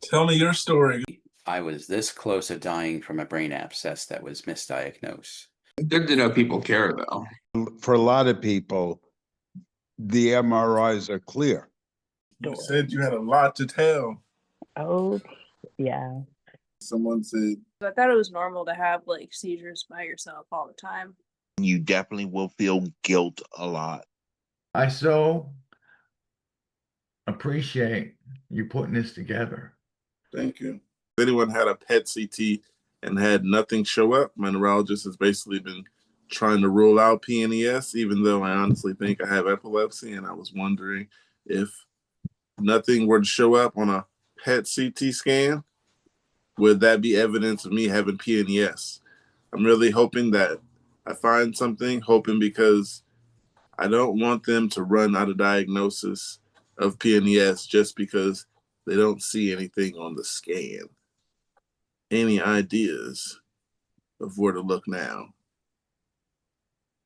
Tell me your story. I was this close to dying from a brain abscess that was misdiagnosed. Good to know people care, though. For a lot of people, the MRIs are clear. You said you had a lot to tell. Oh, yeah. Someone said, I thought it was normal to have like seizures by yourself all the time. You definitely will feel guilt a lot. I so appreciate you putting this together. thank you. If anyone had a PET CT and had nothing show up, my neurologist has basically been trying to rule out PNES, even though I honestly think I have epilepsy. And I was wondering if nothing were to show up on a PET CT scan, would that be evidence of me having PNES? I'm really hoping that I find something, hoping because I don't want them to run out of diagnosis of PNES just because they don't see anything on the scan. Any ideas of where to look now?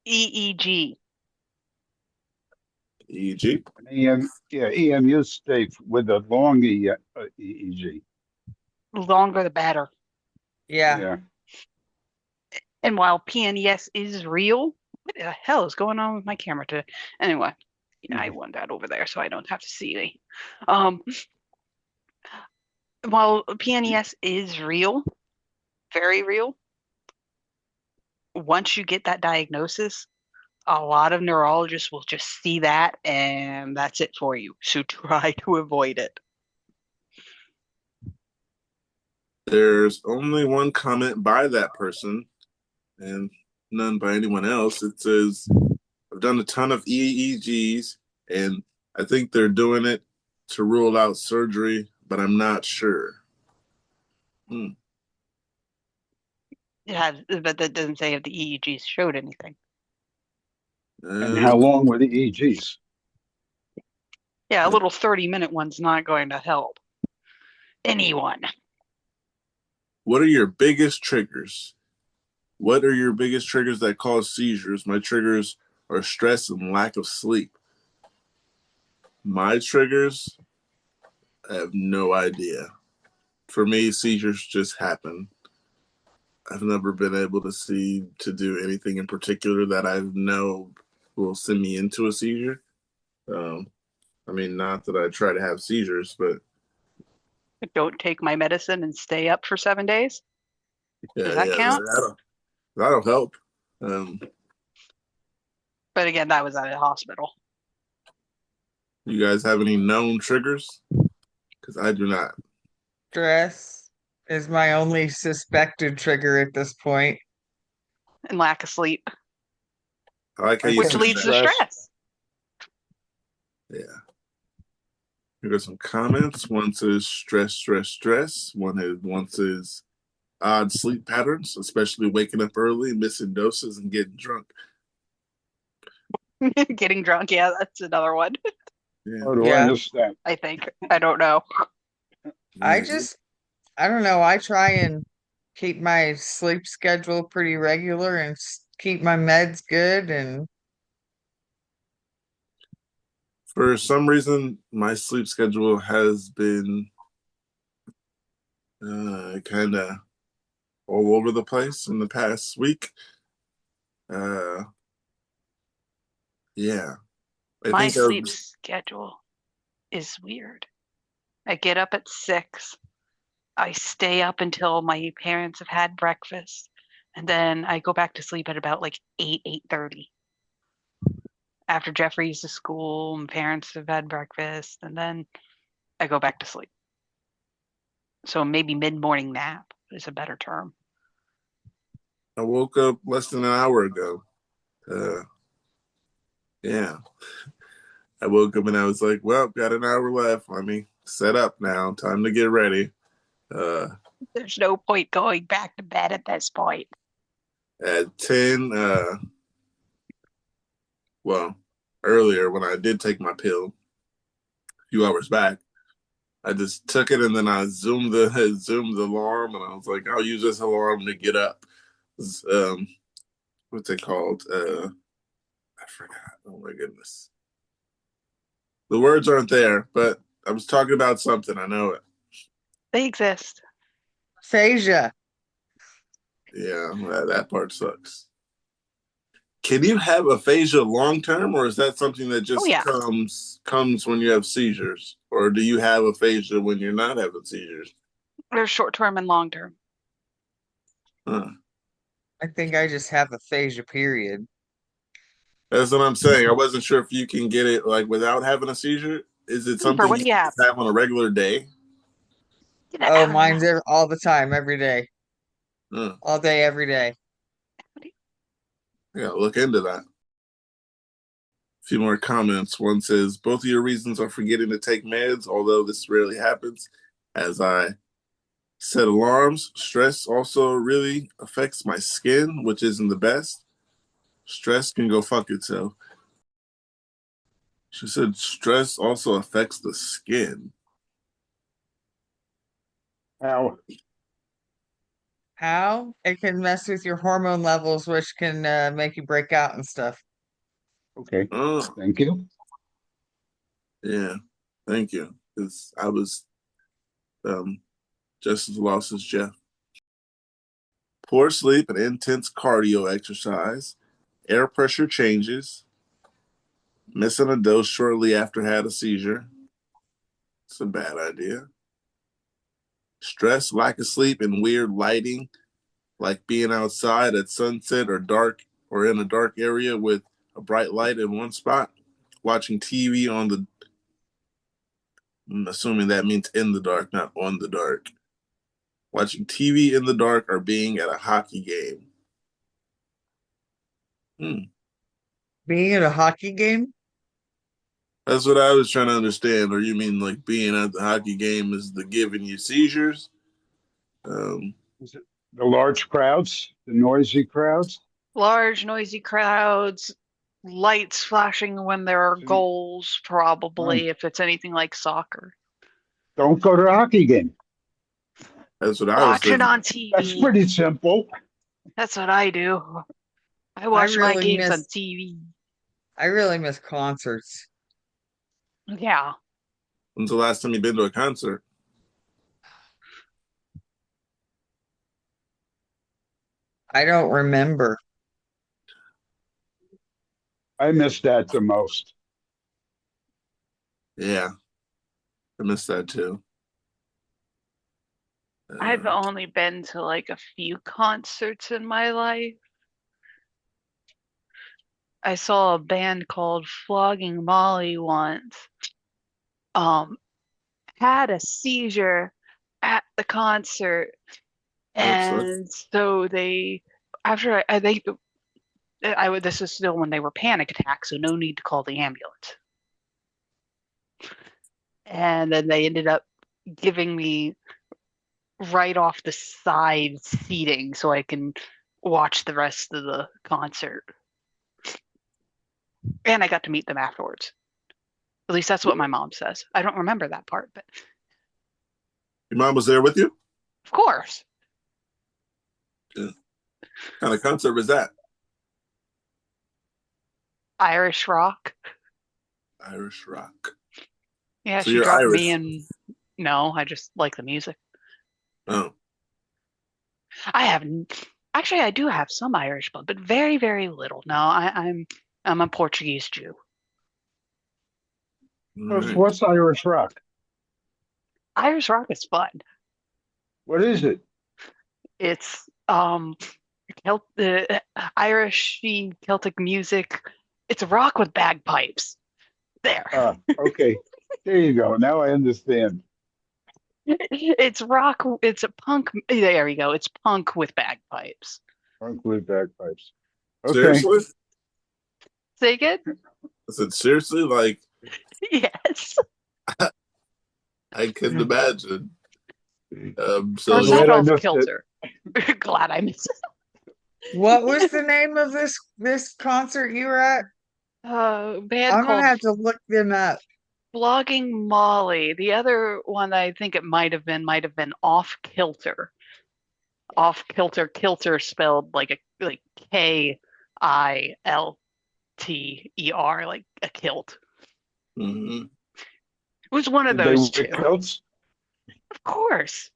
EEG. EEG? EMU state with a long EEG. Longer the better. Yeah. And while PNES is real, what the hell is going on with my camera today? Anyway, I want that over there so I don't have to see me. While PNES is real, very real, once you get that diagnosis, a lot of neurologists will just see that and that's it for you. So try to avoid it. There's only one comment by that person and none by anyone else. It says, I've done a ton of EEGs and I think they're doing it to rule out surgery, but I'm not sure. Yeah, but that doesn't say if the EEGs showed anything. And how long were the EEGs? Yeah, a little 30-minute one's not going to help anyone. What are your biggest triggers? What are your biggest triggers that cause seizures? My triggers are stress and lack of sleep. My triggers, I have no idea. For me, seizures just happen. I've never been able to do anything in particular that I know will send me into a seizure. I mean, not that I try to have seizures, but Don't take my medicine and stay up for 7 days. Does that yeah, count? That'll help. But again, that was at a hospital. You guys have any known triggers? Because I do not. Stress is my only suspected trigger at this point. And lack of sleep, I like how you which said leads that. to stress. Yeah. Here are some comments. One says stress, stress, stress. One says odd sleep patterns, especially waking up early, missing doses, and getting drunk. Getting drunk, yeah, that's another one. Yeah. How do I understand? I think. I don't know. I don't know. I try and keep my sleep schedule pretty regular and keep my meds good. And For some reason, my sleep schedule has been kind of all over the place in the past week. Yeah. My sleep schedule is weird. I get up at 6. I stay up until my parents have had breakfast. And then I go back to sleep at about like 8, 8:30. After Jeffrey's to school and parents have had breakfast. And then I go back to sleep. So maybe mid-morning nap is a better term. I woke up less than an hour ago. Yeah. I woke up and I was like, well, got an hour left. Let me set up now. Time to get ready. There's no point going back to bed at this point. At 10, well, earlier when I did take my pill, a few hours back, I just took it and then I zoomed the alarm and I was like, I'll use this alarm to get up. What's it called? I forgot. Oh my goodness. The words aren't there, but I was talking about something. I know it. They exist. Aphasia. Yeah, that part sucks. Can you have aphasia long term, or is that something that Oh just yeah. comes when you have seizures, or do you have aphasia when you're not having seizures? There's short term and long term. Huh. I think I just have aphasia, period. That's what I'm saying. I wasn't sure if you can get it like without having a seizure. Is it Creeper, something what you do you have? have on a regular day? Oh, mine's all the time, every day. Huh. All day, every day. I gotta look into that. A few more comments. One says, both of your reasons are forgetting to take meds, although this rarely happens. As I set alarms, stress also really affects my skin, which isn't the best. Stress can go fuck itself. She said stress also affects the skin. How? How? It can mess with your hormone levels, which can make you break out and stuff. Okay, Oh, thank you. yeah. Thank you. Because I was just as lost as Jeff. Poor sleep and intense cardio exercise, air pressure changes, missing a dose shortly after had a seizure. It's a bad idea. Stress, lack of sleep, and weird lighting, like being outside at sunset or dark or in a dark area with a bright light in one spot. Watching TV on the, I'm assuming that means in the dark, not on the dark. Watching TV in the dark or being at a hockey game. Being at a hockey game? That's what I was trying to understand. Or you mean like being at the hockey game is the giving you seizures? Is it the large crowds, the noisy crowds? Large, noisy crowds, lights flashing when there are goals, probably, if it's anything like soccer. Don't go to a hockey game. That's what I was Watch it thinking. on TV. That's pretty simple. That's what I do. I watch my games on TV. I really miss concerts. Yeah. When's the last time you've been to a concert? I don't remember. I miss that the most. Yeah, I missed that too. I've only been to like a few concerts in my life. I saw a band called Flogging Molly once. Had a seizure at the concert, and so they, after I would. This is still when they were panic attacks, so no need to call the ambulance. And then they ended up giving me right off the side seating so I can watch the rest of the concert. And I got to meet them afterwards. At least that's what my mom says. I don't remember that part, but Your mom was there with you? of course. Yeah. What kind of concert was that? Irish rock. Irish rock. Yeah, So she you're dropped Irish. me in. No, I just like the music. Oh. Actually I do have some Irish blood, but very, very little. No, I'm a Portuguese Jew. Right. What's Irish rock? Irish rock is fun. What is it? It's Irish Celtic music. It's rock with bagpipes. There. Okay. There you go. Now I understand. It's rock. It's a punk. There you go. It's punk with bagpipes. Punk with bagpipes. Okay. Seriously? Say again? I said, seriously? Like, Yes. I couldn't imagine. So Or is that glad I off missed kilter? Glad I missed it. What was the name of this concert you were at? Band I'm gonna called have to look them up. Flogging Molly. The other one I think it might have been Off Kilter. Off Kilter, kilter spelled like KILTER, like a kilt. mhm. It was one of Did they those wear two. kilts? Of course.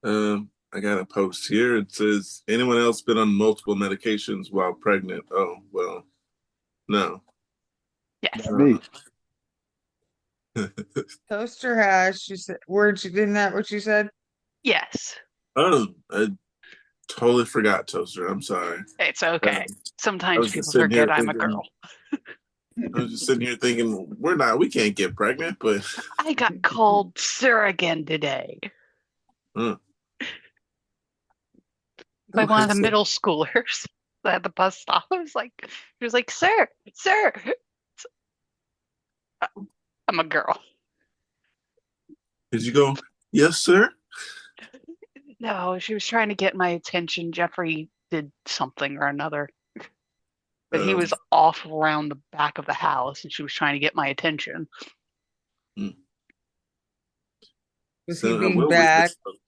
I got a post here. It says, anyone else been on multiple medications while pregnant? Oh, well, no. Yes. Me. Toaster has, she said, isn't that what you said? Yes. Oh, I totally forgot, Toaster. I'm sorry. It's okay. I Sometimes was just people sitting here forget I'm a thinking, girl. I was just sitting here thinking, we can't get pregnant, but I got called sir again today by one of the middle schoolers at the bus stop. She was like, sir, sir. I'm a girl. Did you go, yes, sir? No, she was trying to get my attention. Jeffrey did something or another, but he was off around the back of the house and she was trying to get my attention. Was So he I being will read bad? this post.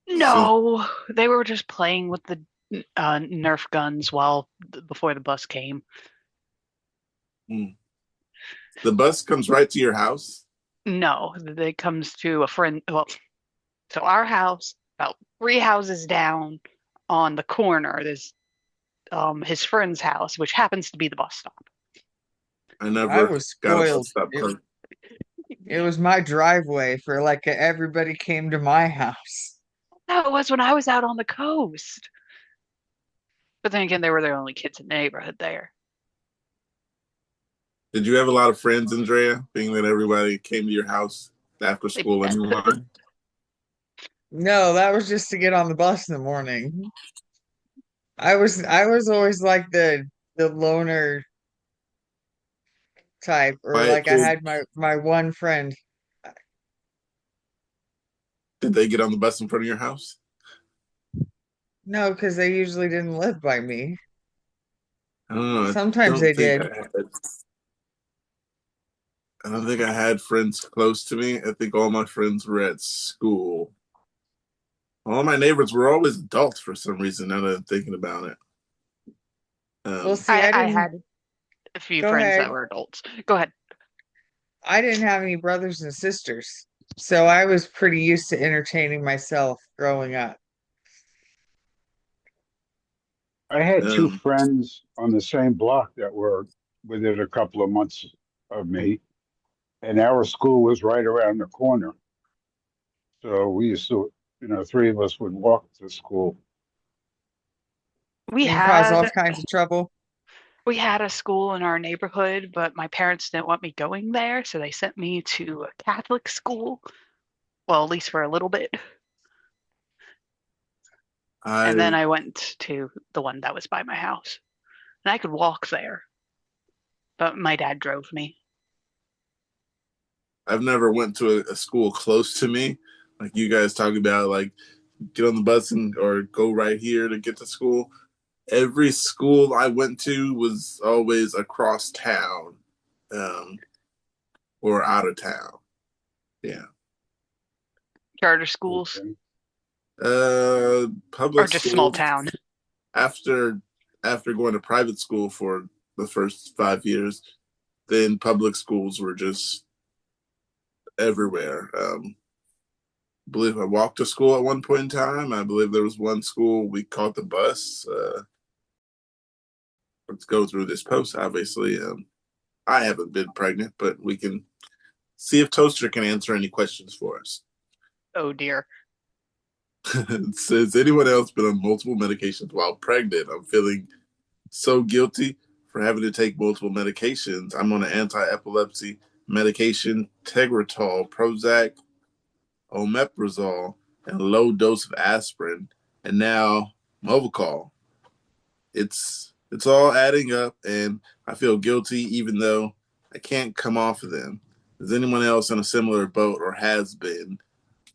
No, they were just playing with the Nerf guns before the bus came. The bus comes right to your house? No, it comes to a friend. Well, so our house, about 3 houses down on the corner, there's his friend's house, which happens to be the bus stop. I I never was got a spoiled. bus stop card. It was my driveway for like everybody came to my house. No, it was when I was out on the coast. But then again, they were the only kids in the neighborhood there. Did you have a lot of friends, Andrea, being that everybody came to your house after school anyway? No, that was just to get on the bus in the morning. I was always like the loner type, or Quiet like I kid. had my one friend. Did they get on the bus in front of your house? No, because they usually didn't live by me. I don't know. Sometimes they did. I don't think I had friends close to me. I think all my friends were at school. All my neighbors were always adults for some reason. Now that I'm thinking about it. Well, see, I had a few Go friends ahead. that were adults. Go ahead. I didn't have any brothers and sisters, so I was pretty used to entertaining myself growing up. I had two Um, friends on the same block that were within a couple of months of me, and our school was right around the corner. So we used to, three of us would walk to school. We And cause all had kinds of trouble. we had a school in our neighborhood, but my parents didn't want me going there, so they sent me to a Catholic school. Well, at least for a little bit. And then I went to the one that was by my house. And I could walk there. But my dad drove me. I've never went to a school close to me, like you guys talk about, like get on the bus or go right here to get to school. Every school I went to was always across town, or out of town. Yeah. Charter schools. Public Or just small schools. town. After going to private school for the first 5 years, then public schools were just everywhere. I believe I walked to school at one point in time. I believe there was one school we caught the bus. Let's go through this post. Obviously, I haven't been pregnant, but we can see if Toaster can answer any questions for us. Oh dear. It says, anyone else been on multiple medications while pregnant? I'm feeling so guilty for having to take multiple medications. I'm on an anti-epilepsy medication, Tegretol, Prozac, omeprazole, and a low dose of aspirin, and now Movicol. It's all adding up, and I feel guilty even though I can't come off of them. Is anyone else in a similar boat or has been?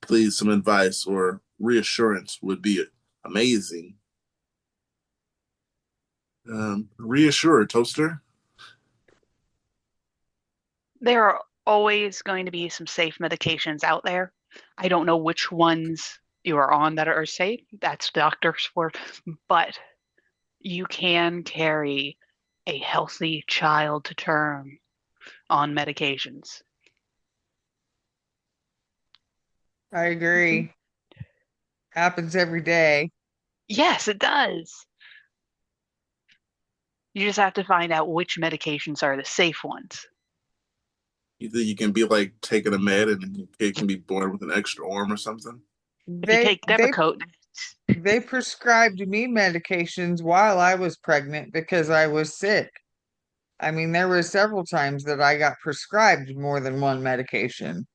Please, some advice or reassurance would be amazing. Reassure, Toaster. There are always going to be some safe medications out there. I don't know which ones you are on that are safe. That's doctors for. But you can carry a healthy child to term on medications. I agree. Happens every day. Yes, it does. You just have to find out which medications are the safe ones. You think you can be like taking a med and your kid can be born with an extra arm or something? If you They take they Depakote, they prescribed me medications while I was pregnant because I was sick. I mean, there were several times that I got prescribed more than one medication.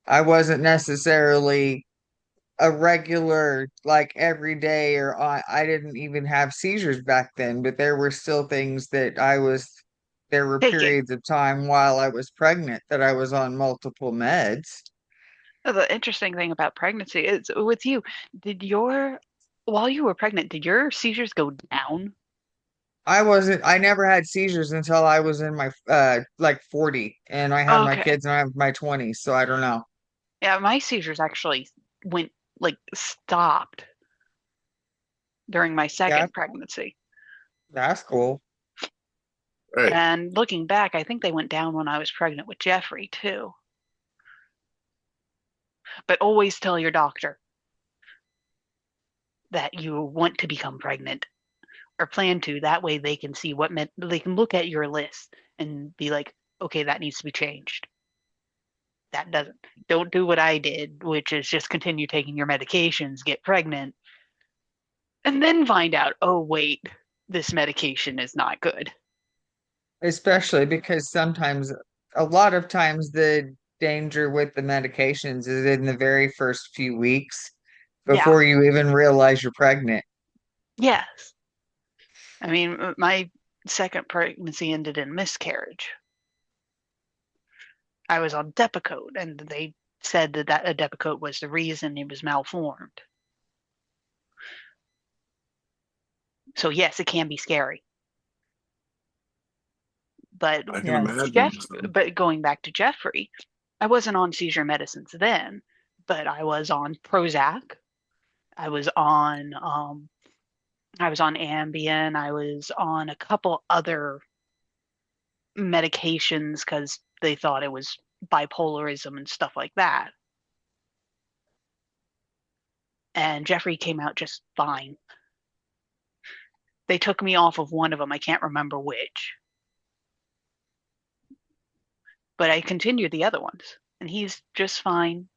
I wasn't necessarily a regular, like every day, or I didn't even have seizures back then, but there were still things that there were take it. periods of time while I was pregnant that I was on multiple meds. The interesting thing about pregnancy is with you, while you were pregnant, did your seizures go down? I never had seizures until I was in my like 40 and I had my Okay. kids and I have my 20s, so I don't know. Yeah, my seizures actually went stopped during my Yeah, second pregnancy. that's cool. Right. And looking back, I think they went down when I was pregnant with Jeffrey too. But always tell your doctor that you want to become pregnant or plan to. That way they can see they can look at your list and be like, okay, that needs to be changed. That doesn't. Don't do what I did, which is just continue taking your medications, get pregnant, and then find out, oh, wait, this medication is not good. Especially because a lot of times, the danger with the medications is in the very first few weeks Yeah, before you even realize you're pregnant. yes. I mean, my second pregnancy ended in miscarriage. I was on Depakote, and they said that a Depakote was the reason he was malformed. So yes, it can be scary. But I can Yes. imagine. But going back to Jeffrey, I wasn't on seizure medicines then, but I was on Prozac. I was on Ambien. I was on a couple other medications because they thought it was bipolarism and stuff like that. And Jeffrey came out just fine. They took me off of one of them. I can't remember which, but I continued the other ones, and he's just fine.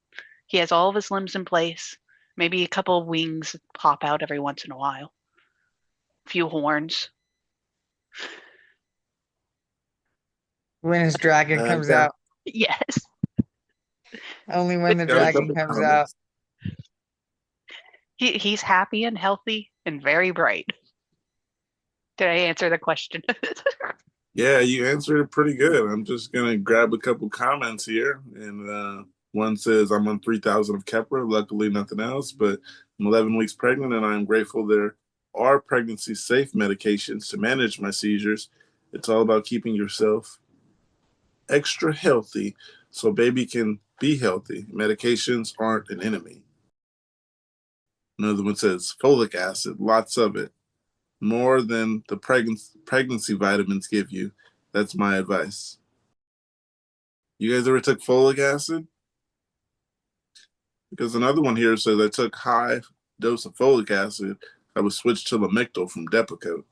He has all of his limbs in place. Maybe a couple of wings pop out every once in a while. A few horns. When his dragon I comes got, out, Yes, only when but the got a dragon couple comes out. comments. he's happy and healthy and very bright. Did I answer the question? Yeah, you answered it pretty good. I'm just gonna grab a couple comments here, and one says I'm on 3,000 of Kepler. Luckily, nothing else, but I'm 11 weeks pregnant, and I'm grateful there are pregnancy-safe medications to manage my seizures. It's all about keeping yourself extra healthy so baby can be healthy. Medications aren't an enemy. Another one says folic acid, lots of it, more than the pregnancy vitamins give you. That's my advice. You guys ever took folic acid? Because another one here says I took high dose of folic acid. I was switched to Lamictal from Depakote.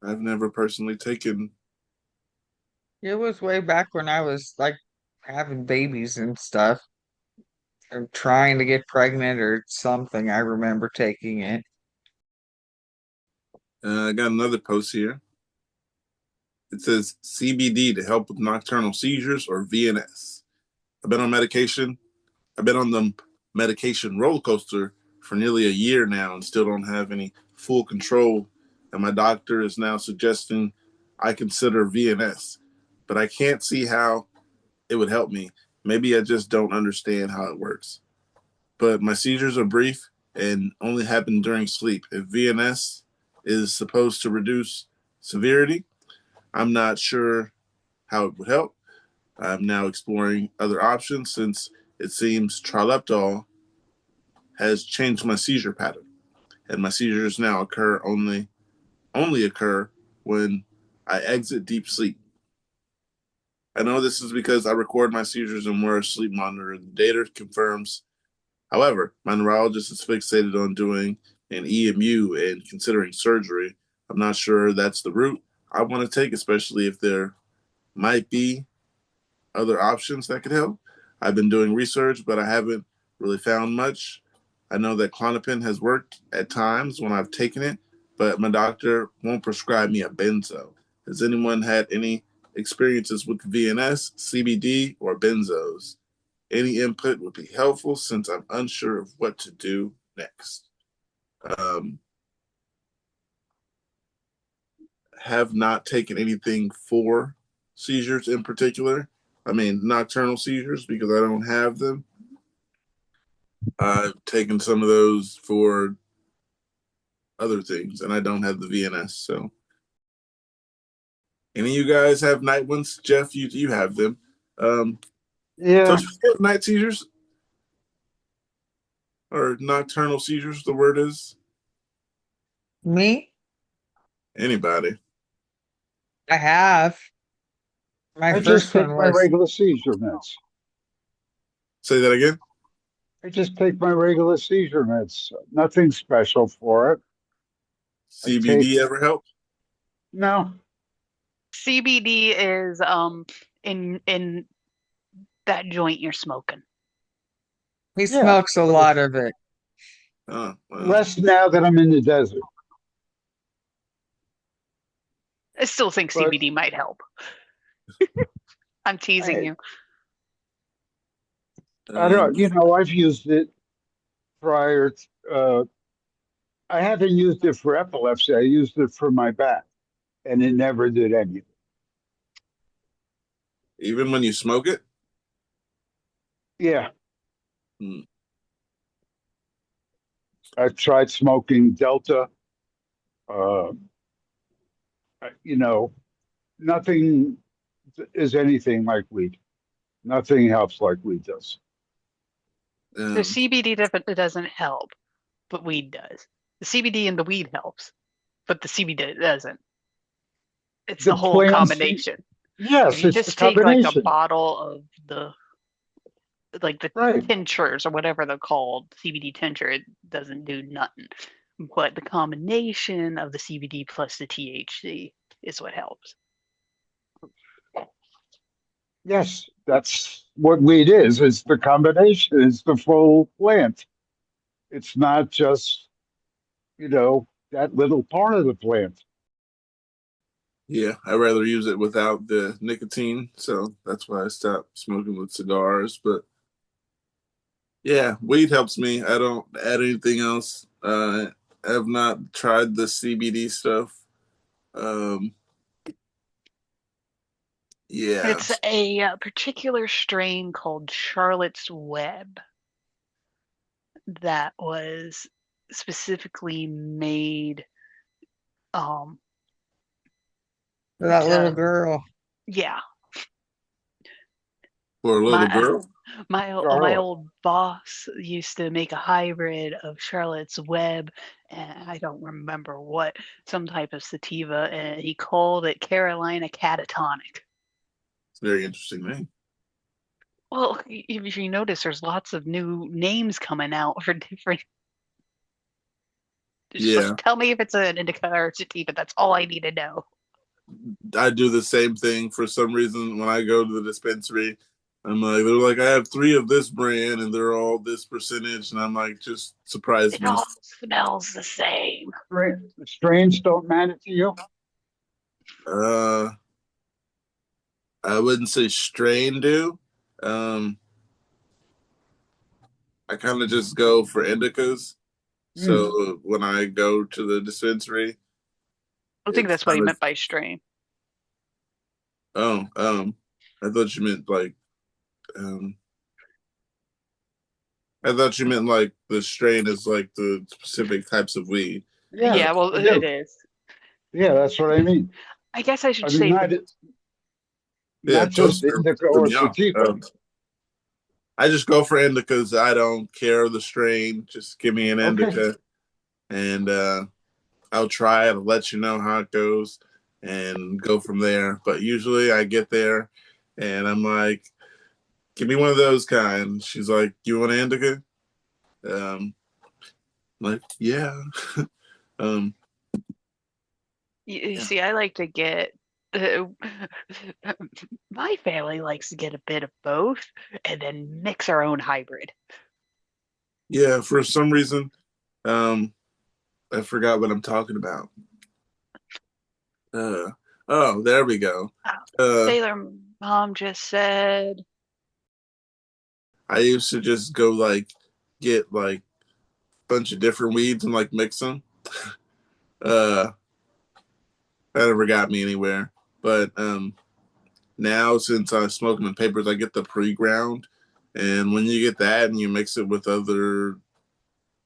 I've never personally taken. It was way back when I was like having babies and stuff, or trying to get pregnant or something. I remember taking it. I got another post here. It says CBD to help with nocturnal seizures or VNS. I've been on medication. I've been on the medication roller coaster for nearly a year now and still don't have any full control. And my doctor is now suggesting I consider VNS, but I can't see how it would help me. Maybe I just don't understand how it works. But my seizures are brief and only happen during sleep. If VNS is supposed to reduce severity, I'm not sure how it would help. I'm now exploring other options since it seems trileptal has changed my seizure pattern, and my seizures now only occur when I exit deep sleep. I know this is because I record my seizures and wear a sleep monitor. The data confirms. However, my neurologist is fixated on doing an EMU and considering surgery. I'm not sure that's the route I want to take, especially if there might be other options that could help. I've been doing research, but I haven't really found much. I know that Clonopin has worked at times when I've taken it, but my doctor won't prescribe me a benzo. Has anyone had any experiences with VNS, CBD, or benzos? Any input would be helpful since I'm unsure of what to do next. Um, have not taken anything for seizures in particular. I mean, nocturnal seizures because I don't have them. I've taken some of those for other things, and I don't have the VNS. So, any of you guys have night ones? Jeff, you have them. Yeah, So, you have night seizures or nocturnal seizures? The word is Me? anybody. I have. My I just first take one my was regular seizure meds. Say that again. I just take my regular seizure meds. Nothing special for it. I take CBD ever help? no. CBD is in that joint you're smoking. he Yeah, smokes a lot of it. Oh, well, less now that I'm in the desert. I still think But CBD might help. I'm teasing I, you. I don't. I've used it prior. I haven't used it for epilepsy. I used it for my back, and it never did anything. even when you smoke it. Yeah, Hmm. I've tried smoking Delta. Uh, nothing is anything like weed. Nothing helps like weed does. The Um, CBD doesn't help, but weed does. The CBD and the weed helps, but the CBD doesn't. It's The the whole plants, combination. If yes, you it's the just take like a combination. bottle of the Right. tinctures or whatever they're called, CBD tincture, it doesn't do nothing. But the combination of the CBD plus the THC is what helps. Yes, that's what weed is. It's the combination. It's the full plant. It's not just, that little part of the plant. yeah, I'd rather use it without the nicotine, so that's why I stopped smoking with cigars. But yeah, weed helps me. I don't add anything else. I have not tried the CBD stuff. Um, yeah, It's a particular strain called Charlotte's Web that was specifically made um For that little to girl. yeah. for a little My girl. my Charlotte. old boss used to make a hybrid of Charlotte's Web and I don't remember what, some type of sativa, and he called it Carolina Catatonic. It's a very interesting name. Well, if you notice, there's lots of new names coming out for different. Yeah, Just tell me if it's an indica or sativa. That's all I need to know. I do the same thing for some reason when I go to the dispensary. I'm like, they're like, I have 3 of this brand and they're all this percentage, and I'm like, just surprise It me. all smells the same. Strains don't matter to you? Uh, I wouldn't say strain do. Um, I kind of just go for indicas. Hmm. So when I go to the dispensary, I think it's that's what he kind of meant by strain. oh I thought you meant like um I thought you meant like the strain is like the specific types of weed. Yeah, Yeah, well, I it do. is. Yeah, that's what I mean. I guess I I should mean, say not the Yeah, not those just indica throw or me off. sativa. I just go for indicas. I don't care the strain. Just give me an Okay. indica, and I'll try it. I'll let you know how it goes, and go from there. But usually, I get there, And I'm like, give me one of those kind. She's like, you want an indica? I'm like, yeah. You Yeah. see, I like to get. Uh, my family likes to get a bit of both and then mix our own hybrid. Yeah, for some reason, I forgot what I'm talking about. Oh, there we go. Sailor Mom just said, I used to just go like get like a bunch of different weeds and like mix them. That never got me anywhere. But now since I smoke them in papers, I get the pre-ground, and when you get that and you mix it with other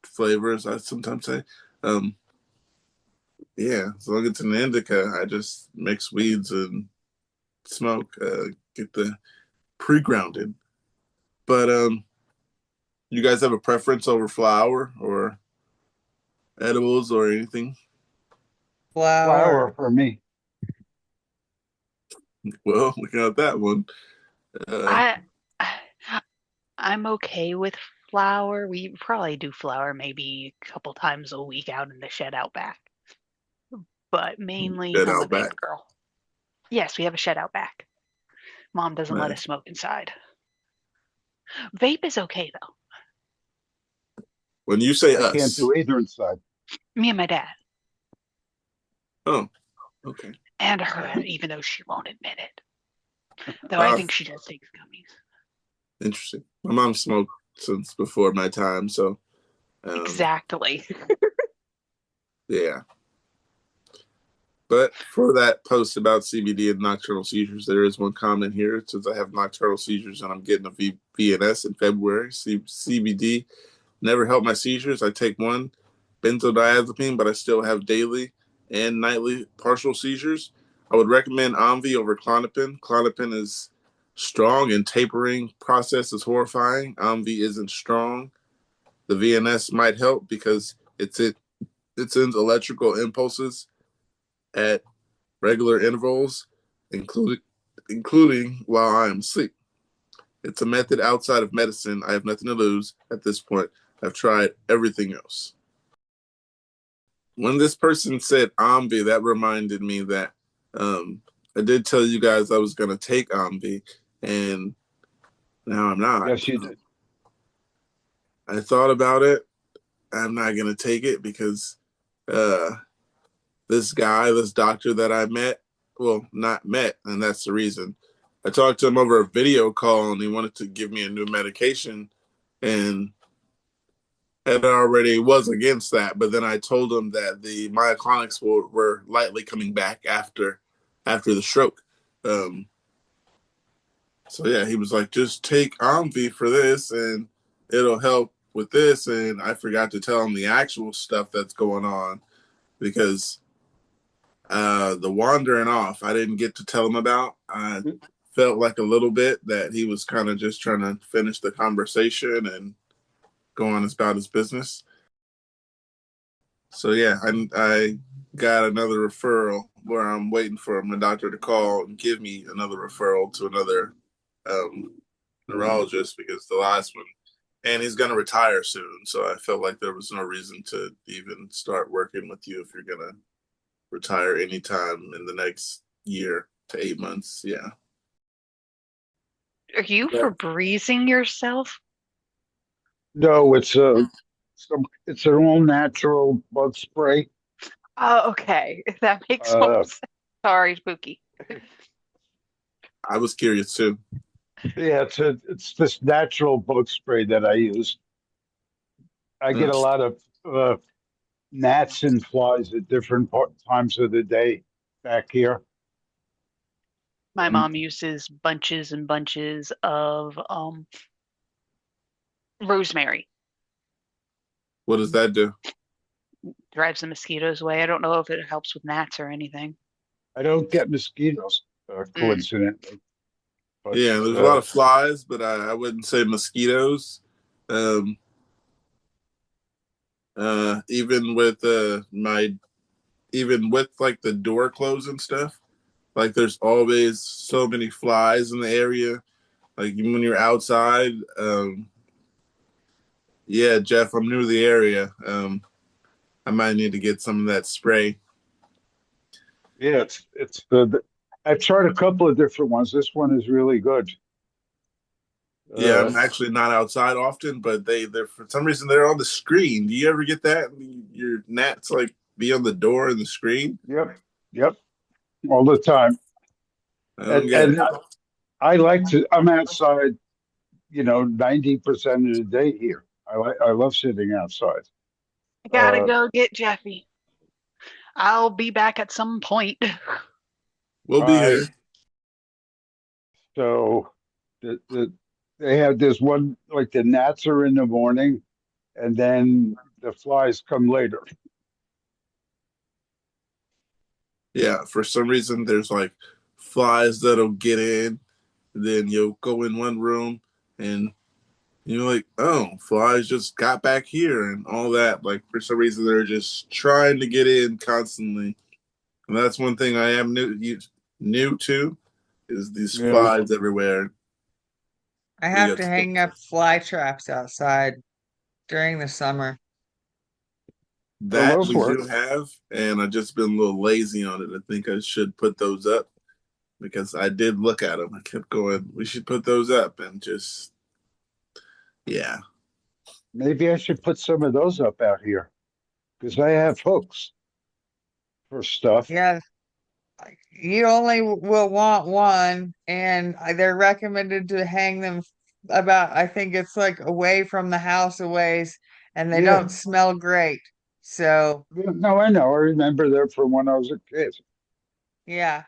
flavors, I sometimes say, yeah, as long as it's an indica, I just mix weeds and smoke. Get the pre-grounded. But you guys have a preference over flour or edibles or anything? Flower. Flower for me. Well, looking at that one. Uh, I, I'm okay with flour. We probably do flour maybe a couple times a week out in the shed out back. But mainly, Dead I'm a out vape back. girl. Yes, we have a shed out back. Mom doesn't let us Nice. smoke inside. Vape is okay though. When you say I can't us, do either inside. Me and my dad. oh, okay. And her, even though she won't admit it. Though I Uh, think she does take gummies. Interesting. My mom smoked since before my time, so Exactly. yeah. But for that post about CBD and nocturnal seizures, there is one comment here. It says I have nocturnal seizures and I'm getting a VNS in February. CBD never helped my seizures. I take one benzodiazepine, but I still have daily and nightly partial seizures. I would recommend Omvi over Klonopin. Klonopin is strong and tapering process is horrifying. Omvi isn't strong. The VNS might help because it sends electrical impulses at regular intervals, including while I am asleep. It's a method outside of medicine. I have nothing to lose at this point. I've tried everything else. When this person said Ombi, that reminded me that I did tell you guys I was going to take Ombi, and now I'm not. Yes, you did. I thought about it. I'm not going to take it because this doctor that I met, well, not met, and that's the reason. I talked to him over a video call, and he wanted to give me a new medication, and I already was against that. But then I told him that the myoclonics were lightly coming back after the stroke. So yeah, he was like, just take Omvi for this, and it'll help with this. And I forgot to tell him the actual stuff that's going on because the wandering off, I didn't get to tell him about. I felt like a little bit that he was kind of just trying to finish the conversation and go on about his business. So yeah, I got another referral where I'm waiting for my doctor to call and give me another referral to another neurologist because the last one, and he's going to retire soon. So I felt like there was no reason to even start working with you if you're going to retire anytime in the next year to 8 months. Yeah. Are you Febrezing yourself? No, it's it's an all natural bug spray. Oh, okay. That makes more sense. Sorry, Spooky. I was curious too. Yeah, it's this natural bug spray that I use. I get a lot of gnats and flies at different times of the day back here. My And mom uses bunches and bunches of rosemary. What does that do? Drives the mosquitoes away. I don't know if it helps with gnats or anything. I don't get mosquitoes, coincidentally. But Yeah, there's a lot of flies, but I wouldn't say mosquitoes. Even with even with like the door closed and stuff, Like there's always so many flies in the area. Like even when you're outside. Yeah, Jeff, I'm new to the area. I might need to get some of that spray. Yeah, it's the I've tried a couple of different ones. This one is really good. Yeah, Uh, I'm actually not outside often, but they're for some reason they're on the screen. Do you ever get that? Your gnats like be on the door and the screen? yep, yep, all the time. I don't get it. And I like to. I'm outside, 90% of the day here. I love sitting outside. I gotta Uh, go get Jeffy. I'll be back at some point. We'll be I here. so they have this one like the gnats are in the morning, and then the flies come later. Yeah, for some reason there's like flies that'll get in, and then you'll go in one room and you're like, oh, flies just got back here and all that. Like for some reason they're just trying to get in constantly. And that's one thing I am new to is these Yeah, flies everywhere. I We have got to hang up fly traps outside during the summer. well, that those we work. do have, and I've just been a little lazy on it. I think I should put those up because I did look at them. I kept going, we should put those up, and just yeah. Maybe I should put some of those up out here because I have hooks for stuff. Yeah, you only will want one, and they're recommended to hang them about, I think it's like away from the house a ways, and they Yeah, don't smell great. So, yeah, no, I know. I remember that from when I was a kid. yeah,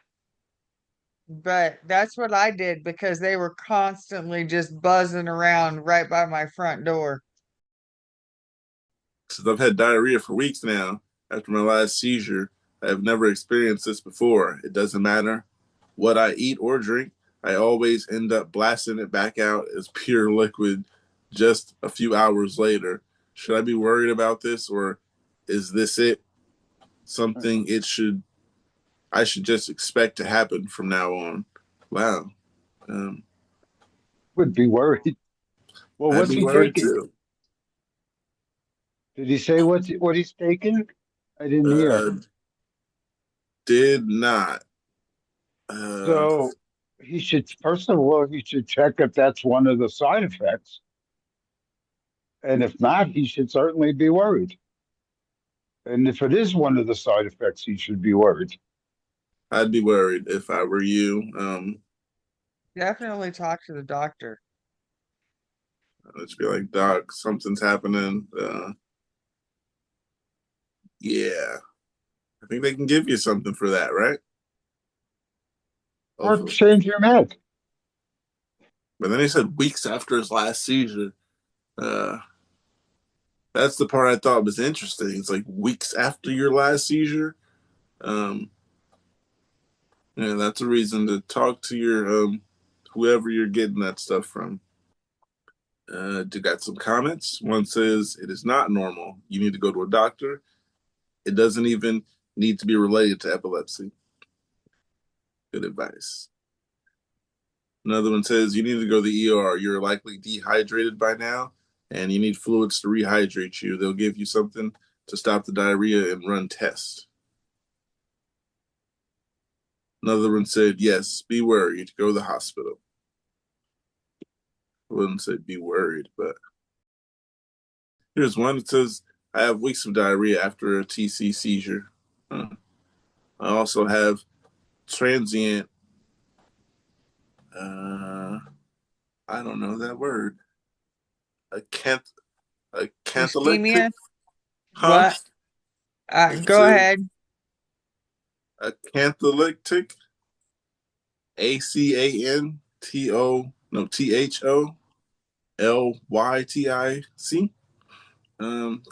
but that's what I did because they were constantly just buzzing around right by my front door. Since I've had diarrhea for weeks now after my last seizure, I have never experienced this before. It doesn't matter what I eat or drink, I always end up blasting it back out as pure liquid just a few hours later. Should I be worried about this, or is this it? Something I should just expect to happen from now on. Wow. Um, Would be worried. Well, I'd what's be he worried taking? too. Did he say what he's taking? I didn't hear. Uh, did not. Uh, So he should, first of all, he should check if that's one of the side effects. And if not, he should certainly be worried. And if it is one of the side effects, he should be worried. I'd be worried if I were you. Definitely talk to the doctor. I'd just be like, Doc, something's happening. Yeah, I think they can give you something for that, right? Or Hopefully. change your med. But then he said weeks after his last seizure. Uh, that's the part I thought was interesting. It's like weeks after your last seizure. Um, yeah, that's a reason to talk to your whoever you're getting that stuff from. Got some comments. One says it is not normal. You need to go to a doctor. It doesn't even need to be related to epilepsy. Good advice. Another one says you need to go to the ER. You're likely dehydrated by now, and you need fluids to rehydrate you. They'll give you something to stop the diarrhea and run tests. Another one said, yes, be worried. Go to the hospital. I wouldn't say be worried, but here's one that says, I have weeks of diarrhea after a TC seizure. I also have transient, I don't know that word. A cantalytic, Ischemia? huh? What? It Go says ahead. a cantalytic, THOLYTIC.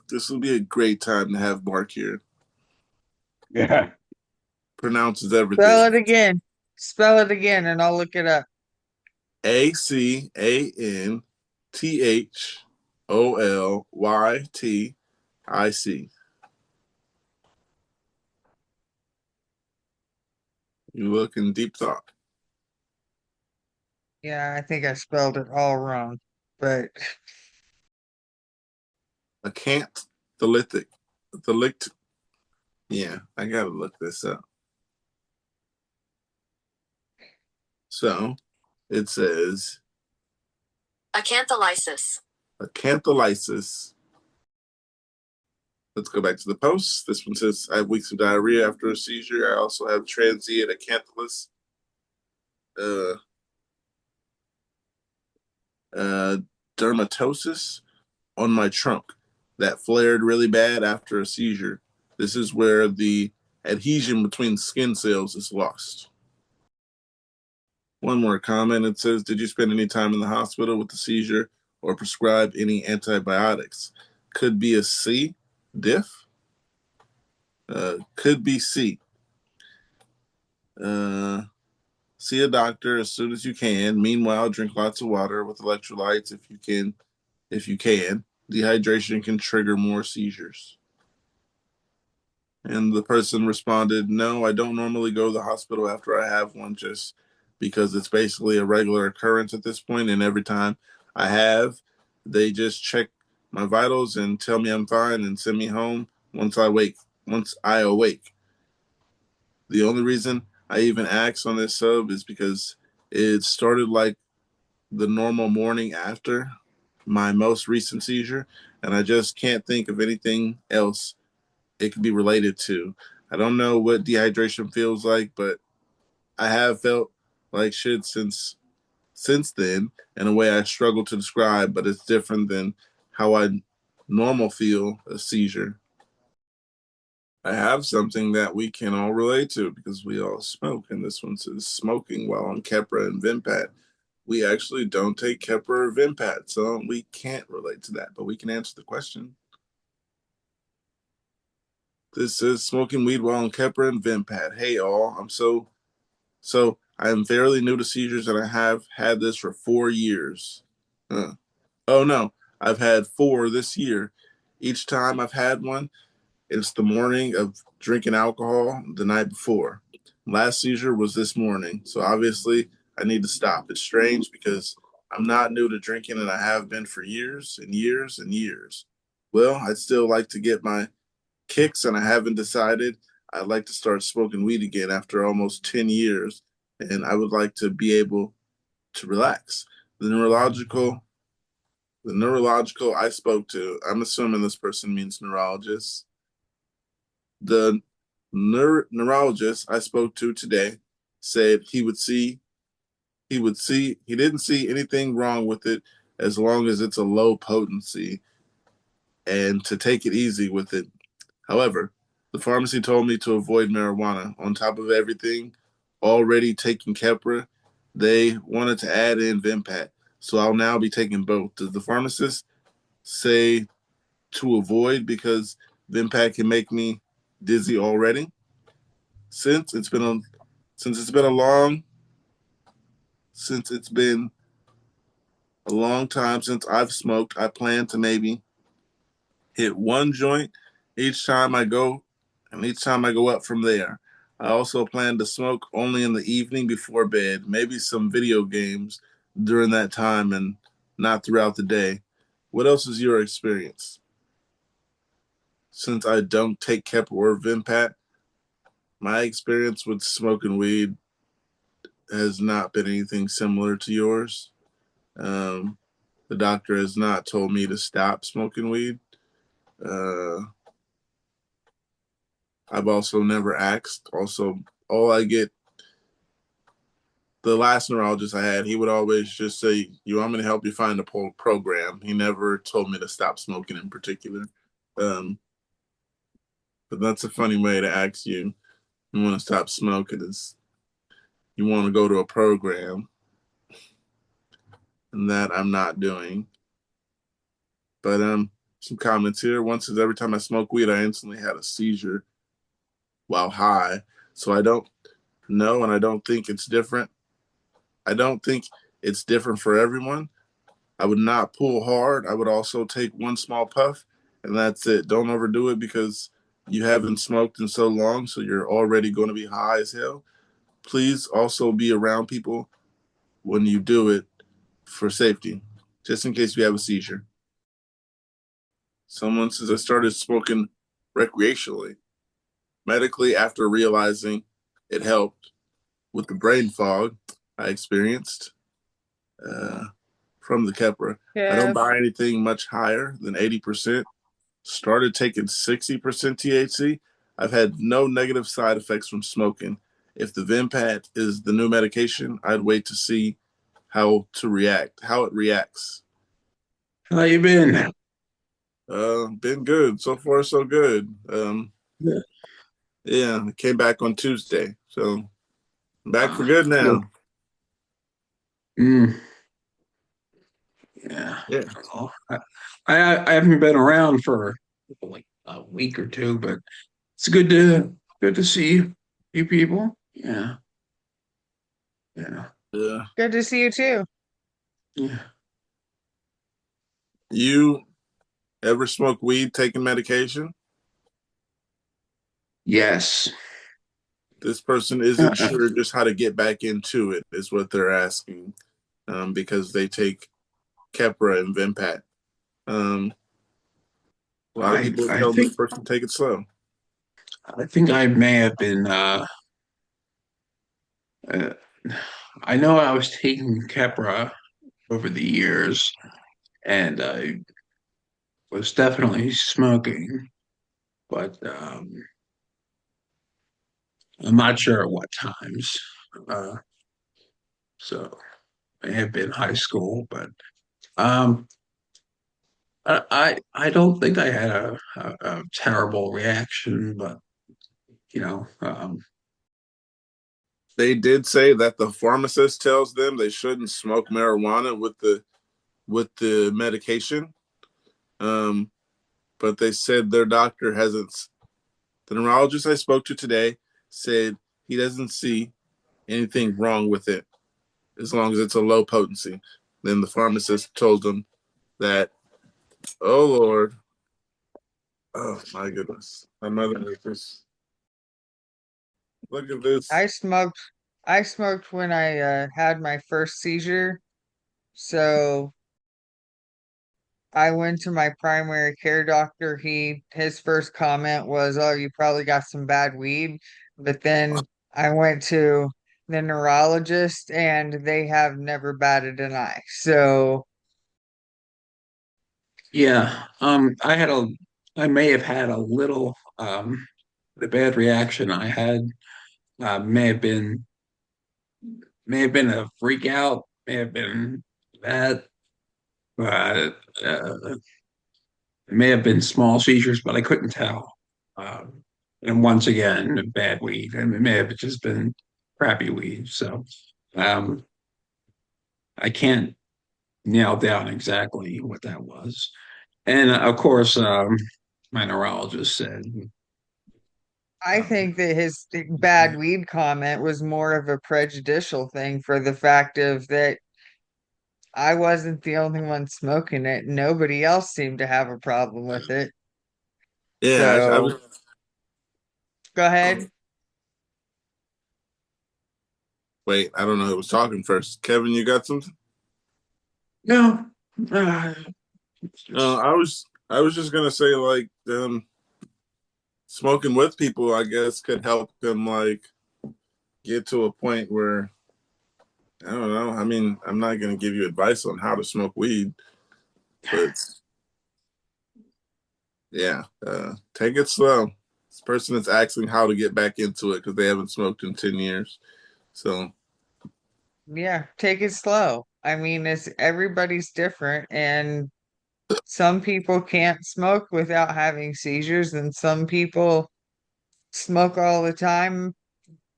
This will be a great time to have Mark here. Yeah. Pronounces Spell everything. it again. Spell it again, and I'll look it up. ACANTHOLYTIC. You look in deep thought. Yeah, I think I spelled it all wrong, but Acantholytic. Thelict. Yeah, I gotta look this up. So it says Acantholysis. acantholysis. Let's go back to the post. This one says, I have weeks of diarrhea after a seizure. I also have transient acantholysis, uh, uh, dermatosis on my trunk that flared really bad after a seizure. This is where the adhesion between skin cells is lost. One more comment. It says, did you spend any time in the hospital with the seizure or prescribe any antibiotics? Could be a C, diff. Could be C. See a doctor as soon as you can. Meanwhile, drink lots of water with electrolytes if you can. If you can, dehydration can trigger more seizures. And the person responded, no, I don't normally go to the hospital after I have one just because it's basically a regular occurrence at this point. And every time I have, they just check my vitals and tell me I'm fine and send me home once I awake. The only reason I even asked on this sub is because it started like the normal morning after my most recent seizure, and I just can't think of anything else it could be related to. I don't know what dehydration feels like, but I have felt like shit since then in a way I struggle to describe, but it's different than how I normal feel a seizure. I have something that we can all relate to because we all smoke, and this one says smoking while on Keppra and Vimpat. We actually don't take Keppra or Vimpat, so we can't relate to that, but we can answer the question. This is smoking weed while on Keppra and Vimpat. Hey all, I am fairly new to seizures and I have had this for 4 years. Oh no, I've had 4 this year. Each time I've had one, it's the morning of drinking alcohol the night before. Last seizure was this morning, so obviously I need to stop. It's strange because I'm not new to drinking and I have been for years and years and years. Well, I'd still like to get my kicks and I haven't decided. I'd like to start smoking weed again after almost 10 years and I would like to be able to relax. The neurological I spoke to, I'm assuming this person means neurologist. The neurologist I spoke to today said he didn't see anything wrong with it as long as it's a low potency and to take it easy with it. However, the pharmacy told me to avoid marijuana. On top of everything, already taking Keppra, they wanted to add in Vimpat. So I'll now be taking both. Does the pharmacist say to avoid because Vimpat can make me dizzy already? Since it's been a long time since I've smoked, I plan to maybe hit one joint each time I go and each time I go up from there. I also plan to smoke only in the evening before bed, maybe some video games during that time and not throughout the day. What else is your experience? Since I don't take Keppra or Vimpat, my experience with smoking weed has not been anything similar to yours. Um, the doctor has not told me to stop smoking weed. I've also never asked. Also, all I get, the last neurologist I had, he would always just say, you want me to help you find a program. He never told me to stop smoking in particular. Um, but that's a funny way to ask you want to stop smoking is you want to go to a program, and that I'm not doing. But some comments here. One says every time I smoke weed, I instantly had a seizure while high. So I don't know, and I don't think it's different. I don't think it's different for everyone. I would not pull hard. I would also take one small puff, and that's it. Don't overdo it because you haven't smoked in so long, so you're already going to be high as hell. please also be around people when you do it for safety, just in case you have a seizure. Someone says I started smoking recreationally, medically after realizing it helped with the brain fog I experienced from the Keppra. I don't buy anything much higher than 80%. Started taking 60% THC. I've had no negative side effects from smoking. If the Vimpat is the new medication, I'd wait to see how it reacts. How you been? Been good. So far, so good. Yeah. Yeah, I came back on Tuesday. So I'm back for good now. Mm. Yeah. Yeah. Oh, I haven't been around for like a week or two, but it's good to see you people. Yeah. Yeah. Yeah. Good to see you too. Yeah. You ever smoke weed taking medication? Yes. This person isn't sure just how to get back into it, is what they're asking, because they take Keppra and Vimpat. A lot of people I tell this think person to take it slow. I think I may have been uh I know I was taking Keppra over the years and I was definitely smoking, but I'm not sure at what times. Uh, so it may have been high school, but um, I don't think I had a terrible reaction, but you know, They did say that the pharmacist tells them they shouldn't smoke marijuana with the medication. Um, but they said their doctor hasn't. The neurologist I spoke to today said he doesn't see anything wrong with it as long as it's a low potency. Then the pharmacist told them that, oh Lord, oh my goodness, my mother is just look at this. I smoked when I had my first seizure. So I went to my primary care doctor. His first comment was, "Oh, you probably got some bad weed." But then I went to the neurologist and they have never batted an eye. So yeah, I may have had a little the bad reaction I had may have been a freak out, may have been that, but it may have been small seizures, but I couldn't tell. And once again, bad weed. And it may have just been crappy weed. So um, I can't nail down exactly what that was. And of course, my neurologist said, I um, think that his bad weed comment was more of a prejudicial thing for the fact of that I wasn't the only one smoking it. Nobody else seemed to have a problem with it. Yeah, I was. So go ahead. Wait, I don't know who was talking first. Kevin, you got something? no, uh, I was just gonna say like smoking with people, I guess, could help them like get to a point where I don't know. I mean, I'm not gonna give you advice on how to smoke weed, but yeah, take it slow. This person is asking how to get back into it because they haven't smoked in 10 years. So Yeah, take it slow. I mean, it's everybody's different, and some people can't smoke without having seizures, and some people smoke all the time,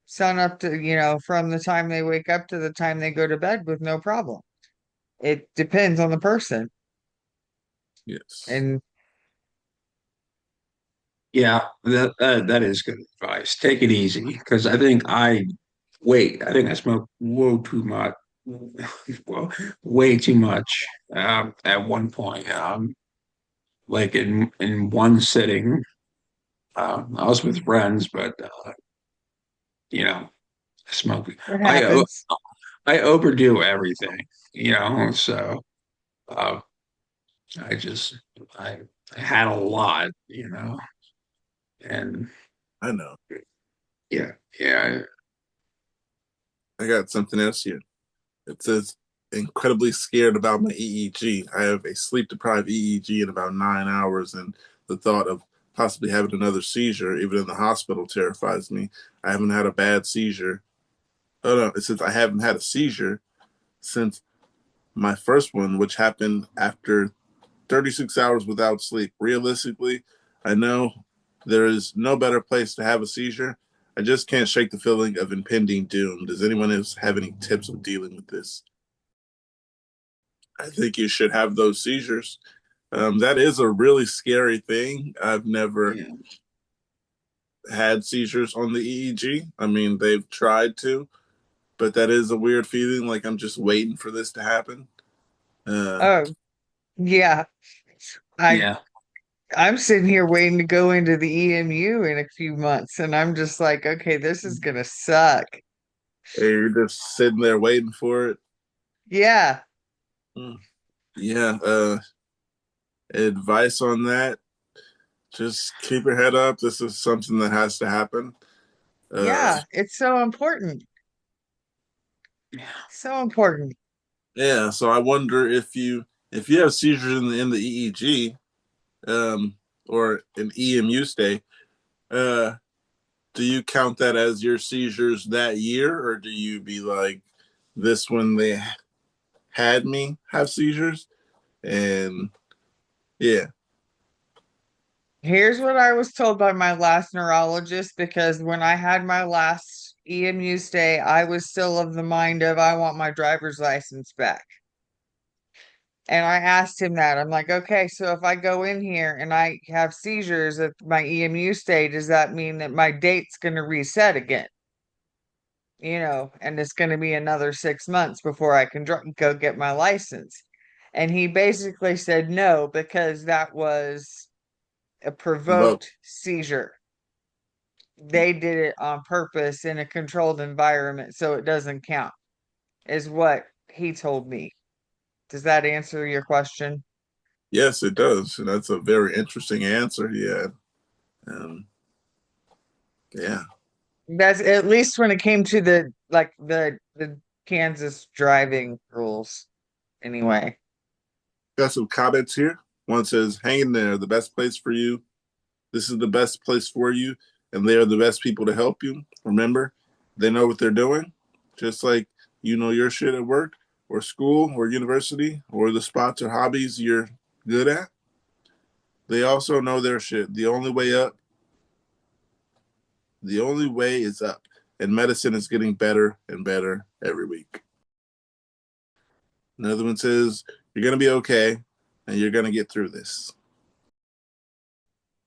sun up to, from the time they wake up to the time they go to bed with no problem. It depends on the person. yes. And yeah, that is good advice. Take it easy because I think I smoked too much, well, way too much at one point. Like in one sitting, I was with friends, but you know, smoking. It I o- happens. I overdo everything, so uh, I just I had a lot, and I know. yeah, yeah, I got something else here. It says incredibly scared about my EEG. I have a sleep deprived EEG in about 9 hours, and the thought of possibly having another seizure, even in the hospital, terrifies me. I haven't had a bad seizure. Oh no, it says I haven't had a seizure since my first one, which happened after 36 hours without sleep. Realistically, I know there is no better place to have a seizure. I just can't shake the feeling of impending doom. Does anyone else have any tips of dealing with this? I think you should have those seizures. That is a really scary thing. I've never yeah. had seizures on the EEG. I mean, they've tried to, but that is a weird feeling. Like I'm just waiting for this to happen. Uh, Oh, yeah. I Yeah. I'm sitting here waiting to go into the EMU in a few months, and I'm just like, okay, this is gonna suck. you're just sitting there waiting for it. Yeah, Hmm. Yeah. Advice on that: just keep your head up. This is something that has to happen. Uh, yeah, it's so important. Yeah. So important. yeah. So I wonder if you have seizures in the EEG, or an EMU stay, uh, do you count that as your seizures that year, or do you be like this when they had me have seizures? And yeah, Here's what I was told by my last neurologist because when I had my last EMU stay, I was still of the mind of I want my driver's license back. And I asked him that. I'm like, okay, so if I go in here and I have seizures at my EMU stay, does that mean that my date's going to reset again? And it's going to be another 6 months before I can go get my license. And he basically said no, because that was a vote. provoked seizure. They did it on purpose in a controlled environment, so it doesn't count, is what he told me. Does that answer your question? Yes, it does. And that's a very interesting answer. Yeah. Um, yeah. That's at least when it came to the Kansas driving rules, anyway. Got some comments here. One says, hang in there, the best place for you. This is the best place for you, and they are the best people to help you. Remember, they know what they're doing, just like you know your shit at work or school or university or the spots or hobbies you're good at. They also know their shit. The only way is up, and medicine is getting better and better every week. Another one says, you're going to be okay, and you're going to get through this.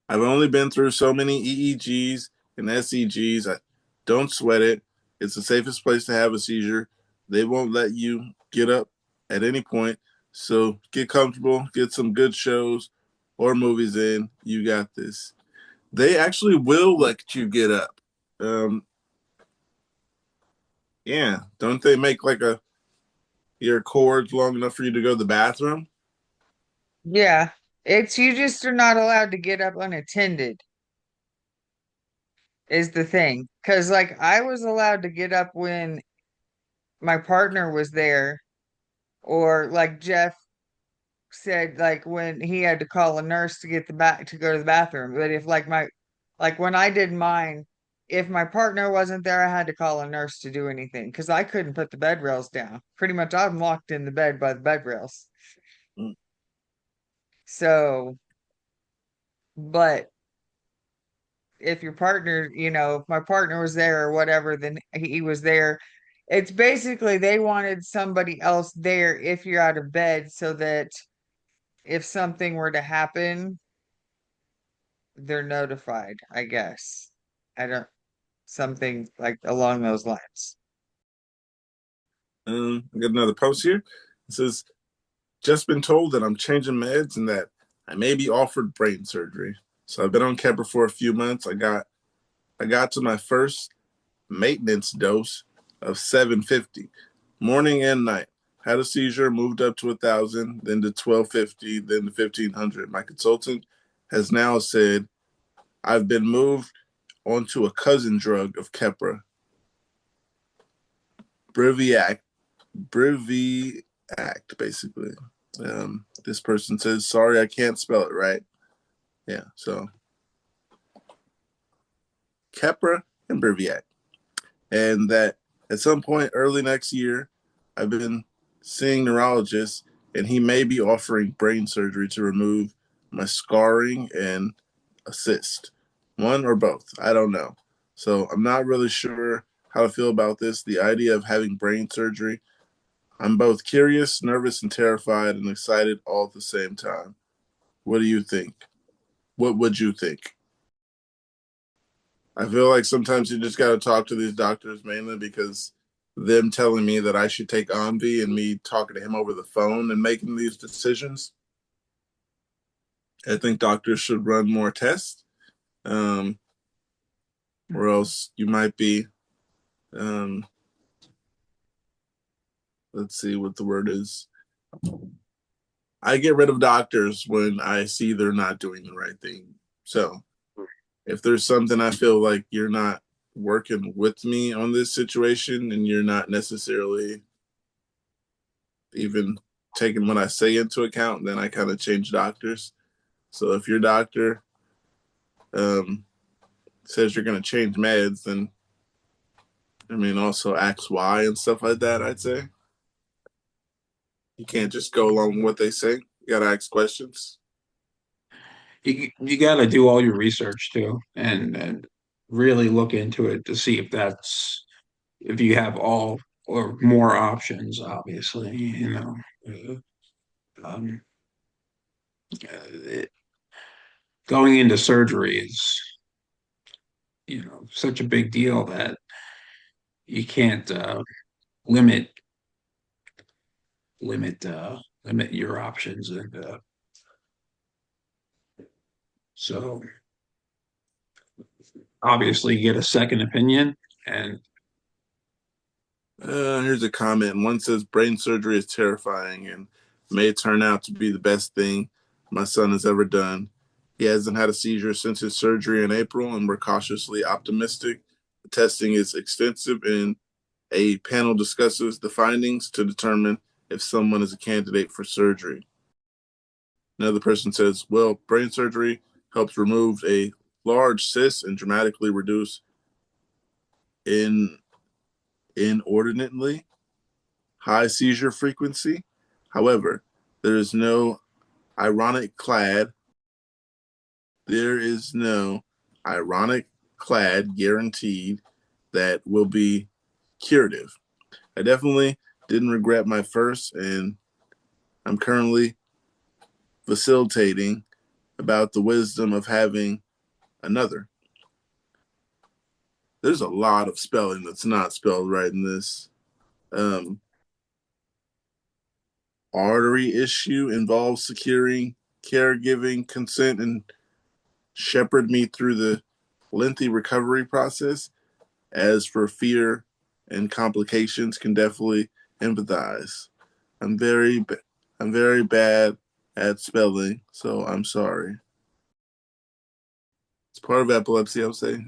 I've only been through so many EEGs and SEGs. Don't sweat it. It's the safest place to have a seizure. They won't let you get up at any point. So get comfortable, get some good shows or movies in. You got this. They actually will let you get up. Um, yeah. Don't they make like your cords long enough for you to go to the bathroom? Yeah, it's you just are not allowed to get up unattended, is the thing. Because, like, I was allowed to get up when my partner was there, or like Jeff said, like when he had to call a nurse to get the back to go to the bathroom. But if like when I did mine, if my partner wasn't there, I had to call a nurse to do anything because I couldn't put the bed rails down. Pretty much, I'm locked in the bed by the bed rails. Mm. But if your partner, if my partner was there or whatever, then he was there. It's basically they wanted somebody else there if you're out of bed so that if something were to happen, they're notified, I guess. I don't, something like along those lines. I got another post here. It says, just been told that I'm changing meds and that I may be offered brain surgery. So I've been on Kepper for a few months. I got to my first maintenance dose of 750, morning and night. Had a seizure, moved up to 1,000, then to 1,250, then to 1,500. My consultant has now said I've been moved onto a cousin drug of Keppra, Briviact, basically. This person says, sorry, I can't spell it right. Yeah, so Keppra and Briviact. And that at some point early next year, I've been seeing neurologists, and he may be offering brain surgery to remove my scarring and assist. One or both. I don't know. So I'm not really sure how to feel about this. The idea of having brain surgery, I'm both curious, nervous, and terrified and excited all at the same time. What do you think? What would you think? I feel like sometimes you just got to talk to these doctors mainly because them telling me that I should take Omvi and me talking to him over the phone and making these decisions. I think doctors should run more tests, or else you might be, let's see what the word is. I get rid of doctors when I see they're not doing the right thing. So if there's something I feel like you're not working with me on this situation and you're not necessarily even taking what I say into account, then I kind of change doctors. So if your doctor says you're going to change meds, then I mean, also ask why and stuff like that, I'd say. You can't just go along with what they say. You got to ask questions. You got to do all your research too, and really look into it to see if you have all or more options. Obviously, um, it, going into surgery is such a big deal that you can't limit limit limit your options, and so obviously get a second opinion. And Here's a comment. One says brain surgery is terrifying and may turn out to be the best thing my son has ever done. He hasn't had a seizure since his surgery in April, and we're cautiously optimistic. The testing is extensive, and a panel discusses the findings to determine if someone is a candidate for surgery. Another person says, well, brain surgery helps remove a large cyst and dramatically reduce inordinately high seizure frequency. However, there is no ironic clad guaranteed that will be curative. I definitely didn't regret my first, and I'm currently facilitating about the wisdom of having another. There's a lot of spelling that's not spelled right in this. Artery issue involves securing caregiving consent and shepherd me through the lengthy recovery process. As for fear and complications, can definitely empathize. I'm very, I'm very bad at spelling, so I'm sorry. It's part of epilepsy, I would say.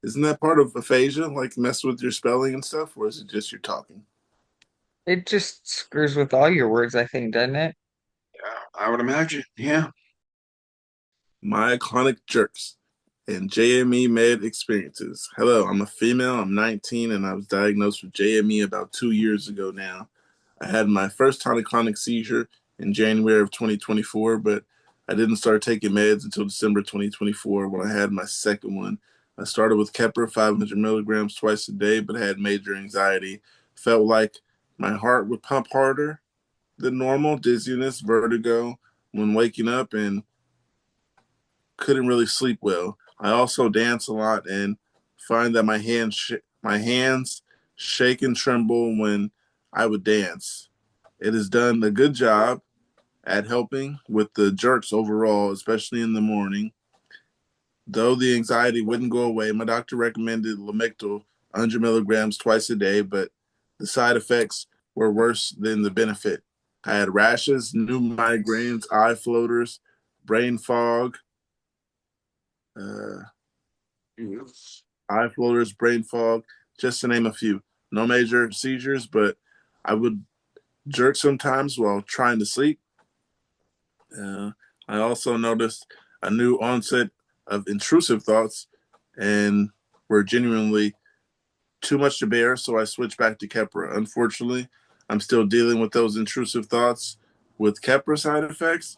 Isn't that part of aphasia, like mess with your spelling and stuff, or is it just your talking? It just screws with all your words, I think, doesn't it? yeah, I would imagine, yeah. Myoclonic jerks and JME med experiences. Hello, I'm a female. I'm 19, and I was diagnosed with JME about 2 years ago now. I had my first tonic-clonic seizure in January of 2024, but I didn't start taking meds until December 2024 when I had my second one. I started with Keppra 500 milligrams twice a day, but had major anxiety. Felt like my heart would pump harder than normal, dizziness, vertigo when waking up, and couldn't really sleep well. I also dance a lot and find that my hands shake and tremble when I would dance. It has done a good job at helping with the jerks overall, especially in the morning. Though the anxiety wouldn't go away, my doctor recommended Lamictal 100 milligrams twice a day, but the side effects were worse than the benefit. I had rashes, new migraines, eye floaters, brain fog, uh, eye floaters, brain fog, just to name a few. No major seizures, but I would jerk sometimes while trying to sleep. Uh, I also noticed a new onset of intrusive thoughts and were genuinely too much to bear, so I switched back to Keppra. Unfortunately, I'm still dealing with those intrusive thoughts with Keppra side effects.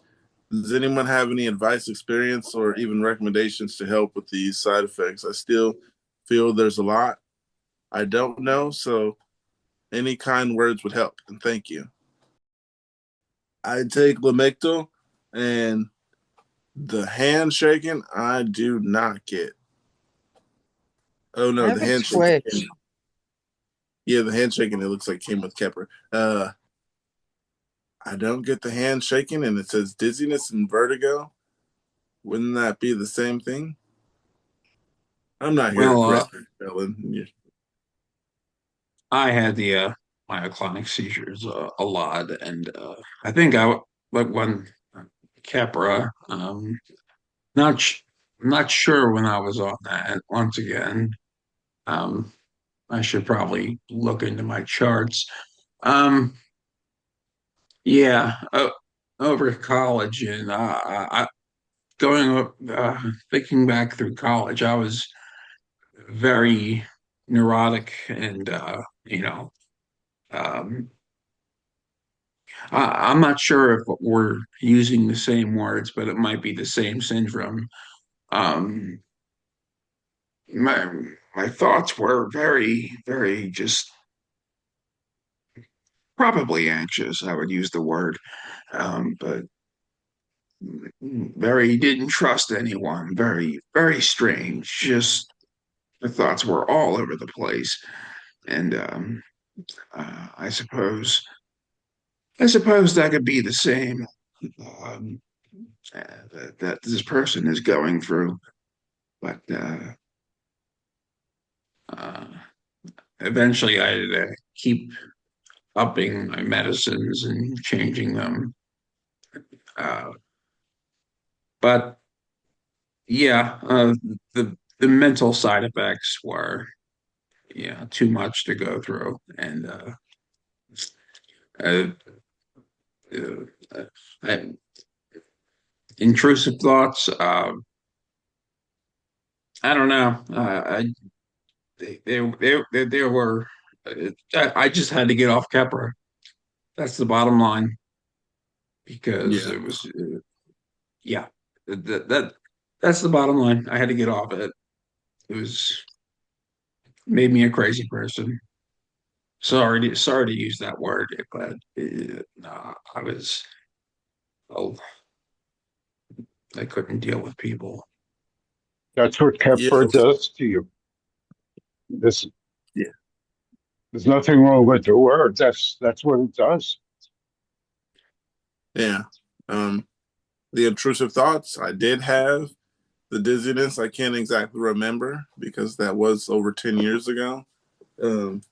Does anyone have any advice, experience, or even recommendations to help with these side effects? I still feel there's a lot I don't know, so any kind words would help. And thank you. I take Lamictal, and the handshaking I do not get. Oh I no, have the a handshaking. twitch. Yeah, the handshaking. It looks like came with Kepper. I don't get the handshaking, and it says dizziness and vertigo. Wouldn't that be the same thing? I'm not here to Well, correct you, Ellen. I had the myoclonic seizures a lot, and I think like when Capra. Not sh not sure when I was on that. Once again, um, I should probably look into my charts. Um, yeah, over college and going up, thinking back through college, I was very neurotic and you know, um, I'm not sure if we're using the same words, but it might be the same syndrome. Um, my my thoughts were very just probably anxious. I would use the word, but very didn't trust anyone. Very strange. Just the thoughts were all over the place, and I suppose that could be the same um, that this person is going through, but uh, eventually I had to keep upping my medicines and changing them. Uh, but yeah, the mental side effects were too much to go through, and uh, uh, uh, intrusive thoughts. I don't know. They were. I just had to get off Kepra. That's the bottom line because Yeah, it was yeah. That that's the bottom line. I had to get off it. It was made me a crazy person. Sorry to use that word, but no, oh, I couldn't deal with people. That's what yeah, Kepler does to you. This, yeah, there's nothing wrong with the word. That's what it does. yeah. Um, the intrusive thoughts I did have. The dizziness I can't exactly remember because that was over 10 years ago. Um,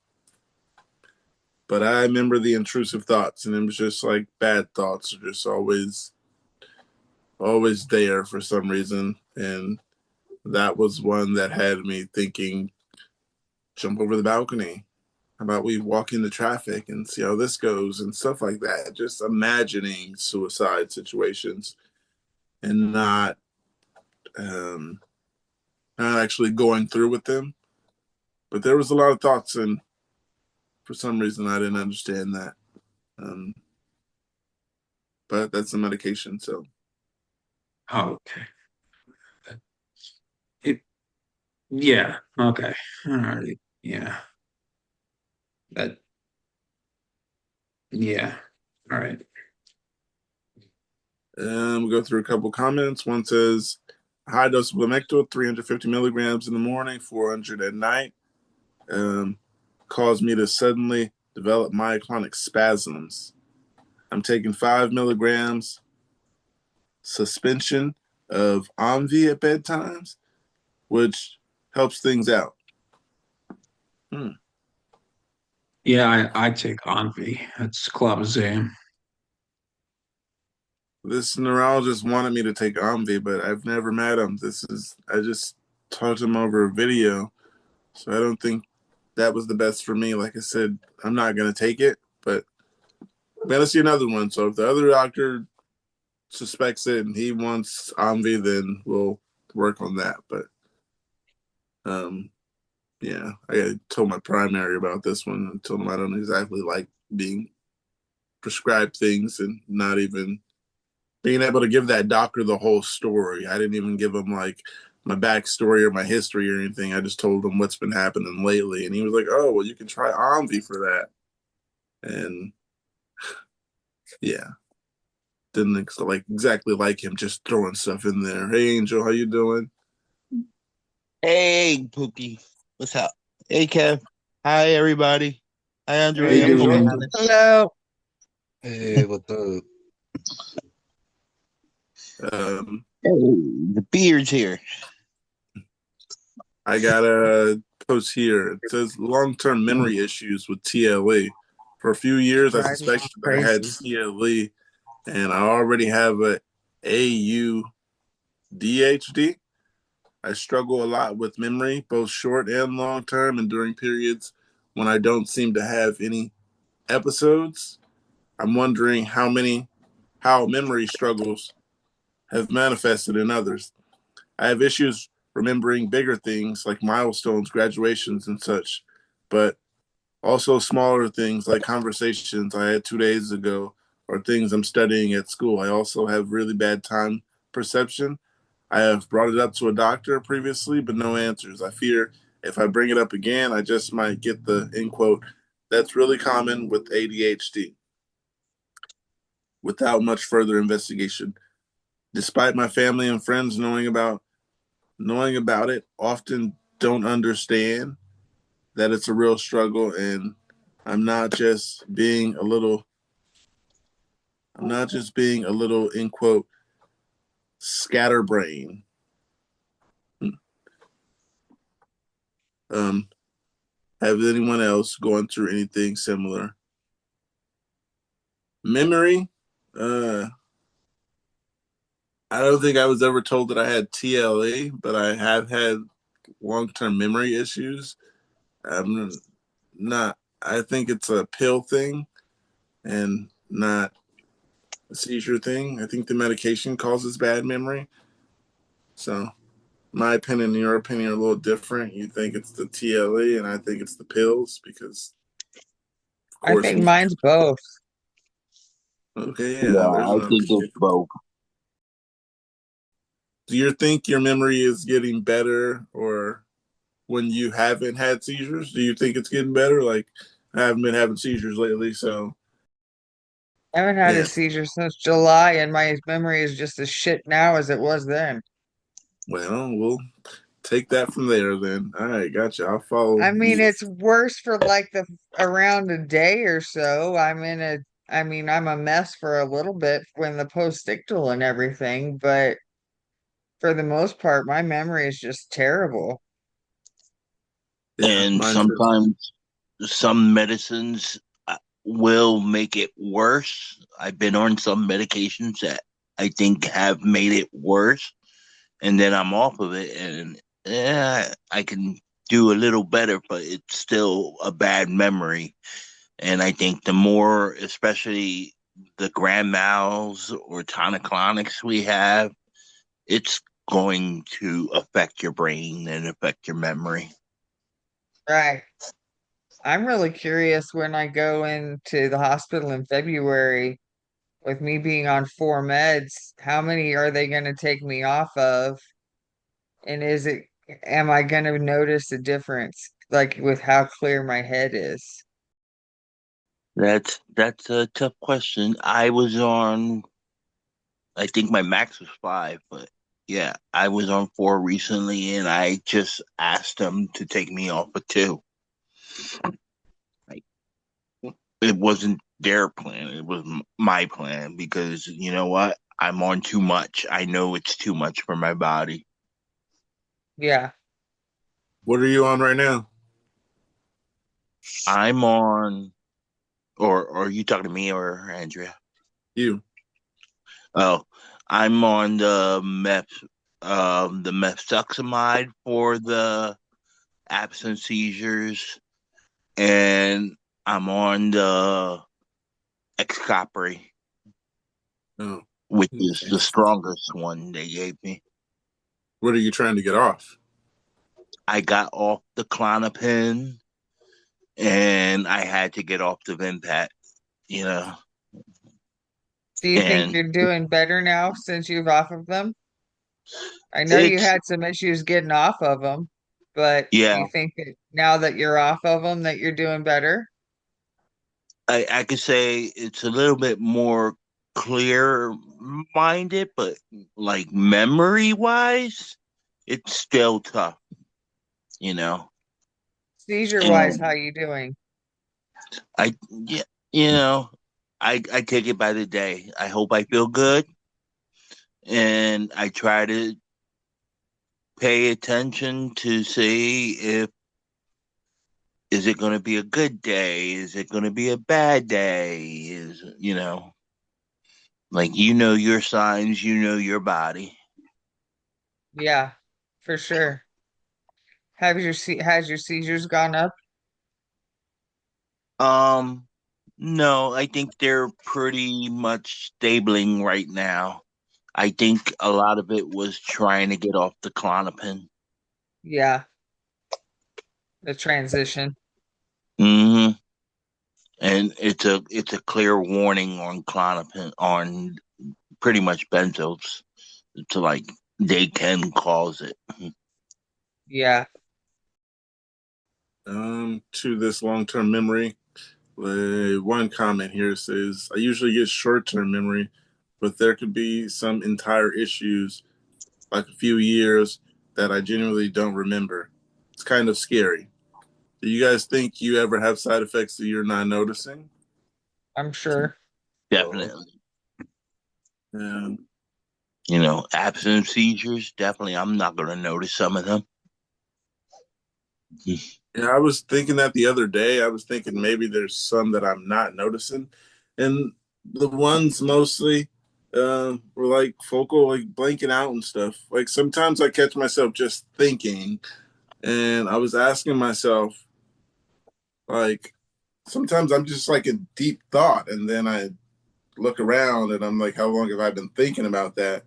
but I remember the intrusive thoughts, and it was just like bad thoughts are just always there for some reason. And that was one that had me thinking, jump over the balcony. How about we walk into traffic and see how this goes and stuff like that. Just imagining suicide situations and um, not actually going through with them. But there was a lot of thoughts, and for some reason I didn't understand that. Um, but that's the medication, so Oh, okay. It, yeah. Okay. All right. Yeah. That. Yeah. All right. we'll go through a couple comments. One says high dose of Lamictal, 350 milligrams in the morning, 400 at night. Caused me to suddenly develop myoclonic spasms. I'm taking 5 milligrams suspension of Omvi at bedtimes, which helps things out. Yeah, I take Onvi. It's clobazam. This neurologist wanted me to take Omvi, but I've never met him. I just talked to him over a video, so I don't think that was the best for me. Like I said, I'm not gonna take it, but I'm gonna see another one. So if the other doctor suspects it and he wants Omvi, then we'll work on that. But um, yeah, I told my primary about this one. I told him I don't exactly like being prescribed things and not even being able to give that doctor the whole story. I didn't even give him like my backstory or my history or anything. I just told him what's been happening lately, and he was like, "Oh, well, you can try Omvi for that." And yeah, didn't exactly like him just throwing stuff in there. Hey, Angel, how you doing? Hey, Pookie. What's up? Hey, Kev. Hi, everybody. Hi, How Andre. you I'm doing, Joanna. Angel? Hello. Hey, what's up? Hey, the beard's here. I got a post here. It says long-term memory issues with TLE. For a few years, I Drives me suspected I had crazy. TLE, and I already have a AUDHD. I struggle a lot with memory, both short and long term, and during periods when I don't seem to have any episodes. I'm wondering how memory struggles have manifested in others. I have issues remembering bigger things like milestones, graduations, and such, but also smaller things like conversations I had 2 days ago or things I'm studying at school. I also have really bad time perception. I have brought it up to a doctor previously, but no answers. I fear if I bring it up again, I just might get the end quote. That's really common with ADHD without much further investigation. Despite my family and friends knowing about it, often don't understand that it's a real struggle, and I'm not just being a little end quote scatterbrain. Um, have anyone else gone through anything similar? Memory, uh, I don't think I was ever told that I had TLE, but I have had long-term memory issues. I'm not. I think it's a pill thing and not a seizure thing. I think the medication causes bad memory. So my opinion and your opinion are a little different. You think it's the TLE, and I think it's the pills because, of I course, think mine's both. okay, Yeah, yeah. There's I an think it's appreciation. both. Do you think your memory is getting better, or when you haven't had seizures, do you think it's getting better? Like, I haven't been having seizures lately, so I haven't had a yeah. seizure since July, and my memory is just as shit now as it was then. Well, we'll take that from there then. All right, gotcha. I'll follow I mean, you. it's worse for like the around a day or so. I mean, I'm a mess for a little bit when the post-ictal and everything, but for the most part, my memory is just terrible. Yeah, And mine too. sometimes some medicines will make it worse. I've been on some medications that I think have made it worse, and then I'm off of it, and I can do a little better, but it's still a bad memory. And I think the more, especially the grand mals or tonic-clonics we have, it's going to affect your brain and affect your memory. Right. I'm really curious when I go into the hospital in February with me being on 4 meds, how many are they going to take me off of? And am I going to notice a difference, like with how clear my head is? That's a tough question. I think my max was 5, but yeah, I was on 4 recently, and I just asked them to take me off of 2. Like, it wasn't their plan; it was my plan because you know what? I'm on too much. I know it's too much for my body. Yeah. What are you on right now? I'm on, or are you talking to me or Andrea? You. Oh, I'm on the methsuxamide for the absence seizures, and I'm on the Excopri, Oh, which is okay. the strongest one they gave me. What are you trying to get off? I got off the Klonopin, and I had to get off the Vimpat, you know. Do you think And you're doing better now since you've off of them? I know you it's, had some issues getting off of them, but yeah, you think that now that you're off of them that you're doing better? I could say it's a little bit more clear minded, but like memory wise, it's still tough, you know. Seizure wise, And how you doing? yeah, you know, I take it by the day. I hope I feel good, and I try to pay attention to see if is it going to be a good day, is it going to be a bad day, is like your signs, your body. Yeah, for sure. Has your seizures gone up? Um, no, I think they're pretty much stabling right now. I think a lot of it was trying to get off the Klonopin. Yeah, the transition. Hmm. And it's a clear warning on Klonopin, on pretty much benzos, to like they can cause it. Yeah. To this long-term memory, one comment here says, I usually get short-term memory, but there could be some entire issues, like a few years, that I genuinely don't remember. It's kind of scary. Do you guys think you ever have side effects that you're not noticing? I'm sure. Definitely. Yeah. Absence seizures, definitely. I'm not going to notice some of them. Yeah, I was thinking that the other day. I was thinking maybe there's some that I'm not noticing. And the ones mostly were like focal, like blanking out and stuff. Like sometimes I catch myself just thinking, and I was asking myself, like, sometimes I'm just like in deep thought, and then I look around and I'm like, how long have I been thinking about that?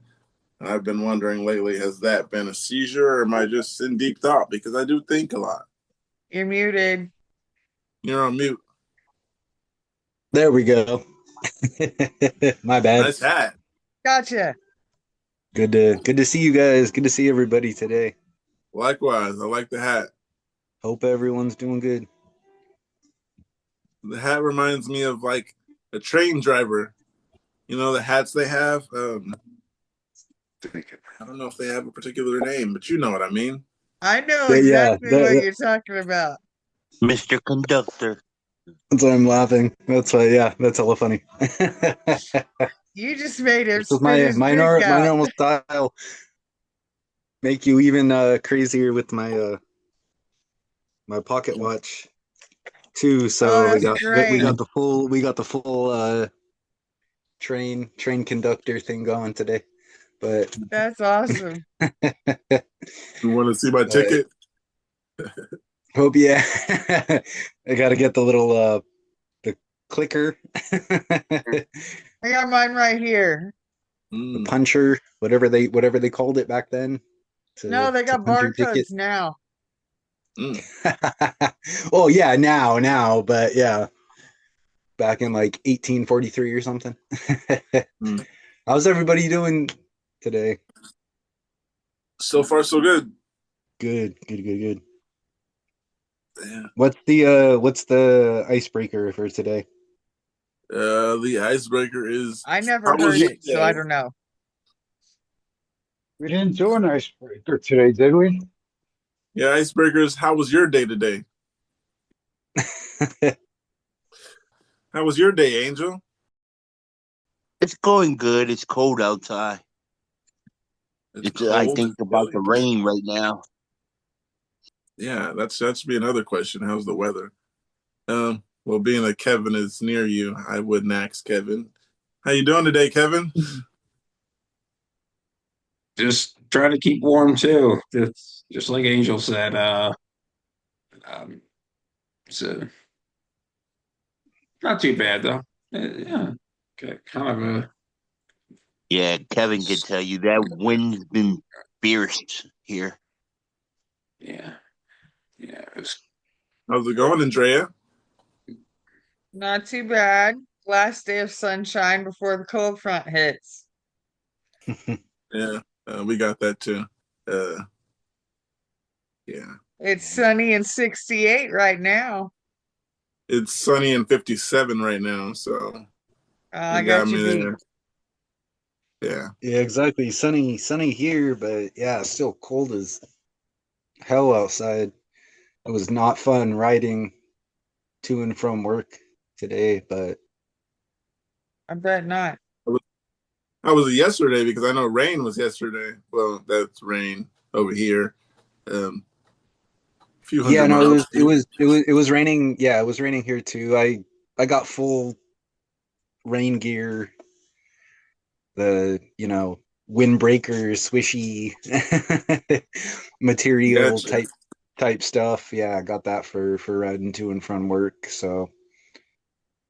And I've been wondering lately, has that been a seizure or am I just in deep thought? Because I do think a lot. You're muted. You're on mute. There we go. My bad. Nice hat. Gotcha. Good to see you guys. Good to see everybody today. Likewise, I like the hat. Hope everyone's doing good. The hat reminds me of like a train driver. You know the hats they have. I don't know if they have a particular name, but you know what I mean. I know Yeah, exactly what you're talking about. Mr. Conductor. that's why I'm laughing. That's why, yeah, that's hella funny. You just made him This is spit his my drink my out. normal style. Make you even crazier with my pocket watch too. So Oh, we that's got great. the full train conductor thing going today. But That's awesome. You want to see my ticket? hope yeah. I gotta get the little the clicker. I got mine right here. The puncher, whatever they called it back then. No, they got punch your ticket. barcodes now. Oh yeah, now, but yeah, back in like 1843 or something. How's everybody doing today? So far, so good. Good. Yeah. What's the icebreaker for today? The icebreaker is I never how was heard your it, so I day? don't know. We didn't do an icebreaker today, did we? Yeah, icebreakers. How was your day today? How was your day, Angel? It's going good. It's cold outside. It's I cold. think about the rain right now. Yeah, that should be another question. How's the weather? Well, being that Kevin is near you, I wouldn't ask Kevin. How you doing today, Kevin? Just trying to keep warm too. Just like Angel said. Um, so not too bad though. Yeah, okay, kind of a Yeah, Kevin can tell you that wind's been fierce here. yeah, yeah. It was, How's it going, Andrea? Not too bad. Last day of sunshine before the cold front hits. Yeah, we got that too. Uh, yeah, It's sunny and 68 right now. it's sunny and 57 right now, so I you got got you me beat. there. Yeah, Yeah, exactly. Sunny here, but yeah, it's still cold as hell outside. It was not fun riding to and from work today, but I bet not. how was it yesterday? Because I know rain was yesterday. Well, that's rain over here. A few yeah, hundred no, it miles. was it was it was it was raining. Yeah, it was raining here too. I got full rain gear, the windbreaker, swishy material Gotcha. type stuff. Yeah, I got that for riding to and from work. So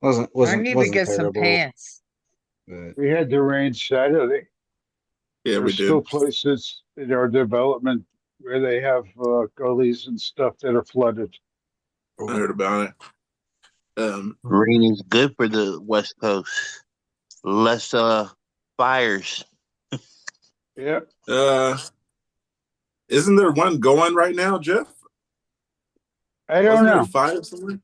wasn't I wasn't need to wasn't get some terrible. pants. But We had the rain Saturday. Yeah, we There's did. still places in our development where they have gullies and stuff that are flooded. I heard about it. Rain is good for the West Coast. Less fires. Yeah, Uh, isn't there one going right now, Jeff? I don't Wasn't there a know. fire somewhere?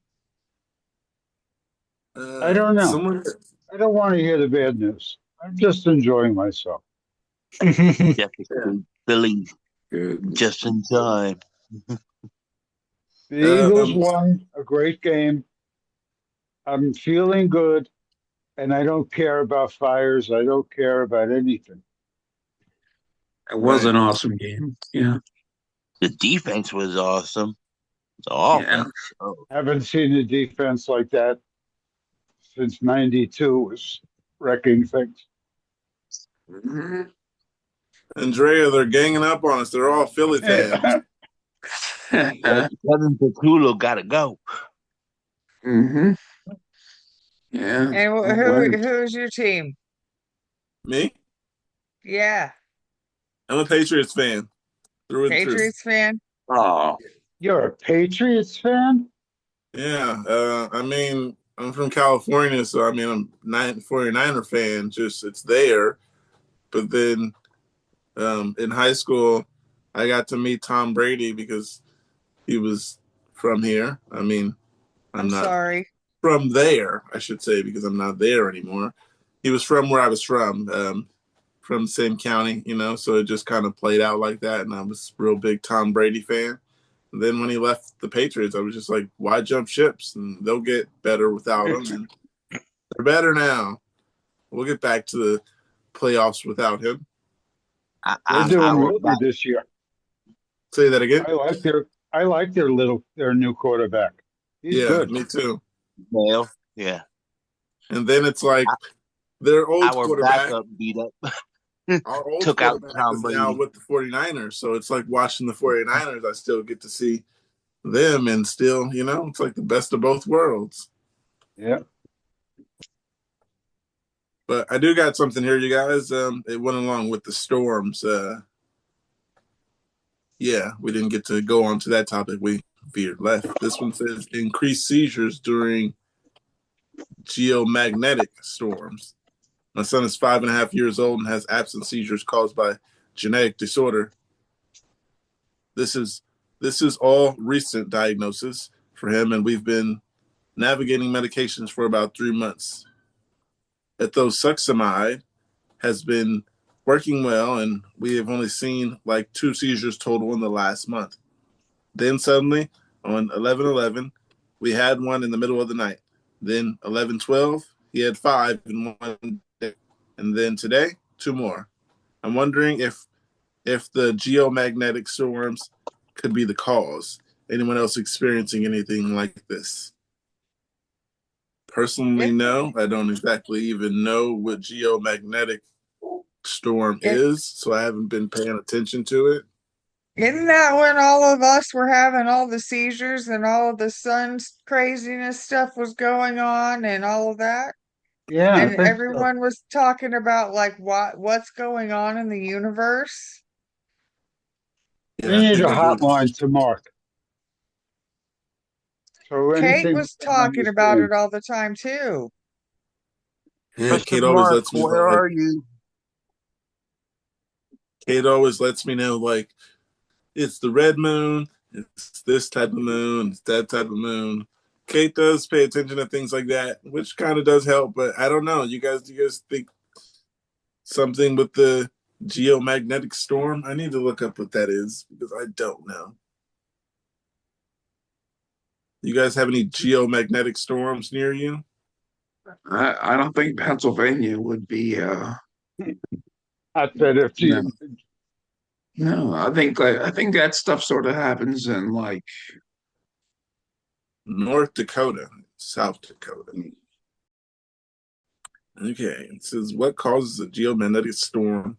I don't know. Somewhere. I don't want to hear the bad news. I'm just enjoying myself. Jeff is Yeah. filling good. just in time. The Eagles Um, won a great game. I'm feeling good, and I don't care about fires. I don't care about anything. It was right. an awesome game. Yeah, The defense was awesome. The yeah. offense. Oh, Haven't seen a defense like that since '92 was wrecking things. Mhm. Andrea, they're ganging up on us. They're all Philly fans. Kevin Paculo got to go. hmm Yeah. And Don't worry. who's your team? Me? Yeah, I'm a Patriots fan through and through. Patriots fan. Oh, You're a Patriots fan? Yeah. I mean, I'm from California, so I mean, I'm 49er fan. Just it's there. But then in high school, I got to meet Tom Brady because he was from here. I mean, I'm I'm not sorry. from there, I should say, because I'm not there anymore. He was from where I was from the same county, so it just kind of played out like that. And I was a real big Tom Brady fan. And then when he left the Patriots, I was just like, why jump ships? And they'll get better without him. And they're better now. We'll get back to the playoffs without him. They're I, doing our real good this year. Say that again. I like their new quarterback. He's Yeah, good. me too. male. Yeah. And then it's like their old Our quarterback, backup beat up. our old Took out quarterback Tom is now Brady. with the 49ers. So it's like watching the 49ers. I still get to see them and still, it's like the best of both worlds. Yeah. But I do got something here, you guys. It went along with the storms. Yeah, we didn't get to go on to that topic. We veered left. This one says increased seizures during geomagnetic storms. My son is 5.5 years old and has absent seizures caused by genetic disorder. This is all recent diagnosis for him, and we've been navigating medications for about 3 months. Ethosuximide has been working well, and we have only seen like 2 seizures total in the last month. Then suddenly, on 11/11, we had one in the middle of the night. Then 11/12, he had 5 in one day, and then today, 2 more. I'm wondering if the geomagnetic storms could be the cause. Anyone else experiencing anything like this? Personally, Isn't, no. I don't exactly even know what geomagnetic storm it, is, so I haven't been paying attention to it. isn't that when all of us were having all the seizures and all of the sun's craziness stuff was going on and all of that? Yeah, I And think so. everyone was talking about like what's going on in the universe. Yeah, We I need a think I do. hotline to Mark. So Kate anything was we don't talking about understand. it all the time too. Yeah, Mr. Kate always Mark, lets me know. where Like are you? Kate always lets me know, like it's the red moon, it's this type of moon, it's that type of moon. Kate does pay attention to things like that, which kind of does help. But I don't know. You guys think something with the geomagnetic storm? I need to look up what that is because I don't know. You guys have any geomagnetic storms near you? I don't think Pennsylvania would be. I said if No, you, no. I think that stuff sort of happens in like. North Dakota, South Dakota. Okay, it says what causes a geomagnetic storm?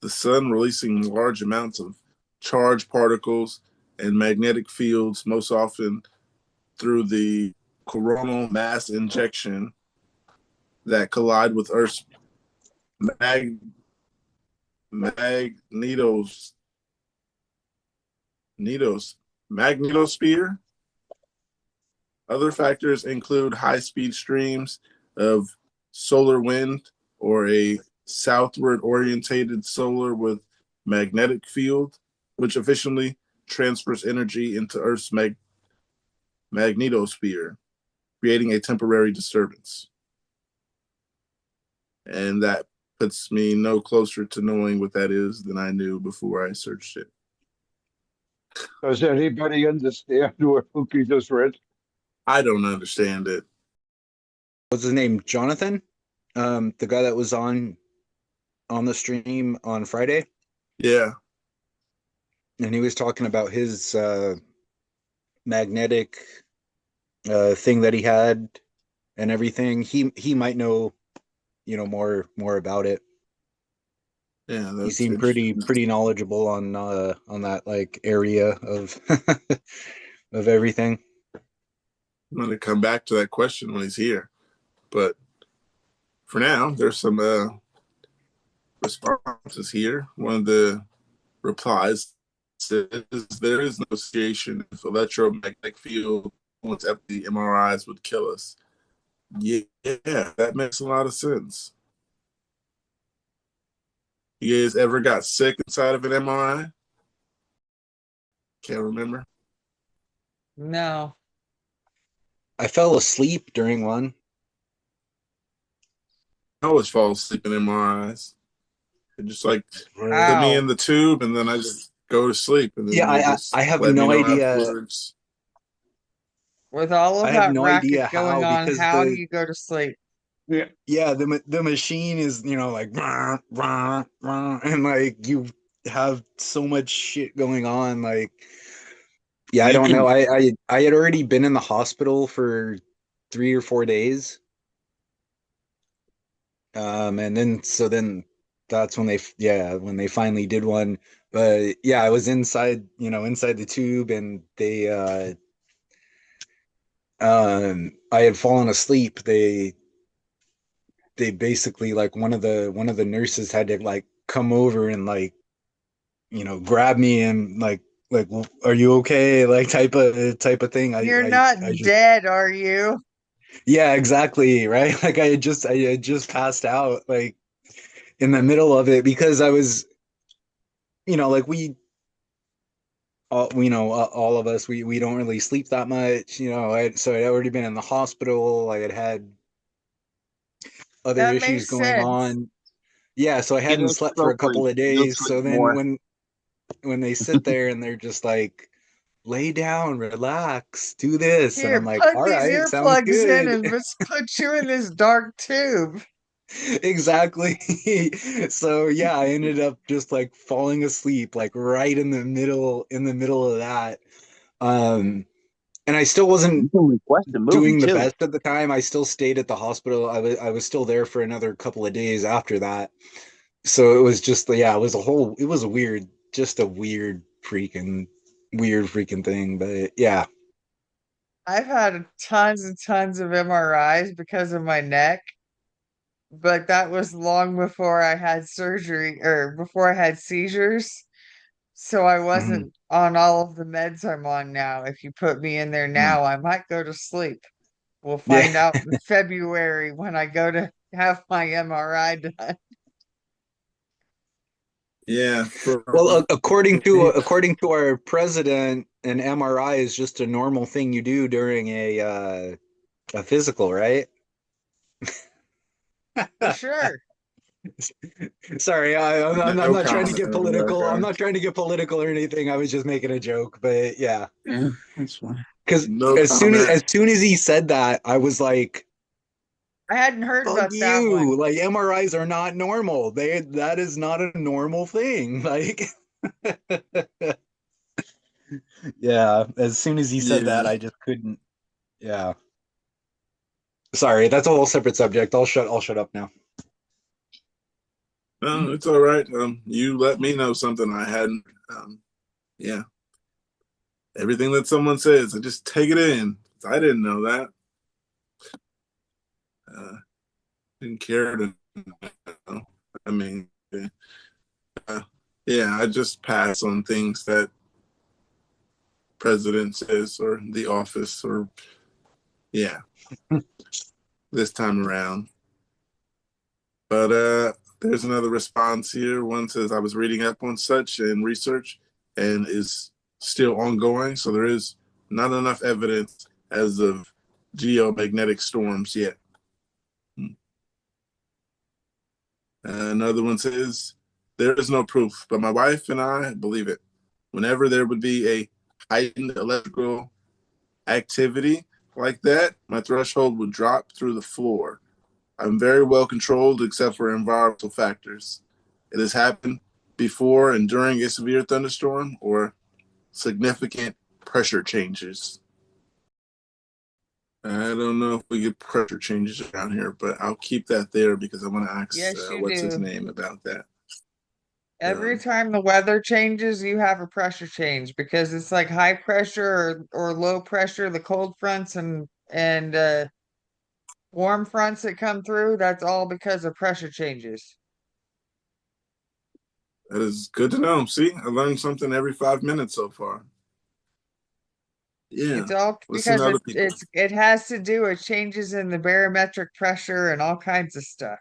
The sun releasing large amounts of charged particles and magnetic fields, most often through the coronal mass injection that collide with Earth's mag- magnetos, magnetosphere. Other factors include high-speed streams of solar wind or a southward orientated solar with magnetic field, which efficiently transfers energy into Earth's magnetosphere, creating a temporary disturbance. And that puts me no closer to knowing what that is than I knew before I searched it. does anybody understand what Pookie just read? I don't understand it. What's his name? Jonathan? The guy that was on the stream on Friday, Yeah. and he was talking about his magnetic thing that he had and everything. He might know, more about it. Yeah, He that's seemed interesting. pretty knowledgeable on that like area of of everything. I'm going to come back to that question when he's here. But for now, there's some responses here. One of the replies says there is no association if electromagnetic field once at the MRIs would kill us. Yeah, that makes a lot of sense. You guys ever got sick inside of an MRI? Can't remember. No. I fell asleep during one. I always fall asleep in MRIs. They just like put me Ow. in the tube and then I just go to sleep and then Yeah, they I just have let me no know idea. afterwards. With all I of have that no racket idea going how, on, because how do you go to sleep? the machine is, like rah, rah, rah, and like you have so much shit going on, like I You don't know. can I had already been in the hospital for 3 or 4 days. And then that's when when they finally did one. But yeah, I was inside the tube, and they I had fallen asleep. They basically, like, one of the nurses had to like come over and like, grab me and like, are you okay? Like, type of thing. You're not I just, dead, are you? yeah, exactly, right. Like, I had just passed out, like, in the middle of it, because I was, like, all of us, we don't really sleep that much, so I'd already been in the hospital. I had had other That issues makes going sense. on. Yeah, so I get hadn't a slept for a stroke rate. couple of You'll days. sleep So then more. when they sit there and they're just like, lay down, relax, do this, and I'm Here, like, put all these right, sounds earplugs in good. and let's put you in this dark tube. Exactly. So yeah, I ended up just like falling asleep, like right in the middle of that. Um and I still wasn't You can request a movie doing the too. best at the time. I still stayed at the hospital. I was still there for another couple of days after that. So it was just yeah, it was a weird, just a weird freaking thing. But yeah. I've had tons and tons of MRIs because of my neck, but that was long before I had surgery or before I had seizures. So I Mhm. wasn't on all of the meds I'm on now. If you put me in there Mm. now, I might go to sleep. We'll Yeah. find out in February when I go to have my MRI done. Yeah. Well, For me, according to our president, an MRI is just a normal thing you do during a physical, right? For sure. Sorry, I'm no not trying to comment get on that, political. I'm guy. not trying to get political or anything. I was just making a joke, but yeah. Yeah, that's fine. Because No comment. as soon as he said that, I was like, I hadn't heard "Fuck about that one. you!" Like MRIs are not normal. That is not a normal thing. Like, yeah. As soon as he said that, Yeah. I just couldn't. Yeah. Sorry, that's a whole separate subject. I'll shut up now. No, it's all right. You let me know something I hadn't. Yeah. Everything that someone says, I just take it in. I didn't know that. Uh, didn't care to know. I mean, uh, yeah, I just pass on things that president says or the office or yeah, this time around. But there's another response here. One says I was reading up on such and research and is still ongoing. So there is not enough evidence as of geomagnetic storms yet. Another one says there is no proof, but my wife and I believe it. Whenever there would be a heightened electrical activity like that, my threshold would drop through the floor. I'm very well controlled except for environmental factors. It has happened before and during a severe thunderstorm or significant pressure changes. I don't know if we get pressure changes around here, but I'll keep that there because I want to ask Yes, you what's his do. name about that. Every Um, time the weather changes, you have a pressure change because it's like high pressure or low pressure, the cold fronts and warm fronts that come through, that's all because of pressure changes. that is good to know. See, I learned something every 5 minutes so far. Yeah, It's all listen to because other people. it has to do with changes in the barometric pressure and all kinds of stuff.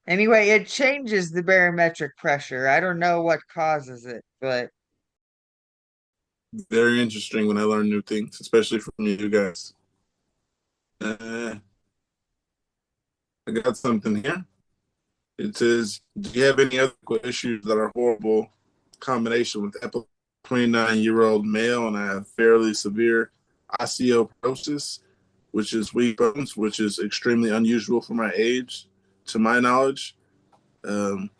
Anyway, it changes the barometric pressure. I don't know what causes it, but Very interesting when I learn new things, especially from you guys. Uh, I got something here. It says, do you have any other issues that are horrible combination with epilepsy? 29-year-old male, and I have fairly severe osteoporosis, which is weak bones, which is extremely unusual for my age, to my knowledge. Um,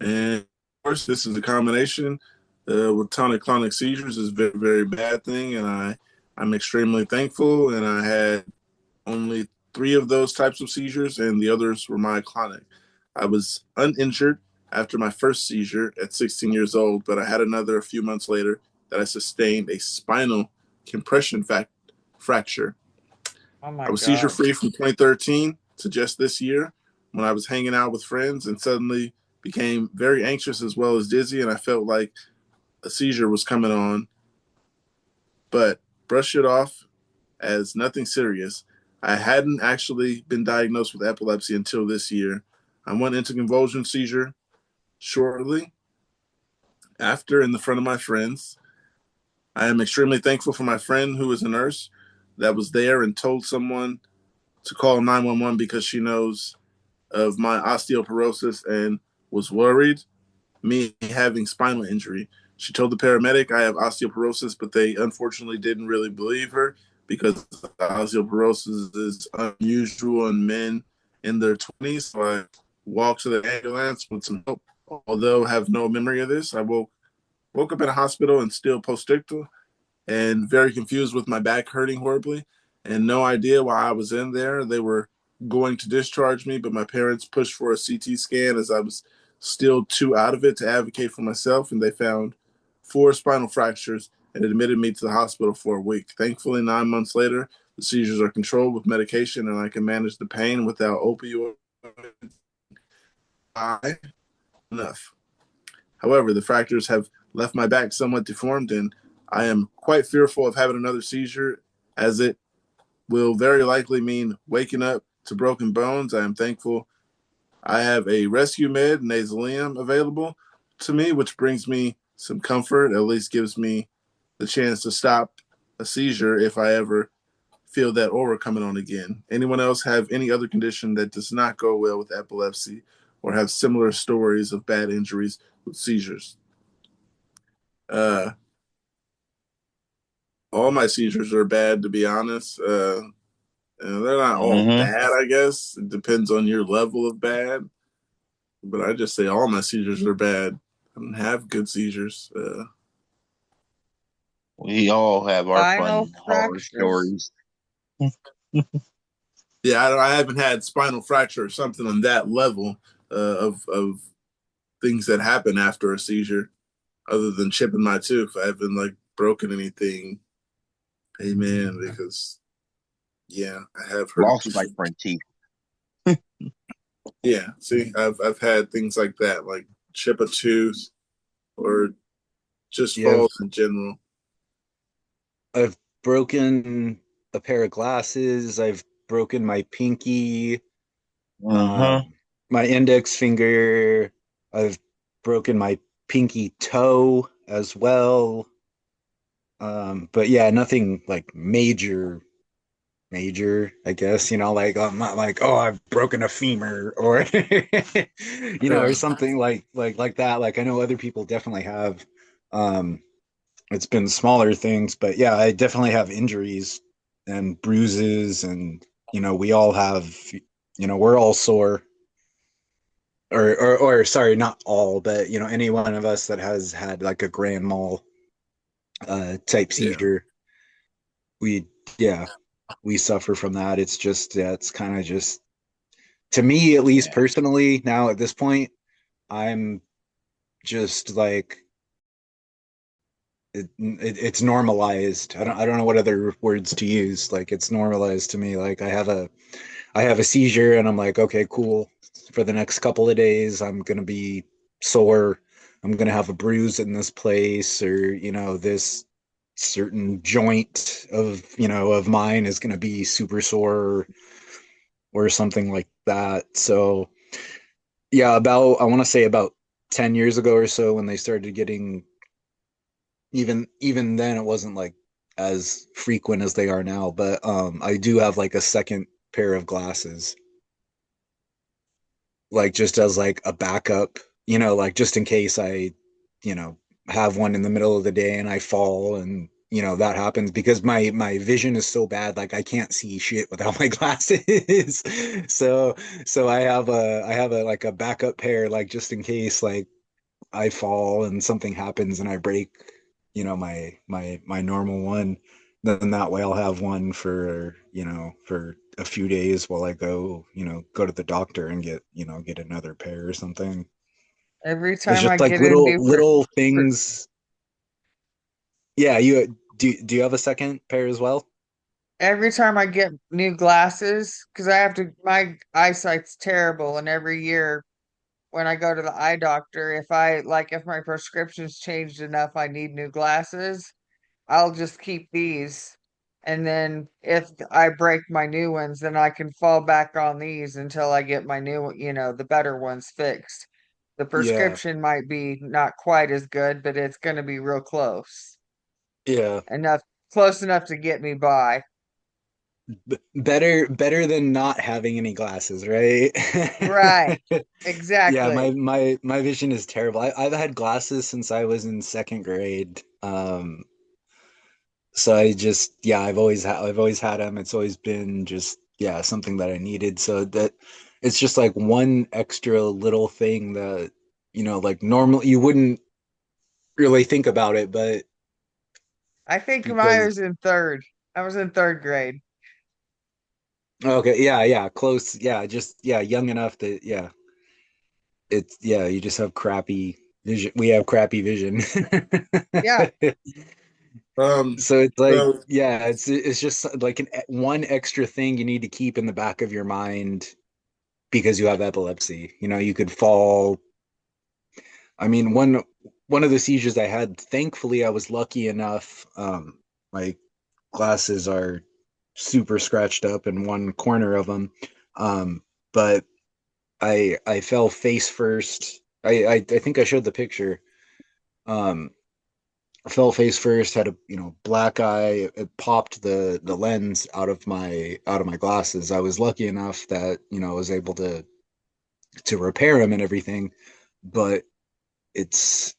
and of course, this is a combination with tonic-clonic seizures is a very, very bad thing, and I'm extremely thankful. And I had only 3 of those types of seizures, and the others were myoclonic. I was uninjured after my first seizure at 16 years old, but I had another a few months later that I sustained a spinal compression fracture. oh I my was seizure gosh. free from 2013 to just this year when I was hanging out with friends and suddenly became very anxious as well as dizzy, and I felt like a seizure was coming on, but brushed it off as nothing serious. I hadn't actually been diagnosed with epilepsy until this year. I went into convulsion seizure shortly after in the front of my friends. I am extremely thankful for my friend who is a nurse that was there and told someone to call 911 because she knows of my osteoporosis and was worried me having spinal injury. She told the paramedic I have osteoporosis, but they unfortunately didn't really believe her because osteoporosis is unusual in men in their 20s. So I walked to the ambulance with some help. Although I have no memory of this, I woke up in a hospital and still post-ictal and very confused with my back hurting horribly and no idea why I was in there. They were going to discharge me, but my parents pushed for a CT scan as I was still too out of it to advocate for myself, and they found 4 spinal fractures and admitted me to the hospital for a week. Thankfully, 9 months later, the seizures are controlled with medication, and I can manage the pain without opioids enough. However, the fractures have left my back somewhat deformed, and I am quite fearful of having another seizure, as it will very likely mean waking up to broken bones. I am thankful I have a rescue med nasalium available to me, which brings me some comfort, at least gives me the chance to stop a seizure if I ever feel that aura coming on again. Anyone else have any other condition that does not go well with epilepsy or have similar stories of bad injuries with seizures? All my seizures are bad, to be honest. And they're not all bad, I guess. It depends on your level of bad. But I just say all my seizures are bad. I don't have good seizures. We all have our Spinal fun horror fractures. stories. Yeah, I haven't had spinal fracture or something on that level of things that happen after a seizure, other than chipping my tooth. I haven't like broken anything. Amen. Because yeah, I have heard. Lost my front teeth. Yeah, see, I've had things like that, like chip a tooth or just Yeah, falls in general. I've broken a pair of glasses. I've broken my pinky, my index finger. I've broken my pinky toe as well. But yeah, nothing like major, I guess, like I'm not like, oh, I've broken a femur or or something like that. Like I know other people definitely have. It's been smaller things, but yeah, I definitely have injuries and bruises, and we all have, we're all sore. Or sorry, not all, but any one of us that has had like a grand mal type seizure, we yeah, we suffer from that. It's just it's kind of just, to me at least personally now at this point, I'm just like it's normalized. I don't know what other words to use. Like it's normalized to me. Like I have a seizure and I'm like, okay, cool. For the next couple of days, I'm gonna be sore. I'm gonna have a bruise in this place, or this certain joint of mine is gonna be super sore, or something like that. So yeah, I want to say about 10 years ago or so, when they started getting, even then it wasn't like as frequent as they are now, but I do have like a second pair of glasses, like just as like a backup, like just in case I, you know, have one in the middle of the day and I fall, and that happens, because my vision is so bad, like I can't see shit without my glasses. so I have a like a backup pair, like just in case like I fall and something happens and I break, my normal one. Then that way I'll have one for, for a few days while I go, go to the doctor and get another pair or something. Every It's time I just like get a new little things. Yeah, do you have a second pair as well? every time I get new glasses, because my eyesight's terrible, and every year when I go to the eye doctor, if my prescription's changed enough, I need new glasses, I'll just keep these. And then if I break my new ones, then I can fall back on these until I get my the better ones fixed. The Yeah, prescription might be not quite as good, but it's going to be real close. yeah. Enough, close enough to get me by. Better than not having any glasses, right? Right. Yeah, Exactly. my vision is terrible. I've had glasses since I was in second grade. So I've always had them. It's always been just, yeah, something that I needed. So that it's just like one extra little thing that, like normally you wouldn't really think about it, but I think mine because was in third. I was in third grade. okay, yeah, close, yeah, young enough that it's you just have crappy vision. We have crappy vision. Yeah. So it's like, so yeah, it's just like one extra thing you need to keep in the back of your mind because you have epilepsy. You know, you could fall. I mean, one of the seizures I had, thankfully, I was lucky enough. My glasses are super scratched up in one corner of them, but I fell face first. I think I showed the picture. Um, I fell face first, had a black eye. It popped the lens out of my glasses. I was lucky enough that I was able to repair them and everything, but it's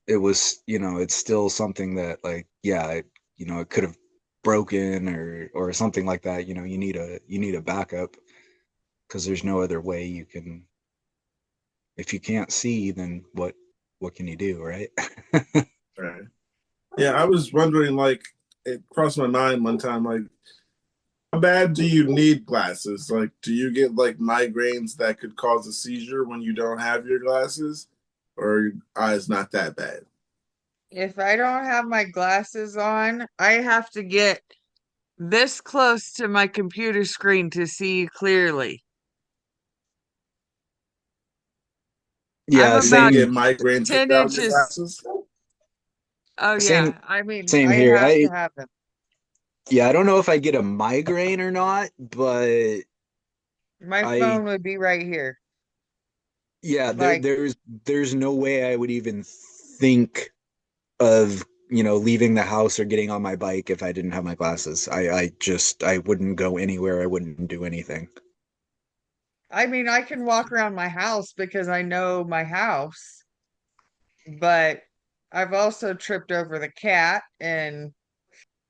still something that, like, it could have broken or something like that. You need a backup because there's no other way you can. If you can't see, then what can you do, right? right. Yeah, I was wondering, like, it crossed my mind one time, like, how bad do you need glasses? Like, do you get like migraines that could cause a seizure when you don't have your glasses, or your eyes not that bad? If I don't have my glasses on, I have to get this close to my computer screen to see clearly. I'm Yeah, Do you about get same, migraines 10 without your inches. glasses? Oh, same, yeah. I mean, same I here. have to have them. I don't know if I get a migraine or not, but My I, phone would be right here. yeah, Like, there's no way I would even think of, leaving the house or getting on my bike if I didn't have my glasses. I wouldn't go anywhere. I wouldn't do anything. I mean, I can walk around my house because I know my house, but I've also tripped over the cat and,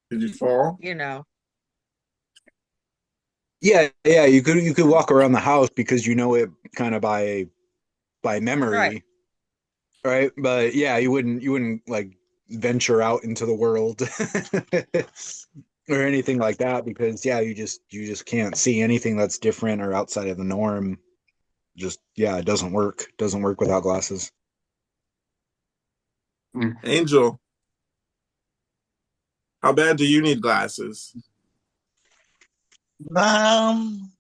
Did you fall? you know, Yeah, you could walk around the house because you know it kind of by right. memory, right? But yeah, you wouldn't like venture out into the world or anything like that because you just can't see anything that's different or outside of the norm. Just it doesn't work without glasses. Angel, how bad do you need glasses? Um,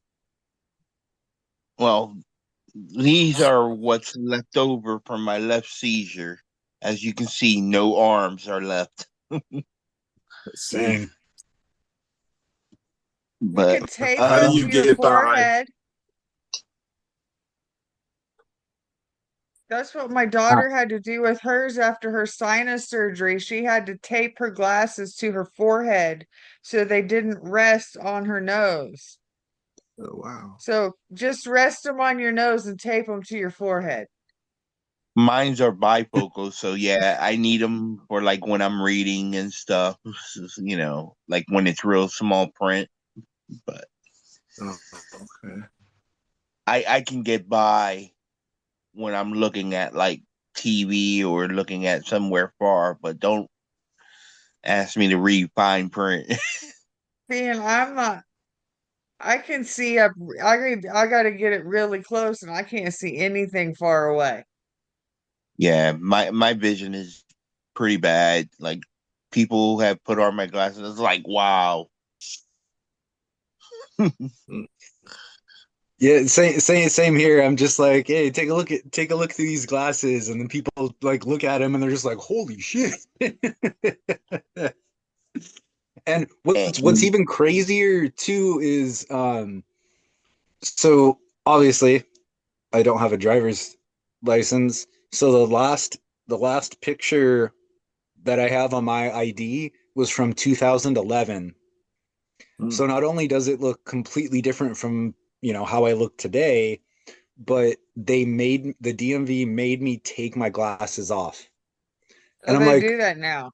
well, these are what's left over from my left seizure. As you can see, no arms are left. Let's see. Dang. You But can tape How do them uh, to you your get by? forehead. That's what my uh, daughter had to do with hers after her sinus surgery. She had to tape her glasses to her forehead so they didn't rest on her nose. Oh, wow. So just rest them on your nose and tape them to your forehead. Mines are bifocal, so yeah, I need them for like when I'm reading and stuff. Like when it's real small print. But Oh, okay. I can get by when I'm looking at like TV or looking at somewhere far, but don't ask me to read fine print. Being I'm not, I can see up, I got to get it really close and I can't see anything far away. Yeah, my vision is pretty bad. Like people have put on my glasses. It's like, wow. Mm. Yeah, same here. I'm just like, hey, take a look through these glasses, and then people like look at them and they're just like, holy shit. And what's And even crazier too is so obviously I don't have a driver's license. So the last picture that I have on my ID was from 2011. Mm. So not only does it look completely different from, how I look today, but the DMV made me take my glasses off. Oh, And I'm they like, do that now.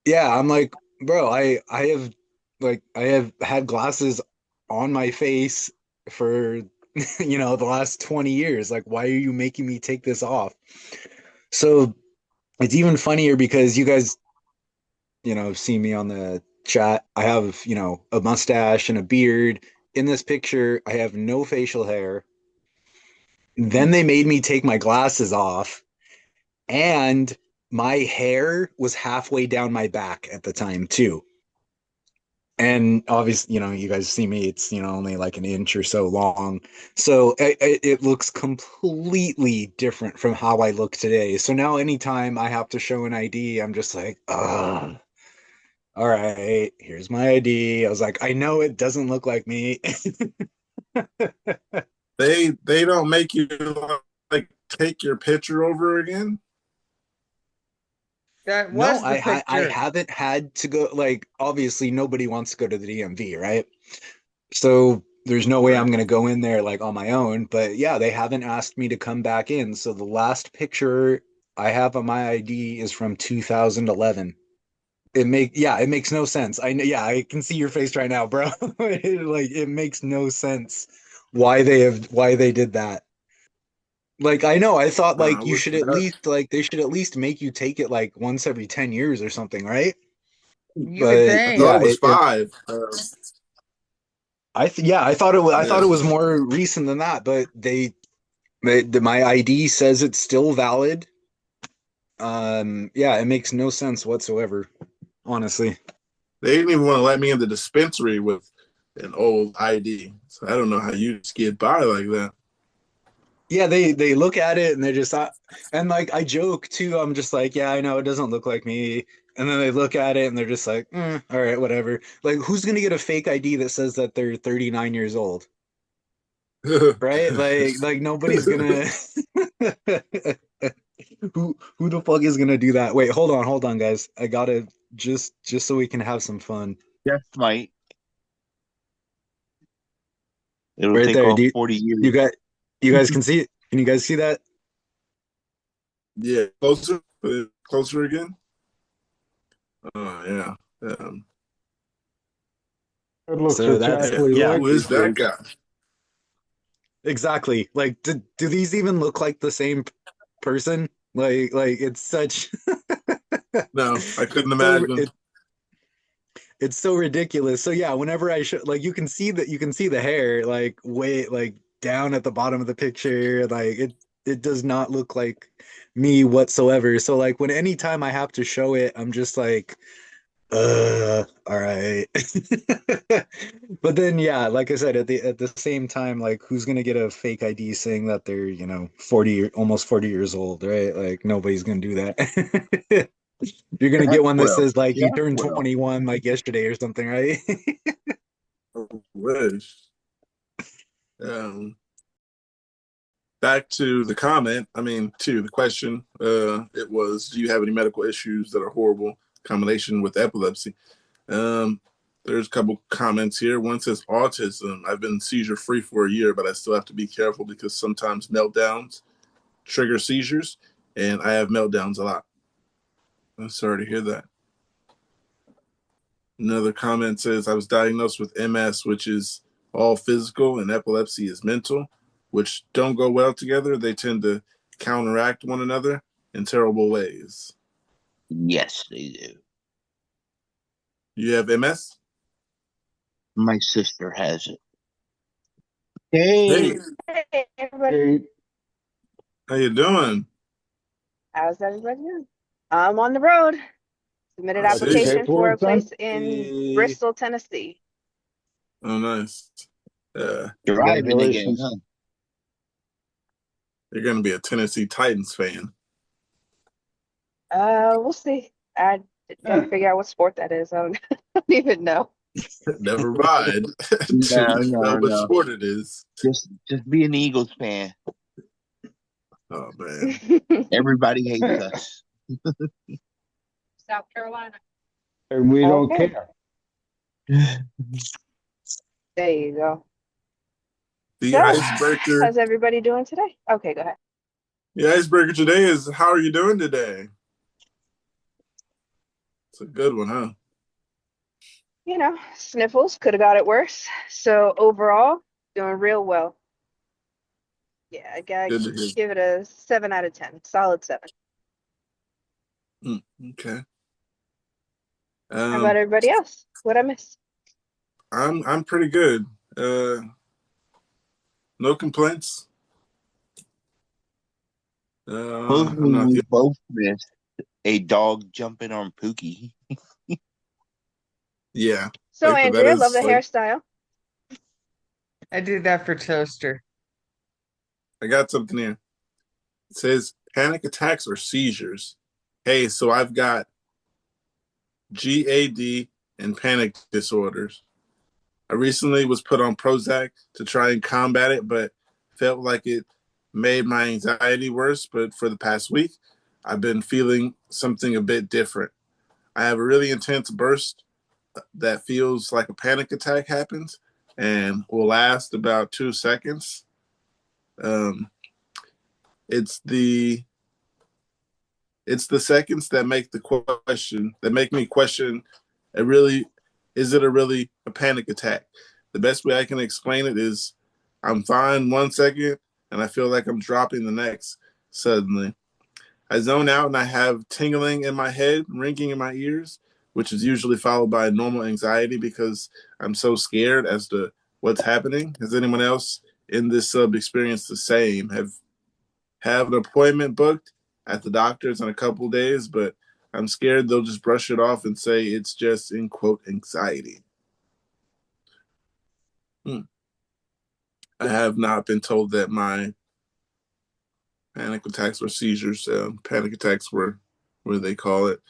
yeah, I'm like, bro, I have had glasses on my face for the last 20 years. Like, why are you making me take this off? So it's even funnier because you guys seen me on the chat, I have, a mustache and a beard. In this picture, I have no facial hair. Then they made me take my glasses off, and my hair was halfway down my back at the time too. And obviously, you guys see me, it's, only like an inch or so long. So it looks completely different from how I look today. So now anytime I have to show an ID, I'm just like, all right, here's my ID. I was like, I know it doesn't look like me. They don't make you like take your picture over again. That No, was the I picture. haven't had to go, like, obviously nobody wants to go to the DMV, right? So there's no way I'm going to go in there like on my own. But yeah, they haven't asked me to come back in. So the last picture I have on my ID is from 2011. It makes no sense. I know, yeah, I can see your face right now, bro. It makes no sense why they did that. Like, I know, I thought I like wish that. they should at least make you take it like once every 10 years or something, right? You would But I thought think. it yeah, was it 5. I thought I thought Yeah. it was more recent than that, but my ID says it's still valid. Yeah, it makes no sense whatsoever, honestly. They didn't even want to let me in the dispensary with an old ID. So I don't know how you just get by like that. Yeah, they look at it and they're just and like I joke too. I'm just like, yeah, I know it doesn't look like me. And then they look at it and they're just like, all right, whatever. Like, who's gonna get a fake ID that says that they're 39 years old, right? Like nobody's gonna. Who the fuck is gonna do that? Wait, hold on, guys. I gotta just so we can have some fun. Just might. It'll Right take there. off 40 You years. got you guys can see it? Can you guys see that? Yeah, closer, closer again. Oh yeah. It looks So that's Yeah. exactly yeah, like Who you, is that Jake. guy? exactly. Like, do these even look like the same person? Like it's such No, I couldn't it's so imagine. it's so ridiculous. So yeah, whenever I show, like, you can see the hair like way like down at the bottom of the picture. Like it does not look like me whatsoever. So like when anytime I have to show it, I'm just like, all right. But then yeah, like I said, at the same time, like who's gonna get a fake ID saying that they're, 40 years old, right? Like nobody's gonna do that. You're gonna Jack get one that will. says like you Jack turned will. 21 like yesterday or something, right? I wish. Um, Back to the comment. I mean, to the question. It was, do you have any medical issues that are horrible combination with epilepsy? Um, there's a couple comments here. One says autism. I've been seizure free for a year, but I still have to be careful because sometimes meltdowns trigger seizures, and I have meltdowns a lot. I'm sorry to hear that. Another comment says I was diagnosed with MS, which is all physical, and epilepsy is mental, which don't go well together. They tend to counteract one another in terrible ways. Yes, they do. You have MS? My sister has it. Hey, Hey, Hey, everybody. Hey, how you doing? How's everybody doing? I'm on the road. Submitted I got your see. application for a paperwork done? place in Eh, Bristol, Tennessee. Oh, nice. driving again, Congratulations. huh? You're going to be a Tennessee Titans fan. We'll see. I trying to figure out what sport that is. I don't, I don't even know. Never mind. Until No, you know no, what no. sport it is. Just be an Eagles fan. Oh, man. Everybody hates us. South Carolina. And we don't Okay, care. there you go. The So, icebreaker. how's everybody doing today? Okay, go ahead. The icebreaker today is, how are you doing today? It's a good one, huh? Sniffles could have got it worse. So overall, doing real well. Yeah, I gotta Good to hear. give it a 7 out of 10. Solid 7. Okay. How about everybody else? What I missed? I'm pretty good. No complaints. I'm not We the both missed a dog jumping on Pookie. yeah. So Like that Andrea, love is the like hairstyle. I did that for Toaster. I got something here. It says panic attacks or seizures. Hey, so I've got GAD and panic disorders. I recently was put on Prozac to try and combat it, but felt like it made my anxiety worse. But for the past week, I've been feeling something a bit different. I have a really intense burst that feels like a panic attack happens and will last about 2 seconds. Um, it's the it's the seconds that make me question a really is it a really a panic attack? The best way I can explain it is I'm fine 1 second and I feel like I'm dropping the next suddenly. I zone out and I have tingling in my head, ringing in my ears, which is usually followed by normal anxiety because I'm so scared as to what's happening. Has anyone else in this sub experienced the same? Have an appointment booked at the doctor's in a couple days, but I'm scared they'll just brush it off and say it's just in quote anxiety. I have not been told that my panic attacks were seizures. Panic attacks were what they call it,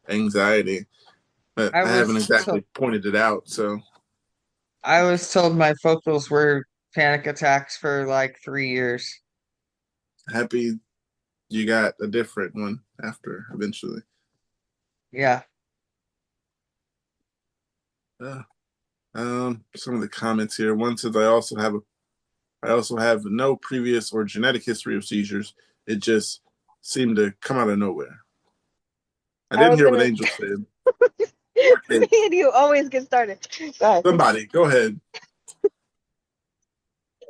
anxiety. But I I haven't was exactly pointed it out. So I was told my focals were panic attacks for like 3 years. happy you got a different one after eventually. Yeah. Some of the comments here. One says I also have no previous or genetic history of seizures. It just seemed to come out of nowhere. I I didn't was hear what gonna. Angel said. Me and you always get started. Go ahead. Somebody, go ahead.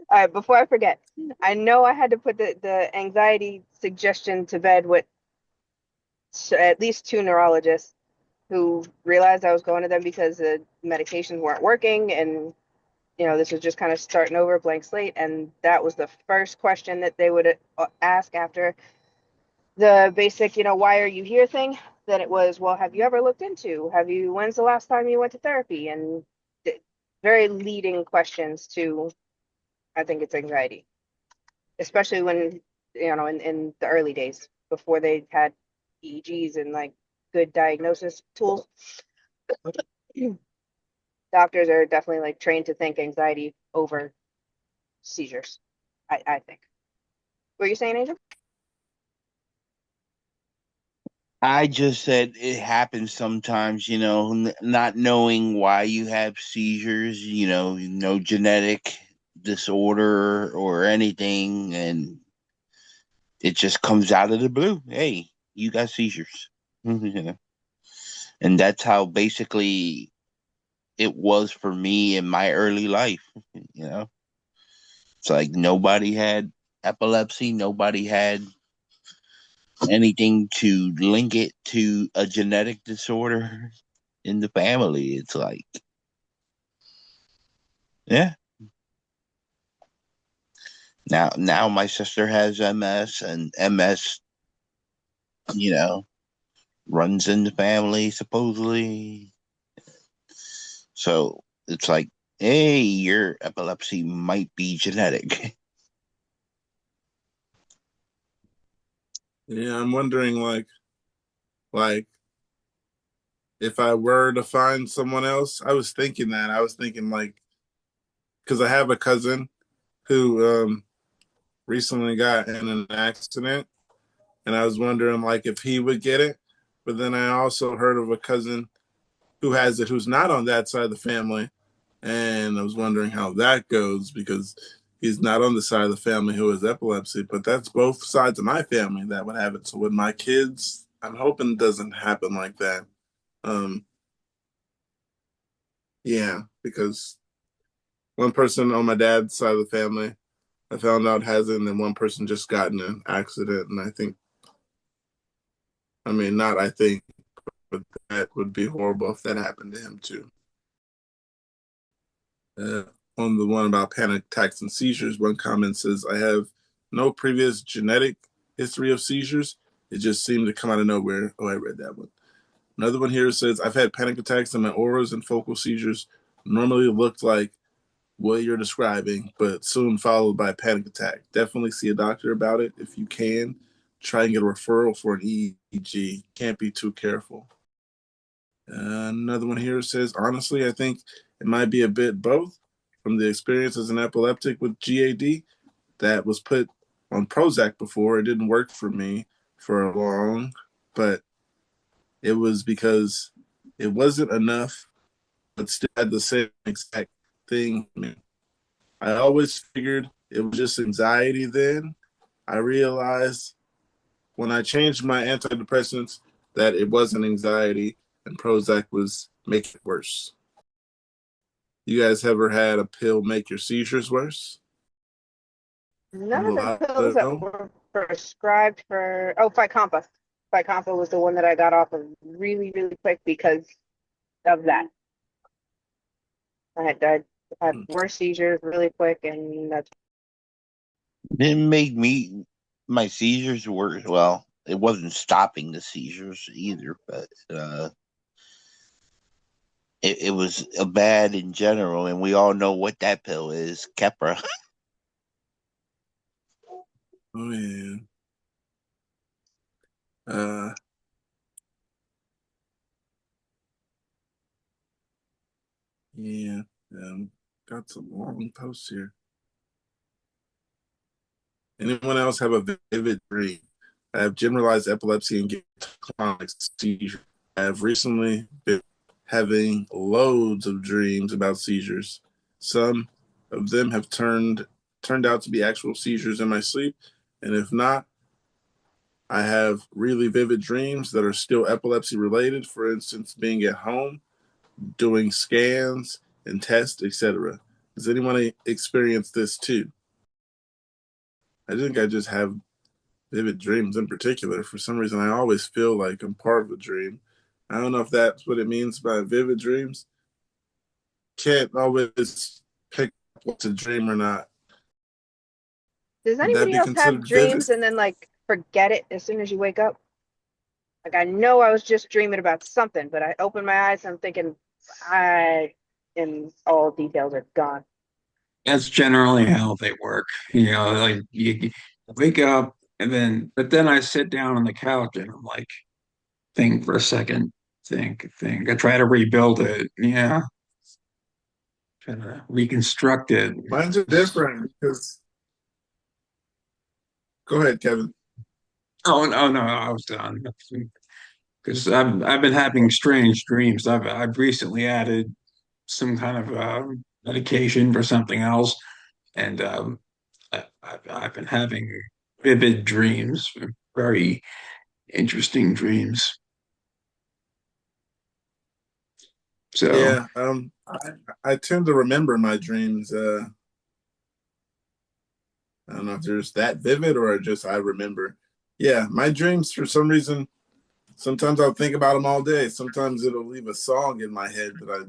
All right, before I forget, I know I had to put the anxiety suggestion to bed with at least two neurologists who realized I was going to them because the medications weren't working and this was just kind of starting over, blank slate. And that was the first question that they would ask after the basic, why are you here thing. Then it was, well, have you ever looked into, when's the last time you went to therapy? And very leading questions to, I think it's anxiety, especially when, in the early days before they had EEGs and like good diagnosis tools. Doctors are definitely like trained to think anxiety over seizures. I think. What are you saying, Angel? I just said it happens sometimes, not knowing why you have seizures, no genetic disorder or anything, and it just comes out of the blue. Hey, you got seizures. And that's how basically it was for me in my early life, you know. It's like nobody had epilepsy, nobody had anything to link it to a genetic disorder in the family. It's like, yeah. Now my sister has MS, and MS, you know, runs in the family supposedly. So it's like, hey, your epilepsy might be genetic. Yeah, I'm wondering like if I were to find someone else, I was thinking that. I was thinking like because I have a cousin who recently got in an accident, and I was wondering like if he would get it. But then I also heard of a cousin who has it who's not on that side of the family, and I was wondering how that goes because he's not on the side of the family who has epilepsy, but that's both sides of my family that would have it. So with my kids, I'm hoping it doesn't happen like that. Um, yeah, because one person on my dad's side of the family I found out has it, and then one person just got in an accident, and I think, I mean, not I think, but that would be horrible if that happened to him too. Uh, on the one about panic attacks and seizures, one comment says, I have no previous genetic history of seizures. It just seemed to come out of nowhere. Oh, I read that one. Another one here says, I've had panic attacks and my auras and focal seizures normally looked like what you're describing, but soon followed by a panic attack. Definitely see a doctor about it if you can. Try and get a referral for an EEG. Can't be too careful. Another one here says, honestly, I think it might be a bit both. From the experience as an epileptic with GAD that was put on Prozac before, it didn't work for me for long, but it was because it wasn't enough, but still had the same exact thing. I always figured it was just anxiety then. I realized when I changed my antidepressants that it wasn't anxiety and Prozac was making it worse. You guys ever had a pill make your seizures worse? None of Well, the I pills don't that know. were prescribed for, oh, Fycompa. Fycompa was the one that I got off of really, really quick because of that. I had worse seizures really quick, and that's Didn't make my seizures worse. Well, it wasn't stopping the seizures either, but it was bad in general, and we all know what that pill is, Keppra. Oh yeah. Uh, yeah. Got some long posts here. Anyone else have a vivid dream? I have generalized epilepsy and get chronic seizures. I have recently been having loads of dreams about seizures. Some of them have turned out to be actual seizures in my sleep, and if not, I have really vivid dreams that are still epilepsy related. For instance, being at home, doing scans and tests, etc. Does anyone experience this too? I think I just have vivid dreams in particular. For some reason, I always feel like I'm part of a dream. I don't know if that's what it means by vivid dreams. Can't always pick up what's a dream or not. Does Would that anybody be else have considered vivid? dreams and then like forget it as soon as you wake up? Like I know I was just dreaming about something, but I open my eyes and I'm thinking and all details are gone. That's generally how they work. Like you wake up but then I sit down on the couch and I'm like, think for a second, think. I try to rebuild it. Yeah, try to reconstruct it. Mine's are different because. Go ahead, Kevin. Oh no, no, I was done. Because I've been having strange dreams. I've recently added some kind of medication for something else, and I've been having vivid dreams, very interesting dreams. So Yeah, I tend to remember my dreams. I don't know if there's that vivid or just I remember. Yeah, my dreams for some reason. Sometimes I'll think about them all day. Sometimes it'll leave a song in my head that I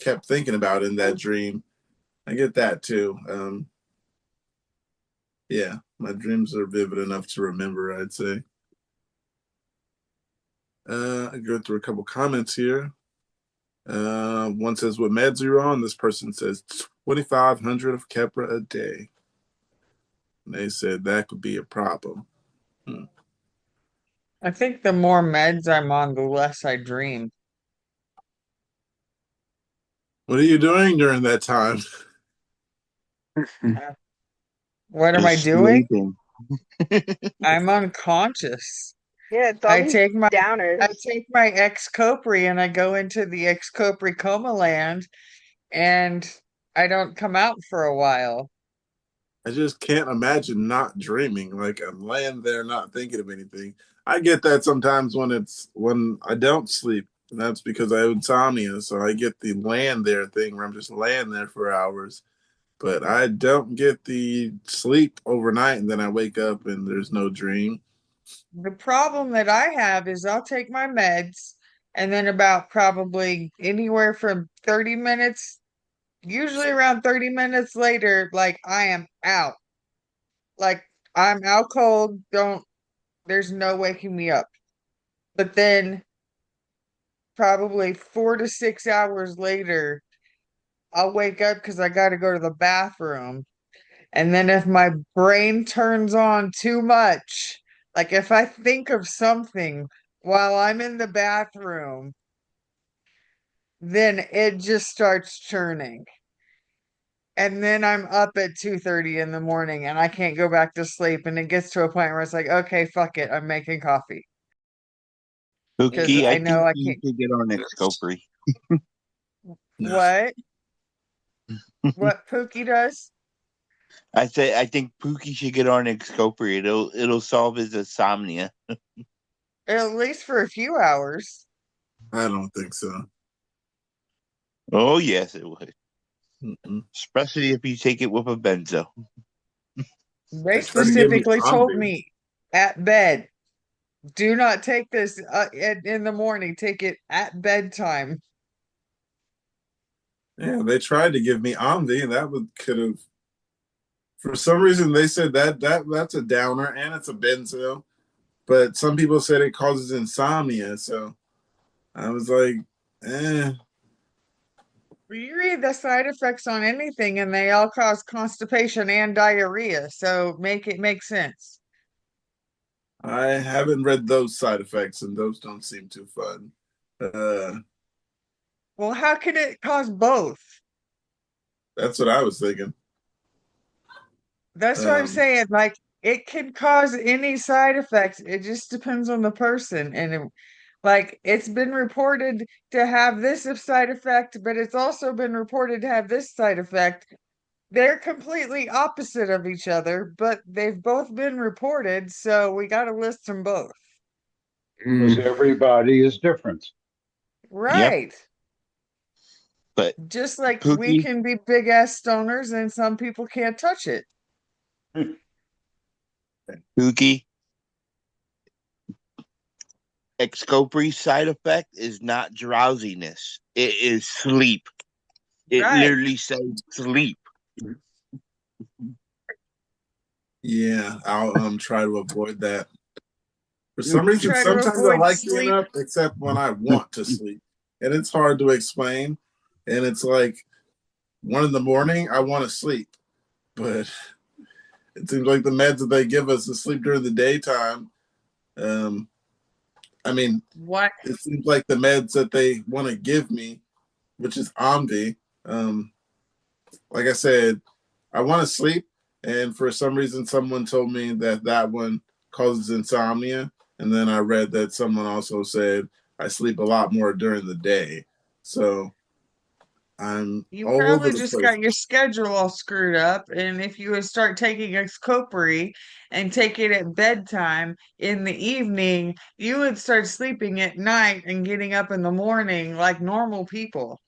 kept thinking about in that dream. I get that too. Yeah, my dreams are vivid enough to remember, I'd say. I go through a couple comments here. One says, what meds are you on? This person says 2,500 of Keppra a day. And they said that could be a problem. I think the more meds I'm on, the less I dream. What are you doing during that time? Uh, What am I Just doing? sleeping. I'm unconscious. Yeah, it's all I these take my downers. I take my Xcopri and I go into the Xcopri coma land and I don't come out for a while. I just can't imagine not dreaming. Like I'm laying there not thinking of anything. I get that sometimes when I don't sleep. And that's because I have insomnia. So I get the land there thing where I'm just laying there for hours. But I don't get the sleep overnight and then I wake up and there's no dream. The problem that I have is I'll take my meds And then about probably anywhere from 30 minutes, usually around 30 minutes later, like I am out. Like I'm out cold. There's no waking me up. But then probably 4 to 6 hours later, I'll wake up because I got to go to the bathroom. And then if my brain turns on too much, like if I think of something while I'm in the bathroom, then it just starts churning. And then I'm up at 2:30 in the morning and I can't go back to sleep. And it gets to a point where it's like, okay, fuck it, I'm making coffee. Because Pookie, I I know think I you can't. should get on Xcopri. What? What Pookie does? I think Pookie should get on Xcopri. It'll solve his insomnia. At least for a few hours. I don't think so. Oh yes, it would. Mm-mm. Especially if you take it with a benzo. They They tried to give me specifically told Omni. me at bed, do not take this in the morning. Take it at bedtime. Yeah, they tried to give me Omni, and that would could have. For some reason, they said that's a downer and it's a benzo, but some people said it causes insomnia. So I was like, eh. You read the side effects on anything, and they all cause constipation and diarrhea. So make it make sense. I haven't read those side effects, and those don't seem too fun. Well, how could it cause both? That's what I was thinking. That's what I'm saying. Like, it can cause any side effects. It just depends on the person. Like, it's been reported to have this side effect, but it's also been reported to have this side effect. They're completely opposite of each other, but they've both been reported, so we got to list them both. Because everybody is different. Yep. Right. But Just like we Pookie, can be big ass stoners and some people can't touch it. Pookie, Xcopri side effect is not drowsiness. It is sleep. It Right. literally says sleep. Yeah, I'll try to avoid that. For some reason, Try to sometimes I avoid like being sleep. up, except when I want to sleep, and it's hard to explain. And it's like 1 in the morning, I want to sleep, but it seems like the meds that they give us to sleep during the daytime. Um, I mean, What? it seems like the meds that they want to give me, which is Omdi. Like I said, I want to sleep, and for some reason, someone told me that that one causes insomnia, and then I read that someone also said I sleep a lot more during the day. So I'm You all over probably the just place. got your schedule all screwed up. And if you would start taking Xcopri and take it at bedtime in the evening, you would start sleeping at night and getting up in the morning like normal people,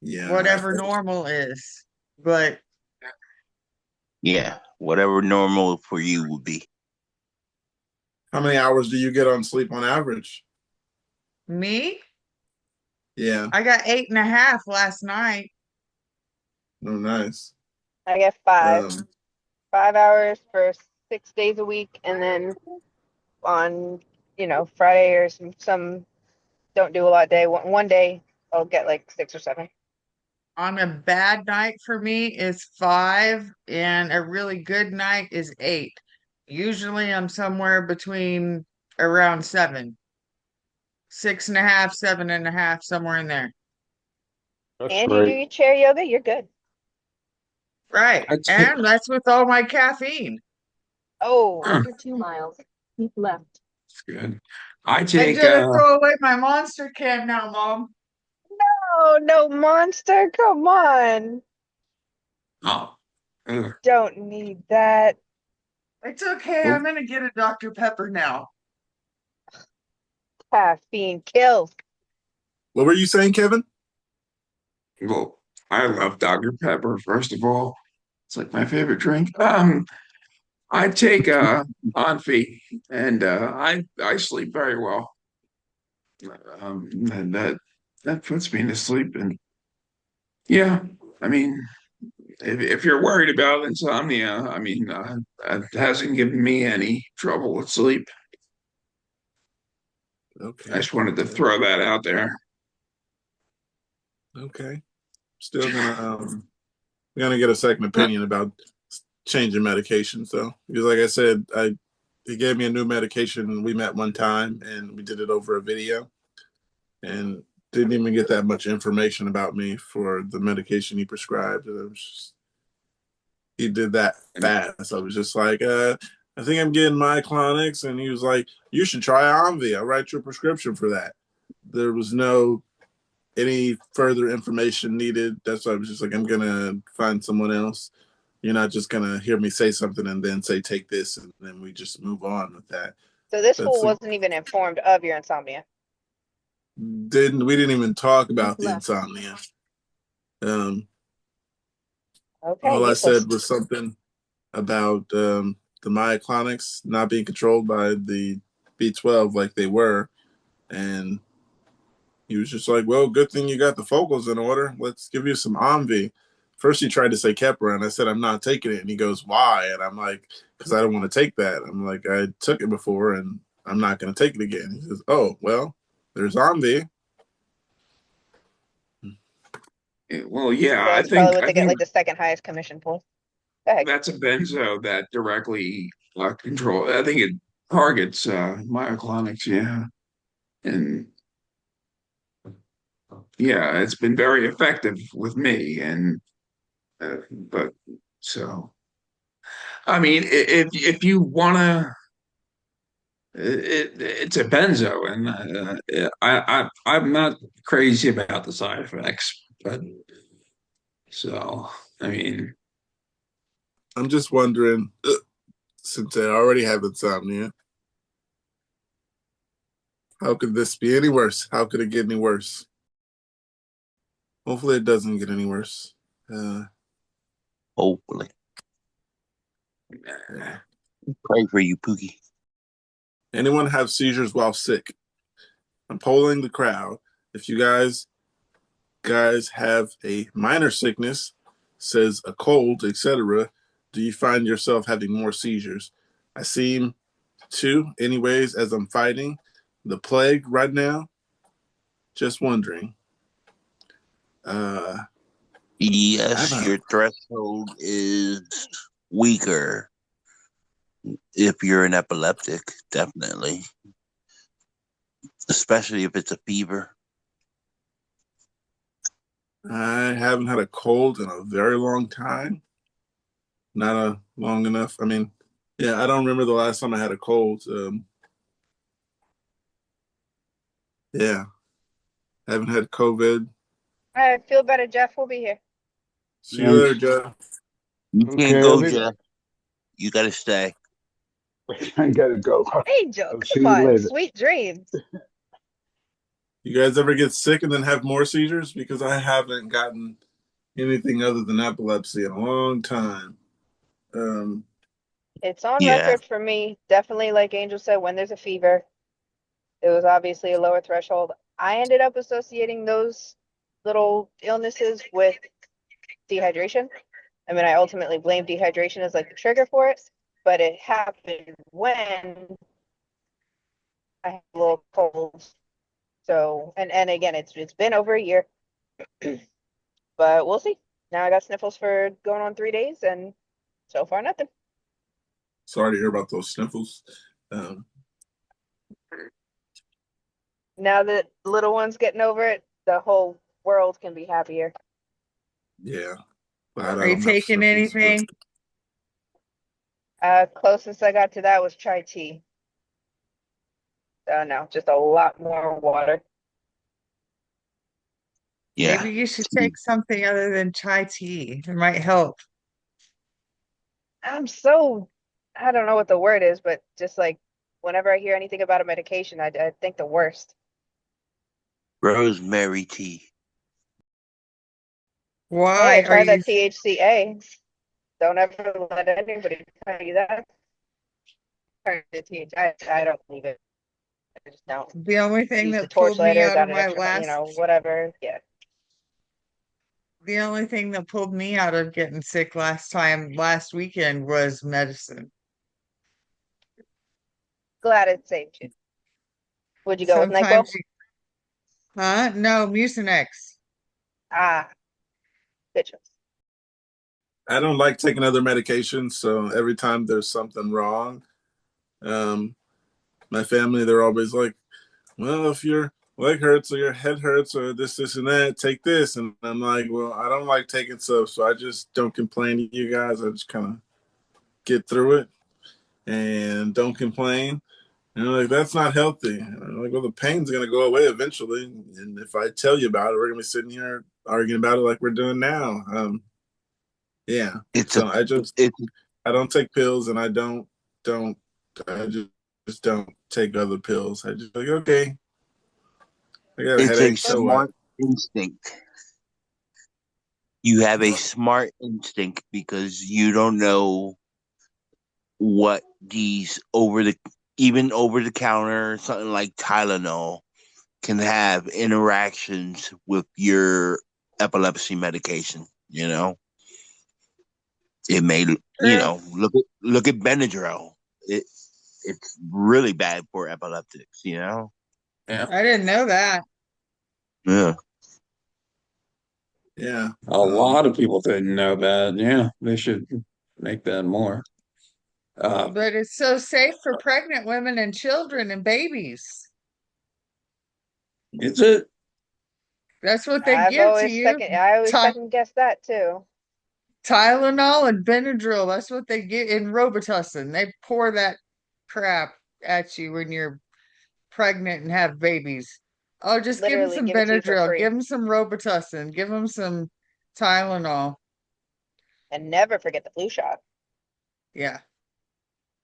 Yeah. whatever normal is. But Yeah, whatever normal for you would be. How many hours do you get on sleep on average? me, Yeah. I got 8.5 last night. Oh, nice. I get 5. Um, 5 hours for 6 days a week, and then on Friday or some don't do a lot day. One day I'll get like 6 or 7. On a bad night for me is 5, and a really good night is 8. Usually I'm somewhere between around 7, 6.5, 7.5, somewhere in there. That's And you do great. your chair yoga, you're good. Right. That's And that's with all my caffeine. Oh, Huh, 2 miles. Keep left. that's good. I I'm take gonna throw away my monster can now, Mom. oh no, monster, come on. oh, ugh. Don't need that. It's okay. Well, I'm gonna get a Dr. Pepper now. Caffeine kills. what were you saying, Kevin? well, I love Dr. Pepper, first of all. It's like my favorite drink. I take Onfi and I sleep very well. And that puts me to sleep. And yeah, I mean, if you're worried about insomnia, I mean, it hasn't given me any trouble with sleep. I Okay. just wanted to throw that out there. Okay. Still gonna get a second opinion about changing medications though, because like I said, he gave me a new medication. We met one time and we did it over a video, and didn't even get that much information about me for the medication he prescribed. He did that fast. I was just like, I think I'm getting myoclonics, and he was like, you should try Omvi. I'll write you a prescription for that. There was no any further information needed. That's why I was just like, I'm gonna find someone else. You're not just gonna hear me say something and then say take this, and then we just move on with that. So this That's fool wasn't even informed of your insomnia. we didn't even talk about the Left. insomnia. Okay, All I useless. said was something about the myoclonics not being controlled by the B12 like they were, and he was just like, well, good thing you got the focals in order. Let's give you some Omvi. First, he tried to say Keppra, and I said, I'm not taking it. And he goes, why? And I'm like, because I don't want to take that. I'm like, I took it before, and I'm not going to take it again. He says, oh, well, there's Omvi. Well, yeah, So I it's probably think what I they get think like the second highest commission pool. Go ahead. that's a benzo that directly control. I think it targets myoclonics. Yeah, and yeah, it's been very effective with me. And but so I mean, if you wanna, it's a benzo, and I'm not crazy about the side effects, but so I mean, I'm just wondering, since I already have insomnia, how could this be any worse? How could it get any worse? Hopefully, it doesn't get any worse. Hopefully. Yeah. Pray for you, Pookie. Anyone have seizures while sick? I'm polling the crowd. If you guys have a minor sickness, says a cold, etc., do you find yourself having more seizures? I seem to, anyways, as I'm fighting the plague right now. Just wondering. Yes, your threshold is weaker if you're an epileptic, definitely. Especially if it's a fever. I haven't had a cold in a very long time. Not a long enough. I mean, yeah, I don't remember the last time I had a cold. Yeah, I haven't had COVID. All right, feel better, Jeff. We'll be here. See you later, Jeff. You can't Okay, go, Jeff. You gotta stay. I gotta go. Angel, I'll see come you on. later. Sweet dreams. You guys ever get sick and then have more seizures? Because I haven't gotten anything other than epilepsy in a long time. It's on Yeah. record for me. Definitely, like Angel said, when there's a fever, it was obviously a lower threshold. I ended up associating those little illnesses with dehydration. I mean, I ultimately blame dehydration as like the trigger for it, but it happened when I had a little cold. So, and again, it's been over a year, but we'll see. Now I got sniffles for going on 3 days, and so far nothing. Sorry to hear about those sniffles. Now that the little one's getting over it, the whole world can be happier. Yeah. Glad Are I you don't have taking sniffles, anything? Closest I got to that was chai tea. So no, just a lot more water. Yeah. Maybe you should take something other than chai tea. It might help. I don't know what the word is, but just like whenever I hear anything about a medication, I think the worst. Rosemary tea. Hey, Why I are tried you? that THCA. Don't ever let anybody tell you that. I don't believe it. I just No. The only thing Used the that pulled me torchlighter, out got of an my extra, last whatever. Yeah. the only thing that pulled me out of getting sick last weekend was medicine. Glad it saved you. Would you go with NyQuil? Sometimes no, Mucinex. Ah, good choice. I don't like taking other medications, so every time there's something wrong, my family, they're always like, well, if your leg hurts or your head hurts or this and that, take this. And I'm like, well, I don't like taking stuff, so I just don't complain to you guys. I just kind of get through it and don't complain. And I'm like, that's not healthy. And I'm like, well, the pain's going to go away eventually. And if I tell you about it, we're going to be sitting here arguing about it like we're doing now. Yeah. It's So a I don't take pills, and I just don't take other pills. I just like, okay, I got a it's a headache, so what? smart instinct. You have a smart instinct because you don't know what these over the counter something like Tylenol can have interactions with your epilepsy medication. It may True. look at Benadryl. It's really bad for epileptics. Yeah. I didn't know that. Yeah. Yeah. A lot of people didn't know that. Yeah, they should make that more. But it's so safe for pregnant women and children and babies. Is it? That's what they give to you. I always Ty- second guess that too. Tylenol and Benadryl. That's what they get in Robitussin. They pour that crap at you when you're pregnant and have babies. Oh, just give them Literally some give it to you for Benadryl. free. Give them some Robitussin. Give them some Tylenol. And never forget the flu shot. Yeah.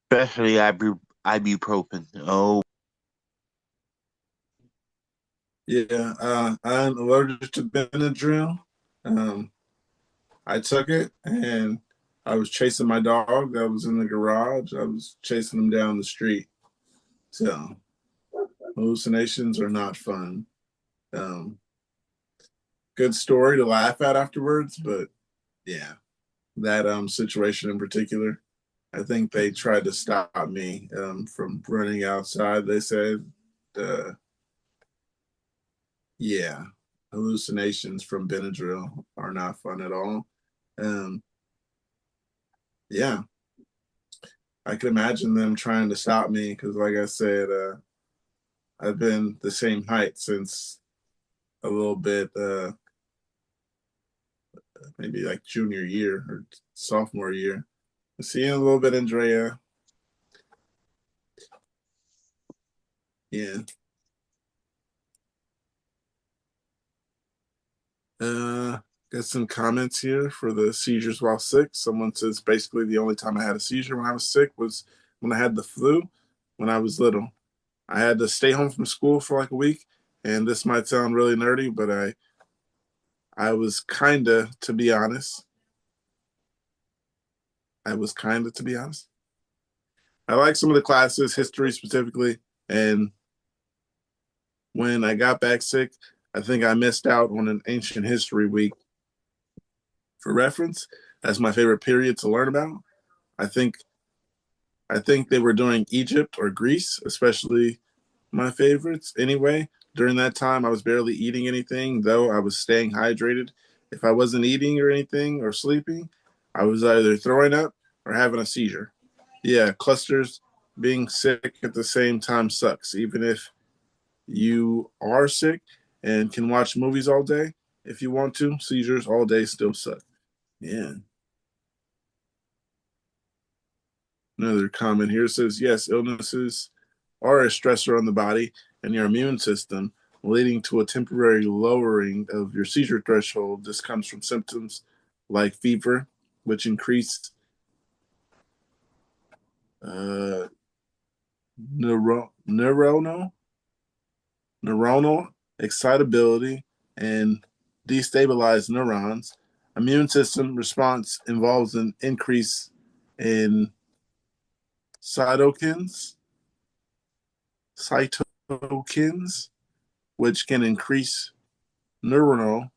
Especially ibuprofen. Oh, Yeah. I'm allergic to Benadryl. I took it, and I was chasing my dog that was in the garage. I was chasing him down the street. So hallucinations are not fun. Um, Good story to laugh at afterwards, but yeah, that situation in particular, I think they tried to stop me from running outside. They said, uh, yeah, hallucinations from Benadryl are not fun at all. Um, yeah, I can imagine them trying to stop me because, like I said, I've been the same height since a little bit, maybe like junior year or sophomore year. See you in a little bit, Andrea. Yeah. Got some comments here for the seizures while sick. Someone says basically the only time I had a seizure when I was sick was when I had the flu when I was little. I had to stay home from school for like a week, and this might sound really nerdy, but I was kinda, to be honest. I was kinda, to be honest. I like some of the classes, history specifically, and when I got back sick, I think I missed out on an ancient history week. For reference, that's my favorite period to learn about. I think they were doing Egypt or Greece, especially my favorites. Anyway, during that time, I was barely eating anything, though I was staying hydrated. If I wasn't eating or anything or sleeping, I was either throwing up or having a seizure. Yeah, clusters being sick at the same time sucks. Even if you are sick and can watch movies all day, if you want to, seizures all day still suck. Yeah. Another comment here says, yes, illnesses are a stressor on the body and your immune system, leading to a temporary lowering of your seizure threshold. This comes from symptoms like fever, which increase uh, neuronal excitability and destabilize neurons. Immune system response involves an increase in cytokines, cytokines, which can increase neuronal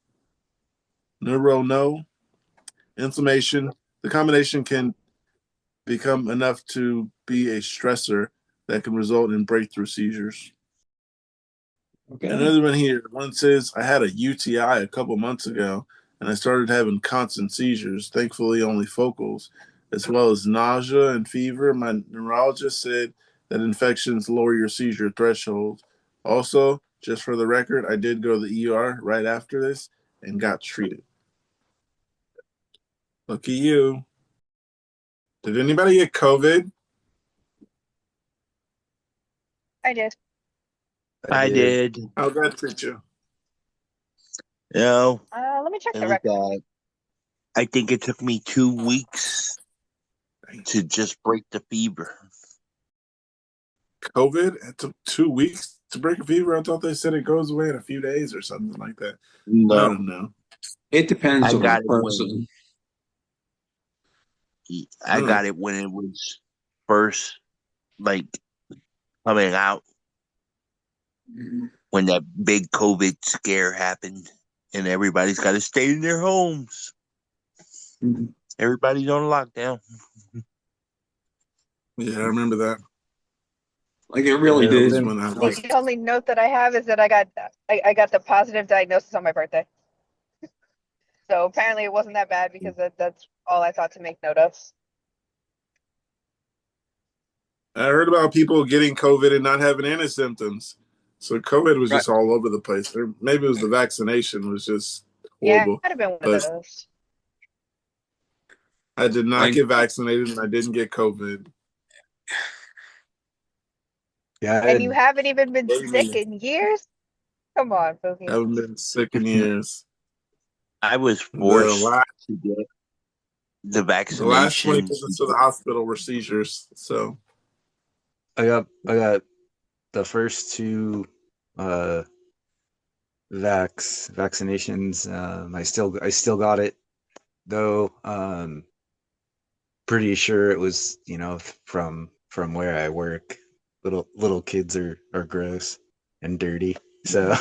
inflammation. The combination can become enough to be a stressor that can result in breakthrough seizures. Okay. Another one here. One says, I had a UTI a couple months ago, and I started having constant seizures, thankfully only focals, as well as nausea and fever. My neurologist said that infections lower your seizure threshold. Also, just for the record, I did go to the ER right after this and got treated. Lucky you. Did anybody get COVID? I did. I did. How'd that treat you? No, Let me check it the was record. I think it took me 2 weeks to just break the fever. COVID? It took 2 weeks to break a fever? I thought they said it goes away in a few days or something like that. I No, don't know. It depends I on the got it person. I got it when it was first like coming out, when that big COVID scare happened, and everybody's got to stay in their homes. Mhm. Everybody's on lockdown. Yeah, I remember that. Like it really That was did. when I Like, was. The only note that I have is that I got the positive diagnosis on my birthday. So apparently it wasn't that bad because that's all I thought to make note of. I heard about people getting COVID and not having any symptoms. So COVID was right. just all over the place. Or maybe it was the vaccination was just Yeah, it horrible. might have been one of But those. I did not Like, get vaccinated and I didn't get COVID. Yeah, And you haven't even been What do you sick mean? in years? Come on, I Boogie. haven't been sick in years. I was The forced last to get the the last 20 vaccinations. visits to the hospital were seizures. So I got the first two uh vaccinations. I still got it though. Pretty sure it was, from where I work. Little kids are gross and dirty. So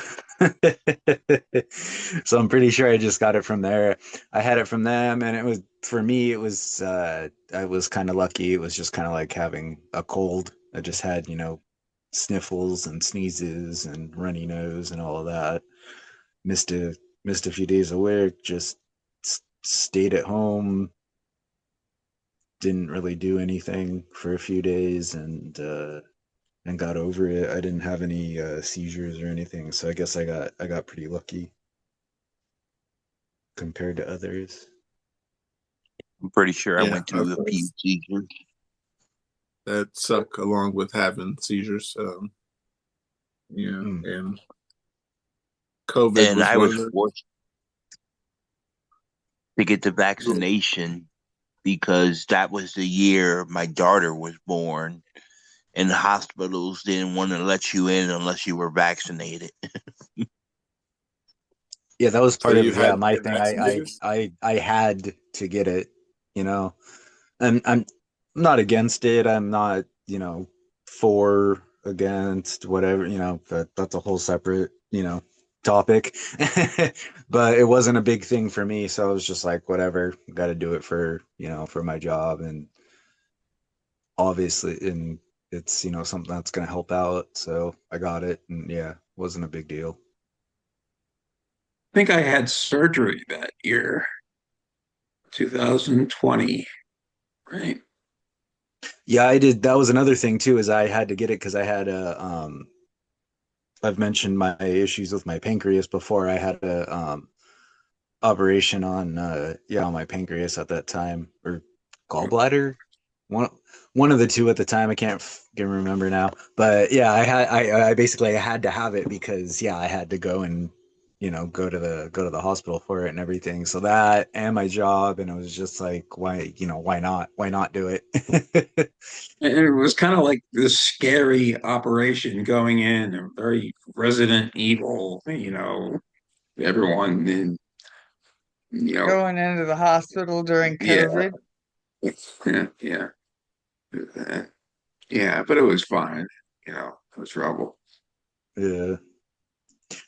so I'm pretty sure I just got it from there. I had it from them, and it was, for me, it was I was kind of lucky. It was just kind of like having a cold. I just had, sniffles and sneezes and runny nose and all of that. Missed a few days of work, just stayed at home, didn't really do anything for a few days, and got over it. I didn't have any seizures or anything, so I guess I got pretty lucky compared to others. I'm pretty sure I yeah, went through a few seizures. that suck along with having seizures. Yeah, and COVID And was I one was of the. forced to get the vaccination because that was the year my daughter was born, and the hospitals didn't want to let you in unless you were vaccinated. Yeah, that was So part you of, had to my get thing. I vaccinated? I I had to get it, you know. I'm not against it. I'm not, for, against, whatever, that's a whole separate, topic. But it wasn't a big thing for me, so I was just like, whatever, got to do it for my job, and obviously, and it's, something that's going to help out, so I got it, and yeah, wasn't a big deal. I think I had surgery that year, 2020, right? Yeah, I did. That was another thing too, is I had to get it because I had I've mentioned my issues with my pancreas before. I had a operation on my pancreas at that time, or gallbladder, one one of the two at the time. I can remember now, but yeah, I basically I had to have it because, yeah, I had to go and, go to the hospital for it and everything. So that, and my job, and it was just like, why not do it? And it was kind of like this scary operation going in, a very Resident Evil, everyone, and, you know, Going into the hospital during yeah, COVID. yeah, yeah, but it was fine, no trouble. Yeah.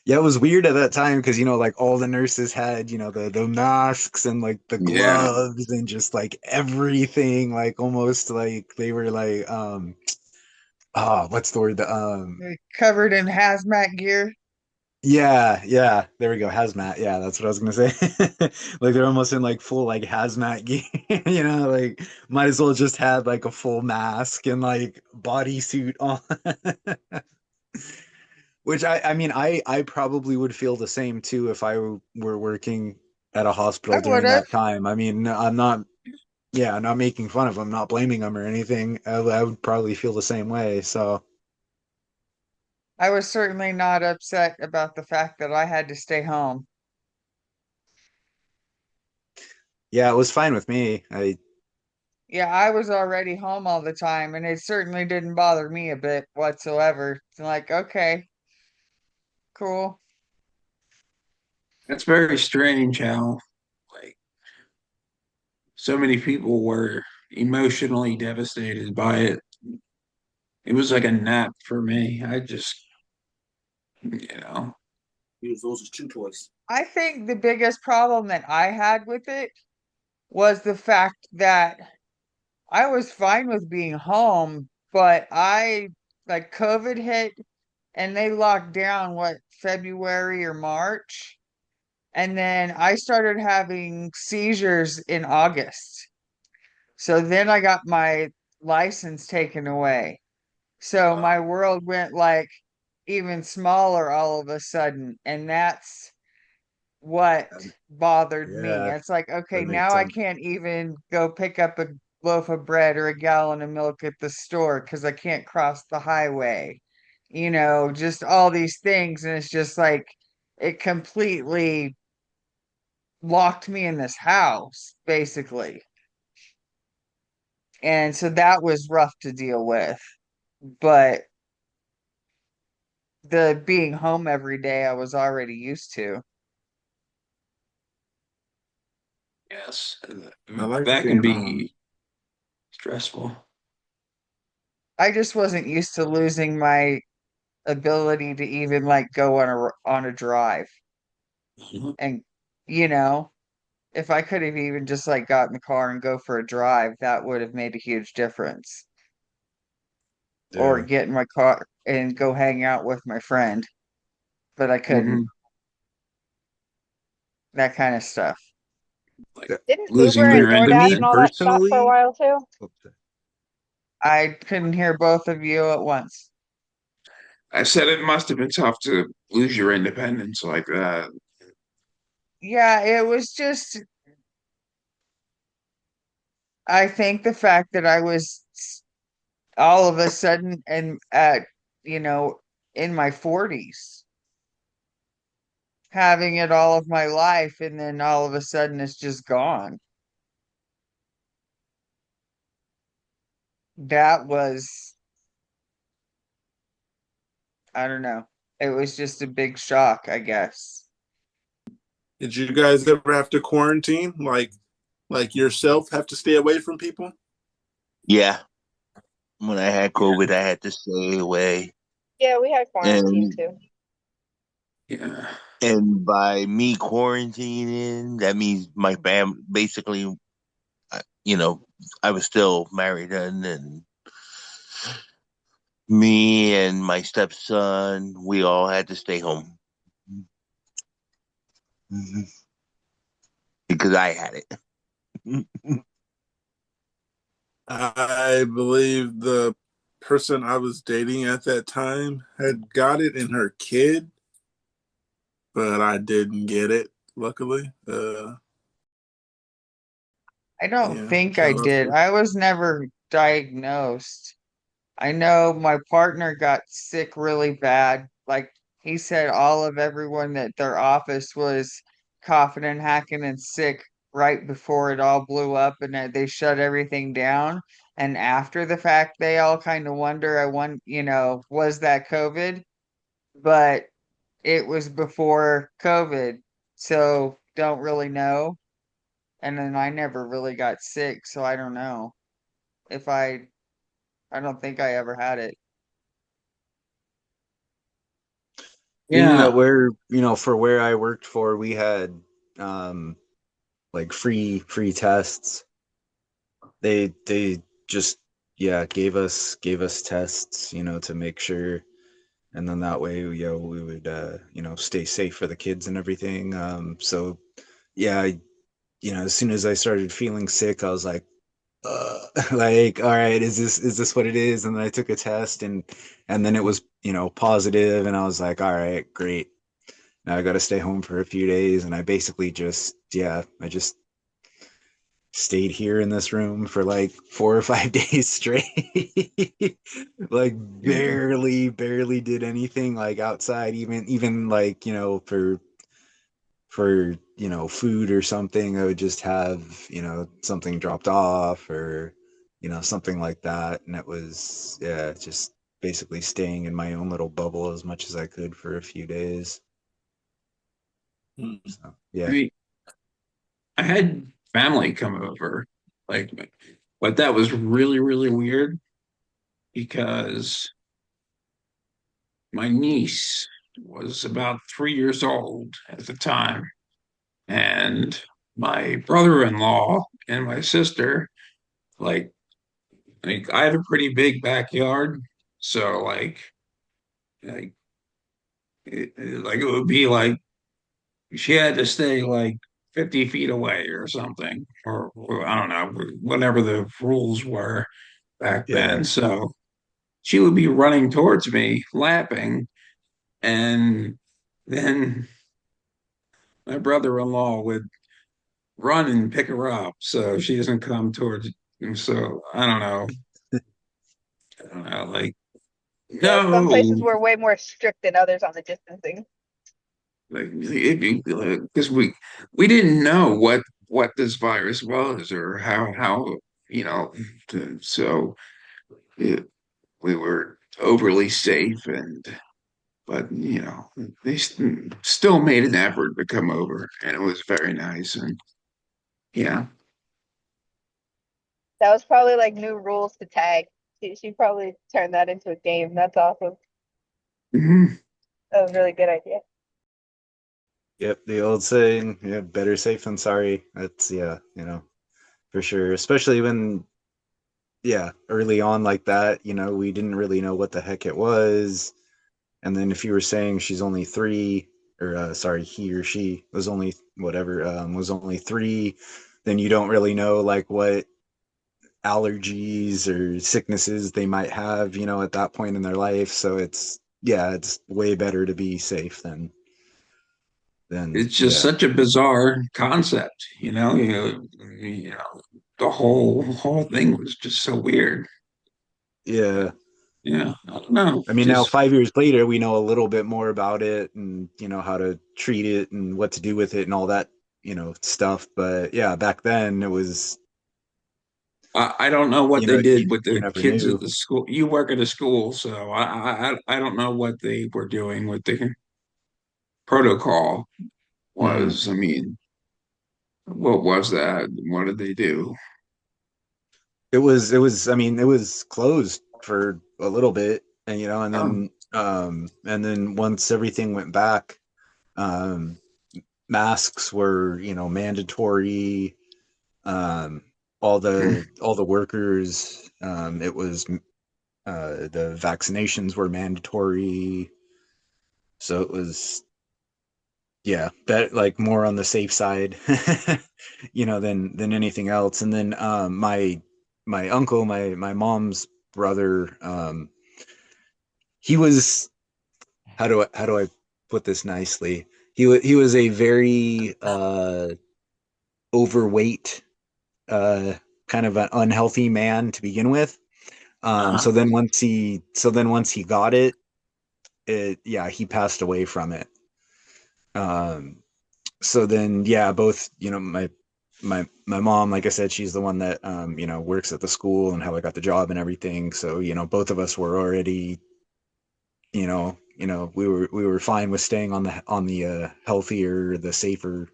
Yeah, it was weird at that time because like all the nurses had, the masks and like the Yeah. gloves and just like everything, like almost like they were like what's the word? Covered in hazmat gear. Yeah, yeah, there we go. Hazmat. Yeah, that's what I was gonna say. Like they're almost in like full like hazmat gear, like might as well just have like a full mask and like bodysuit on. Which I mean I probably would feel the same too if I were working at a I hospital would during have. that time. I mean, I'm not, yeah, I'm not making fun of them, not blaming them or anything. I would probably feel the same way. So I was certainly not upset about the fact that I had to stay home. yeah, it was fine with me. Yeah, I was already home all the time, and it certainly didn't bother me a bit whatsoever. It's like, okay, cool. That's very strange how like so many people were emotionally devastated by it. It was like a nap for me. I just, you know, Use those as chew toys. I think the biggest problem that I had with it was the fact that I was fine with being home, but like COVID hit and they locked down what, February or March? And then I started having seizures in August. So then I got my license taken away. So my world went like even smaller all of a sudden. And that's what bothered me. Yeah, It's like, okay, that makes now I sense. can't even go pick up a loaf of bread or a gallon of milk at the store because I can't cross the highway. Just all these things. And it's just like it completely locked me in this house, basically. And so that was rough to deal with. But the being home every day, I was already used to. yes, I like that can being home. be stressful. I just wasn't used to losing my ability to even like go on a drive. Mhm. And you know, if I could have even just like got in the car and go for a drive, that would have made a huge difference. Or Yeah. get in my car and go hang out with my friend, but I couldn't. Mhm. That kind of stuff. Like Didn't losing Uber For and your for DoorDash me and independence. all that stop for a personally, while too? I couldn't hear both of you at once. I said it must have been tough to lose your independence like that. Yeah, it was just, I think the fact that I was all of a sudden and you know, in my 40s, having it all of my life, and then all of a sudden it's just gone. That was, I don't know. It was just a big shock, I guess. Did you guys ever have to quarantine? Like yourself have to stay away from people? Yeah, when I had Yeah, COVID, I had to stay away, Yeah, we had quarantine and too. yeah. and by me quarantining, that means my fam basically, you know, I was still married and me and my stepson, we all had to stay home. Mhm. Because I had it. I believe the person I was dating at that time had got it in her kid, but I didn't get it, luckily. I don't Yeah, think I so did. I was never diagnosed. I know my partner got sick really bad. Like he said, all of everyone at their office was coughing and hacking and sick right before it all blew up and that they shut everything down. And after the fact, they all kind of wonder, was that COVID? But it was before COVID, so don't really know. And then I never really got sick, so I don't know if I don't think I ever had it. Being that Yeah. we're, for where I worked for, we had um like free tests. They just, yeah, gave us tests, to make sure, and then that way, we would, stay safe for the kids and everything. So yeah, as soon as I started feeling sick, I was like, like, all right, is this what it is? And then I took a test, and then it was, positive, and I was like, all right, great. Now I got to stay home for a few days, and I basically just, yeah, I just stayed here in this room for like 4 or 5 days straight. Like barely did anything like outside, even like, for food or something. I would just have, something dropped off, or something like that. And it was, yeah, just basically staying in my own little bubble as much as I could for a few days. Hmm. So I yeah. mean, I had family come over, like, but that was really, really weird because my niece was about 3 years old at the time, and my brother-in-law and my sister, like, I have a pretty big backyard, so like it would be like she had to stay like 50 feet away or something, or I don't know, whatever the rules were back Yeah. then. So she would be running towards me, laughing, and then my brother-in-law would run and pick her up so she doesn't come towards him. So I don't know, like, Yeah, some no, places were way more strict than others on the distancing. like, because we didn't know what this virus was, or how you know so it, we were overly safe, and but they still made an effort to come over, and it was very nice. And yeah. That was probably like new rules to tag. She probably turned that into a game. That's awesome. Mhm. That was a really good idea. Yep, the old saying, yeah, better safe than sorry. That's, yeah, for sure. Especially when, yeah, early on like that, we didn't really know what the heck it was. And then if you were saying she's only 3, or sorry, he or she was only whatever, was only 3, then you don't really know like what allergies or sicknesses they might have, at that point in their life. So it's, yeah, it's way better to be safe than It's just yeah. such a bizarre concept, the whole thing was just so weird. Yeah. Yeah, I don't know. I mean, now Just 5 years later, we know a little bit more about it, and how to treat it and what to do with it and all that, stuff. But yeah, back then it was, I don't know what they did with you the never kids at knew. the school. You work at a school, so I don't know what they were doing with the protocol Mm. was. I mean, what was that? What did they do? It was. I mean, it was closed for a little bit, and Oh, and then once everything went back, um, masks were, mandatory. Um, all the workers, it was, the vaccinations were mandatory. So it was, yeah, that, like, more on the safe side, than anything else. And then my uncle, my mom's brother, he was, how do I put this nicely? He was a very overweight, uh kind of an unhealthy man to begin with. Uh-huh. So then once he got it, yeah, he passed away from it. Um, so then, yeah, both, my mom, like I said, she's the one that, works at the school and how I got the job and everything. So, both of us were already, we were fine with staying on the healthier, the safer,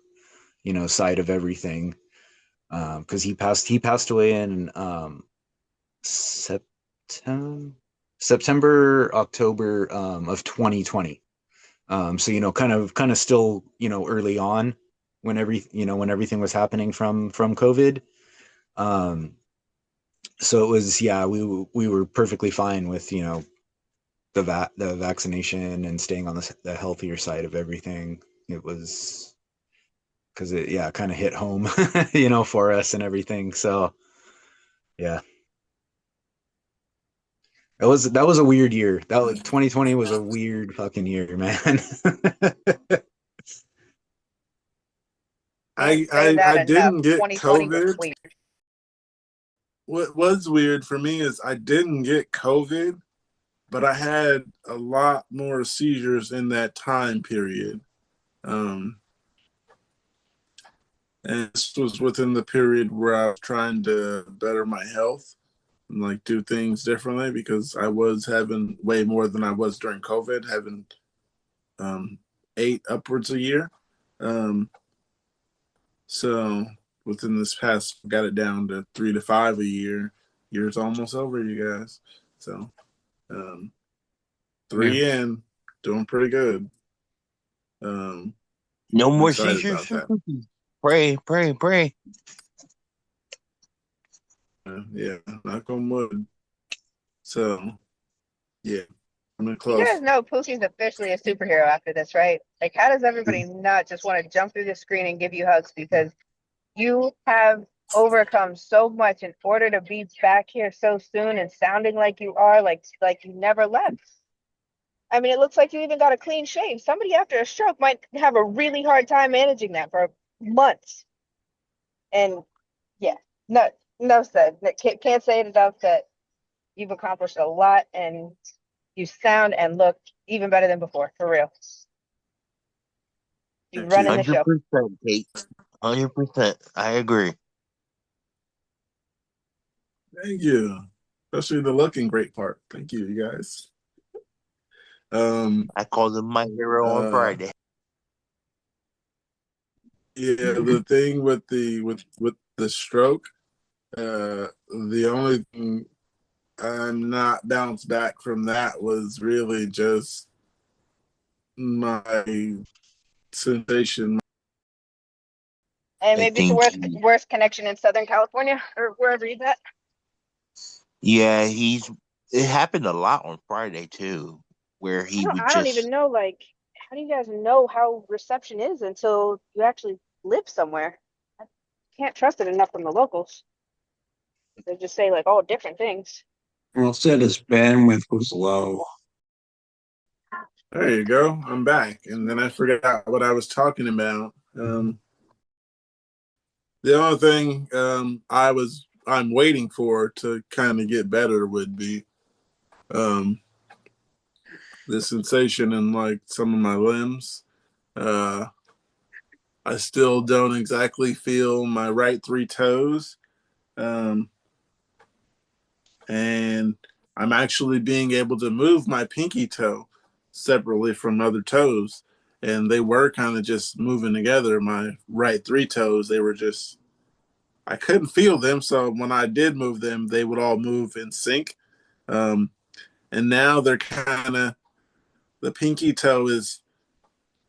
side of everything. Because he passed away in September October, of 2020. So kind of still early on when everything was happening from COVID. So it was, yeah, we were perfectly fine with the vaccination and staying on the healthier side of everything. It was because it, yeah, kind of hit home, for us and everything. So yeah, that was a weird year. 2020 was a weird fucking year, man. Can't say that I enough. didn't get 2020 was COVID. weird. What was weird for me is I didn't get COVID, but I had a lot more seizures in that time period. And this was within the period where I was trying to better my health and like do things differently because I was having way more than I was during COVID, having 8 upwards a year. So within this past, got it down to 3 to 5 a year. Year's almost over, you guys. So 3 in, doing pretty good. No I'm more excited seizures. about that. Pray, pray, pray. Yeah, knock on wood. So yeah, I'm gonna You close. guys know Pookie's officially a superhero after this, right? Like, how does everybody not just want to jump through the screen and give you hugs because you have overcome so much in order to be back here so soon and sounding like you are, like you never left. I mean, it looks like you even got a clean shave. Somebody after a stroke might have a really hard time managing that for months. And yeah, no said. Can't say it enough that you've accomplished a lot and you sound and look even better than before, for real. You Thank running the you. show. 100%, Kate. 100%. I agree. Thank you. Especially the looking great part. Thank you, you guys. I called him my hero on Friday. Yeah, the thing with the stroke, the only thing I'm not bounced back from that was really just my sensation. And I maybe it's the think worst connection in Southern California or wherever he's at. Yeah, it happened a lot on Friday too, where he would I don't even just know, like, how do you guys know how reception is until you actually live somewhere? I can't trust it enough from the locals. They just say like all different things. Well, said his bandwidth was low. There you go. I'm back, and then I forgot what I was talking about. The only thing I'm waiting for to kind of get better would be the sensation in like some of my limbs. I still don't exactly feel my right 3 toes. And I'm actually being able to move my pinky toe separately from other toes. And they were kind of just moving together. My right 3 toes, they were just, I couldn't feel them. So when I did move them, they would all move in sync. And now they're kind of, the pinky toe is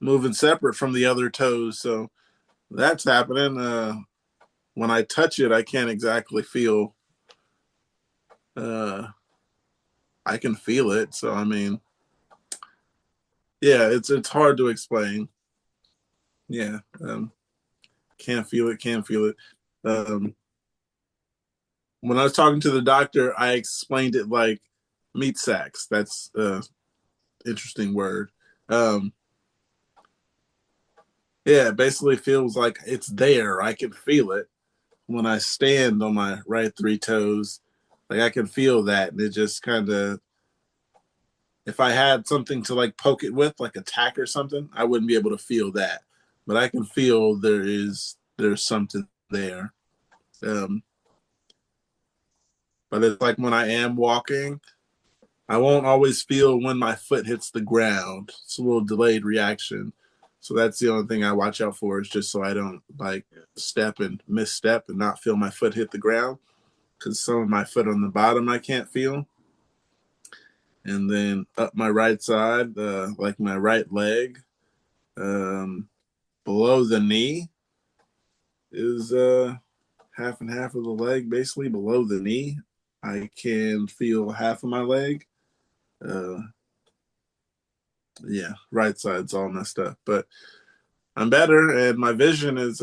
moving separate from the other toes. So that's happening. When I touch it, I can't exactly feel, I can feel it. So, I mean, yeah, it's hard to explain. Yeah, can't feel it. Can't feel it. When I was talking to the doctor, I explained it like meat sacks. That's interesting word. Yeah, it basically feels like it's there. I can feel it when I stand on my right 3 toes. Like I can feel that, and it just kind of. If I had something to like poke it with, like a tack or something, I wouldn't be able to feel that. But I can feel there's something there. Um, but it's like when I am walking, I won't always feel when my foot hits the ground. It's a little delayed reaction. So that's the only thing I watch out for is just so I don't like step and misstep and not feel my foot hit the ground. Because some of my foot on the bottom I can't feel. and then up my right side, like my right leg, um, below the knee is half and half of the leg, basically below the knee. I can feel half of my leg. Uh, yeah, right side's all messed up, but I'm better, and my vision is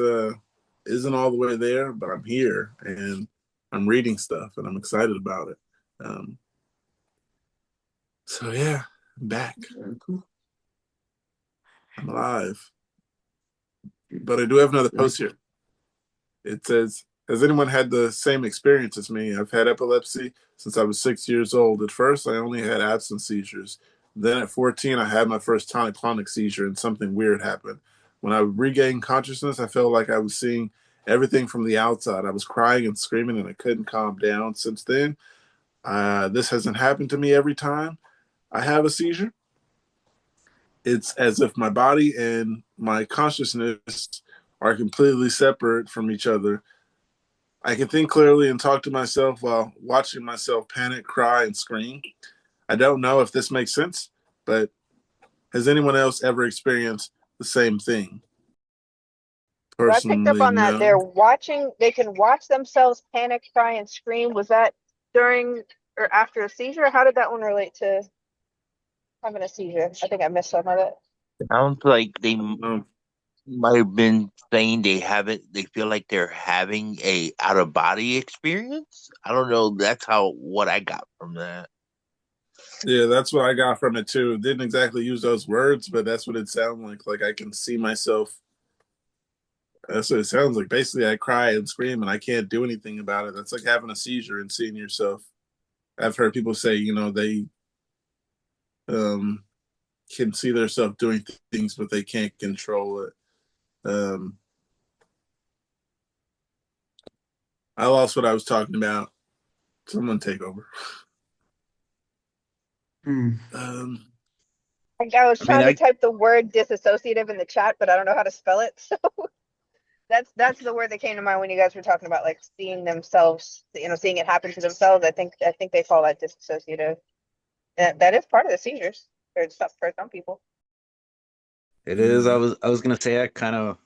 isn't all the way there, but I'm here and I'm reading stuff and I'm excited about it. Um, so yeah, I'm back. I'm alive. But I do have another post here. It says, has anyone had the same experience as me? I've had epilepsy since I was 6 years old. At first, I only had absence seizures. Then at 14, I had my first tonic-clonic seizure and something weird happened. When I regained consciousness, I felt like I was seeing everything from the outside. I was crying and screaming and I couldn't calm down. Since then, this hasn't happened to me every time I have a seizure. It's as if my body and my consciousness are completely separate from each other. I can think clearly and talk to myself while watching myself panic, cry, and scream. I don't know if this makes sense, but has anyone else ever experienced the same thing? So I picked up Personally, on that. no. They can watch themselves panic, cry, and scream. Was that during or after a seizure? How did that one relate to having a seizure? I think I missed some of it. Sounds like they Um, might have been saying they have it. They feel like they're having a out of body experience. I don't know. That's how what I got from that. yeah, that's what I got from it too. Didn't exactly use those words, but that's what it sounded like. Like I can see myself. That's what it sounds like. Basically, I cry and scream, and I can't do anything about it. That's like having a seizure and seeing yourself. I've heard people say, they um, can see themselves doing things, but they can't control it. Um, I lost what I was talking about. Someone take over. Um, I was I mean, trying to type the word disassociative in the chat, but I don't know how to spell it. So that's the word that came to mind when you guys were talking about like seeing themselves, seeing it happen to themselves. I think they call that disassociative. That is part of the seizures for some people. It is. I was gonna say I kind of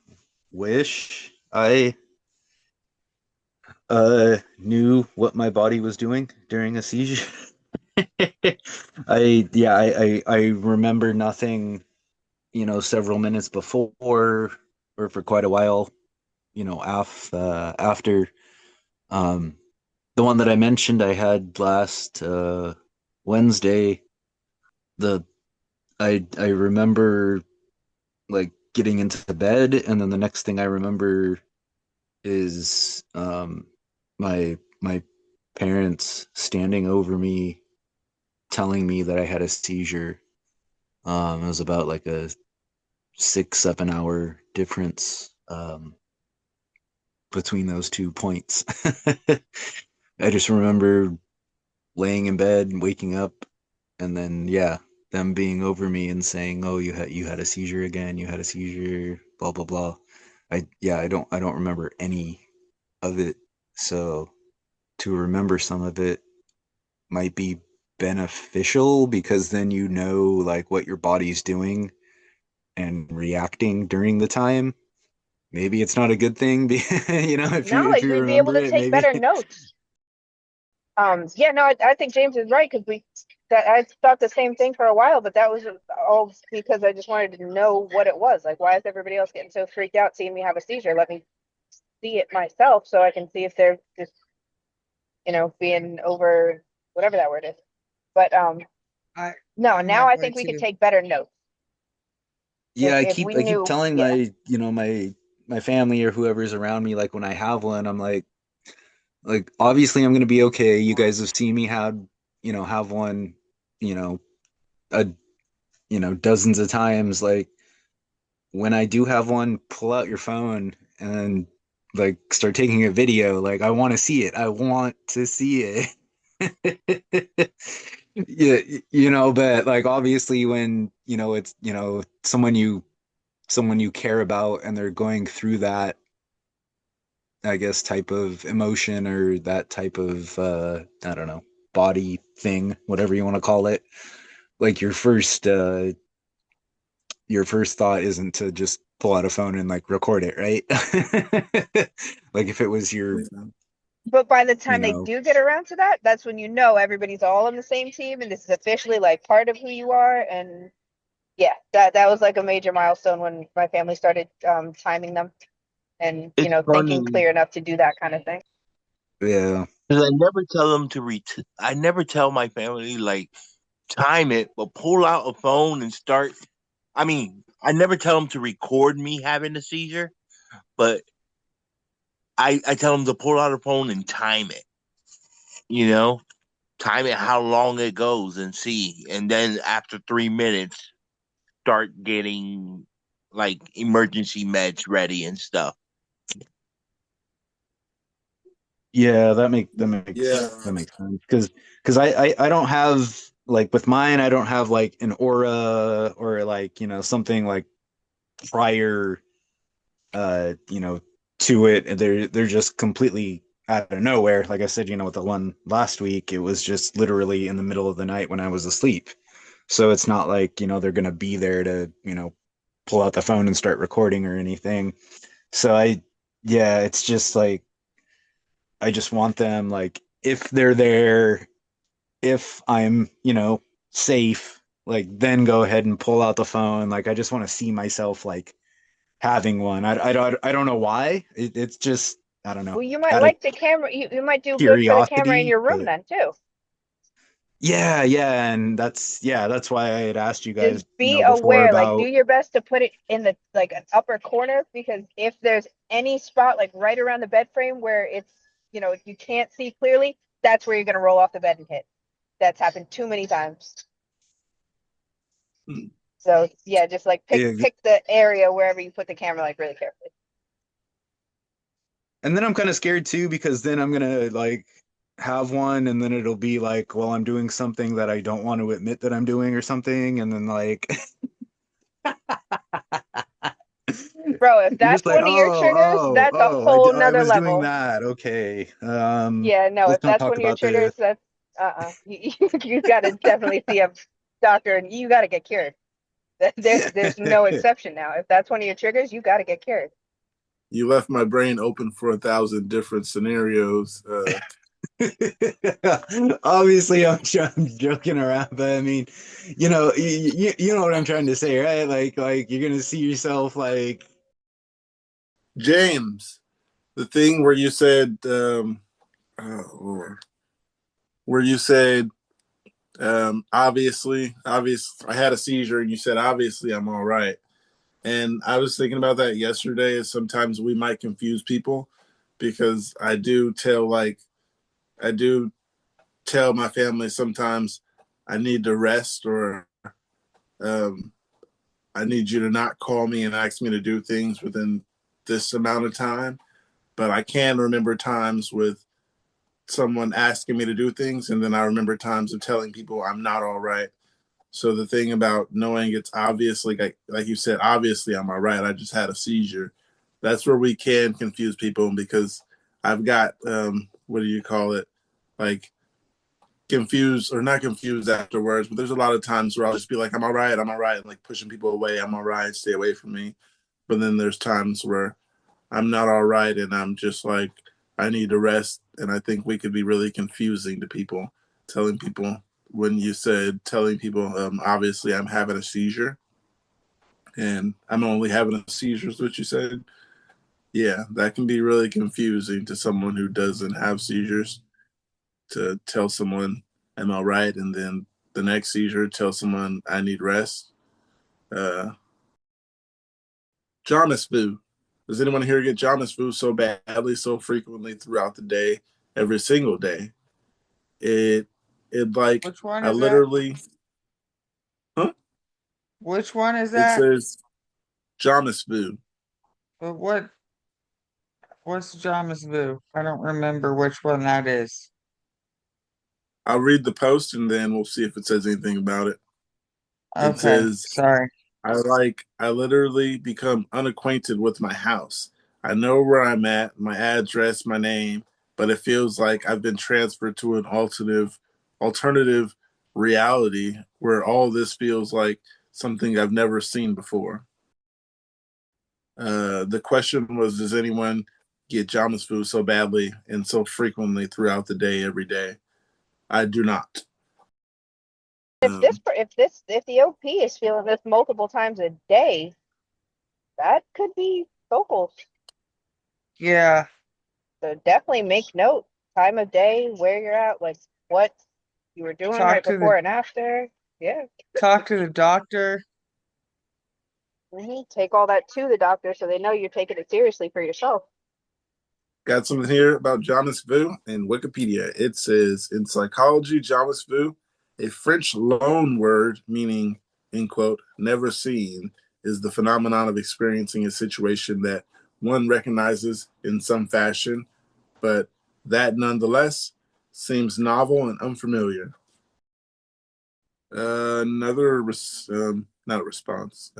wish I knew what my body was doing during a seizure. I remember nothing, several minutes before or for quite a while, after the one that I mentioned I had last Wednesday. The I remember like getting into bed, and then the next thing I remember is my parents standing over me telling me that I had a seizure. It was about like a 6-7 hour difference between those 2 points. I just remember laying in bed and waking up, and then them being over me and saying, "Oh, you had a seizure again. You had a seizure." Blah blah blah. I don't remember any of it. So to remember some of it might be beneficial because then like what your body's doing and reacting during the time. Maybe it's not a good thing, if No, you like we'd be able remember to it, take maybe. better notes. Yeah, no, I think James is right because I thought the same thing for a while, but that was all because I just wanted to know what it was. Like, why is everybody else getting so freaked out seeing me have a seizure? Let me see it myself so I can see if they're just, being over whatever that word is. But I no, I'm now that I way think we could too. take better notes Yeah, I if keep we I keep knew. telling Yeah, my family or whoever's around me, like when I have one, I'm like obviously I'm gonna be okay. You guys have seen me have one, you know, a dozens of times. Like when I do have one, pull out your phone and like start taking a video. Like I want to see it. I want to see it. Yeah, but like obviously when it's someone you care about and they're going through that, I guess, type of emotion or that type of I don't know, body thing, whatever you want to call it. Like your first thought isn't to just pull out a phone and like record it, right? Like if it was your, But by the you time they know, do get around to that, that's when you know everybody's all on the same team and this is officially like part of who you are. And yeah, that was like a major milestone when my family started timing them and It's thinking funny clear enough to do that kind of thing. yeah. because I never tell them to I never tell my family like time it, but pull out a phone and start. I mean, I never tell them to record me having a seizure, but I tell them to pull out a phone and time it. You know, time it how long it goes and see, and then after 3 minutes, start getting like emergency meds ready and stuff. Yeah, that Yeah. makes sense because I don't have like with mine I don't have like an aura or like something like prior to it. They're just completely out of nowhere. Like I said, with the one last week, it was just literally in the middle of the night when I was asleep. So it's not like they're gonna be there to pull out the phone and start recording or anything. So yeah, it's just like I just want them like if they're there, if I'm, safe, like then go ahead and pull out the phone. Like I just want to see myself like having one. I don't know why. It's just I don't know. Well, you might Out of like the camera. You might do good for the camera in curiosity, your room but then too. yeah, and that's why I had asked you Just guys, be before aware, like do about your best to put it in the like an upper corner because if there's any spot like right around the bed frame where it's you can't see clearly, that's where you're gonna roll off the bed and hit. That's happened too many times. So yeah, just like it, pick the area wherever you put the camera like really carefully. and then I'm kind of scared too because then I'm gonna like have one and then it'll be like, well, I'm doing something that I don't want to admit that I'm doing or something, and then like Bro, if you're just that's like, one of your triggers, that's a whole I nother was doing level. that. Okay. Yeah, no, Let's if not that's talk one of your about the triggers, that's you gotta definitely see a doctor and you gotta get cured. There's no exception now. If that's one of your triggers, you gotta get cured. You left my brain open for 1,000 different scenarios. Obviously, I'm joking around, but I mean, you know what I'm trying to say, right? Like you're gonna see yourself like James, the thing where you said, oh Lord, where you said, obvious, I had a seizure, and you said, obviously, I'm all right. And I was thinking about that yesterday. Is sometimes we might confuse people because I do tell my family sometimes I need to rest or um, I need you to not call me and ask me to do things within this amount of time. But I can remember times with someone asking me to do things, and then I remember times of telling people I'm not all right. So the thing about knowing it's obviously like you said, obviously I'm all right. I just had a seizure. That's where we can confuse people because I've got what do you call it? Like confused or not confused afterwards, but there's a lot of times where I'll just be like, I'm all right, and like pushing people away, I'm all right, stay away from me. But then there's times where I'm not all right and I'm just like, I need to rest. And I think we could be really confusing to people, telling people when you said telling people, obviously I'm having a seizure and I'm only having a seizure is what you said. Yeah, that can be really confusing to someone who doesn't have seizures to tell someone I'm all right, and then the next seizure tell someone I need rest. Uh, Jamis flu. Does anyone here get Jamis flu so badly, so frequently throughout the day, every single day? It it like Which one I is that? literally, huh? Which one is It that? says Jamis flu. But what's Jamis Vu? I don't remember which one that is. I'll read the post and then we'll see if it says anything about it. It Okay, says sorry. I literally become unacquainted with my house. I know where I'm at, my address, my name, but it feels like I've been transferred to an alternative reality where all this feels like something I've never seen before. The question was, does anyone get Jama's food so badly and so frequently throughout the day, every day? I do not. If the OP is feeling this multiple times a day, that could be focal. Yeah. So definitely make note, time of day, where you're at, like what you were doing right before and after. Yeah. Talk to the doctor. Take all that to the doctor so they know you're taking it seriously for yourself. Got something here about Jamis vu in Wikipedia. It says, in psychology, Jamis vu, a French loan word meaning, in quote, never seen, is the phenomenon of experiencing a situation that one recognizes in some fashion, but that nonetheless seems novel and unfamiliar. Not a response.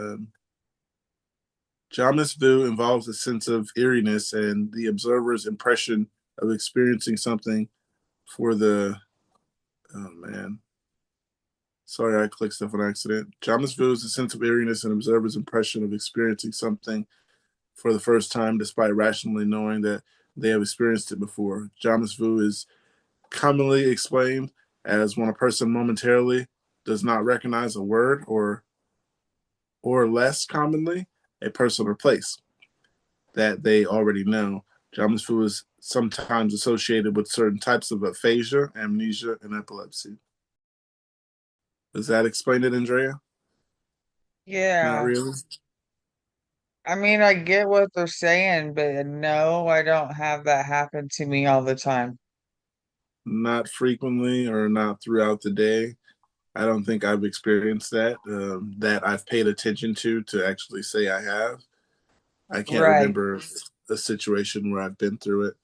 Jamis vu involves a sense of eeriness and the observer's impression of experiencing something for the. Oh man. Sorry, I clicked stuff on accident. Jamis vu is a sense of eeriness and observer's impression of experiencing something for the first time, despite rationally knowing that they have experienced it before. Jamis vu is commonly explained as when a person momentarily does not recognize a word or less commonly a person or place that they already know. Jamis vu is sometimes associated with certain types of aphasia, amnesia, and epilepsy. Does that explain it, Andrea? Yeah. Not really. I mean, I get what they're saying, but no, I don't have that happen to me all the time. Not frequently or not throughout the day. I don't think I've experienced that, that I've paid attention to actually say I have. I can't remember a situation where I've been through it.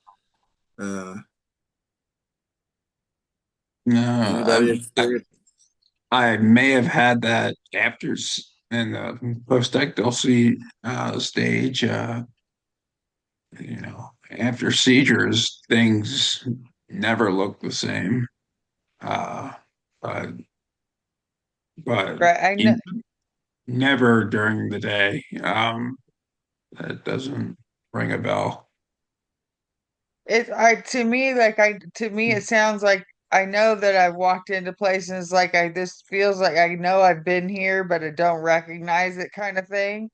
Anybody I may have had that after in the post-ectal stage. After seizures, things never look the same. Uh, but Right. I know. Never during the day. That doesn't ring a bell. To me it sounds like I know that I've walked into places like this feels like I know I've been here, but I don't recognize it kind of thing.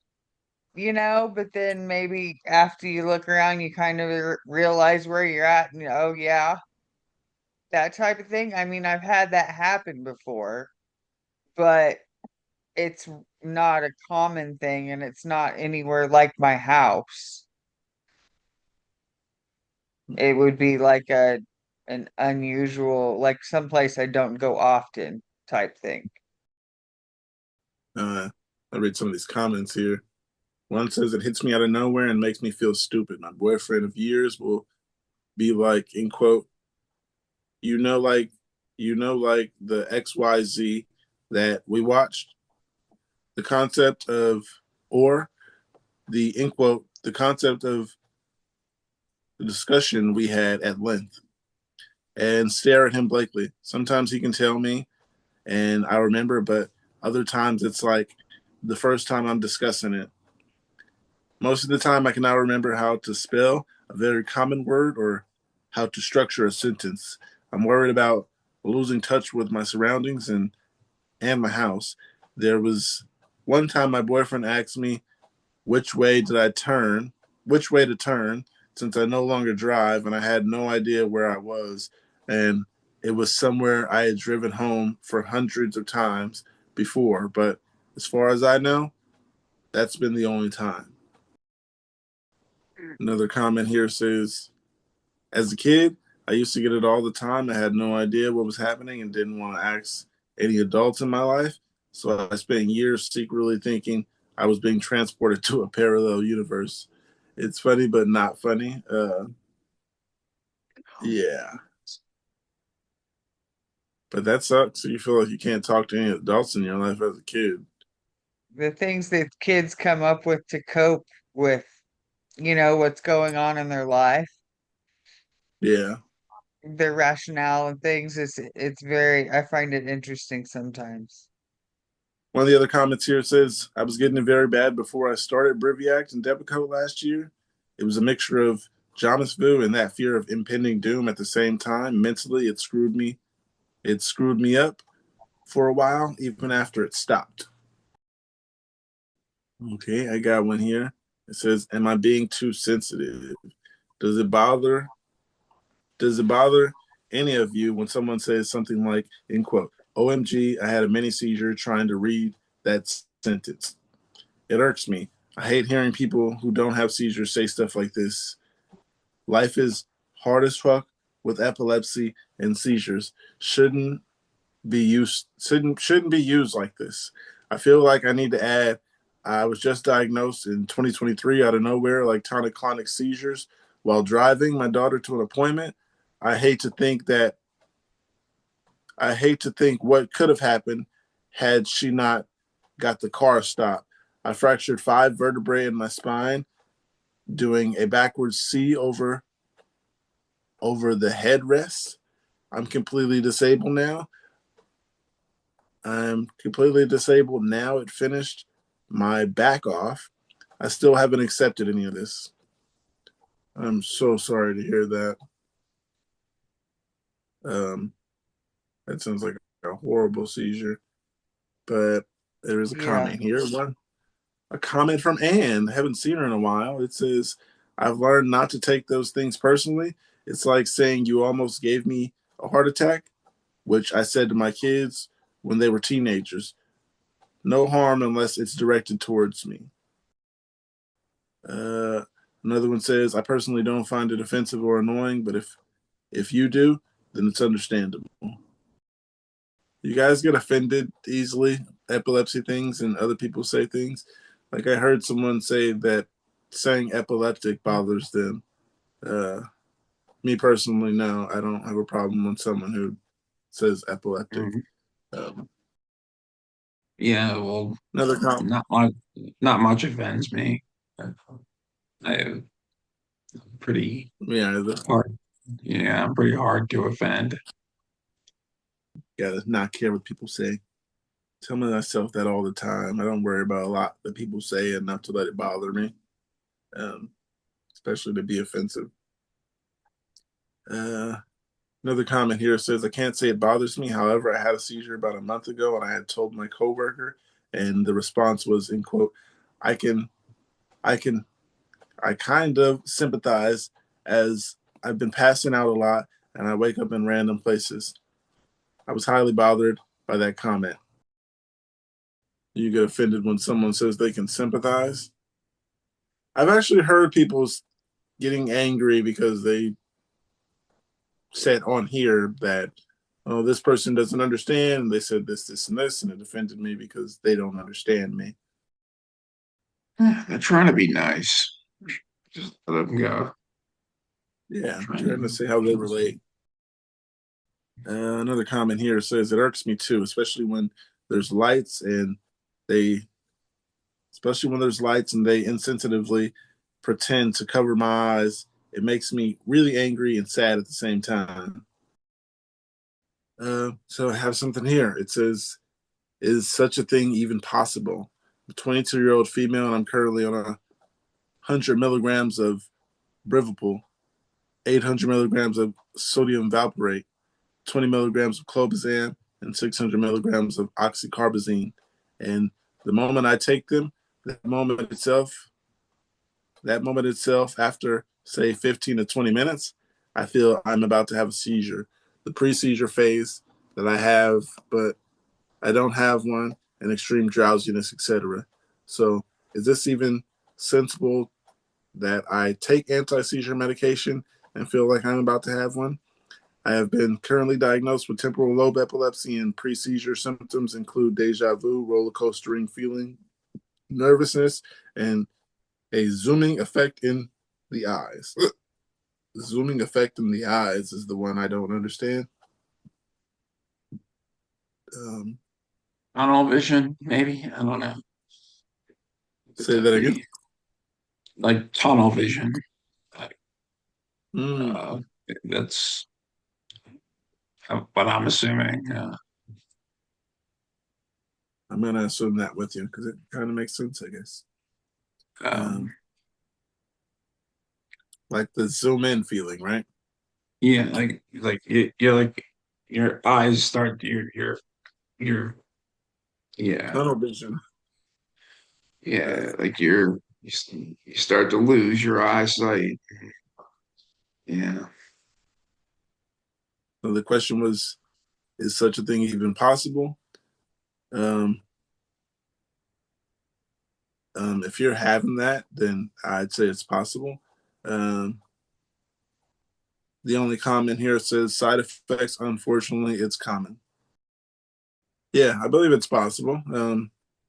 But then maybe after you look around, you kind of realize where you're at, and oh yeah, that type of thing. I mean, I've had that happen before, but it's not a common thing, and it's not anywhere like my house. It would be like an unusual, like someplace I don't go often type thing. I read some of these comments here. One says it hits me out of nowhere and makes me feel stupid. My boyfriend of years will be like, in quote, like the XYZ that we watched. The concept of, or the, in quote, the concept of the discussion we had at length, and stare at him blankly. Sometimes he can tell me and I remember, but other times it's like the first time I'm discussing it. Most of the time I cannot remember how to spell a very common word or how to structure a sentence. I'm worried about losing touch with my surroundings and my house. There was one time my boyfriend asked me which way to turn, since I no longer drive and I had no idea where I was. And it was somewhere I had driven home for hundreds of times before. But as far as I know, that's been the only time. Another comment here says, as a kid, I used to get it all the time. I had no idea what was happening and didn't want to ask any adults in my life. So I spent years secretly thinking I was being transported to a parallel universe. It's funny, but not funny. Yeah. But that sucks. You feel like you can't talk to any adults in your life as a kid. The things that kids come up with to cope with, what's going on in their life. Yeah. their rationale and things. It's very, I find it interesting sometimes. One of the other comments here says, I was getting it very bad before I started Briviact and Depakote last year. It was a mixture of Jamis Vu and that fear of impending doom at the same time. Mentally, it screwed me. It screwed me up for a while, even after it stopped. Okay, I got one here. It says, am I being too sensitive? Does it bother any of you when someone says something like, in quote, OMG, I had a mini seizure trying to read that sentence? It irks me. I hate hearing people who don't have seizures say stuff like this. Life is hard as fuck with epilepsy and seizures. Shouldn't be used like this. I feel like I need to add, I was just diagnosed in 2023 out of nowhere, like tonic-clonic seizures while driving my daughter to an appointment. I hate to think what could have happened had she not got the car stopped. I fractured 5 vertebrae in my spine doing a backwards C over the headrest. I'm completely disabled now. It finished my back off. I still haven't accepted any of this. I'm so sorry to hear that. That sounds like a horrible seizure. But there is a comment here. A comment from Anne. I haven't seen her in a while. It says, I've learned not to take those things personally. It's like saying you almost gave me a heart attack, which I said to my kids when they were teenagers. No harm unless it's directed towards me. Another one says, I personally don't find it offensive or annoying, but if you do, then it's understandable. You guys get offended easily, epilepsy things, and other people say things. Like I heard someone say that saying epileptic bothers them. Me personally, no, I don't have a problem with someone who says epileptic. Yeah, well, Another comment. not much offends me. I pretty hard. Yeah, I'm pretty hard to offend. Gotta not care what people say. Tell myself that all the time. I don't worry about a lot that people say enough to let it bother me, especially to be offensive. Another comment here says, I can't say it bothers me. However, I had a seizure about a month ago, and I had told my coworker, and the response was, in quote, I kind of sympathize as I've been passing out a lot, and I wake up in random places. I was highly bothered by that comment. You get offended when someone says they can sympathize? I've actually heard people getting angry because they said on here that, oh, this person doesn't understand. And they said this, and this, and it offended me because they don't understand me. They're trying to be nice. Just let them go. Yeah, trying to see how they relate. Another comment here says, it irks me too, especially when there's lights and they insensitively pretend to cover my eyes. It makes me really angry and sad at the same time. So I have something here. It says, is such a thing even possible? I'm a 22-year-old female, and I'm currently on 100 milligrams of Brivapul, 800 milligrams of sodium valproate, 20 milligrams of clobazam, and 600 milligrams of oxycarbazine. And the moment I take them, that moment itself, after, say, 15 to 20 minutes, I feel I'm about to have a seizure. The pre-seizure phase that I have, but I don't have one, and extreme drowsiness, etc. So is this even sensible that I take anti-seizure medication and feel like I'm about to have one? I have been currently diagnosed with temporal lobe epilepsy, and pre-seizure symptoms include deja vu, roller coastering feeling, nervousness, and a zooming effect in the eyes. The zooming effect in the eyes is the one I don't understand. Tunnel vision, maybe. I don't know. Say that again. Like tunnel vision. Mm. That's but I'm assuming. I'm gonna assume that with you because it kind of makes sense, I guess. Like the zoom in feeling, right? Yeah, you're like your eyes start your yeah Tunnel vision. yeah like you start to lose your eyesight. Yeah. So the question was, is such a thing even possible? Um, if you're having that, then I'd say it's possible. Um, the only comment here says side effects. Unfortunately, it's common. Yeah, I believe it's possible.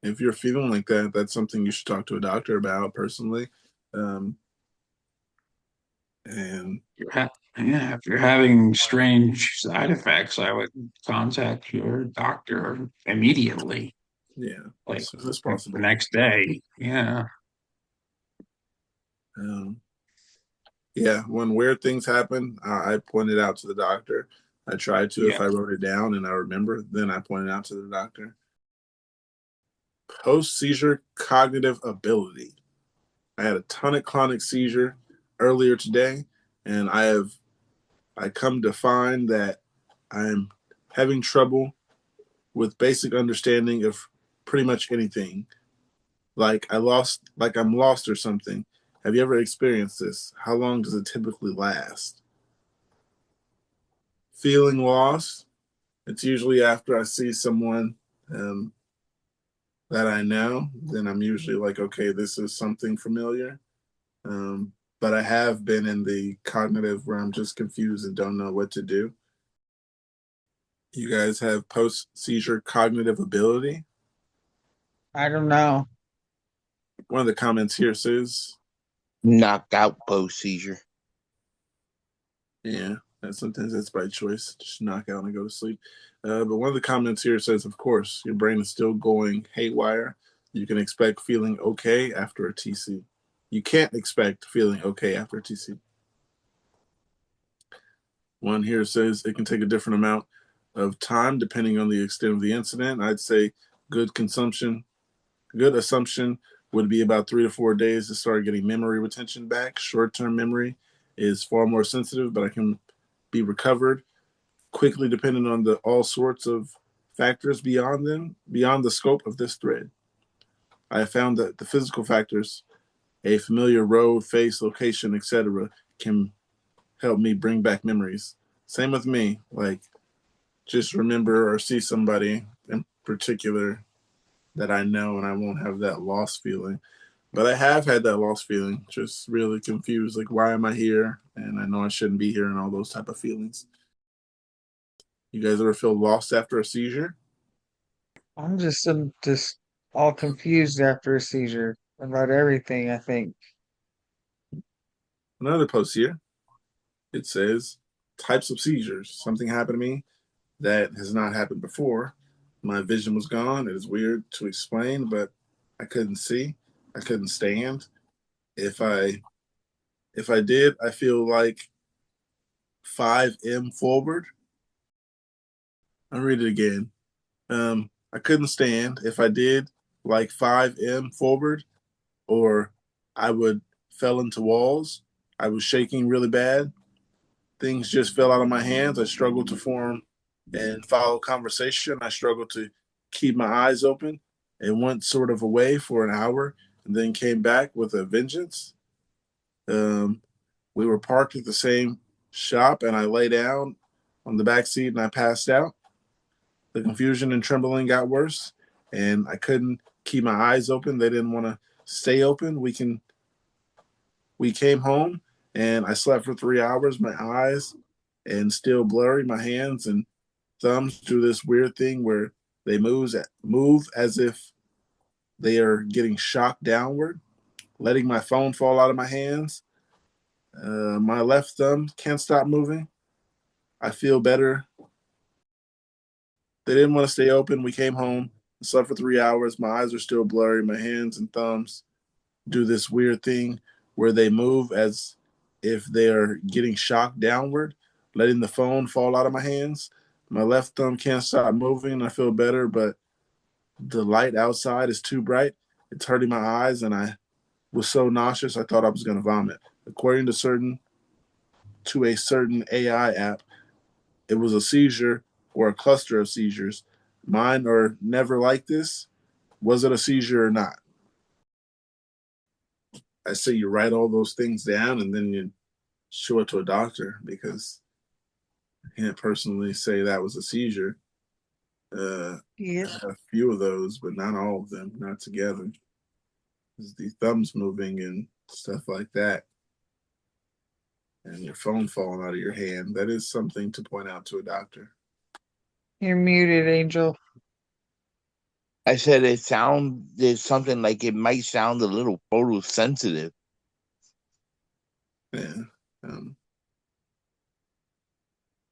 If you're feeling like that, that's something you should talk to a doctor about personally. Um, and Yeah, if you're having strange side effects, I would contact your doctor immediately, yeah, like as soon as the possible. next day. Yeah. Um, yeah, when weird things happen, I point it out to the doctor. I try to, if Yeah. I wrote it down and I remember, then I point it out to the doctor. Post seizure cognitive ability. I had a tonic-clonic seizure earlier today, and I come to find that I'm having trouble with basic understanding of pretty much anything. Like I'm lost or something. Have you ever experienced this? How long does it typically last? Feeling lost. It's usually after I see someone um, that I know, then I'm usually like, okay, this is something familiar. But I have been in the cognitive where I'm just confused and don't know what to do. You guys have post seizure cognitive ability. I don't know. One of the comments here says, Knocked out post seizure. yeah, that sometimes that's by choice. Just knock out and go to sleep. But one of the comments here says, of course, your brain is still going haywire. You can expect feeling okay after a TC. You can't expect feeling okay after a TC. One here says it can take a different amount of time depending on the extent of the incident. I'd say good consumption, good assumption would be about 3 to 4 days to start getting memory retention back. Short-term memory is far more sensitive, but I can be recovered quickly depending on the all sorts of factors beyond the scope of this thread. I have found that the physical factors, a familiar road, face, location, etc., can help me bring back memories. Same with me, like just remember or see somebody in particular that I know and I won't have that lost feeling. But I have had that lost feeling, just really confused, like why am I here? And I know I shouldn't be here and all those type of feelings. You guys ever feel lost after a seizure? I'm just all confused after a seizure about everything, I think. Another post here. It says types of seizures. Something happened to me that has not happened before. My vision was gone. It is weird to explain, but I couldn't see. I couldn't stand. If I if I did, I feel like 5M forward. I'll read it again. I couldn't stand. If I did, like 5M forward, or I would fell into walls. I was shaking really bad. Things just fell out of my hands. I struggled to form and follow conversation. I struggled to keep my eyes open and went sort of away for an hour and then came back with a vengeance. Um, we were parked at the same shop and I lay down on the back seat and I passed out. The confusion and trembling got worse and I couldn't keep my eyes open. They didn't want to stay open. We came home and I slept for 3 hours. My eyes and still blurry. My hands and thumbs do this weird thing where they move as if they are getting shocked downward, letting my phone fall out of my hands. My left thumb can't stop moving. I feel better. They didn't want to stay open. We came home, slept for 3 hours. My eyes are still blurry. My hands and thumbs do this weird thing where they move as if they are getting shocked downward, letting the phone fall out of my hands. My left thumb can't stop moving. I feel better, but the light outside is too bright. It's hurting my eyes, and I was so nauseous I thought I was going to vomit. According to a certain AI app, it was a seizure or a cluster of seizures. Mine are never like this. Was it a seizure or not? I say you write all those things down and then you show it to a doctor, because I can't personally say that was a seizure. Yeah. I have a few of those, but not all of them, not together. The thumbs moving and stuff like that, and your phone falling out of your hand. That is something to point out to a doctor. You're muted, Angel. I said there's something like it might sound a little photosensitive. Yeah.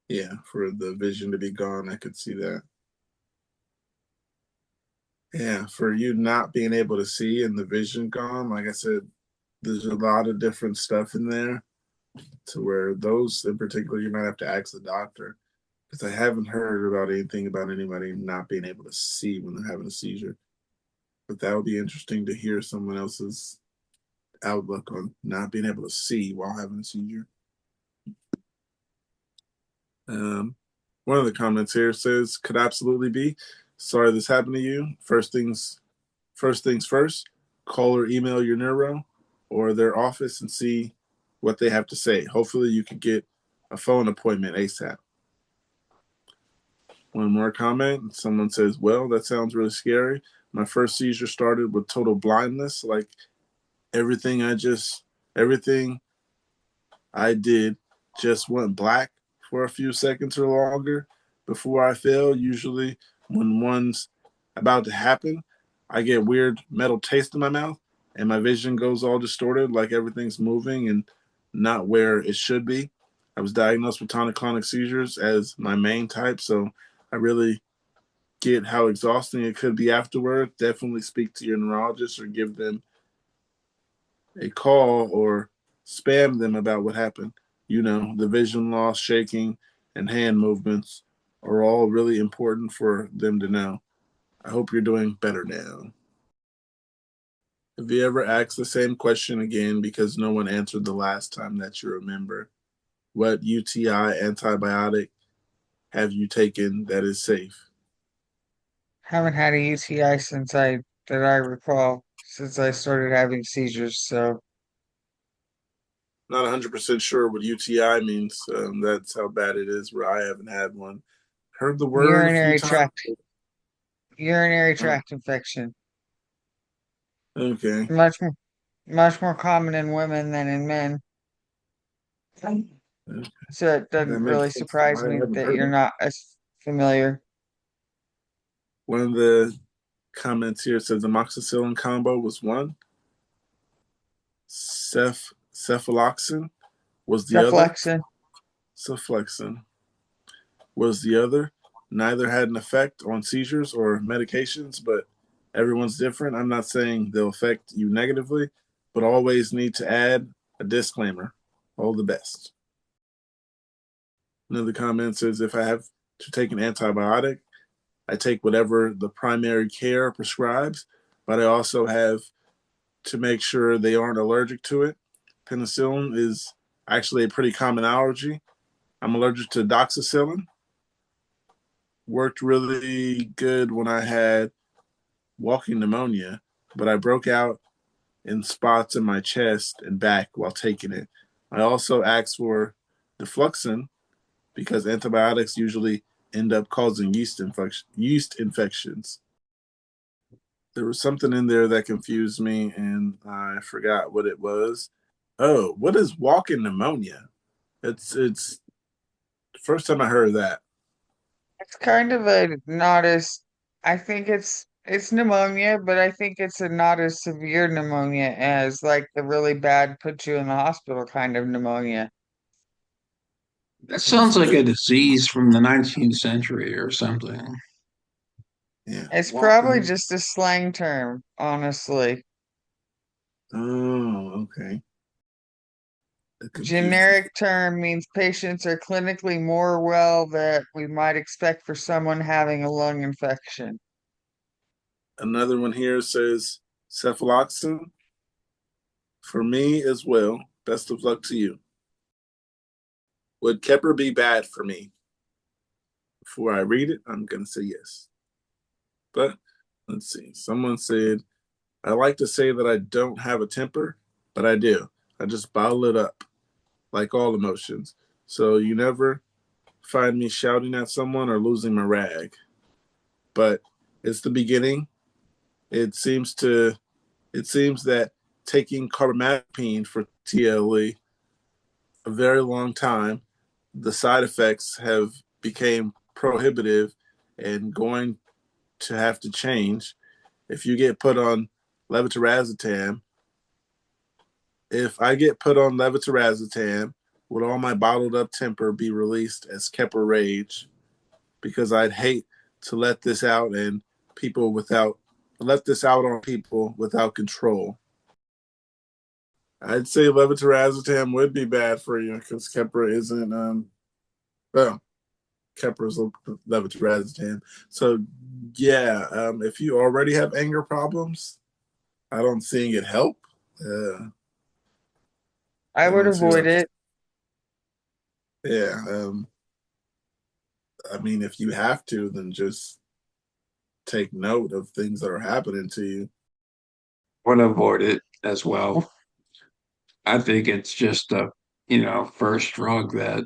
Yeah, for the vision to be gone, I could see that. Yeah, for you not being able to see and the vision gone, like I said, there's a lot of different stuff in there, to where those in particular you might have to ask the doctor, because I haven't heard about anything about anybody not being able to see when they're having a seizure. But that would be interesting to hear someone else's outlook on not being able to see while having a seizure. One of the comments here says, "Could absolutely be. Sorry this happened to you. First things first. Call or email your neuro or their office and see what they have to say. Hopefully, you could get a phone appointment ASAP." One more comment. Someone says, "Well, that sounds really scary. My first seizure started with total blindness, like everything everything I did just went black for a few seconds or longer before I fell. Usually, when one's about to happen, I get weird metal taste in my mouth and my vision goes all distorted, like everything's moving and not where it should be. I was diagnosed with tonic-clonic seizures as my main type, so I really get how exhausting it could be afterward. Definitely speak to your neurologist or give them a call or spam them about what happened. You know, the vision loss, shaking, and hand movements are all really important for them to know. I hope you're doing better now." Have you ever asked the same question again because no one answered the last time that you remember? What UTI antibiotic have you taken that is safe? Haven't had a UTI that I recall since I started having seizures. So Not 100% sure what UTI means. That's how bad it is where I haven't had one. Heard the word a few urinary times. tract urinary Oh, tract infection. okay. Much more common in women than in men. So it That doesn't really makes sense to surprise why I me haven't that heard you're it. not as familiar. One of the comments here says amoxicillin combo was one. Cephaloxin was the other. Cephalexin. Cephalexin was the other. Neither had an effect on seizures or medications, but everyone's different. I'm not saying they'll affect you negatively, but always need to add a disclaimer. All the best. Another comment says if I have to take an antibiotic, I take whatever the primary care prescribes, but I also have to make sure they aren't allergic to it. Penicillin is actually a pretty common allergy. I'm allergic to doxycycline. Worked really good when I had walking pneumonia, but I broke out in spots in my chest and back while taking it. I also asked for defluxin because antibiotics usually end up causing yeast infections. There was something in there that confused me, and I forgot what it was. Oh, what is walking pneumonia? It's the first time I heard that. It's kind of a not as I think it's pneumonia, but I think it's a not as severe pneumonia as like the really bad put you in the hospital kind of pneumonia. That sounds like a disease from the 19th century or something. Yeah. It's probably Walking. just a slang term, honestly. Oh, okay. Generic term means patients are clinically more well that we might expect for someone having a lung infection. Another one here says cephalexin. For me as well. Best of luck to you. Would Kepper be bad for me? Before I read it, I'm going to say yes. But let's see. Someone said, I like to say that I don't have a temper, but I do. I just bottle it up, like all emotions. So you never find me shouting at someone or losing my rag. But it's the beginning. It seems that taking carbamazepine for TLE a very long time, the side effects have became prohibitive and going to have to change. If you get put on levetiracetam, if I get put on levetiracetam, would all my bottled up temper be released as Kepper rage? Because I'd hate to let this out on people without control. I'd say levetiracetam would be bad for you because Kepper isn't Kepper's levetiracetam. So yeah, if you already have anger problems, I don't seeing it help. I would avoid it. Yeah. I mean, if you have to, then just take note of things that are happening to you. Would avoid it as well. I think it's just a, first drug that,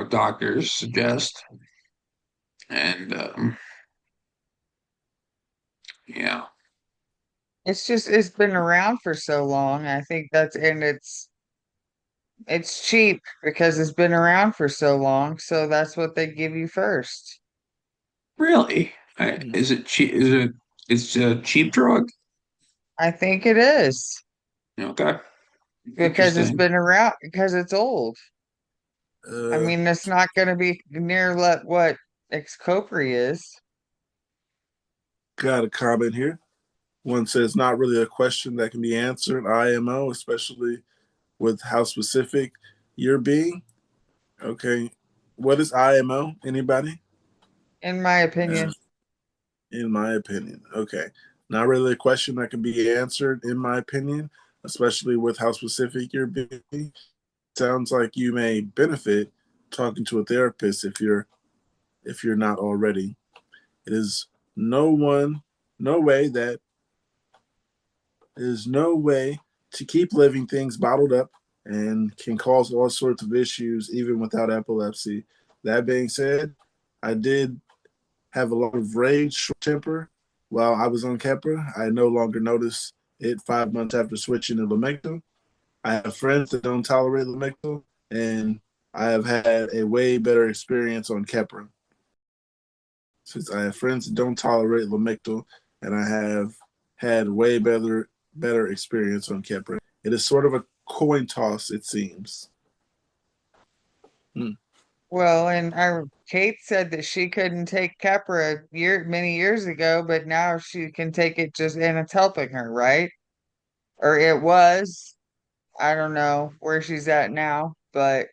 doctors suggest. And yeah. It's been around for so long. I think it's cheap because it's been around for so long, so that's what they give you first. Really? Is it cheap? It's a cheap drug? I think it is Okay. because it's Interesting. been around because it's old. I mean, it's not going to be near what Xcopri is. Got a comment here. One says, not really a question that can be answered, IMO, especially with how specific you're being. Okay. What is IMO? Anybody? In my opinion. In my opinion. Okay. Not really a question that can be answered, in my opinion, especially with how specific you're being. Sounds like you may benefit talking to a therapist if you're not already. It is no way to keep living things bottled up and can cause all sorts of issues even without epilepsy. That being said, I did have a lot of rage, short temper while I was on Keppra. I no longer notice it 5 months after switching to Lamictal. I have friends that don't tolerate Lamictal, and I have had a way better experience on Keppra. Since I have friends that don't tolerate Lamictal, and I have had way better experience on Keppra. It is sort of a coin toss, it seems. Well, and Kate said that she couldn't take Keppra many years ago, but now she can take it and it's helping her, right? Or it was. I don't know where she's at now, but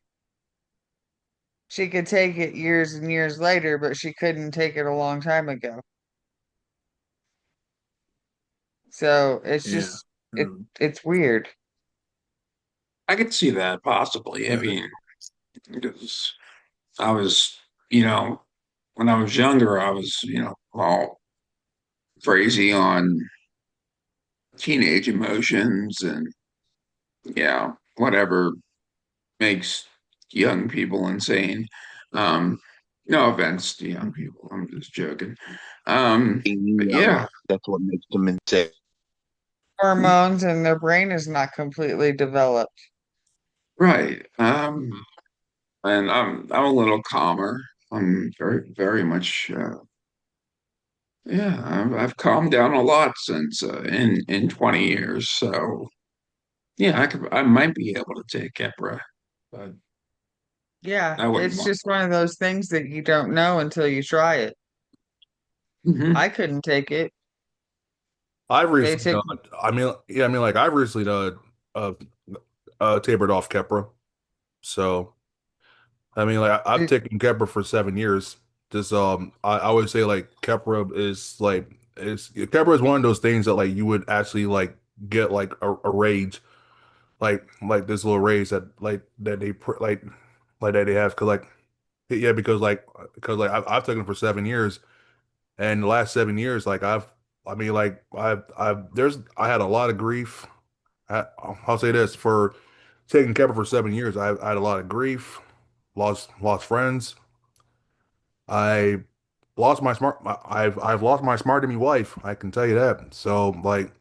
she could take it years and years later, but she couldn't take it a long time ago. So it's Yeah. just it's weird. I could see that possibly. I mean, because I was, when I was younger, I was, all crazy on teenage emotions and whatever makes young people insane. Um, no offense to young people, I'm just joking. But yeah, That's what makes them insane. Hormones and their brain is not completely developed. right. And I'm a little calmer. I'm very, very much yeah, I've calmed down a lot since in 20 years. So yeah, I might be able to take Keppra, but Yeah, I wouldn't it's want. just one of those things that you don't know until you try it. Mhm. I couldn't take it. I've They recently took done. I mean, yeah, I mean, like I've recently done a tapered off Keppra. So I mean, like I've Did, taken Keppra for 7 years. Just I would say like Keppra is like is Keppra is one of those things that like you would actually like get like a rage like this little raise that that like that they have because like yeah because like I've taken it for 7 years and the last 7 years like I mean like I had a lot of grief. I'll say this for taking Kepler for 7 years I had a lot of grief, lost friends. I lost my I've lost my smart to me wife, I can tell you that. So like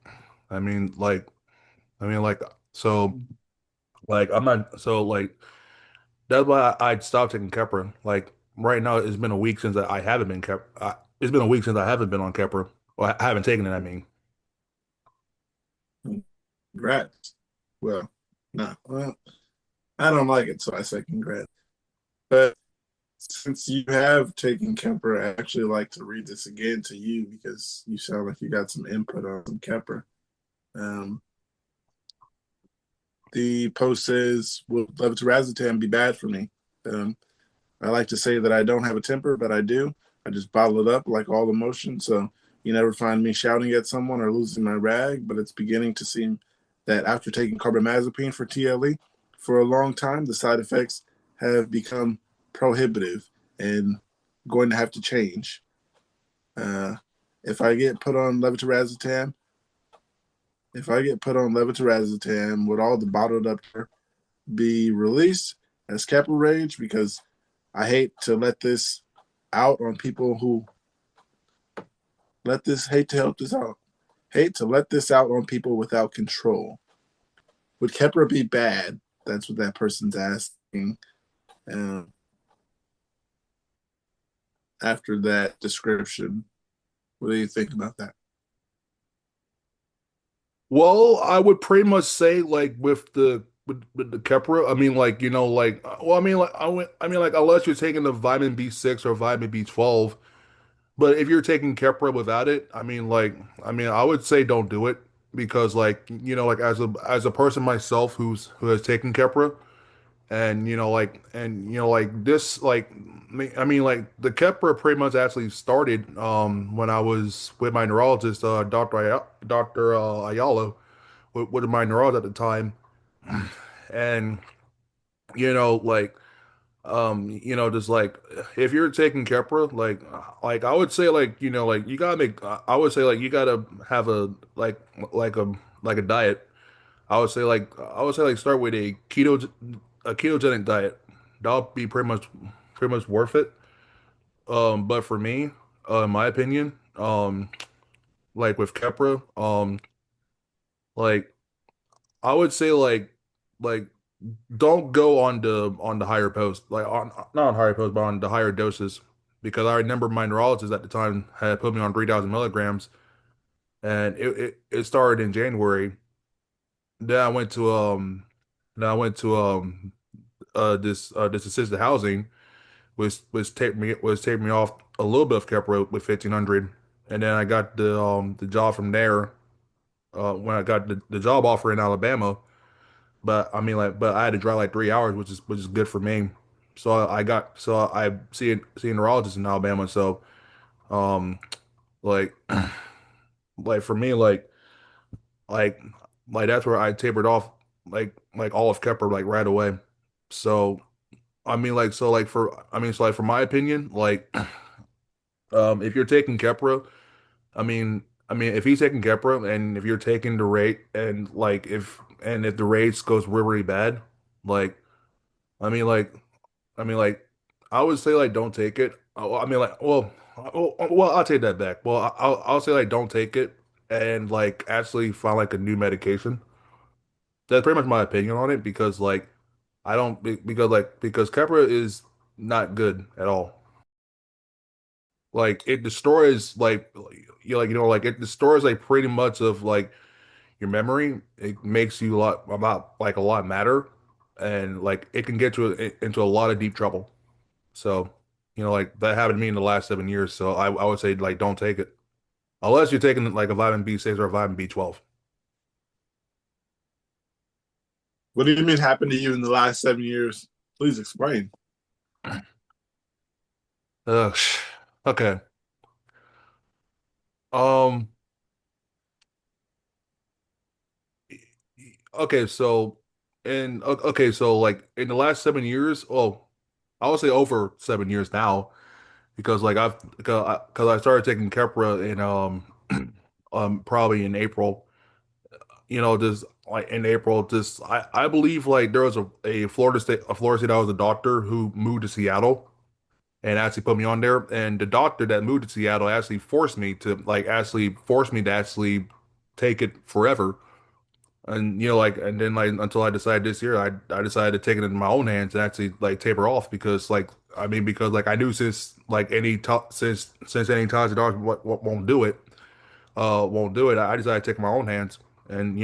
I mean like I mean like so like I'm not so like that's why I stopped taking Keppra. Like right now, it's been a week since I haven't been Kep. It's been a week since I haven't been on Keppra. Well, I haven't taken it. I mean, Congrats. Well, no, well, I don't like it, so I say congrats. But since you have taken Kepler, I actually like to read this again to you because you sound like you got some input on some Kepler. Um, the post says, "Will levetiracetam be bad for me?" Um, I like to say that I don't have a temper, but I do. I just bottle it up like all emotion. So you never find me shouting at someone or losing my rag. But it's beginning to seem that after taking carbamazepine for TLE for a long time, the side effects have become prohibitive and going to have to change. Uh, if I get put on levetiracetam, would all the bottled up be released as capital rage? Because I hate to let this out on people who hate to help this out. Hate to let this out on people without control. Would Kepra be bad? That's what that person's asking. Um, after that description, what do you think about that? well, I would pretty much say like with the Keppra, I mean like well, I mean like I mean like unless you're taking the vitamin B6 or vitamin B12, but if you're taking Keppra without it, I mean I would say don't do it because like like as a person myself who has taken Keppra. And like this I mean like the Kepler pretty much actually started when I was with my neurologist Dr. Ayala with my neurologist at the time. And like just like if you're taking Kepra like I would say like like you gotta make I would say like you gotta have a like a diet. I would say like start with a ketogenic diet. That'll be pretty much worth it. But for me, in my opinion, like with Kepra, like I would say like don't go on the higher post, like on not on higher post, but on the higher doses, because I remember my neurologist at the time had put me on 3,000 milligrams, and it started in January. Then I went to then I went to this assisted housing was taking me off a little bit of Keppra with 1,500, and then I got the job from there when I got the job offer in Alabama. But I mean but I had to drive like 3 hours, which is good for me. So I see a neurologist in Alabama. So um like like for me like that's where I tapered off like all of Keppra like right away. So I mean like so like for I mean so like for my opinion like if you're taking Keppra, I mean, if he's taking Keppra and if you're taking the rate and like if the rates goes really, really bad, like I mean, like I mean, like I would say like don't take it. I mean, like well, I'll take that back. Well, I'll say like don't take it and like actually find like a new medication. That's pretty much my opinion on it because like I don't because Keppra is not good at all. Like it destroys like it destroys like pretty much of like your memory. It makes you a lot madder, and like it can get you into a lot of deep trouble. So like that happened to me in the last 7 years. So I would say like don't take it unless you're taking like a vitamin B6 or a vitamin B12. What do you mean happened to you in the last 7 years? Please explain. Okay. Um. Okay. Okay. So like in the last 7 years, I would say over 7 years now, because like because I started taking Keppra in probably in April. Just like in April, just I believe like there was a Florida State. I was a doctor who moved to Seattle and actually put me on there. And the doctor that moved to Seattle actually forced me to actually take it forever. And and then like until I decided this year, I decided to take it in my own hands and actually like taper off, because because like I knew since like since any toxic dog won't do it. I decided to take my own hands, and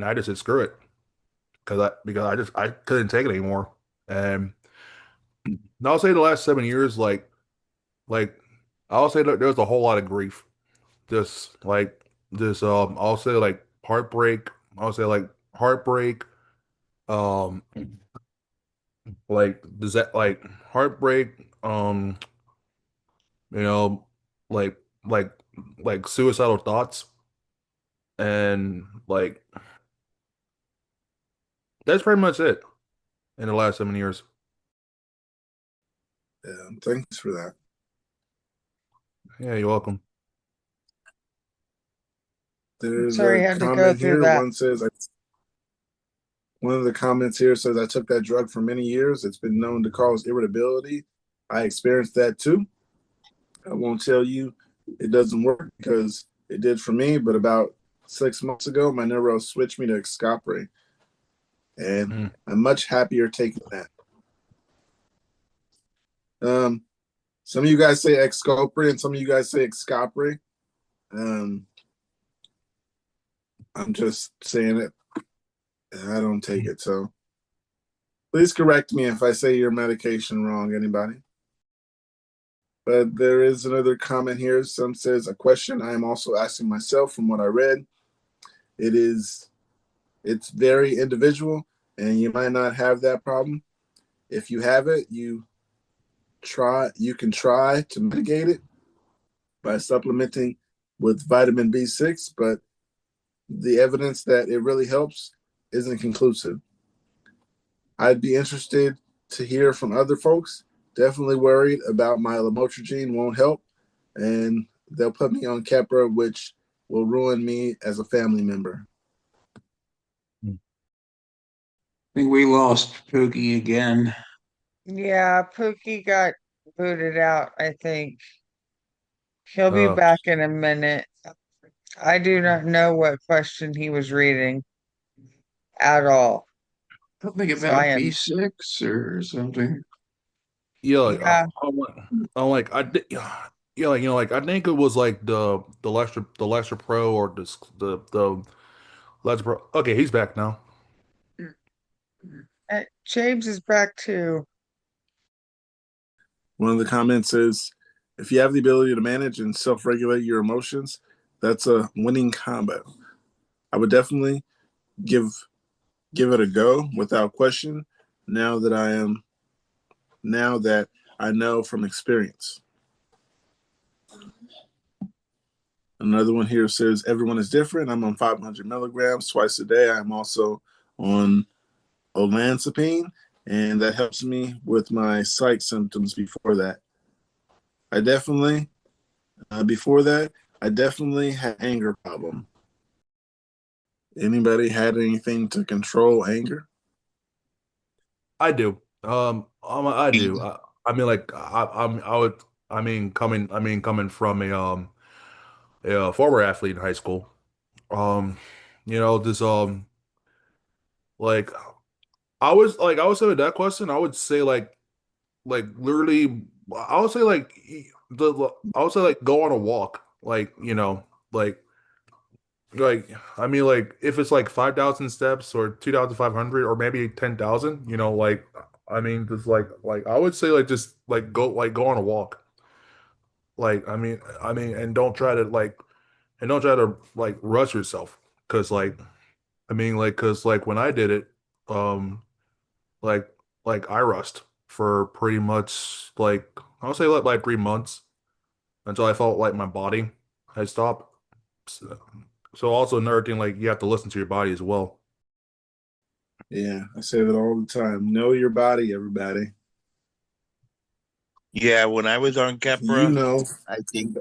I just said screw it, because I couldn't take it anymore. And I'll say the last 7 years, like I'll say that there's a whole lot of grief. Just like this I'll say like heartbreak. I'll say like heartbreak. Um like does that like heartbreak, you know, like like suicidal thoughts, and like that's pretty much it in the last 7 years. Yeah, thanks for that. Yeah, you're welcome. There's Sorry, a I had to go comment through here. that. One of the comments here says, I took that drug for many years. It's been known to cause irritability. I experienced that too. I won't tell you it doesn't work, because it did for me, but about 6 months ago, my neuro switched me to Excopre, and I'm much happier taking that. Some of you guys say Excopre and some of you guys say Excopre. I'm just saying it. I don't take it, so please correct me if I say your medication wrong, anybody. But there is another comment here. Some says, a question I am also asking myself from what I read. It's very individual, and you might not have that problem. If you have it, you can try to mitigate it by supplementing with vitamin B6, but the evidence that it really helps isn't conclusive. I'd be interested to hear from other folks. Definitely worried about my lamotrigine won't help, and they'll put me on Keppra, which will ruin me as a family member. I think we lost Pookie again. Yeah, Pookie got booted out, I think. He'll be Uh, back in a minute. I do not know what question he was reading at all. Something So I about am, B6 or something. yeah, yeah, like I think it was like the Lester Pro, or the Lester Pro. Okay, he's back now. James is back too. One of the comments is, if you have the ability to manage and self-regulate your emotions, that's a winning combo. I would definitely give it a go without question, now that I know from experience. Another one here says, everyone is different. I'm on 500 milligrams twice a day. I'm also on olanzapine, and that helps me with my psych symptoms. Before that, I definitely had anger problem. Anybody had anything to control anger? I do. I do. I mean, like I would. Coming from a former athlete in high school. Um, this like I would say with that question, I would say literally, I would say like I would say like go on a walk, like like if it's like 5,000 steps or 2,500 or maybe 10,000, just I would say like just go on a walk. And don't try to like rush yourself, because because when I did it, um like eye rust for pretty much like I would say like 3 months until I felt like my body had stopped. So, so also another thing, like you have to listen to your body as well. Yeah, I say that all the time. Know your body, everybody. Yeah, when I was on You Kepra, know. I think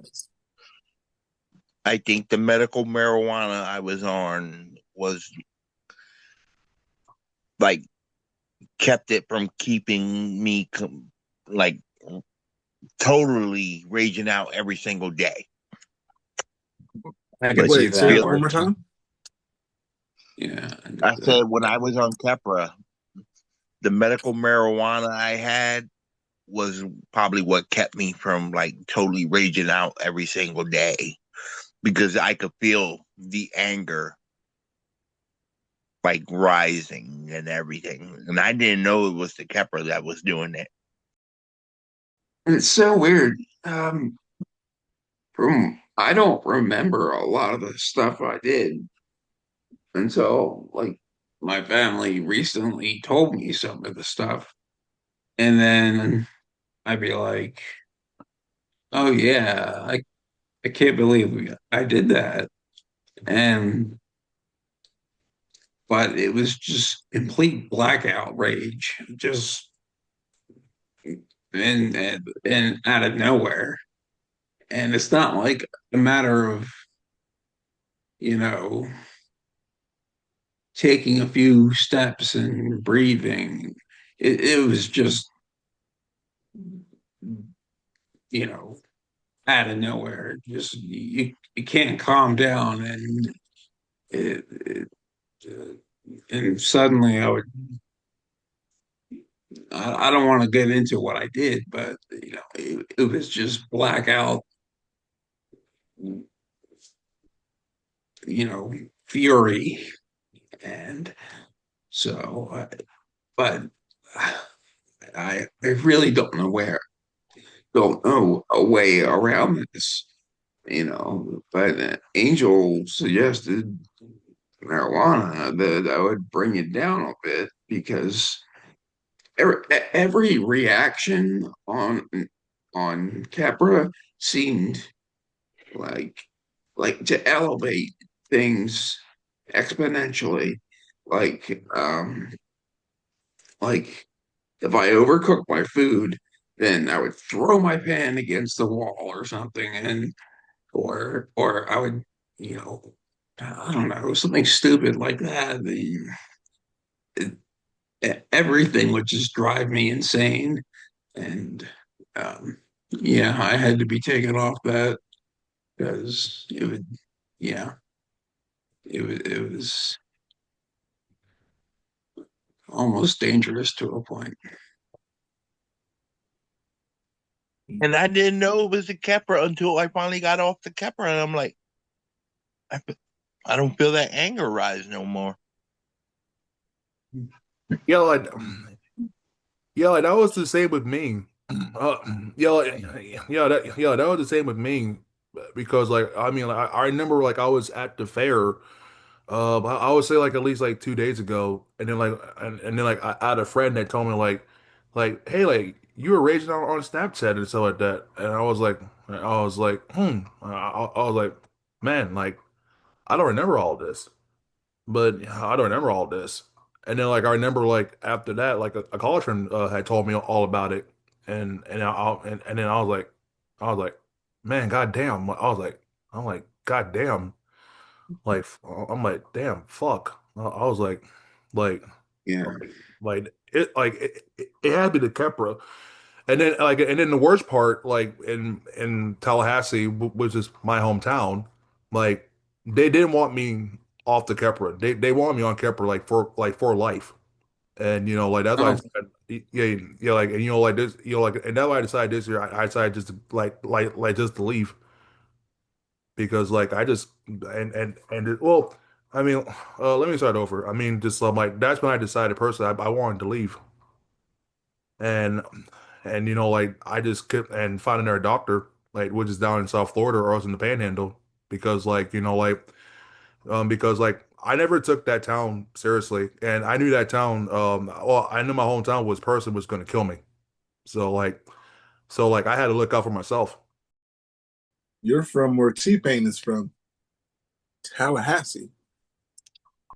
I think the medical marijuana I was on was like kept it from keeping me like totally raging out every single day. I can Like see Wait, say that. that feel one more time. Yeah. I said when I was on Kepra, the medical marijuana I had was probably what kept me from like totally raging out every single day because I could feel the anger like rising and everything. And I didn't know it was the Kepra that was doing it. And it's so weird. From I don't remember a lot of the stuff I did until like my family recently told me some of the stuff. And then I'd be like, oh yeah, I can't believe I did that. And but it was just complete blackout rage, just and out of nowhere. And it's not like a matter of, you know, taking a few steps and breathing. It was just, you know, out of nowhere. Just you can't calm down, and and suddenly I don't want to get into what I did, but it was just blackout, fury, and so, but I really don't know a way around this, But Angel suggested marijuana that would bring it down a bit because every reaction on Capra seemed like to elevate things exponentially. Like like if I overcook my food, then I would throw my pan against the wall or something, and or I would, you know, I don't know, something stupid like that. Everything would just drive me insane, and yeah, I had to be taken off that because it would, yeah, it was almost dangerous to a point. And I didn't know it was the Kepra until I finally got off the Kepra. And I'm like, I, I don't feel that anger rise no more. Yeah, like that was the same with me. Uh, that was the same with me because like I mean like, I remember like I was at the fair. I would say like at least like 2 days ago, and then like and then like I had a friend that told me hey, like you were raging on Snapchat and stuff like that, and I was like, man, like I don't remember all this, but I don't remember all this, and then like I remember like after that, like a college friend had told me all about it, and then I was like, man, goddamn, I'm like, goddamn. Like I'm like, damn, fuck. I was like, Yeah, it had to be the Kepra, and then the worst part, like in Tallahassee, which is my hometown, like they didn't want me off the Kepra. They wanted me on Kepra like for life, and like that's why I oh decided, yeah, like and like this, like and that's why I decided this year I decided just to just to leave because like I just well, I mean, let me start over. I mean, just like that's when I decided personally I wanted to leave, and like I just kept and found another doctor like which is down in South Florida or else in the Panhandle because like because like I never took that town seriously, and I knew that town. Well, I knew my hometown was person was going to kill me. So like, I had to look out for myself. You're from where T-Pain is from, Tallahassee.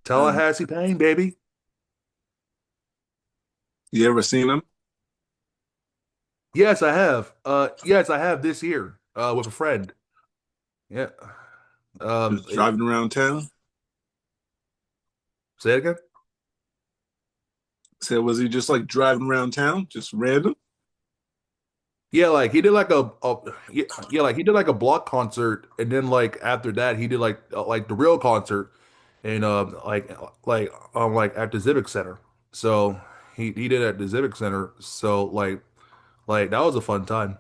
Tallahassee Pain, baby. You ever seen him? Yes, I have. Yes, I have this year. With a friend. Yeah. Just driving around town? Say it again. So was he just like driving around town, just random? Yeah, like he did like yeah, like he did like a block concert, and then like after that he did like the real concert, and like at the Civic Center. So he did at the Civic Center. So like that was a fun time.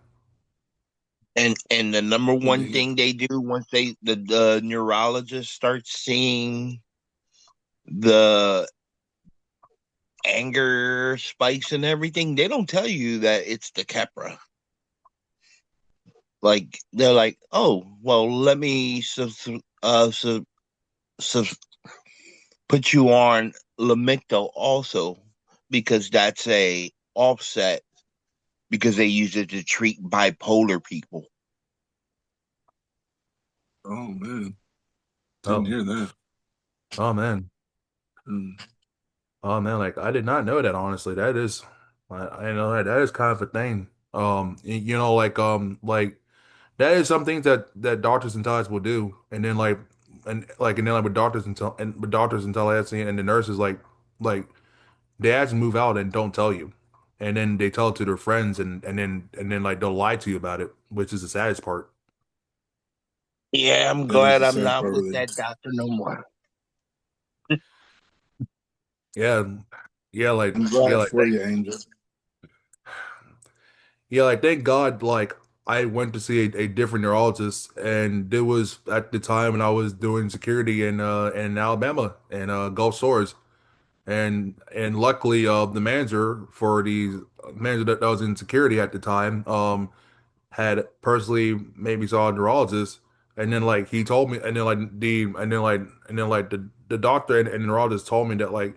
And the number one Indeed. thing they do once the neurologist starts seeing the anger spikes and everything, they don't tell you that it's the Keppra. Like they're like, oh well, let me put you on Lamictal also because that's a offset because they use it to treat bipolar people. Oh man, Oh, didn't hear that. oh man. Hmm. Oh man, like I did not know that honestly. That is, I know that is kind of a thing. Like that is some things that doctors and tellers will do, and then like with doctors and Tallahassee and the nurses like they actually move out and don't tell you, and then they tell it to their friends, and then like they'll lie to you about it, which is the saddest part. Yeah, I'm That is glad the I'm sad not part of with it. that doctor no more. Yeah, yeah, I'm yeah, glad for you, Angel. like thank God, like I went to see a different neurologist, and it was at the time when I was doing security in Alabama and Gulf Shores, and luckily the manager that was in security at the time had personally maybe saw a neurologist, and then like he told me, and then like the doctor and the neurologist told me that like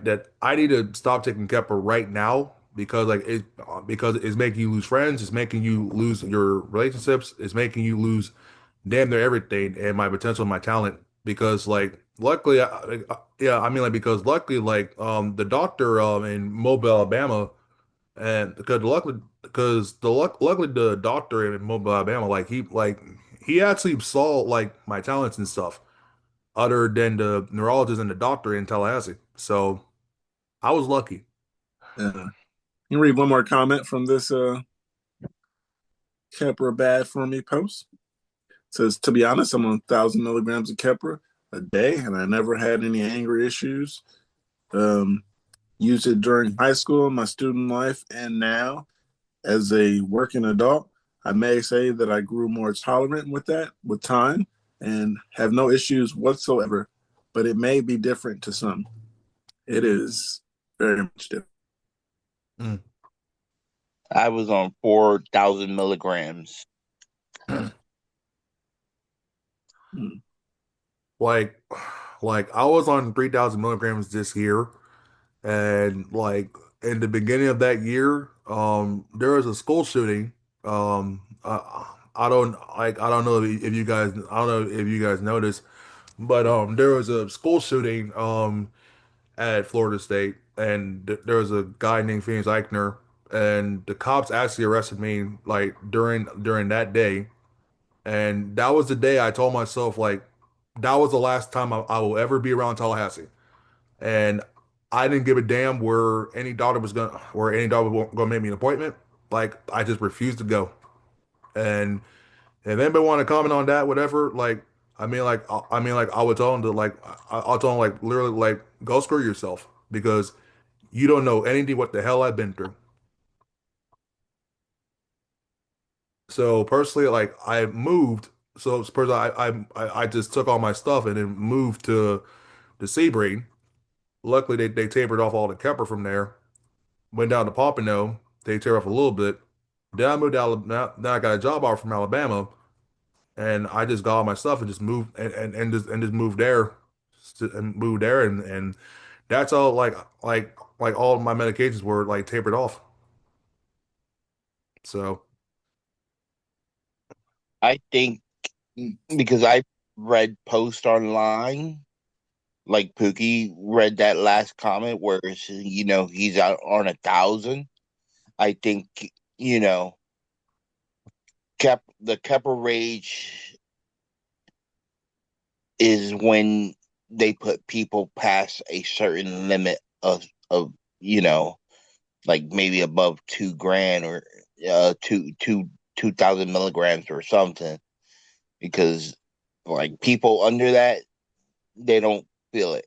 that I need to stop taking Keppra right now because it's making you lose friends, it's making you lose your relationships, it's making you lose damn near everything and my potential, my talent. Because like luckily, yeah, I mean like because luckily like the doctor in Mobile, Alabama, and luckily the doctor in Mobile, Alabama, he actually saw like my talents and stuff other than the neurologist and the doctor in Tallahassee. So I was lucky. Yeah. You read one more comment from this Keppra bad for me post. It says, to be honest, I'm on 1,000 milligrams of Keppra a day, and I never had any anger issues. Um, Used it during high school, my student life, and now as a working adult. I may say that I grew more tolerant with that with time and have no issues whatsoever, but it may be different to some. It is very much different. Mm. I was on 4,000 milligrams. Hmm. like I was on 3,000 milligrams this year, and like in the beginning of that year, there was a school shooting. I don't know if you guys noticed, but there was a school shooting at Florida State, and there was a guy named Phoenix Eichner, and the cops actually arrested me like during that day, and that was the day I told myself like that was the last time I will ever be around Tallahassee, and I didn't give a damn where any doctor was gonna make me an appointment. Like I just refused to go, and if anybody want to comment on that, whatever, like I would tell them to I'll tell them like literally like go screw yourself because you don't know anything what the hell I've been through. So personally, like I moved. So personally, I just took all my stuff and then moved to Sebring. Luckily, they tapered off all the Kepper from there. Went down to Pompano. They tear off a little bit. Then I moved to Alabama. Then I got a job offer from Alabama, and I just got all my stuff and just moved and just moved there. and moved there, and that's all. Like all my medications were like tapered off. So I think because I read post online, like Pookie read that last comment where he's out on 1,000. I think you know the Kepper rage is when they put people past a certain limit of you know like maybe above 2 grand or 2,000 milligrams or something, because like people under that, they don't feel it.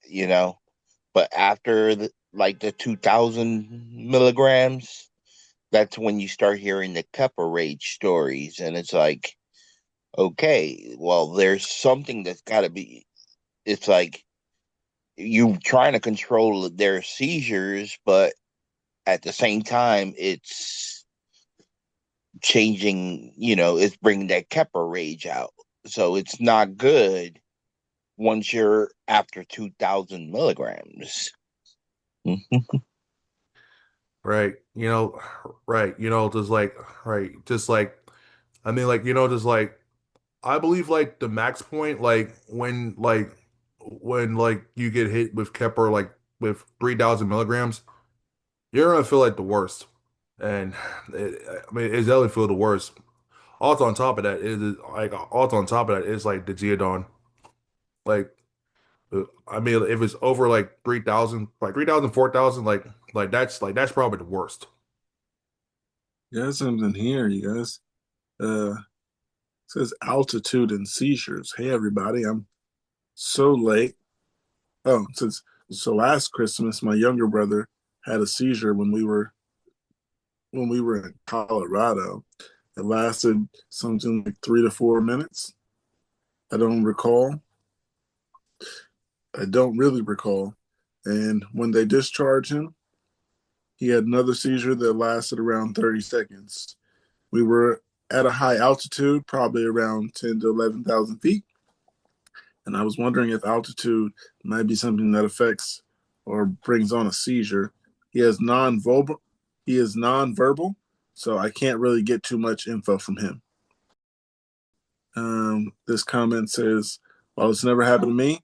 But after the 2,000 milligrams, that's when you start hearing the Kepper rage stories, and it's like, okay, well, there's something that's got to be. It's like you trying to control their seizures, but at the same time, it's changing. It's bringing that Kepper rage out, so it's not good once you're after 2,000 milligrams. right, right, just like I mean, like just like I believe like the max point, like when you get hit with Kepler like with 3,000 milligrams, you're gonna feel like the worst, and I mean it's definitely feel the worst. Also on top of that is like the Geodon. Like I mean if it's over like 3,000, like 3,000, 4,000, like that's probably the worst. Yeah, something here, you guys. It says altitude and seizures. Hey, everybody, I'm so late. Oh, since so last Christmas, my younger brother had a seizure when we were in Colorado. It lasted something like 3 to 4 minutes. I don't recall. I don't really recall. And when they discharged him, he had another seizure that lasted around 30 seconds. We were at a high altitude, probably around 10 to 11,000 feet. And I was wondering if altitude might be something that affects or brings on a seizure. He is nonverbal. He is nonverbal, so I can't really get too much info from him. This comment says, "While it's never happened to me,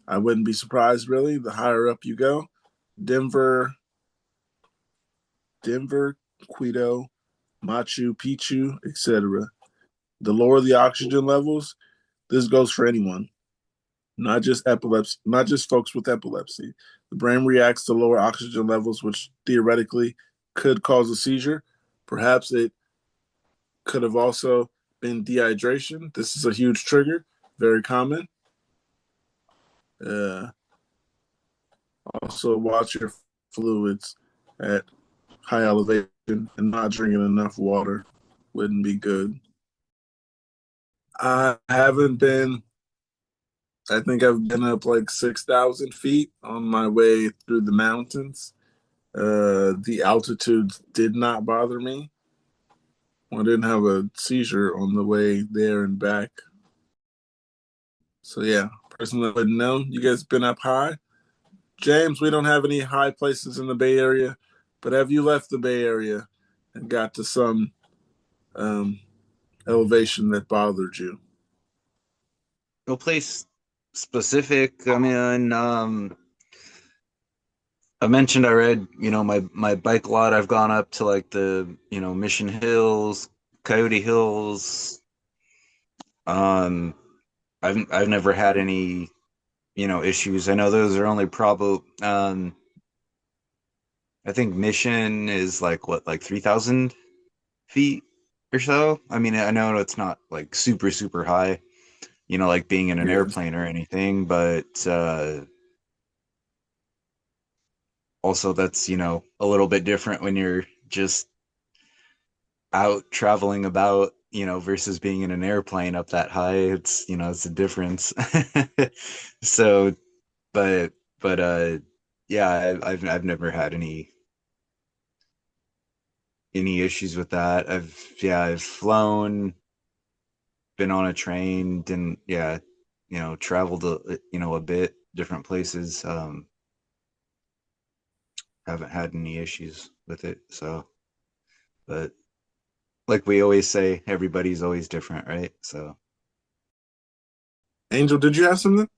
I wouldn't be surprised. Really, the higher up you go, Denver, Quito, Machu Picchu, etc. The lower the oxygen levels, this goes for anyone. Not just epilepsy, not just folks with epilepsy. The brain reacts to lower oxygen levels, which theoretically could cause a seizure. Perhaps it could have also been dehydration. This is a huge trigger, very common. Also, watch your fluids at high elevation, and not drinking enough water wouldn't be good. I haven't been I think I've been up like 6,000 feet on my way through the mountains. The altitude did not bother me. I didn't have a seizure on the way there and back. So yeah, personally I wouldn't know. You guys been up high? James, we don't have any high places in the Bay Area, but have you left the Bay Area and got to some elevation that bothered you? No place specific. I mean, I mentioned I read, my bike lot. I've gone up to like the, Mission Hills, Coyote Hills. I've never had any, issues. I know those are only probably I think Mission is like 3,000 feet or so. I mean, I know it's not like super, super high, like being in an Yeah. airplane or anything, but also that's, a little bit different when you're just out traveling about, versus being in an airplane up that high. It's a difference. So, but yeah, I've never had any issues with that. I've flown, been on a train, didn't, yeah, traveled a bit, different places. Haven't had any issues with it. So, but like we always say, everybody's always different, right? So, Angel, did you have something?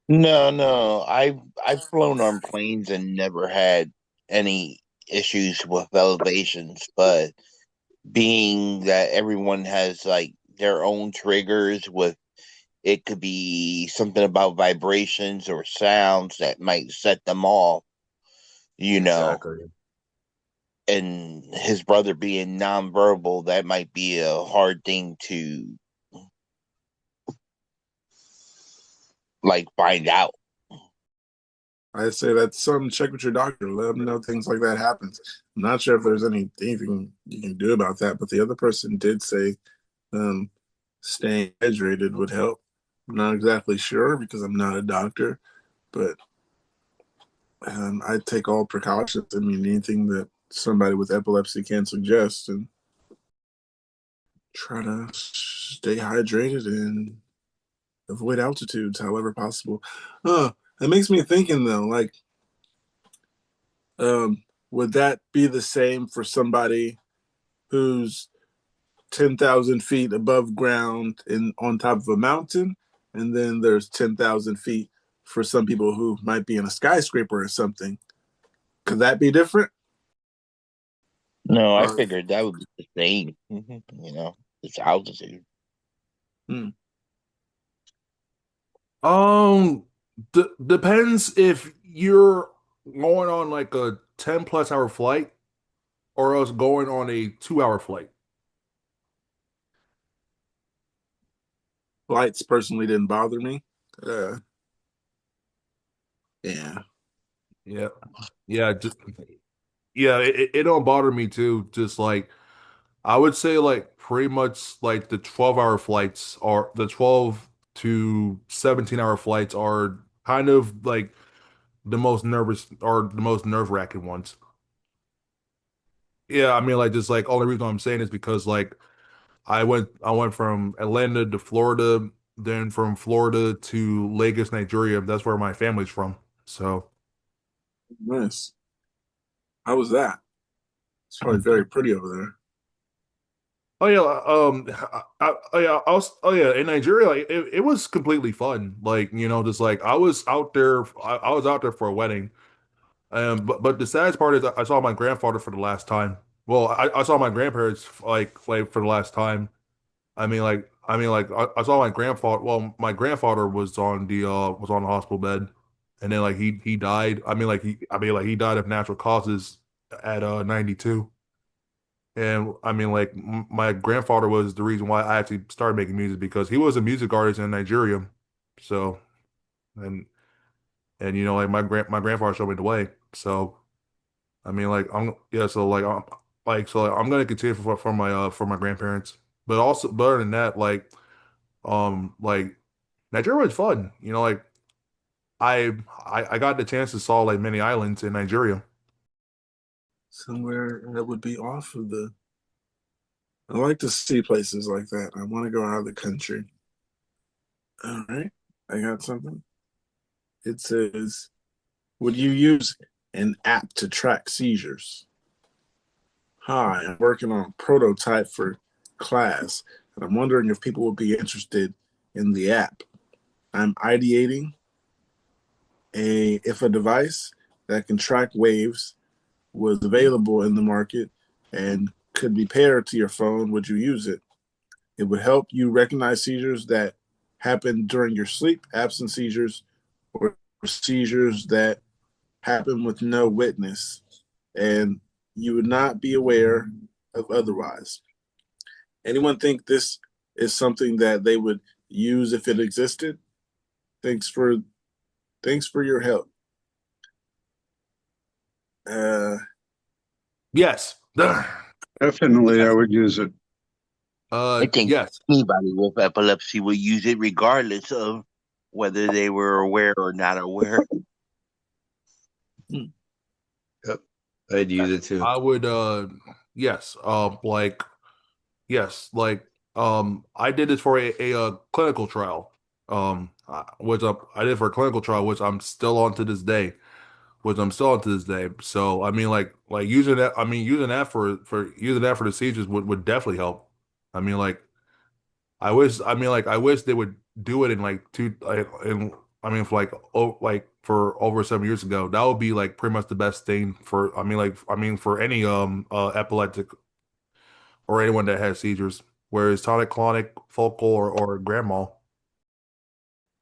No. I've flown on planes and never had any issues with elevations, but being that everyone has like their own triggers with it could be something about vibrations or sounds that might set them off, you know. exactly. And his brother being nonverbal, that might be a hard thing to like find out. I'd say that's something to check with your doctor. Let them know things like that happens. I'm not sure if there's anything you can do about that, but the other person did say staying hydrated would help. I'm not exactly sure because I'm not a doctor, but I take all precautions. I mean, anything that somebody with epilepsy can suggest, and try to stay hydrated and avoid altitudes however possible. That makes me thinking though, like, would that be the same for somebody who's 10,000 feet above ground on top of a mountain, and then there's 10,000 feet for some people who might be in a skyscraper or something? Could that be different? No, I Or, figured that would be the same. It's altitude. Depends if you're going on like a 10+ hour flight or else going on a 2 hour flight. Flights personally didn't bother me. Yeah. Yeah. Yeah. Yeah. It don't bother me too. Just like, I would say like pretty much like the 12-hour flights are the 12 to 17-hour flights are kind of like the most nervous or the most nerve-wracking ones. Yeah, I mean like just like only reason I'm saying is because like I went from Atlanta to Florida, then from Florida to Lagos, Nigeria. That's where my family's from. So Nice. How was that? It's probably very pretty over there. oh yeah, oh yeah, oh yeah, in Nigeria, like it was completely fun. Like, just like I was out there for a wedding. But the saddest part is I saw my grandfather for the last time. Well, I saw my grandparents like for the last time. I saw my grandfather. Well, my grandfather was on the hospital bed, and then like he died. He died of natural causes at 92. And my grandfather was the reason why I actually started making music because he was a music artist in Nigeria. So and like my grandfather showed me the way. So I'm yeah. So I'm gonna continue for my grandparents, but also but other than that like Nigeria was fun. I got the chance to saw like many islands in Nigeria. Somewhere that would be off of the. I like to see places like that. I want to go out of the country. All right. I got something. It says, would you use an app to track seizures? Hi, I'm working on a prototype for class, and I'm wondering if people would be interested in the app. I'm ideating if a device that can track waves was available in the market and could be paired to your phone, would you use it? It would help you recognize seizures that happen during your sleep, absent seizures, or seizures that happen with no witness, and you would not be aware of otherwise. Anyone think this is something that they would use if it existed? Thanks for your help. Yes. Definitely, I would use it. I think Yes. anybody with epilepsy would use it regardless of whether they were aware or not aware. Yep, I'd use it too. I would yes. Yes, I did this for a clinical trial. which I did for a clinical trial, which I'm still on to this day. Which I'm still on to this day. So I mean, like using that. I mean, using that for using that for the seizures would definitely help. I mean, like I wish. I mean, like I wish they would do it in like two. Like in I mean, for like for over 7 years ago. That would be like pretty much the best thing for. I mean for any epileptic or anyone that has seizures. Whereas tonic clonic, focal, or grand mal.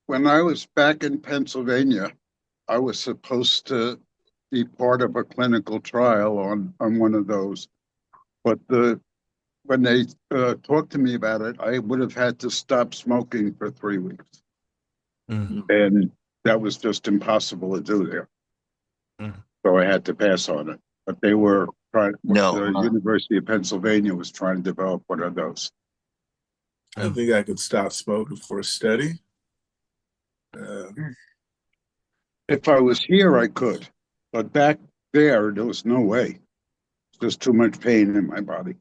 When I was back in Pennsylvania, I was supposed to be part of a clinical trial on one of those. But when they talked to me about it, I would have had to stop smoking for 3 weeks. Mm. And that was just impossible to do there. Mm. So I had to pass on it. But they were trying, No, the University of Pennsylvania was trying to develop one of those. I think I could stop smoking for a study. If I was here, I could. But back there was no way. It's just too much pain in my body.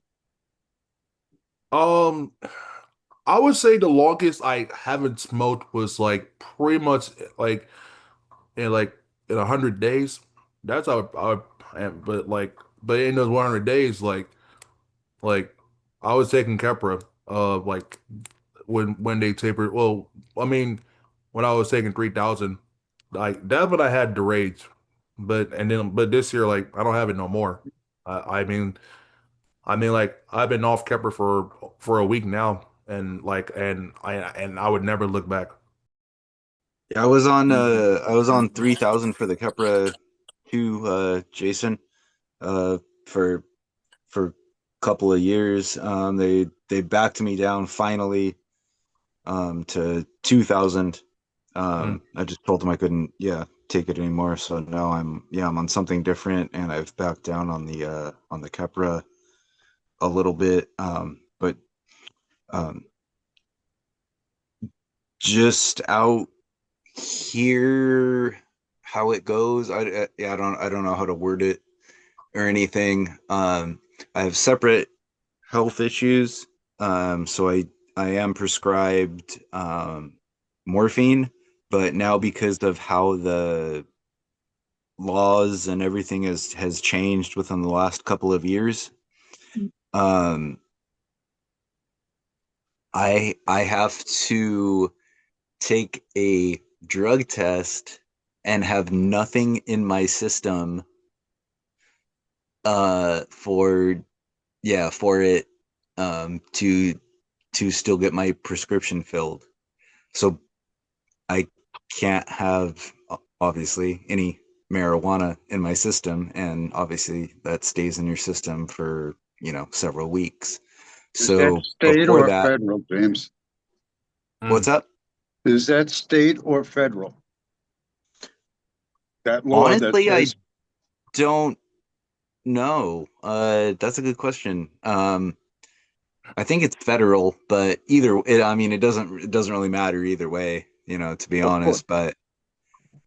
Um, I would say the longest I haven't smoked was like pretty much like in 100 days. That's how but in those 100 days, like I was taking Keppra, like when they tapered. Well, I mean, when I was taking 3,000, like that's when I had the rage, but this year like I don't have it no more. I mean, like I've been off Kepler for a week now, and I would never look back. Yeah, I was on 3,000 for the Kepra 2, Jason, for a couple of years. They backed me down finally to 2,000. I just told them I couldn't, take it anymore. So now I'm on something different, and I've backed down on the Kepra a little bit. But um, just out here, how it goes, I don't know how to word it or anything. I have separate health issues. So I am prescribed morphine, but now because of how the laws and everything has changed within the last couple of years, um, I have to take a drug test and have nothing in my system for it to still get my prescription filled. So I can't have obviously any marijuana in my system, and obviously that stays in your system for several weeks. Is that So state before or that, federal, James? what's up? Is that state or federal? That law that Honestly, I says don't know. That's a good question. I think it's federal, but I mean, it doesn't really matter either way, to be of course. honest.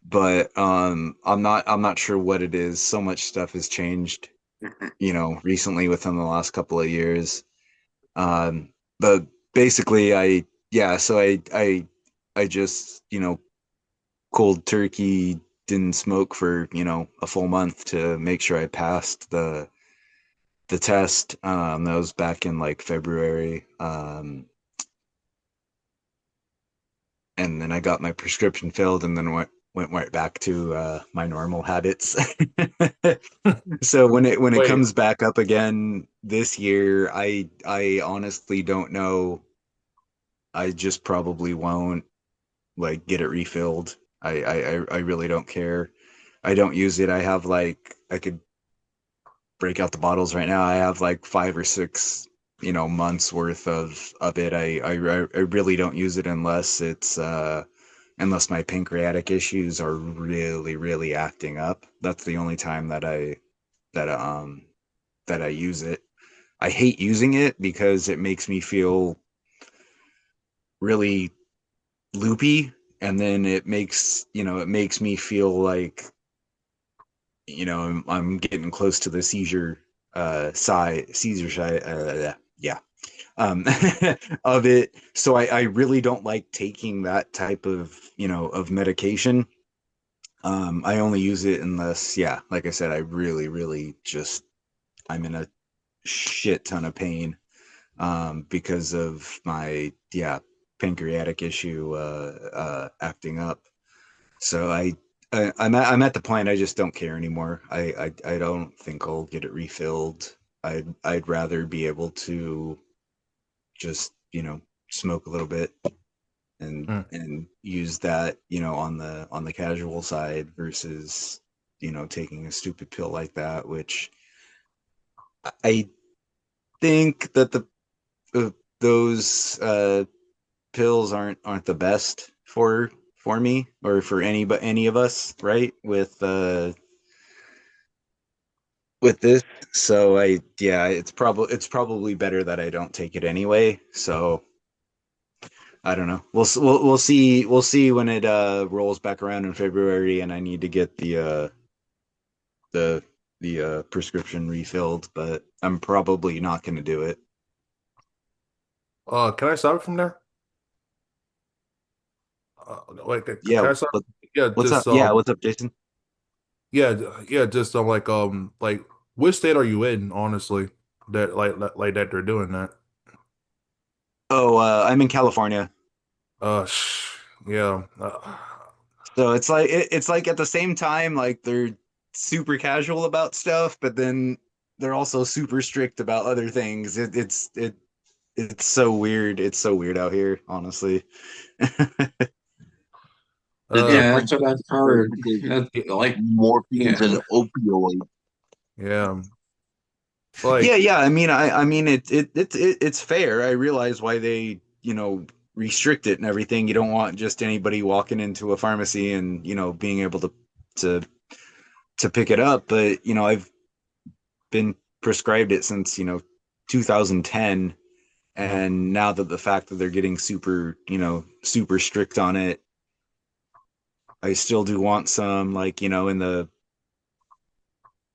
But I'm not sure what it is. So much stuff has changed, recently within the last couple of years. But basically, so I just, cold turkey didn't smoke for, a full month to make sure I passed the test. That was back in like February. And then I got my prescription filled, and then went right back to my normal habits. So when it Wait, comes back up again this year, I honestly don't know. I just probably won't like get it refilled. I really don't care. I don't use it. I could break out the bottles right now. I have like 5 or 6 months worth of it. I really don't use it unless my pancreatic issues are really, really acting up. That's the only time that I use it. I hate using it because it makes me feel really loopy, and then it makes me feel like I'm getting close to the seizure side. Yeah. um, of it. So I really don't like taking that type of, of medication. I only use it unless, yeah, like I said, I really, really just, I'm in a shit ton of pain, because of my, yeah, pancreatic issue, acting up. So I'm at the point I just don't care anymore. I don't think I'll get it refilled. I'd rather be able to just, smoke a little bit Hmm. and use that, on the casual side versus, taking a stupid pill like that, which I think that uh, those pills aren't the best for me or for any of us, right? With this. So yeah, it's probably better that I don't take it anyway. So I don't know. We'll see when it rolls back around in February and I need to get the prescription refilled, but I'm probably not going to do it. Can I stop it from there? Like, Yeah, can I stop? Yeah, what's up? just Yeah, what's up, Jason? yeah, yeah, just like, which state are you in? Honestly, that like that they're doing that. Oh, I'm in California. Yeah. So it's like at the same time, like they're super casual about stuff, but then they're also super strict about other things. It's so weird. It's so weird out here, honestly. The Uh, Yeah, that's difference what I've is heard. because That's like, morphine's yeah, an opioid. yeah, like, Yeah, yeah. I mean, it's fair. I realize why they, restrict it and everything. You don't want just anybody walking into a pharmacy and, being able to to pick it up. But, I've been prescribed it since, 2010. And now that the fact that they're getting super, super strict on it, I still do want some, like, in the,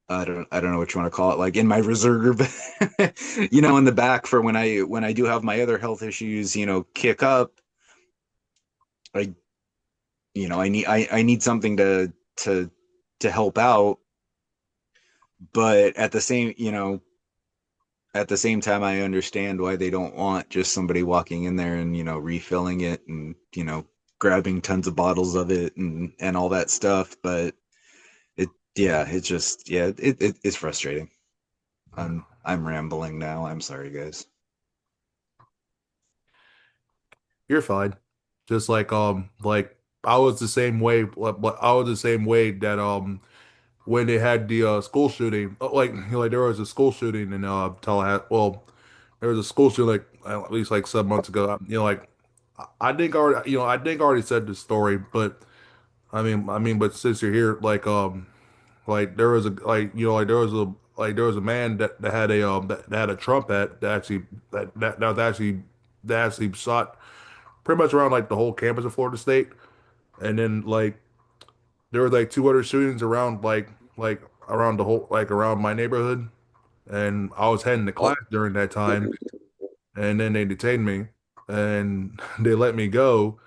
I don't know what you want to call it, like in my reserve, in the back for when I do have my other health issues, kick up. I I need something to to help out, but at the same time I understand why they don't want just somebody walking in there and, refilling it and, grabbing tons of bottles of it and all that stuff. But yeah, it's frustrating. I'm rambling now. I'm sorry, guys. you're fine. Just like I was the same way. I was the same way that when they had the school shooting, like there was a school shooting in Tallahassee. Well, there was a school shooting like at least like 7 months ago. Like I think I already, I think I already said this story, but but since you're here, like there was a there was a man that had that had a Trump hat that was actually that actually shot pretty much around like the whole campus of Florida State, and then like there were like two other shootings around like around the whole like around my neighborhood, and I was heading to class during that time, and then they detained me, and they let me go.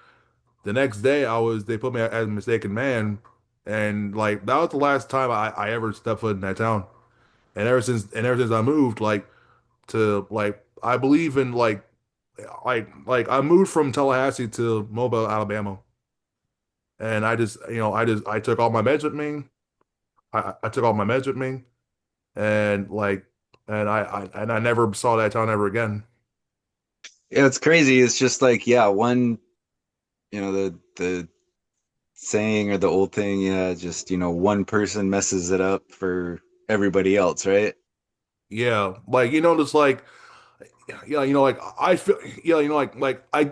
The next day, they put me as a mistaken man, and like that was the last time I ever stepped foot in that town. And ever since I moved to I believe in like I moved from Tallahassee to Mobile, Alabama, and I took all my meds with me. I took all my meds with me, and I never saw that town ever again. Yeah, it's crazy. It's just like, yeah, the saying or the old thing, yeah, just, one person messes it up for everybody else, right? Yeah, like just yeah, like I feel, yeah, like I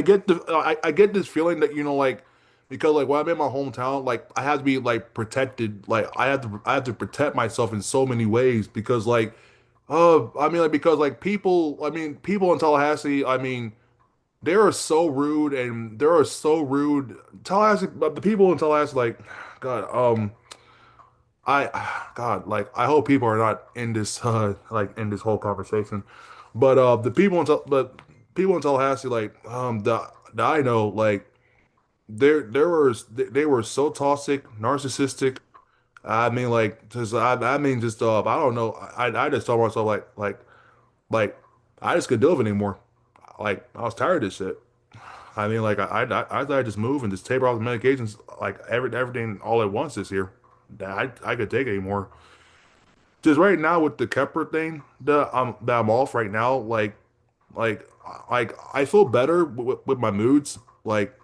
get this feeling that because like when I'm in my hometown, like I have to be like protected, like I have to protect myself in so many ways because because like people in Tallahassee, they are so rude and they are so rude. Tallahassee, but the people in Tallahassee, like God, I God, like I hope people are not in this like in this whole conversation. But the people in people in Tallahassee, like the I know, like they were so toxic, narcissistic. I mean, like just I mean, just I don't know. I just told myself like I just couldn't do it anymore. Like I was tired of this shit. I mean, like I thought I'd just move and just taper off the medications, like everything all at once this year. That I could take it anymore. Just right now with the Kepler thing that I'm off right now, like like I feel better with my moods. Like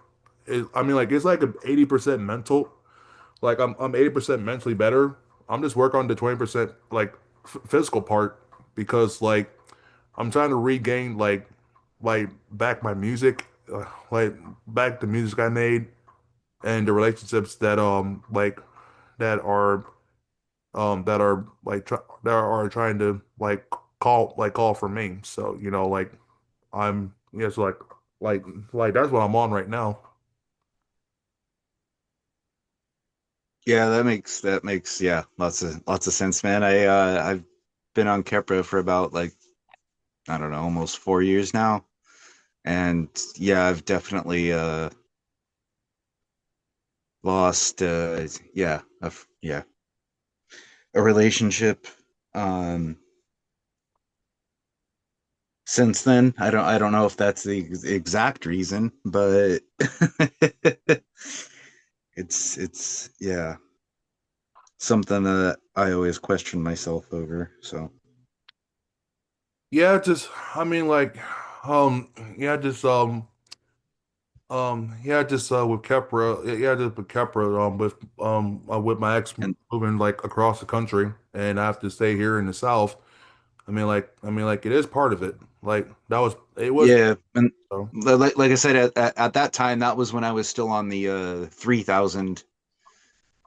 I mean, like it's like a 80% mental. Like I'm 80% mentally better. I'm just working on the 20% like physical part because like I'm trying to regain like back my music, like back the music I made and the relationships that are that are trying to call for me. So like I'm yes like that's what I'm on right now. Yeah, that makes yeah, lots of sense, man. I've been on Kepra for about like I don't know, almost 4 years now. And yeah, I've definitely lost yeah, a relationship um since then. I don't know if that's the exact reason, but it's yeah, something that I always question myself over. So Yeah, just I mean like um yeah just yeah just with Kepra yeah just with Kepra with my ex and moving like across the country and I have to stay here in the South. I mean like it is part of it. Like that was it was yeah, and so. like I said, at that time, that was when I was still on the 3,000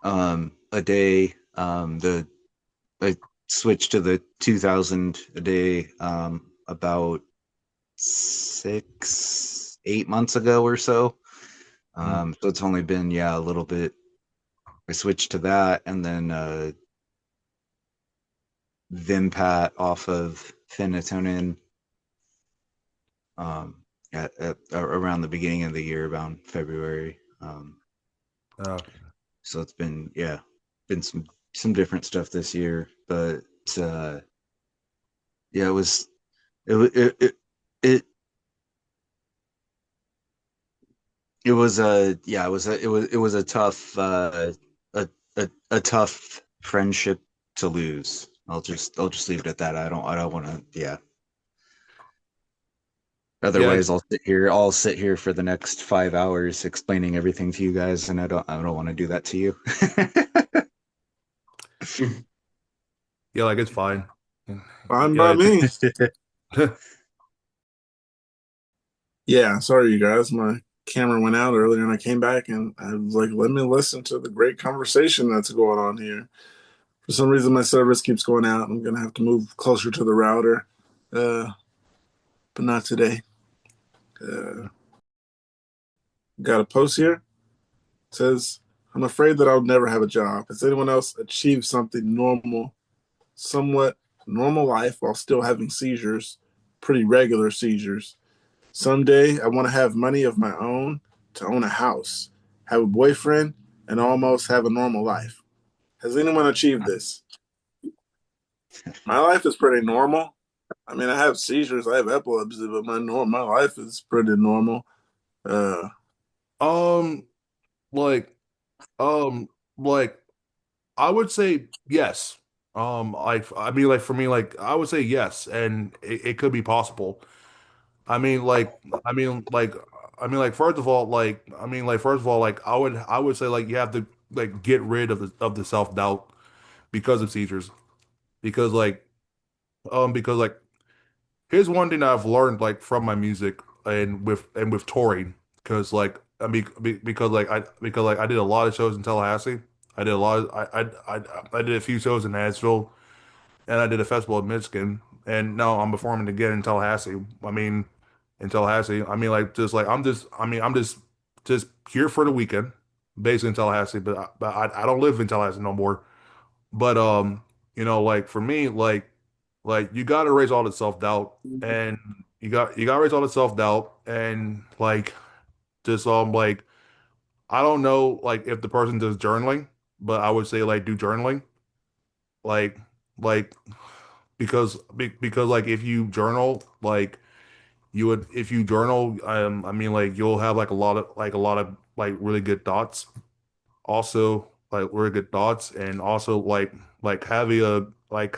a day. The I switched to the 2,000 a day about 6, 8 months ago or so. So it's only been yeah a little bit. I switched to that, and then Vimpat off of phenatonin around the beginning of the year, around February. Uh, So it's been yeah, been some different stuff this year, but uh, yeah, it it was a yeah, it was a tough a tough friendship to lose. I'll just leave it at that. I don't want to yeah. yeah, Otherwise, I'll sit here for the next 5 hours explaining everything to you guys, and I don't want to do that to you. yeah, like it's fine. Fine Yeah, by me. Yeah, sorry, you guys. My camera went out earlier and I came back and I was like, let me listen to the great conversation that's going on here. For some reason, my service keeps going out. I'm going to have to move closer to the router, uh, but not today. Uh, got a post here. It says, I'm afraid that I'll never have a job. Has anyone else achieved something normal, somewhat normal life while still having seizures, pretty regular seizures? Someday I want to have money of my own to own a house, have a boyfriend, and almost have a normal life. Has anyone achieved this? My life is pretty normal. I mean, I have seizures, I have epilepsy, but my life is pretty normal. Uh, um, like, um, like I would say yes. I mean, like for me, like I would say yes, and it could be possible. I mean, like, I mean, like, first of all, like, I would say, like, you have to like get rid of the self doubt because of seizures, because because like here's one thing I've learned like from my music and with touring because like I did a lot of shows in Tallahassee. I did a lot of I did a few shows in Nashville and I did a festival in Michigan and now I'm performing again in Tallahassee. I mean in Tallahassee. I mean like just like I'm just here for the weekend based in Tallahassee but I don't live in Tallahassee no more. But like for me like you got to raise all the self-doubt, and you got to raise all the self-doubt, and like just like I don't know like if the person does journaling, but I would say like do journaling, like like because like if you journal like you would if you journal I mean like you'll have like a lot of like really good thoughts, also like really good thoughts, and also like having a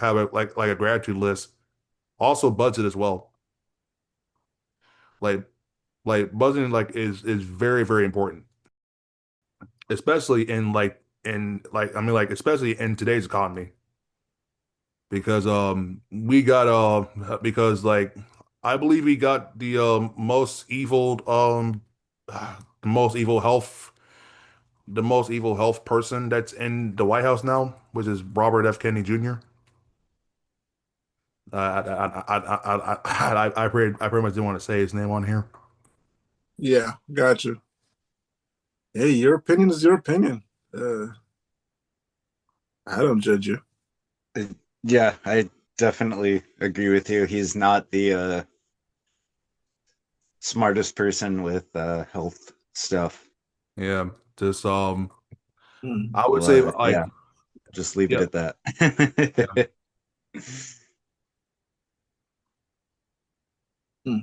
have a like a gratitude list, also budget as well, like budgeting like is very very important, especially in like I mean like especially in today's economy, because we got because like I believe we got the most evil the most evil health person that's in the White House now, which is Robert F. Kennedy Jr. I pretty much didn't want to say his name on here. Yeah, gotcha. Hey, your opinion is your opinion. I don't judge you. Yeah, I definitely agree with you. He's not the smartest person with health stuff. Yeah, just I would say Well, like yeah, just leave it yeah, at that. yeah. Hmm.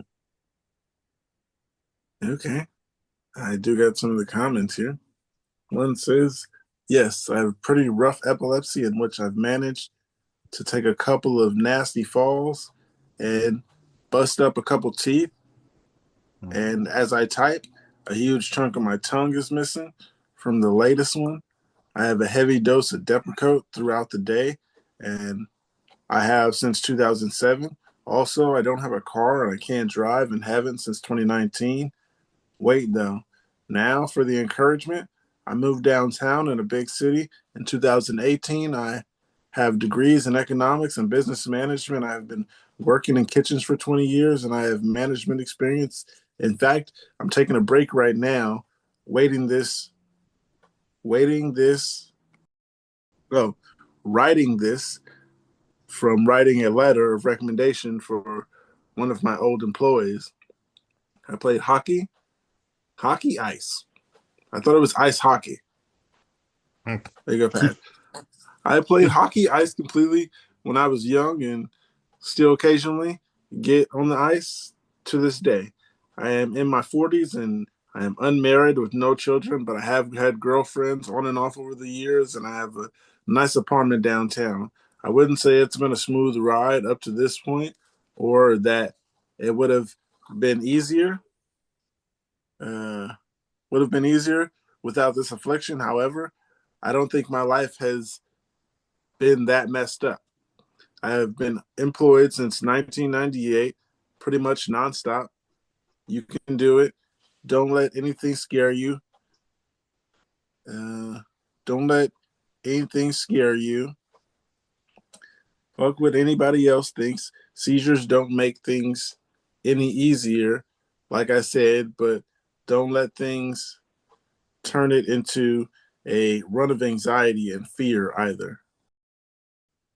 Okay. I do got some of the comments here. One says, yes, I have pretty rough epilepsy in which I've managed to take a couple of nasty falls and bust up a couple teeth. And as I type, a huge chunk of my tongue is missing from the latest one. I have a heavy dose of Depakote throughout the day, and I have since 2007. Also, I don't have a car and I can't drive and haven't since 2019. Wait, though. Now, for the encouragement, I moved downtown in a big city in 2018. I have degrees in economics and business management. I have been working in kitchens for 20 years and I have management experience. In fact, I'm taking a break right now, waiting this, waiting this, oh, writing this from writing a letter of recommendation for one of my old employees. I played hockey ice. I thought it was ice hockey. There you go, Pat. I played hockey ice completely when I was young and still occasionally get on the ice to this day. I am in my 40s and I am unmarried with no children, but I have had girlfriends on and off over the years, and I have a nice apartment downtown. I wouldn't say it's been a smooth ride up to this point or that it been easier, uh, would have been easier without this affliction. However, I don't think my life has been that messed up. I have been employed since 1998, pretty much nonstop. You can do it. Don't let anything scare you. Don't let anything scare you. Fuck what anybody else thinks. Seizures don't make things any easier, like I said, but don't let things turn it into a run of anxiety and fear either.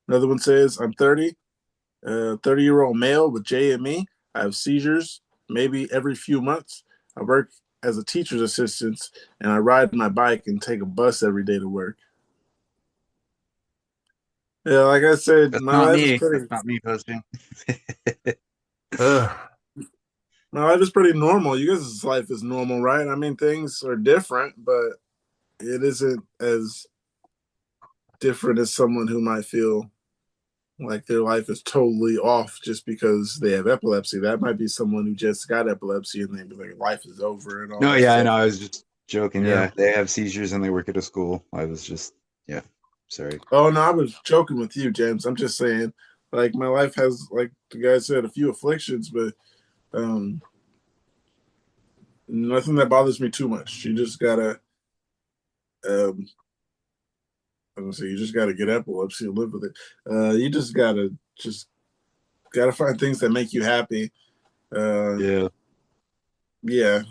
Another one says, I'm 30, 30-year-old male with JME. I have seizures maybe every few months. I work as a teacher's assistant and I ride my bike and take a bus every day to work. Yeah, like I said, That's my not life is me. pretty That's not me posting. my life is pretty normal. You guys' life is normal, right? I mean, things are different, but it isn't as different as someone who might feel like their life is totally off just because they have epilepsy. That might be someone who just got epilepsy and they be like, life is over and all No, that yeah, I stuff. know. I was just joking. Yeah. Yeah, they have seizures and they work at a school. I was just, yeah, sorry. Oh no, I was joking with you, James. I'm just saying, like my life has, like the guy said, a few afflictions, but nothing that bothers me too much. You just gotta, um, I was gonna say, you just gotta get epilepsy and live with it. You just gotta find things that make you happy. Yeah. Yeah,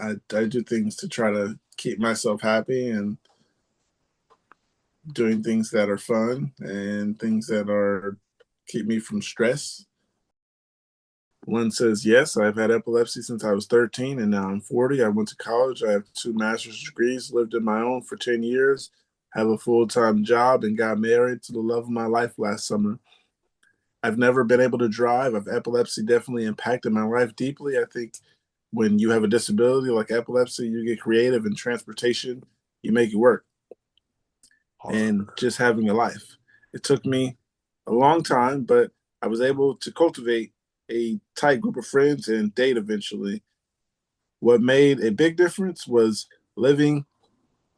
I do things to try to keep myself happy and doing things that are fun and things that are keep me from stress. One says, yes, I've had epilepsy since I was 13 and now I'm 40. I went to college. I have 2 master's degrees, lived on my own for 10 years, have a full-time job, and got married to the love of my life last summer. I've never been able to drive. Epilepsy definitely impacted my life deeply. I think when you have a disability like epilepsy, you get creative in transportation, you make it work. And just having a life. It took me a long time, but I was able to cultivate a tight group of friends and date eventually. What made a big difference was living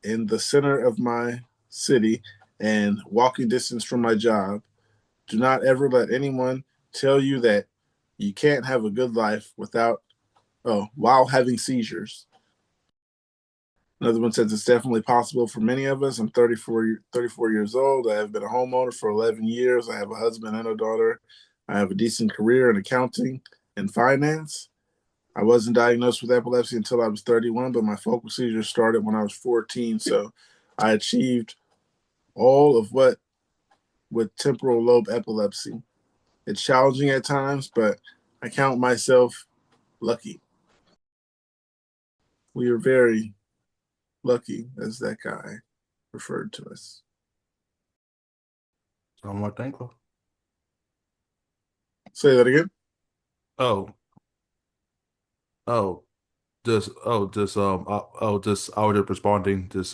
in the center of my city and walking distance from my job. Do not ever let anyone tell you that you can't have a good life while having seizures. Another one says it's definitely possible for many of us. I'm 34 years old. I have been a homeowner for 11 years. I have a husband and a daughter. I have a decent career in accounting and finance. I wasn't diagnosed with epilepsy until I was 31, but my focal seizures started when I was 14. So I achieved all of what with temporal lobe epilepsy. It's challenging at times, but I count myself lucky. We are very lucky, as that guy referred to us. So I'm thankful. Say that again. Oh, oh, I was just responding, just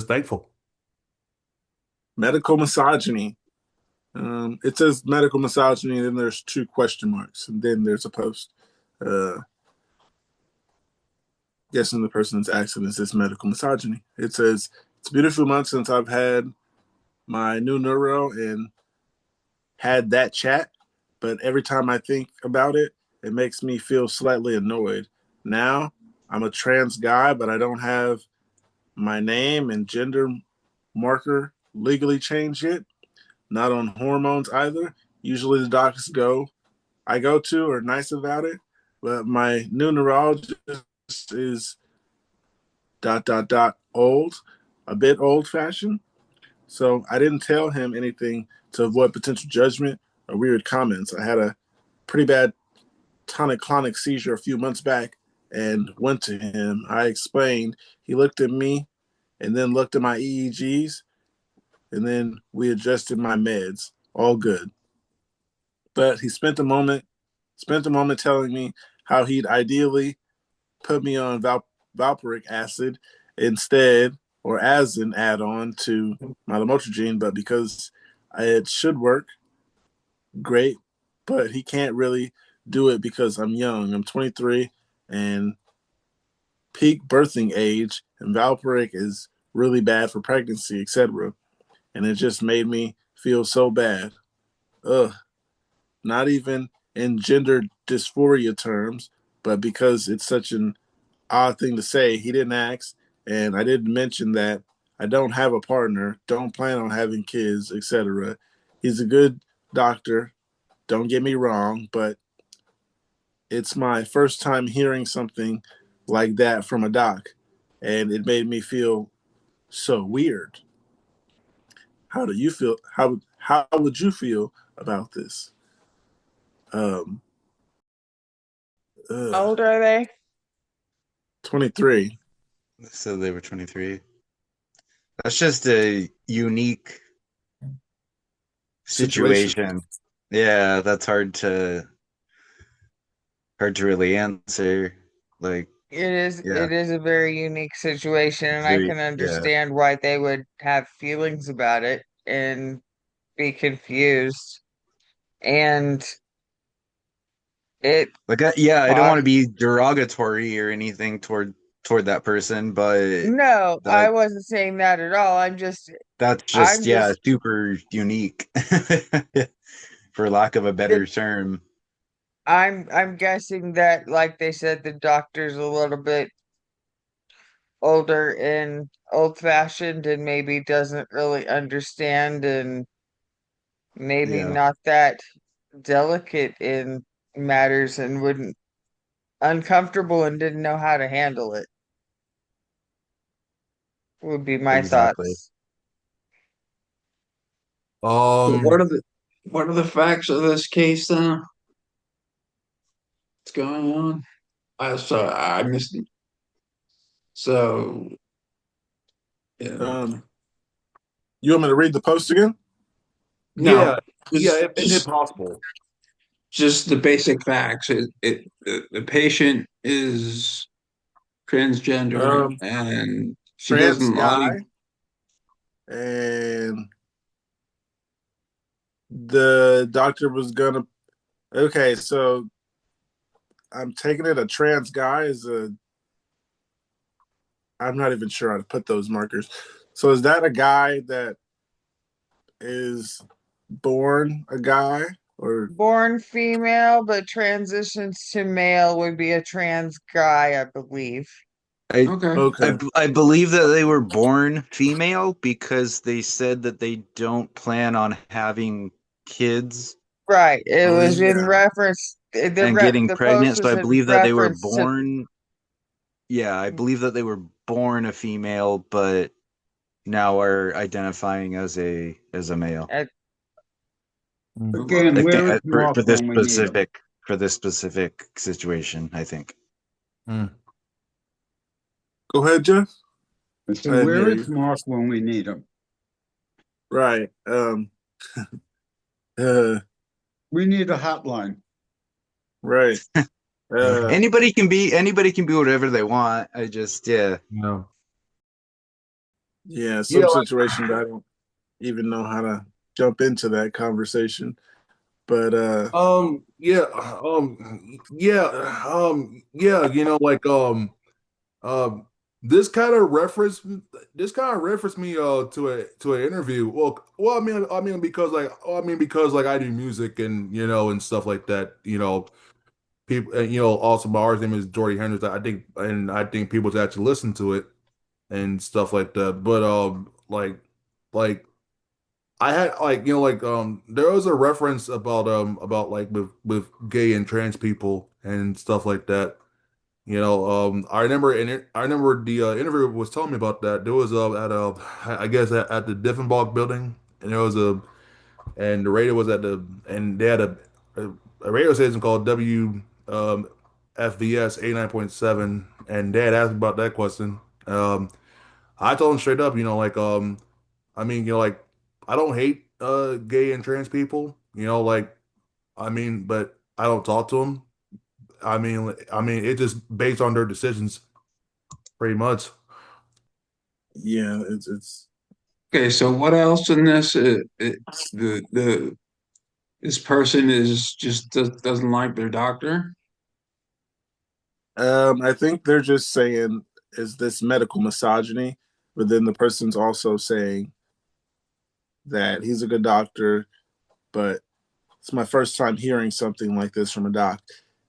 thankful. Medical misogyny. It says medical misogyny, and then there's 2 question marks, and then there's a post. Guessing the person's accent is this medical misogyny. It says, it's a beautiful month since I've had my new neuro and had that chat, but every time I think about it, it makes me feel slightly annoyed. Now, I'm a trans guy, but I don't have my name and gender marker legally changed yet. Not on hormones either. Usually the doctors I go to are nice about it, but my new neurologist is ... old, a bit old fashioned. So I didn't tell him anything to avoid potential judgment or weird comments. I had a pretty bad tonic-clonic seizure a few months back and went to him. I explained. He looked at me and then looked at my EEGs, and then we adjusted my meds. All good. But he spent a moment telling me how he'd ideally put me on valproic acid instead, or as an add-on to my lamotrigine, but because it should work great, but he can't really do it because I'm young. I'm 23 and peak birthing age, and valproic is really bad for pregnancy, etc. And it just made me feel so bad. Ugh. Not even in gender dysphoria terms, but because it's such an odd thing to say. He didn't ask, and I didn't mention that I don't have a partner, don't plan on having kids, etc. He's a good doctor, don't get me wrong, but it's my first time hearing something like that from a doc, and it made me feel so weird. How do you feel? How would you feel about this? Um, How old are they? 23. So they were 23. That's just a unique situation. Yeah, that's hard to really answer. Like, yeah, It is a very unique situation, and I can yeah. understand why they would have feelings about it and be confused. And it Like, yeah, I don't want pos- to be derogatory or anything toward that person, but no, I that wasn't saying that at all. that's just I'm yeah, just super unique, for lack of a better it, term. I'm guessing that, like they said, the doctor's a little bit older and old fashioned and maybe doesn't really understand and maybe Yeah, not that delicate in matters and wouldn't uncomfortable and didn't know how to handle it, would be my exactly. thoughts. But what are the facts of this case then? What's going on? I missed it. So yeah. You want me to read the post again? No, if possible. Just the basic facts. The patient is transgender and she Trans doesn't like. guy, and the doctor was gonna. Okay, so I'm taking it a trans guy is a. I'm not even sure how to put those markers. So is that a guy that is born a guy or Born female but transitions to male would be a trans guy, I believe. okay? I believe that they were born female because they said that they don't plan on having kids. Right. It Oh, was in yeah. reference And getting the pregnant. post So was I in believe that they were reference to born. Yeah, I believe that they were born a female, but now are identifying as a male. Again, where is Mark For this when we need him? specific situation, I think. Go ahead, Jeff. I said, where is Mark when we need him? Right. We need a hotline. Right. Anybody can be whatever they want. I just No. Yeah, some situations I don't even know how to jump into that conversation. But yeah, this kind of reference me to an interview. I mean because like I do music and and stuff like that. People also my artist name is Jordy Hendricks. I think people actually listen to it and stuff like that. But like I had there was a reference about like with gay and trans people and stuff like that. I remember the interviewer was telling me about that. There was at I guess at the Diffenbach building, and the radio was and they had a radio station called FVS 89.7, and they had asked me about that question. I told him straight up, I mean, like I don't hate gay and trans people, but I don't talk to them. It just based on their decisions, pretty much. Yeah, it's Okay, so what else in this? This person doesn't like their doctor. I think they're just saying is this medical misogyny, but then the person's also saying that he's a good doctor, but it's my first time hearing something like this from a doc.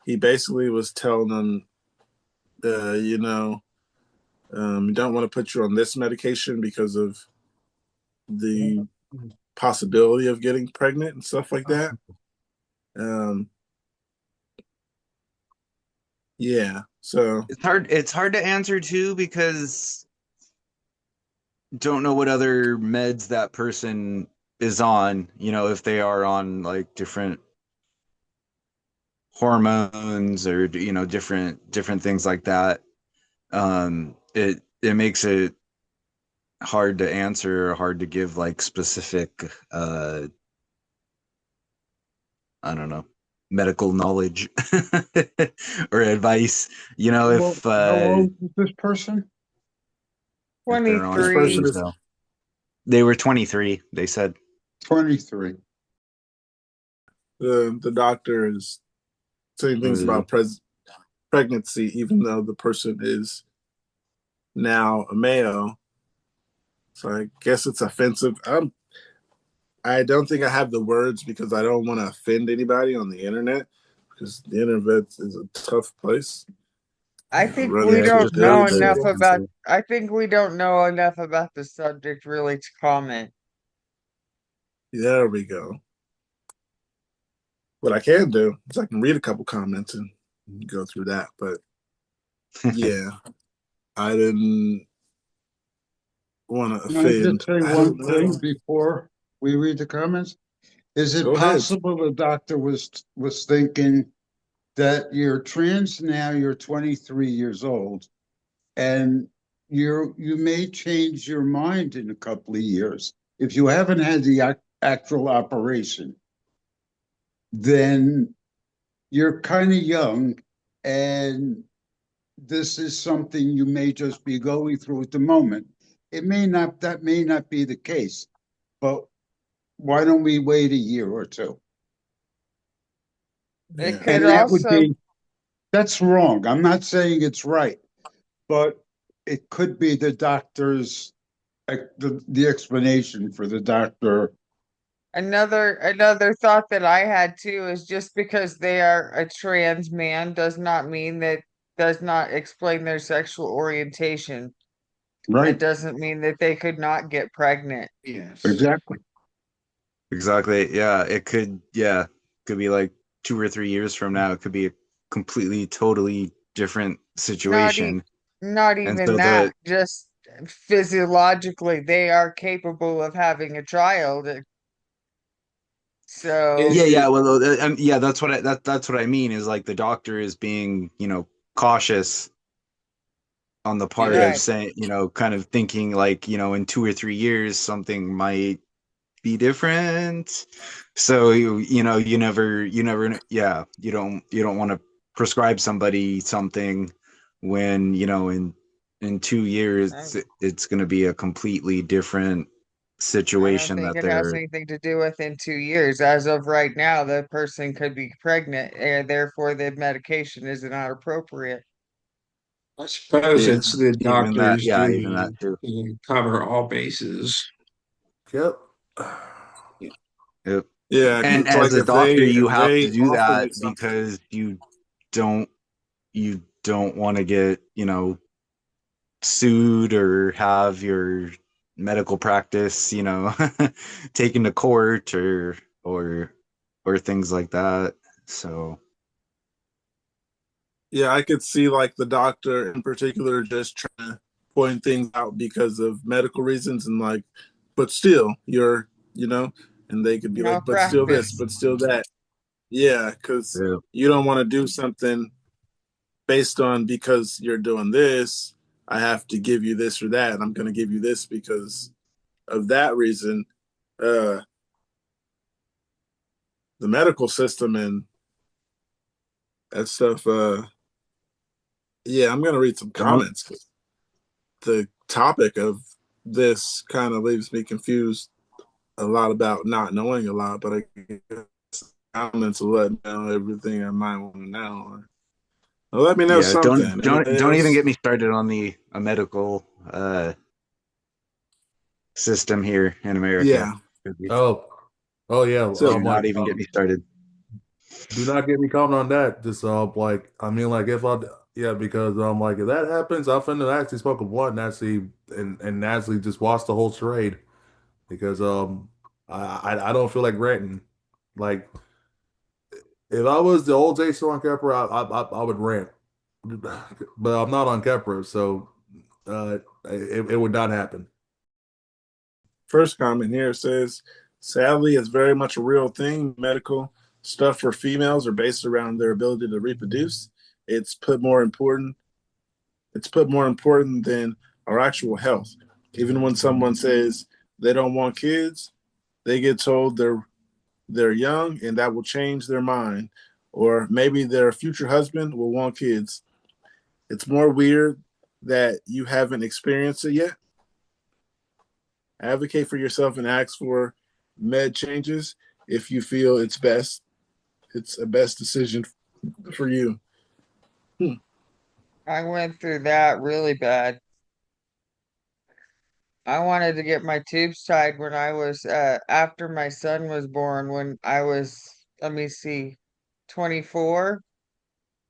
He basically was telling them, you don't want to put you on this medication because of the possibility of getting pregnant and stuff like that. Yeah, so it's hard to answer too because don't know what other meds that person is on, if they are on like different hormones or different things like that. It makes it hard to answer, hard to give like specific I don't know, medical knowledge or advice. If how old is this person? if they're on 23. so. They were 23, they said. 23. The doctor is saying things about pregnancy, even though the person is now a male. So I guess it's offensive. I don't think I have the words because I don't want to offend anybody on the internet because the internet is a tough place. I think Running we don't social know media. enough about I think we don't know enough about the subject really to comment. There we go. What I can do is I can read a couple comments and go through that. But yeah, I didn't want to Can I offend. just say I one don't thing know. before we read the comments? Is it Go ahead. possible the doctor was thinking that you're trans now, you're 23 years old, and you may change your mind in a couple of years. If you haven't had the actual operation, then you're kind of young, and this is something you may just be going through at the moment. That may not be the case, but why don't we wait a year or two? It Yeah. could And that would also, be, that's wrong. I'm not saying it's right, but it could be the doctor's, the explanation for the doctor. another thought that I had too is just because they are a trans man does not mean that does not explain their sexual orientation. It Right, doesn't mean that they could not get pregnant. Yes. exactly. Exactly. Yeah, it could. Yeah, could be like 2 or 3 years from now. It could be a completely, totally different Not e situation. not And even so that, just physiologically they are capable of having a child. So yeah, It, yeah. Well, yeah, that's what I mean. Is like the doctor is being, cautious on the part of right. saying, kind of thinking like, in 2 or 3 years something might be different. So you never, yeah, you don't want to prescribe somebody something when, in 2 years it's going to be a completely different I don't situation think that it has they're. anything to do within 2 years. As of right now, the person could be pregnant, and therefore the medication is not appropriate. I suppose Yeah, it's the even that. doctor's Yeah, even duty that too. to cover all bases. Yep. Yep. Yeah, And because as like a doctor, you if have they to do offer you that something, because don't you don't want to get, sued or have your medical practice, taken to court or or things like that. So yeah, I could see like the doctor in particular just trying to point things out because of medical reasons and like, but still, and they could be like, but still this, Malpractice. but still that. Yeah, because yeah, you don't want to do something based on because you're doing this, I have to give you this or that, and I'm going to give you this because of that reason. Uh, the medical system and that stuff. Yeah, I'm going to read some don't. comments. The topic of this kind of leaves me confused a lot about not knowing a lot, but I guess comments will let me know everything I might want to know. Well, let me know Yeah, something. Anybody don't even else? get me started on the a medical system here in America. Yeah. Oh, oh yeah. So Do not even get me started. Do not get me comment on that. Just like I mean, like if I yeah, because like if that happens, I'm finna actually smoke a blunt and actually just watch the whole charade because I don't feel like ranting. Like if I was the old Jason on Kepler, I would rant, but I'm not on Kepler, so it would not happen. first comment here says, sadly, it's very much a real thing. Medical stuff for females are based around their ability to reproduce. It's put more important. It's put more important than our actual health. Even when someone says they don't want kids, they get told they're young and that will change their mind, or maybe their future husband will want kids. It's more weird that you haven't experienced it yet. Advocate for yourself and ask for med changes if you feel it's best. It's a best decision for you. I went through that really bad. I wanted to get my tubes tied when I was after my son was born when I was, let me see, 24,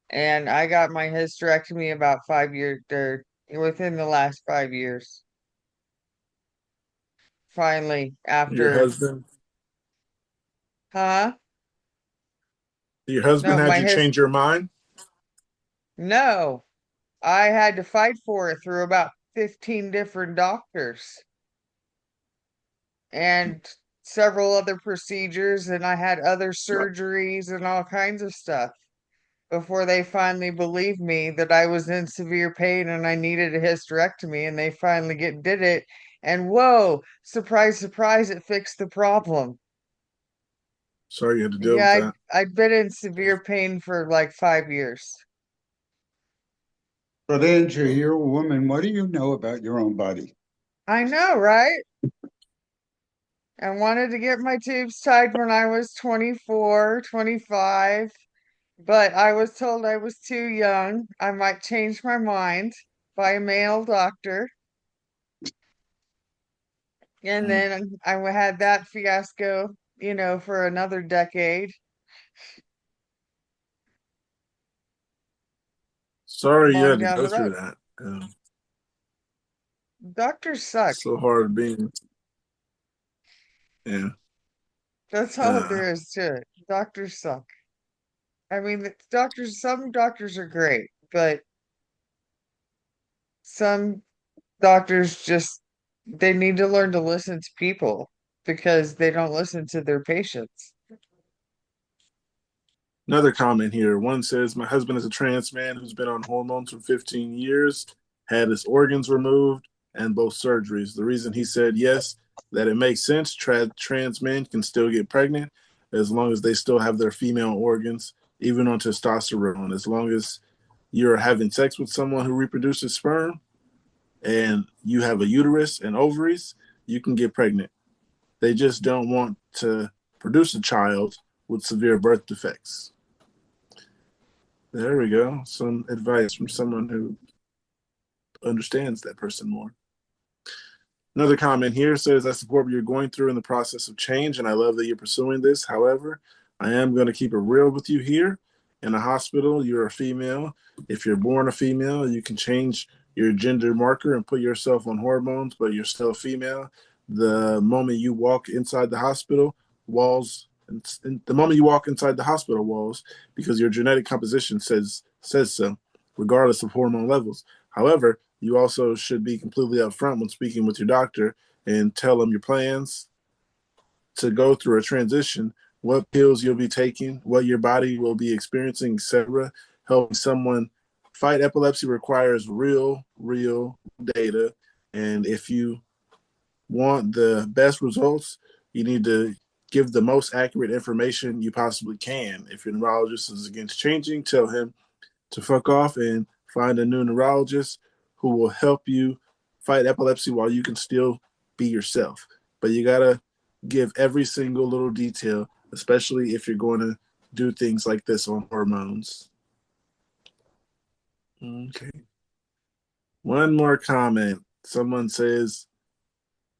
and I got my hysterectomy about 5 years or within the last 5 years. Finally, Your after, husband, huh? your husband No, had you change your mind. no, I had to fight for it through about 15 different doctors. And several other procedures and I had other Right. surgeries and all kinds of stuff before they finally believed me that I was in severe pain and I needed a hysterectomy, and they finally did it. And whoa, surprise, surprise, it fixed the problem. Sorry you had to deal with Yeah, that. I'd been in severe pain for like 5 years. But Andrew, you're a woman. What do you know about your own body? I know, right? I wanted to get my tubes tied when I was 24, 25, but I was told I was too young. I might change my mind by a male doctor. And then I had that fiasco, for another decade. Sorry you Long had to down go the through road. that. Doctors suck. So hard being, yeah. That's all Uh, there is to it. Doctors suck. I mean, some doctors are great, but some doctors just, they need to learn to listen to people because they don't listen to their patients. Another comment here. One says, my husband is a trans man who's been on hormones for 15 years, had his organs removed, and both surgeries. The reason he said yes, that it makes sense. Trans men can still get pregnant as long as they still have their female organs, even on testosterone. As long as you're having sex with someone who reproduces sperm and you have a uterus and ovaries, you can get pregnant. They just don't want to produce a child with severe birth defects. There we go. Some advice from someone who understands that person more. Another comment here says, I support what you're going through in the process of change, and I love that you're pursuing this. However, I am going to keep it real with you here. In a hospital, you're a female. If you're born a female, you can change your gender marker and put yourself on hormones, but you're still a female. The moment you walk inside the hospital walls, the moment you walk inside the hospital walls, because your genetic composition says so, regardless of hormone levels. However, you also should be completely upfront when speaking with your doctor and tell them your plans to go through a transition, what pills you'll be taking, what your body will be experiencing, etc. Helping someone fight epilepsy requires real data. And if you want the best results, you need to give the most accurate information you possibly can. If your neurologist is against changing, tell him to fuck off and find a new neurologist who will help you fight epilepsy while you can still be yourself. But you gotta give every single little detail, especially if you're going to do things like this on hormones. Okay. One more comment. Someone says,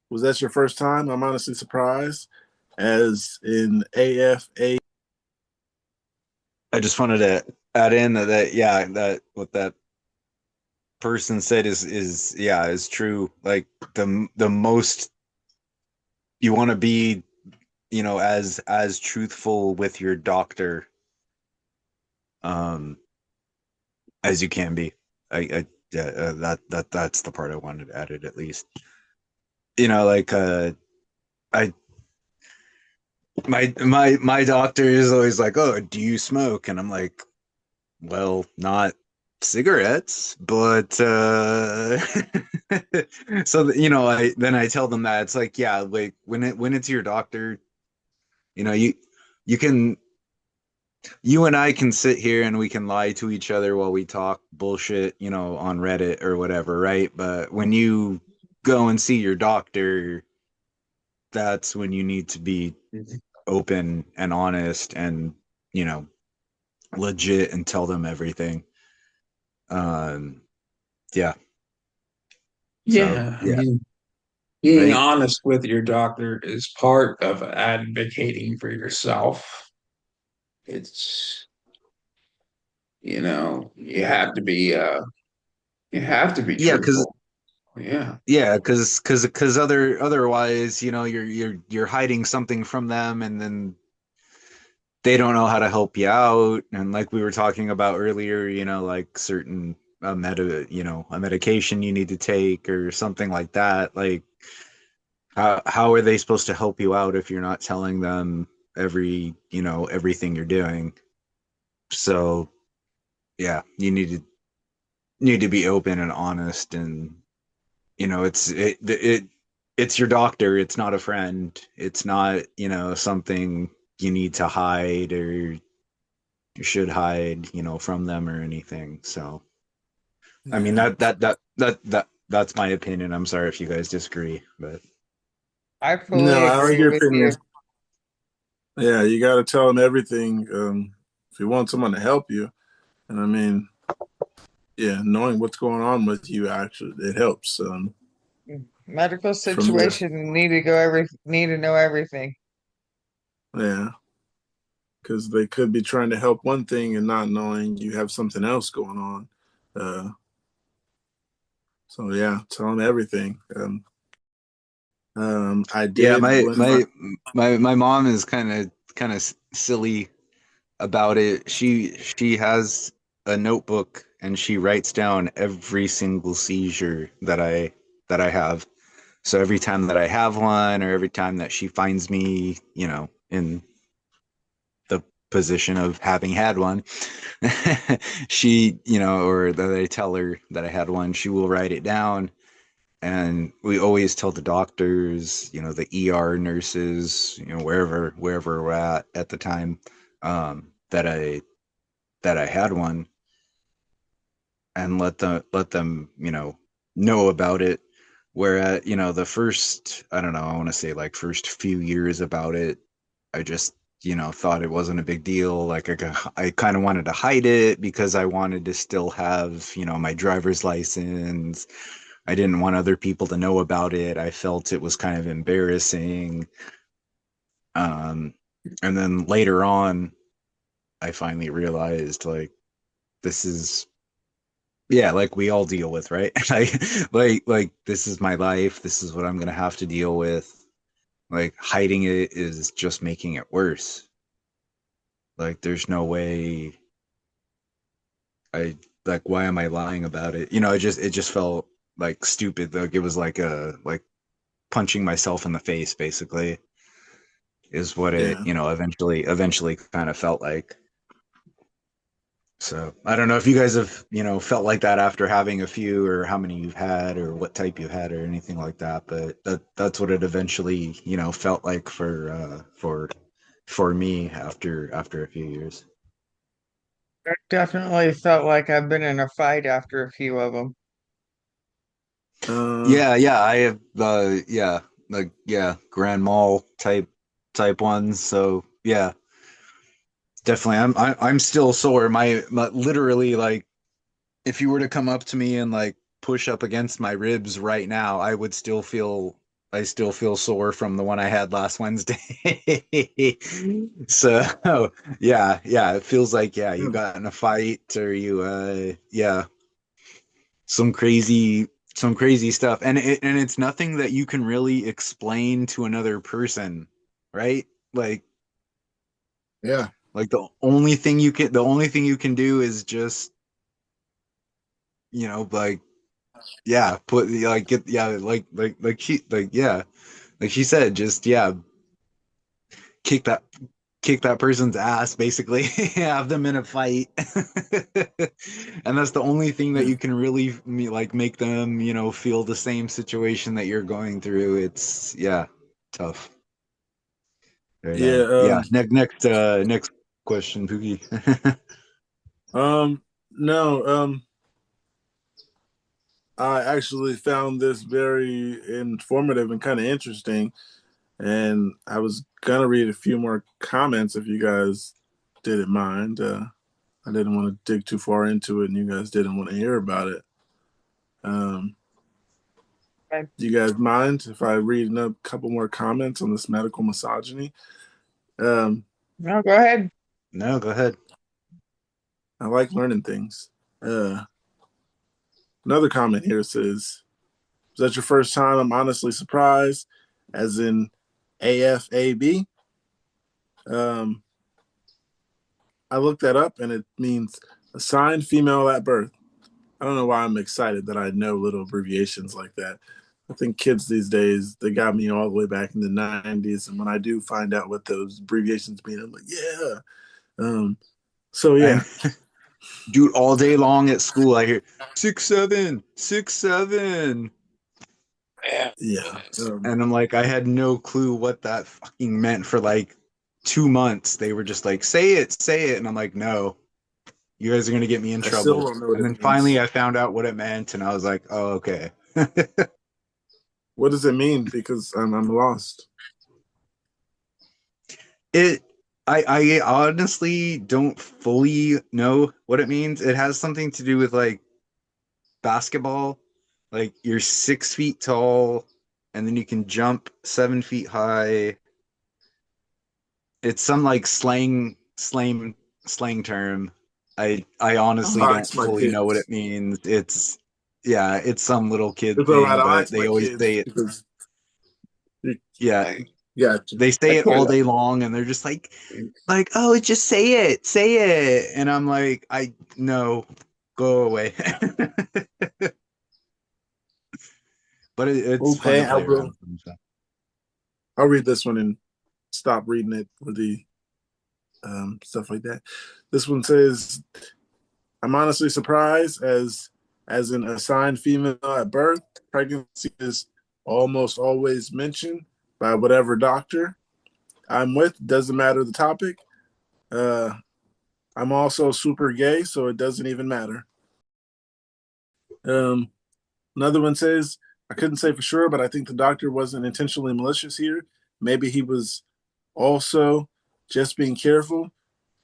was that your first time? I'm honestly surprised. As in AFA. I just wanted to add in that what that person said is true. Like the most you want to be, as truthful with your doctor as you can be. That's the part I wanted to add it at least. I my doctor is always like, "Oh, do you smoke?" And I'm like, "Well, not cigarettes, but so I tell them that it's like, yeah, like when it's your doctor, you can you and I can sit here and we can lie to each other while we talk bullshit, on Reddit or whatever, right? But when you go and see your doctor, that's when you need to be open and honest and, legit and tell them everything. Yeah. Yeah, So, I yeah. mean, being honest with your doctor is part of advocating for yourself. It's, you have to be Yeah, because truthful. Yeah. yeah, because otherwise, you're hiding something from them, and then they don't know how to help you out. And like we were talking about earlier, like certain a medication you need to take or something like that. Like how are they supposed to help you out if you're not telling them everything you're doing? So yeah, you need to be open and honest, and it's your doctor. It's not a friend. It's not something you need to hide or you should hide from them or anything. So I mean Yeah. that's my opinion. I'm sorry if you guys disagree, but I No, fully I like agree your with opinion. you. Yeah, you got to tell them everything. If you want someone to help you, and I mean, yeah, knowing what's going on with you actually it helps. Medical From the situation need to know everything. yeah, because they could be trying to help one thing and not knowing you have something else going on. Uh, so yeah, tell them everything. I yeah, did my when my my my mom is kind of silly about it. She has a notebook and she writes down every single seizure that I have. So every time that I have one, or every time that she finds me, in the position of having had one, she, or that I tell her that I had one, she will write it down. And we always tell the doctors, the ER nurses, wherever we're at the time, that I had one, and let them know about it. Where the first, I don't know, I want to say like first few years about it, I just thought it wasn't a big deal. Like I kind of wanted to hide it because I wanted to still have my driver's license. I didn't want other people to know about it. I felt it was kind of embarrassing. um and then later on I finally realized, like, this is, yeah, like we all deal with, right? Like this is my life. This is what I'm gonna have to deal with. Like hiding it is just making it worse. Like there's no way I like, why am I lying about it? It just felt like stupid. Like it was like punching myself in the face, basically, is what it, yeah. eventually kind of felt like. So I don't know if you guys have, felt like that after having a few, or how many you've had, or what type you've had, or anything like that. But that's what it eventually, felt like for me after a few years. I definitely felt like I've been in a fight after a few of them. Uh, Yeah, I have yeah, like, yeah, Grand Mall type ones. So yeah, definitely. I'm still sore. My literally, like, if you were to come up to me and like push up against my ribs right now, I still feel sore from the one I had last Wednesday. So yeah, it feels like, yeah, you got in a fight, or you yeah, some crazy some crazy stuff. And it's nothing that you can really explain to another person, right? yeah. Like the only thing you can do is just, like, yeah, put, like, get, yeah, like she said, just, yeah, kick that kick that person's ass, basically. Have them in a fight. And that's the only thing that Yeah. you can really, like, make them, feel the same situation that you're going through. It's, yeah, tough. But Yeah. yeah, next question, Pookie. No. I actually found this very informative and kind of interesting, and I was gonna read a few more comments if you guys didn't mind. I didn't want to dig too far into it, and you guys didn't want to hear about it. Um, Okay. do you guys mind if I read a couple more comments on this medical misogyny? Um, No, go ahead. No, go ahead. I like learning things. Another comment here says, "Was that your first time? I'm honestly surprised." As in AFAB. Um, I looked that up, and it means assigned female at birth. I don't know why I'm excited that I know little abbreviations like that. I think kids these days, they got me all the way back in the 90s. And when I do find out what those abbreviations mean, I'm like, yeah. So, yeah. And dude, all day long at school, I hear 6'7", 6'7". Yeah. And I'm like, I had no clue what that fucking meant for like 2 months. They were just like, say it. And I'm like, no, you guys are going to get me in I still trouble. don't know what And then it finally means. I found out what it meant. And I was like, oh, okay. What does it mean? Because I'm lost. It, I honestly don't fully know what it means. It has something to do with like basketball. Like you're 6 feet tall and then you can jump 7 feet high. It's some like slang term. I honestly don't Box my fully know what kids. it means. It's some little kid It's all right. thing, I'll but ask my they always kids say it. because, Yeah, yeah, they I say it clear all that. day long, and they're just like, oh, just say it, and I'm like, I no, go away. But it's fun Okay, to I play around will. with them. So. I'll read this one and stop reading it for the stuff like that. This one says, "I'm honestly surprised as an assigned female at birth, pregnancy is almost always mentioned by whatever doctor I'm with. Doesn't matter the topic. Uh, I'm also super gay, so it doesn't even matter." Um, Another one says, "I couldn't say for sure, but I think the doctor wasn't intentionally malicious here. Maybe he was also just being careful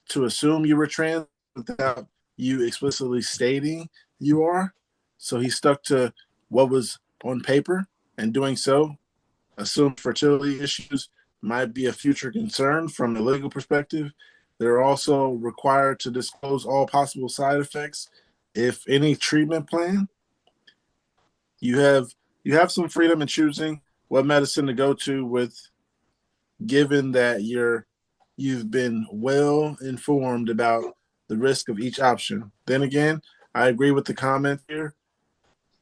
to assume you were trans without you explicitly stating you are. So he stuck to what was on paper, and doing so assumed fertility issues might be a future concern from a legal perspective. They're also required to disclose all possible side effects, if any treatment plan. You have you have some freedom in choosing what medicine to go to with, given that you've been well informed about the risk of each option. Then again, I agree with the comment here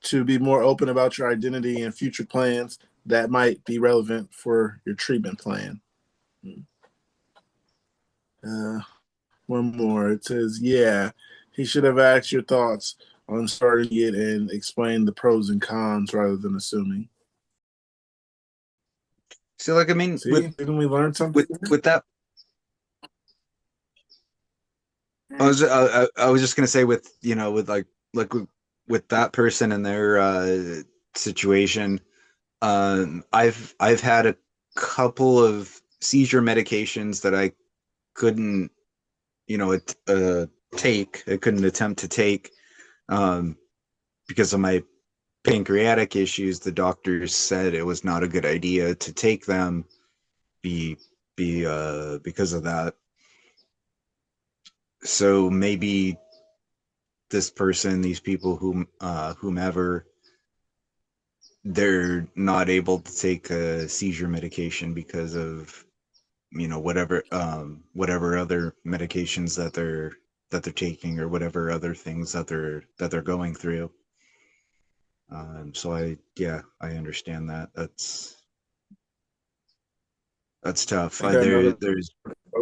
to be more open about your identity and future plans that might be relevant for your treatment plan." Uh, One more. It says, "Yeah, he should have asked your thoughts on starting it and explained the pros and cons rather than assuming." So, like, I mean, See, didn't we learn something? with that, I was just gonna say with with with that person and their situation. I've had a couple of seizure medications that I couldn't, take. I couldn't attempt to take um, because of my pancreatic issues. The doctors said it was not a good idea to take them, be because of that. So maybe this person, these people, whomever, they're not able to take a seizure medication because of whatever other medications that they're taking, or whatever other things that they're going through. So I understand that. That's tough. I got another.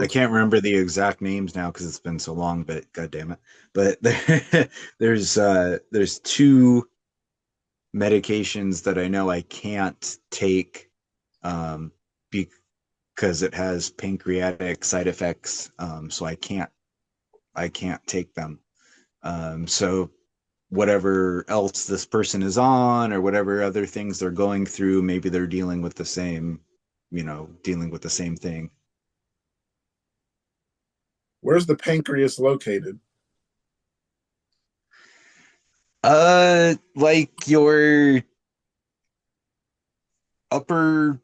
I can't remember the exact names now because it's been so long, but god damn it. But there's two medications that I know I can't take um because it has pancreatic side effects. So I can't take them. So whatever else this person is on, or whatever other things they're going through, maybe they're dealing with the same thing. Where's the pancreas located? Like your upper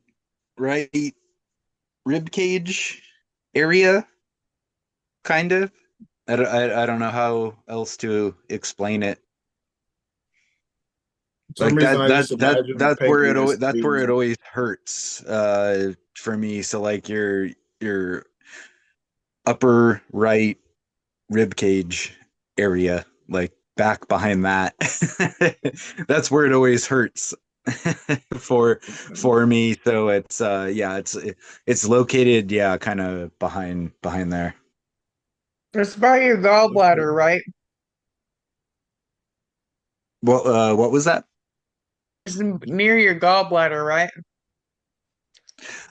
right rib cage area, kind of. I don't know how else to explain it. For some Like reason, I just imagine the pancreas that's where it being. always hurts for me. So like your upper right rib cage area, like back behind that. That's where it always hurts. for me. So it's yeah, it's located, yeah, kind of behind there. It's by your gallbladder, right? What was that? It's near your gallbladder, right?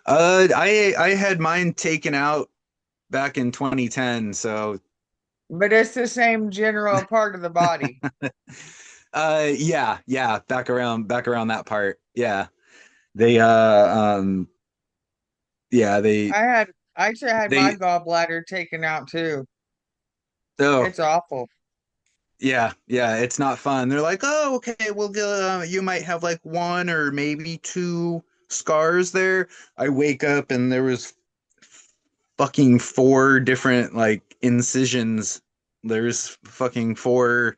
I had mine taken out back in 2010, so But it's the same general part of the body. yeah, back around that part. Yeah. They yeah, I actually had my they gallbladder taken out too. oh It's awful. yeah, it's not fun. They're like, "Oh, okay, well you might have like one or maybe two scars there." I wake up and there was fucking four different like incisions. There's fucking four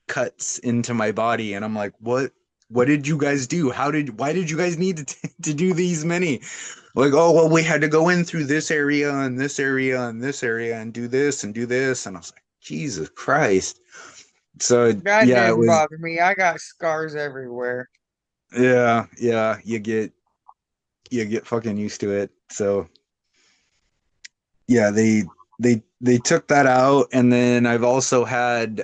cuts into my body, and I'm like, what did you guys do? Why did you guys need to do these many? Like, oh well, we had to go in through this area and this area and this area and do this and do this. And I was like, Jesus Christ. So That yeah, it didn't was bother me. I got scars everywhere. yeah, you get fucking used to it. So yeah, they took that out, and then I've also had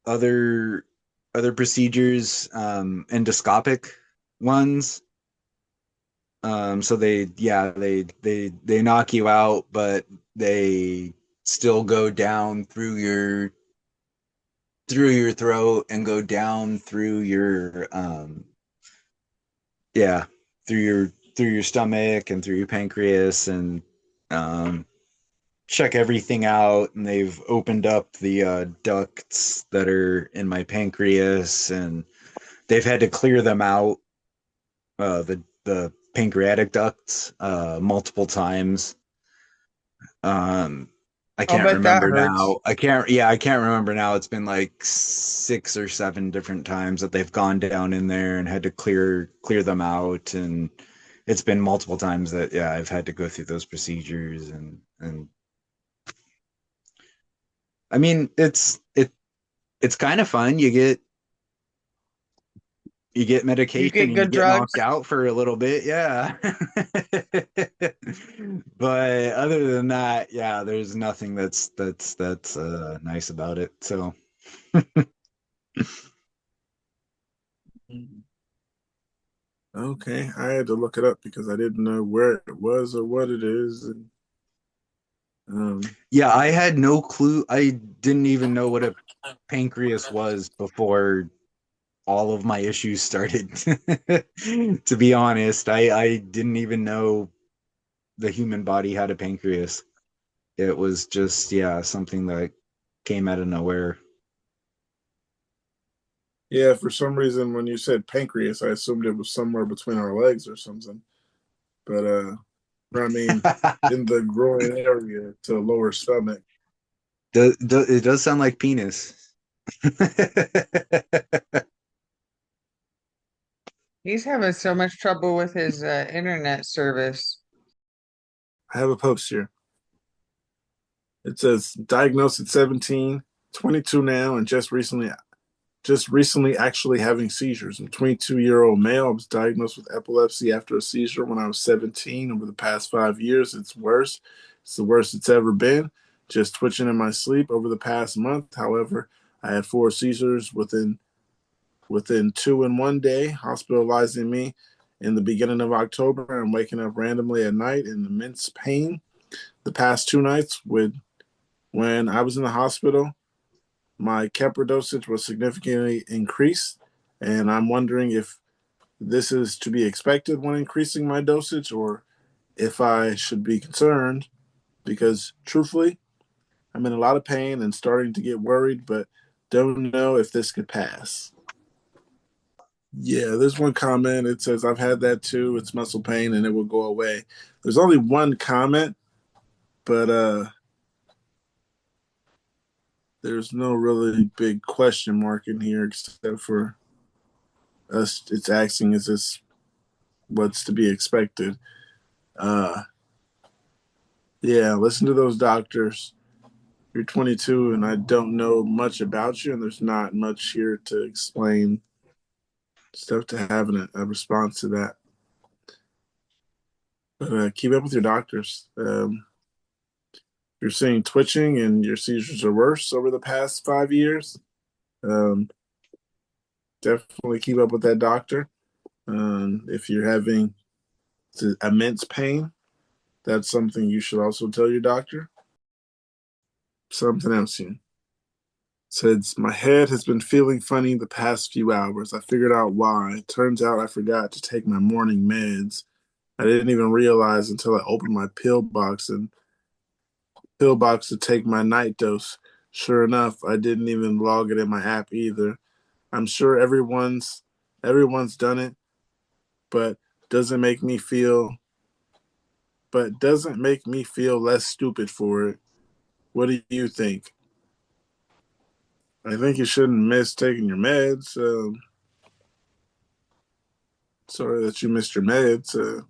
other other procedures, endoscopic ones. So they knock you out, but they still go down through your throat and go down through your yeah, through your stomach and through your pancreas, and um check everything out, and they've opened up the ducts that are in my pancreas, and they've had to clear them out, the pancreatic ducts, multiple times. um I I'll can't bet that remember hurts. now. I can't remember now. It's been like 6 or 7 different times that they've gone down in there and had to clear them out, and it's been multiple times that yeah, I've had to go through those procedures, and I mean, it's kind of fun. You get You medication get and you good get knocked drugs. out for a little bit, yeah. But other than that, yeah, there's nothing that's nice about it. So Okay, I had to look it up because I didn't know where it was or what it is. And, yeah, I had no clue. I didn't even know what a pancreas was before all of my issues started. To be honest, I didn't even know the human body had a pancreas. It was just, yeah, something that came out of nowhere. yeah, for some reason, when you said pancreas, I assumed it was somewhere between our legs or something. But I mean, in the groin area to lower stomach. It does sound like penis. He's having so much trouble with his internet service. I have a post here. It says diagnosed at 17, 22 now, and just recently actually having seizures. I'm a 22-year-old male. I was diagnosed with epilepsy after a seizure when I was 17. Over the past 5 years, it's worse. It's the worst it's ever been. Just twitching in my sleep over the past month. However, I had 4 seizures within 2 in 1 day, hospitalizing me in the beginning of October and waking up randomly at night in immense pain. The past 2 nights when I was in the hospital, my Keppra dosage was significantly increased, and I'm wondering if this is to be expected when increasing my dosage or if I should be concerned because truthfully, I'm in a lot of pain and starting to get worried, but don't know if this could pass. Yeah, there's one comment. It says, I've had that too. It's muscle pain and it will go away. There's only one comment, but there's no really big question mark in here except for us. It's asking, is this what's to be expected? Uh, yeah, listen to those doctors. You're 22 and I don't know much about you, and there's not much here to explain It's tough to have a response to that. But keep up with your doctors. You're seeing twitching and your seizures are worse over the past 5 years. Um, definitely keep up with that doctor. If you're having immense pain, that's something you should also tell your doctor. Something else here. Says, my head has been feeling funny the past few hours. I figured out why. Turns out I forgot to take my morning meds. I didn't even realize until I opened my pill box to take my night dose. Sure enough, I didn't even log it in my app either. I'm sure everyone's done it, but doesn't make me feel less stupid for it. What do you think? I think you shouldn't miss taking your meds. Sorry that you missed your meds. At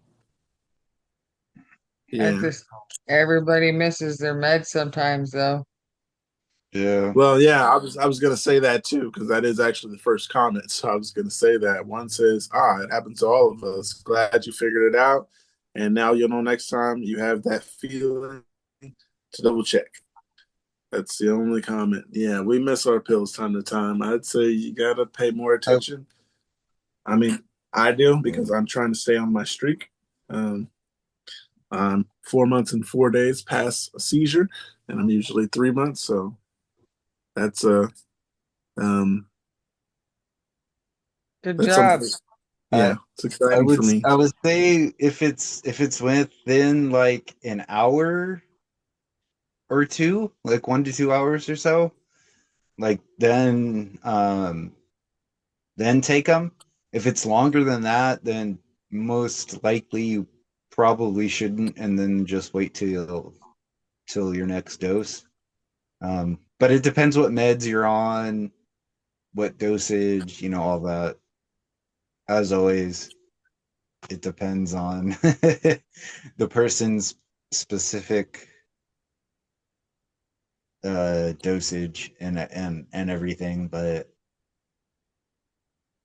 Yeah. this, everybody misses their meds sometimes, though. Yeah. Well, yeah, I was gonna say that too because that is actually the first comment. So I was gonna say that. One says, it happens to all of us. Glad you figured it out, and now you'll know next time you have that feeling to double check. That's the only comment. Yeah, we miss our pills time to time. I'd say you gotta pay more attention. I mean, I do because I'm trying to stay on my streak. I'm 4 months and 4 days past a seizure, and I'm usually 3 months. So that's Good that's job. something. Yeah, it's I exciting would for me. I would say if it's within like an hour or two, like 1 to 2 hours or so, like then take them. If it's longer than that, then most likely you probably shouldn't, and then just wait till your next dose. But it depends what meds you're on, what dosage, all that. As always, it depends on the person's specific dosage and everything, but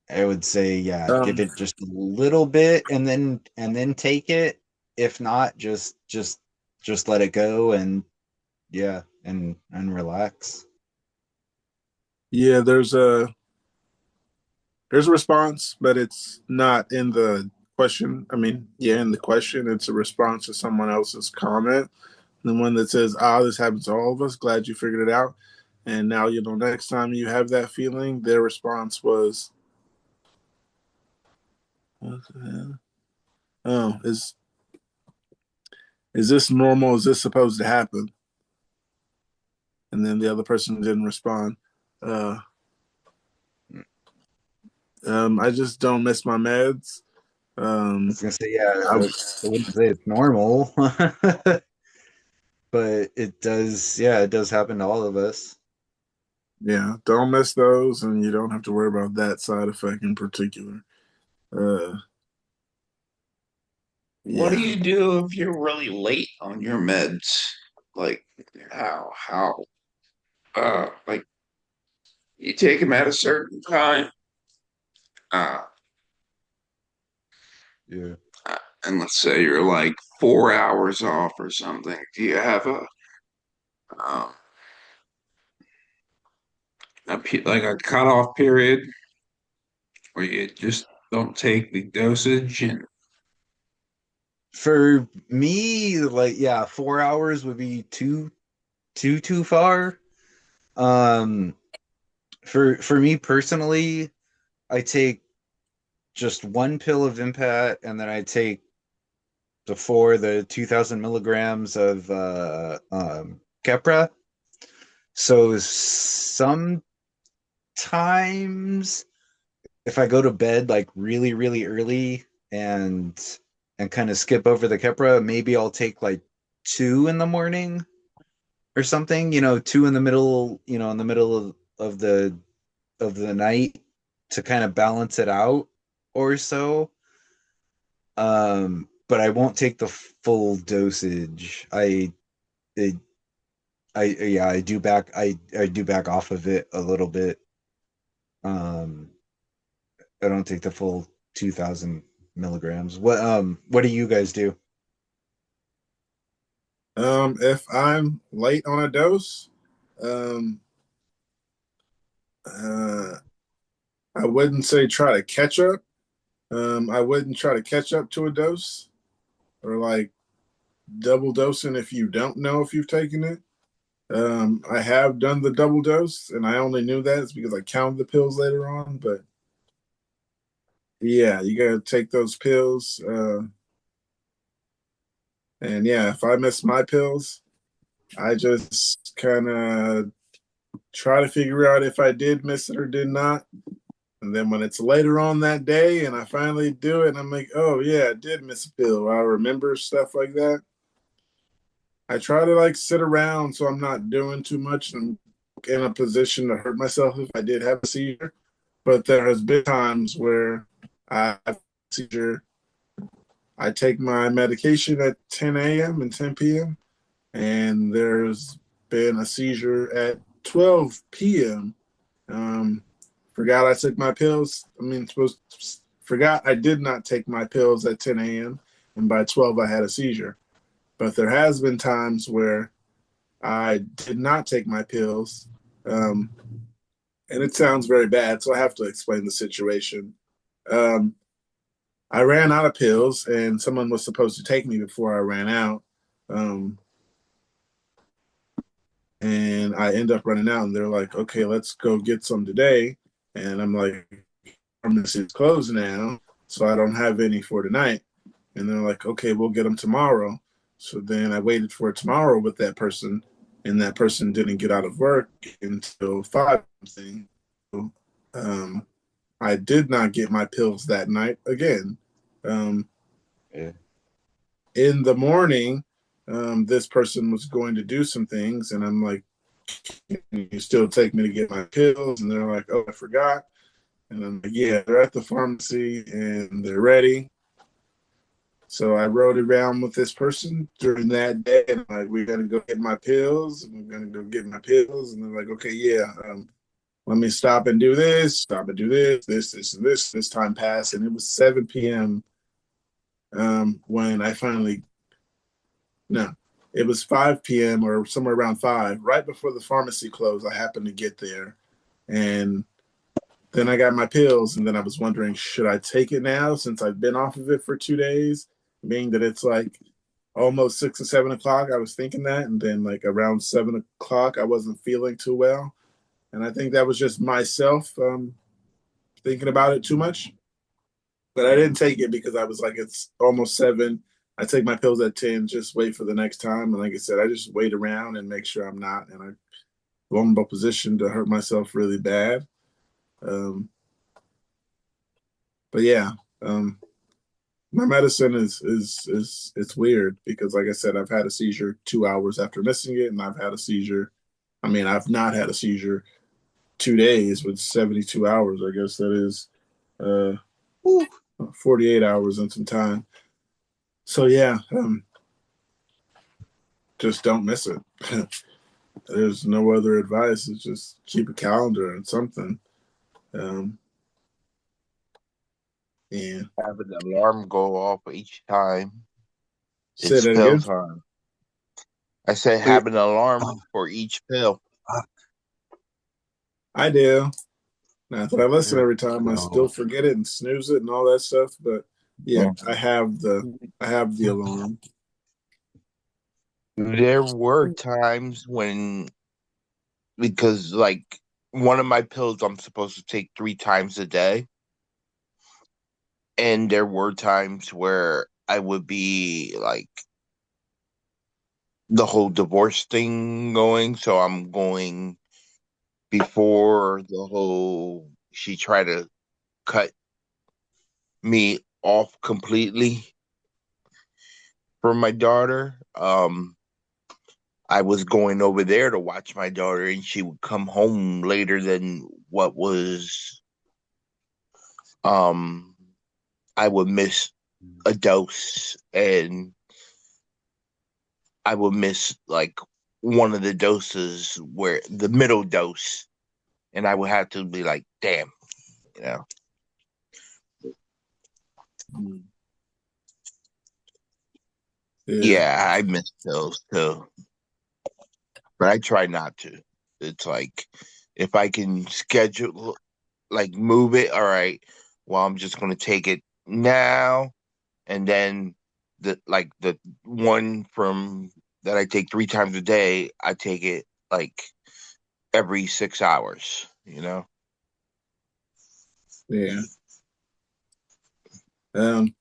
I would say, yeah, give Um, it just a little bit and then take it. If not, just let it go and yeah, and relax. yeah, there's a response, but it's not in the question. I mean, yeah, in the question, it's a response to someone else's comment. The one that says, this happens to all of us. Glad you figured it out. And now, next time you have that feeling, their response was, what the hell? Oh, is this normal? Is this supposed to happen? And then the other person didn't respond. Uh, I just don't miss my meds. I was gonna say, yeah, I, I wouldn't say it's normal, but it does happen to all of us. yeah, don't miss those, and you don't have to worry about that side effect in particular. Uh, What do yeah. you do if you're really late on your meds? Like like you take them at a certain time, uh, Yeah. and let's say you're like 4 hours off or something. Do you have um, like a cutoff period where you just don't take the dosage and For me, like, yeah, 4 hours would be too far. Um, for me personally, I take just one pill of Impat, and then I take the 2,000 milligrams of Keppra. So sometimes if I go to bed like really, really early and kind of skip over the Keppra, maybe I'll take like two in the morning or something, two in the middle, in the middle of the night to kind of balance it out or so. But I won't take the full dosage. I, yeah, I do back off of it a little bit. Um, I don't take the full 2,000 milligrams. What do you guys do? If I'm late on a dose, um, uh, I wouldn't say try to catch up. I wouldn't try to catch up to a dose or like double dosing if you don't know if you've taken it. I have done the double dose, and I only knew that it's because I counted the pills later on. But yeah, you gotta take those pills. And yeah, if I miss my pills, I just kind of try to figure out if I did miss it or did not. And then when it's later on that day and I finally do it, and I'm like, oh yeah, I did miss a pill. I remember stuff like that. I try to like sit around so I'm not doing too much and in a position to hurt myself if I did have a seizure. But there has been times where I have a seizure. I take my medication at 10 a.m. and 10 p.m. and there's been a seizure at 12 p.m. Forgot I took my pills. Forgot I did not take my pills at 10 a.m. and by 12 I had a seizure. But there has been times where I did not take my pills, and it sounds very bad, so I have to explain the situation. I ran out of pills, and someone was supposed to take me before I ran out. And I end up running out, and they're like, okay, let's go get some today. And I'm like, pharmacy's closed now, so I don't have any for tonight. And they're like, okay, we'll get them tomorrow. So then I waited for tomorrow with that person, and that person didn't get out of work until 5 something. I did not get my pills that night again. Yeah. In the morning, this person was going to do some things, and I'm like, can you still take me to get my pills? And they're like, oh, I forgot. And I'm like, yeah, they're at the pharmacy and they're ready. So I rode around with this person during that day, and like, we're gonna go get my pills, and we're gonna go get my pills. And they're like, okay, yeah, let me stop and do this, stop and do this, and this. This time passed, and it was 7 p.m. When I finally, no, it was 5 p.m. or somewhere around 5, right before the pharmacy closed. I happened to get there, and then I got my pills, and then I was wondering, should I take it now since I've been off of it for 2 days? Being that it's like almost 6 or 7 o'clock, I was thinking that, and then like around 7 o'clock, I wasn't feeling too well, and I think that was just myself thinking about it too much. But I didn't take it because I was like, it's almost 7. I take my pills at 10, just wait for the next time. And like I said, I just wait around and make sure I'm not in a vulnerable position to hurt myself really bad. But yeah, my medicine is it's weird because like I said, I've had a seizure 2 hours after missing it, and I've had a seizure. I mean, I've not had a seizure 2 days with 72 hours. I guess that is 48 hours and some time. So yeah, just don't miss it. There's no other advice. It's just keep a calendar and something. Yeah. Have an alarm go off each time Say it's that pill again. time. I said have an alarm for each pill. I do. Not that I listen every time. I still forget it and snooze it and all that stuff. But yeah, I have the alarm. There were times when, because like one of my pills I'm supposed to take 3 times a day, and there were times where I would be like the whole divorce thing going, so I'm going before the whole she tried to cut me off completely from my daughter. I was going over there to watch my daughter, and she would come home later than what was. I would miss a dose, and I would miss like one of the doses where the middle dose, and I would have to be like, damn, you know. Mm. Yeah. Yeah, I miss those too, but I try not to. It's like if I can schedule, like move it, all right. Well, I'm just gonna take it now, and then the one from that I take 3 times a day, I take it like every 6 hours. Yeah. Um,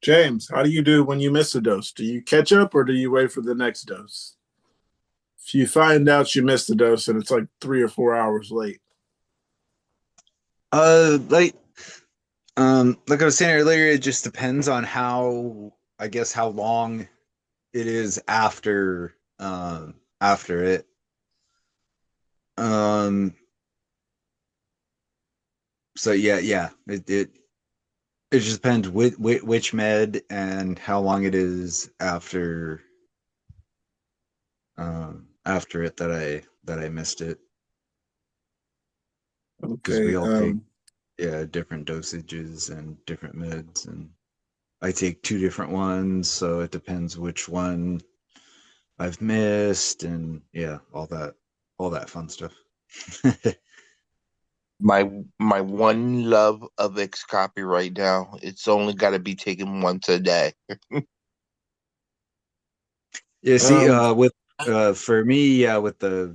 James, how do you do when you miss a dose? Do you catch up or do you wait for the next dose? If you find out you missed a dose and it's like 3 or 4 hours late. Like like I was saying earlier, it just depends on how, I guess, how long it is after it. Um so yeah, it just depends which med and how long it is after it that I missed it, because we Okay. all take, yeah, different dosages and different meds, and I take two different ones, so it depends which one I've missed, and yeah, all that fun stuff. My one love of Xcopy right now, it's only got to be taken once a day. Yeah, see, Um, with for me, yeah, with the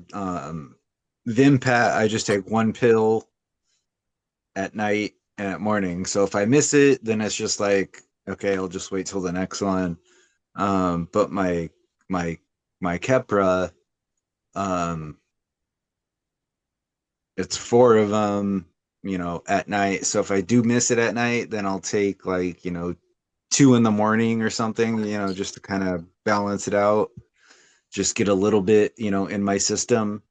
Vimpat, I just take one pill at night and at morning. So if I miss it, then it's just like, okay, I'll just wait till the next one. But my my Kepra, um, it's four of them, at night. So if I do miss it at night, then I'll take like, two in the morning or something, just to kind of balance it out, just get a little bit, in my system.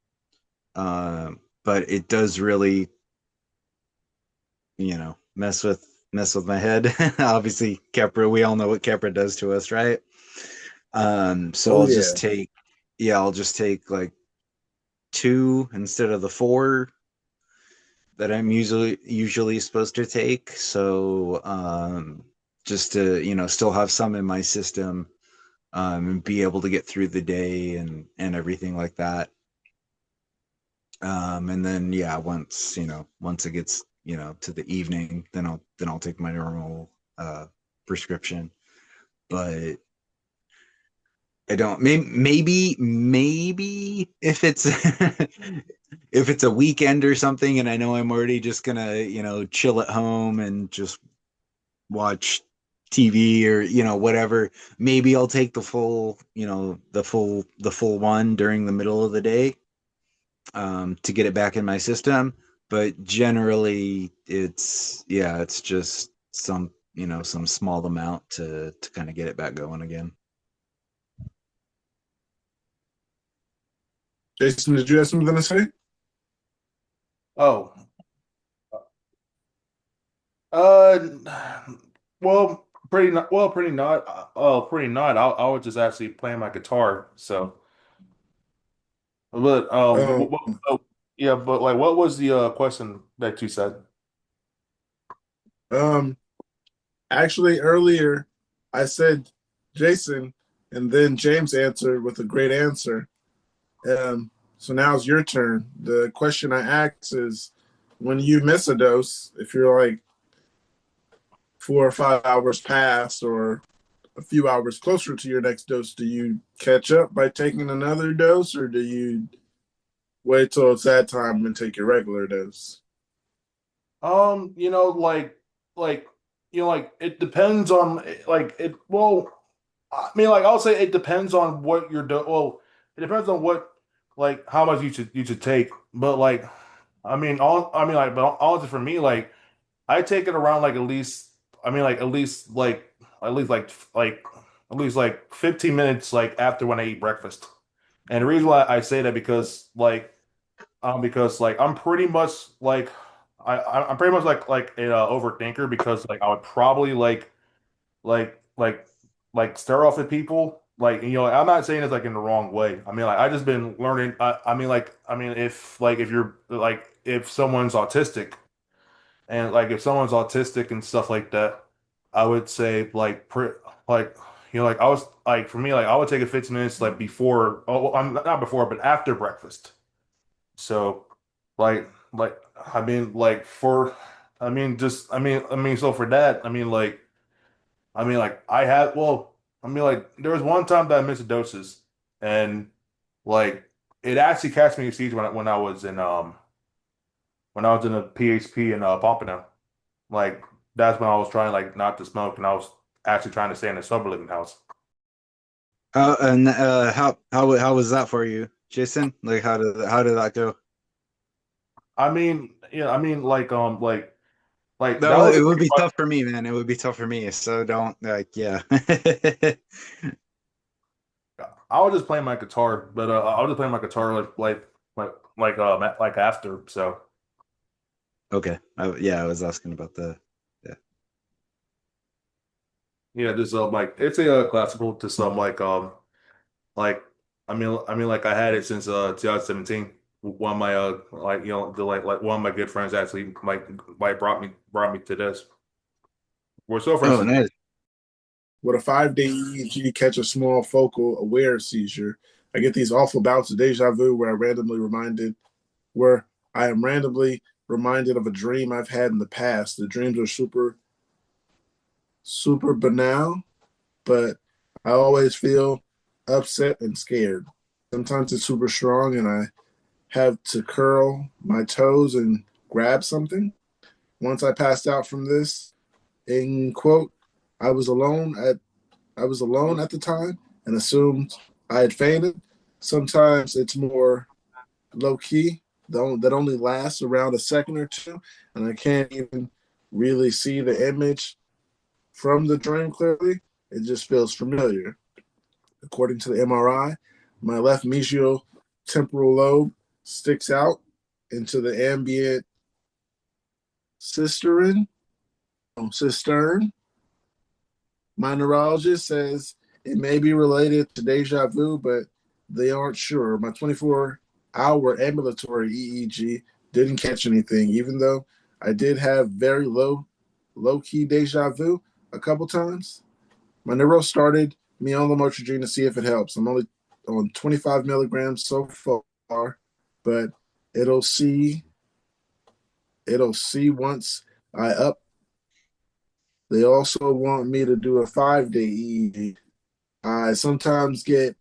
But it does really, mess with my head. Obviously, Kepra, we all know what Kepra does to us, right? So oh I'll yeah. just take, yeah, I'll just take like two instead of the four that I'm usually supposed to take. So just to, still have some in my system, and be able to get through the day and everything like that. And then yeah, once it gets, to the evening, then I'll take my normal prescription. But I don't, maybe if it's if it's a weekend or something and I know I'm already just gonna, chill at home and just watch TV or, whatever, maybe I'll take the full, the full one during the middle of the day, to get it back in my system. But generally, it's just some small amount to kind of get it back going again. Jason, did you have something to say? Oh, uh, pretty not. Pretty not. I was just actually playing my guitar. So, but Um, yeah, but like, what was the question that you said? um, Actually, earlier I said Jason, and then James answered with a great answer. So now it's your turn. The question I asked is, when you miss a dose, if you're like 4 or 5 hours past or a few hours closer to your next dose, do you catch up by taking another dose, or do you wait till it's that time and take your regular dose? Like, it depends on like it. Well, I mean, like I'll say it depends on what you're doing. Well, it depends on what, like, how much you should take. But like, but honestly, for me, like, I take it around like at least. I mean, like at least like at least like 15 minutes like after when I eat breakfast. And the reason why I say that because like I'm pretty much like I'm pretty much like an overthinker because like I would probably like like stare off at people like I'm not saying it's like in the wrong way. I mean like I just been learning. If you're like if someone's autistic and like if someone's autistic and stuff like that, I would say like like I was like for me like I would take a 15 minutes like before well, I'm not before but after breakfast. So like I mean like for I mean just I mean so for that I mean like I had well I mean like there was one time that I missed doses and like it actually catch me a siege when I was in a PHP in Pompano. Like that's when I was trying like not to smoke and I was actually trying to stay in a sober living house. How was that for you, Jason? Like how did that go? I mean, yeah, I mean like that No, was it a would pretty be much tough for me, man. It would be tough for me. So don't like, yeah. I was just playing my guitar, but I was just playing my guitar like after. So Okay. Yeah, I was asking about the. Yeah. yeah, just like it's a classical to some like I mean like I had it since 2017. One of my like like one of my good friends actually like brought me to this. We're still friends Oh, today. nice. With a 5-day EEG, catch a small focal aware seizure. I get these awful bouts of deja vu where I am randomly reminded of a dream I've had in the past. The dreams are super banal, but I always feel upset and scared. Sometimes it's super strong and I have to curl my toes and grab something. Once I passed out from this, in quote, I was alone at I was alone at the time and assumed I had fainted. Sometimes it's more low key, that only lasts around a second or two, and I can't even really see the image from the dream clearly. It just feels familiar. According to the MRI, my left mesial temporal lobe sticks out into the ambient cistern. Cistern. My neurologist says it may be related to deja vu, but they aren't sure. My 24-hour ambulatory EEG didn't catch anything, even though I did have very low key deja vu a couple times. My neuro started me on lamotrigine to see if it helps. I'm only on 25 milligrams so far, but it'll see it'll see once I up. They also want me to do a 5-day EEG. I sometimes get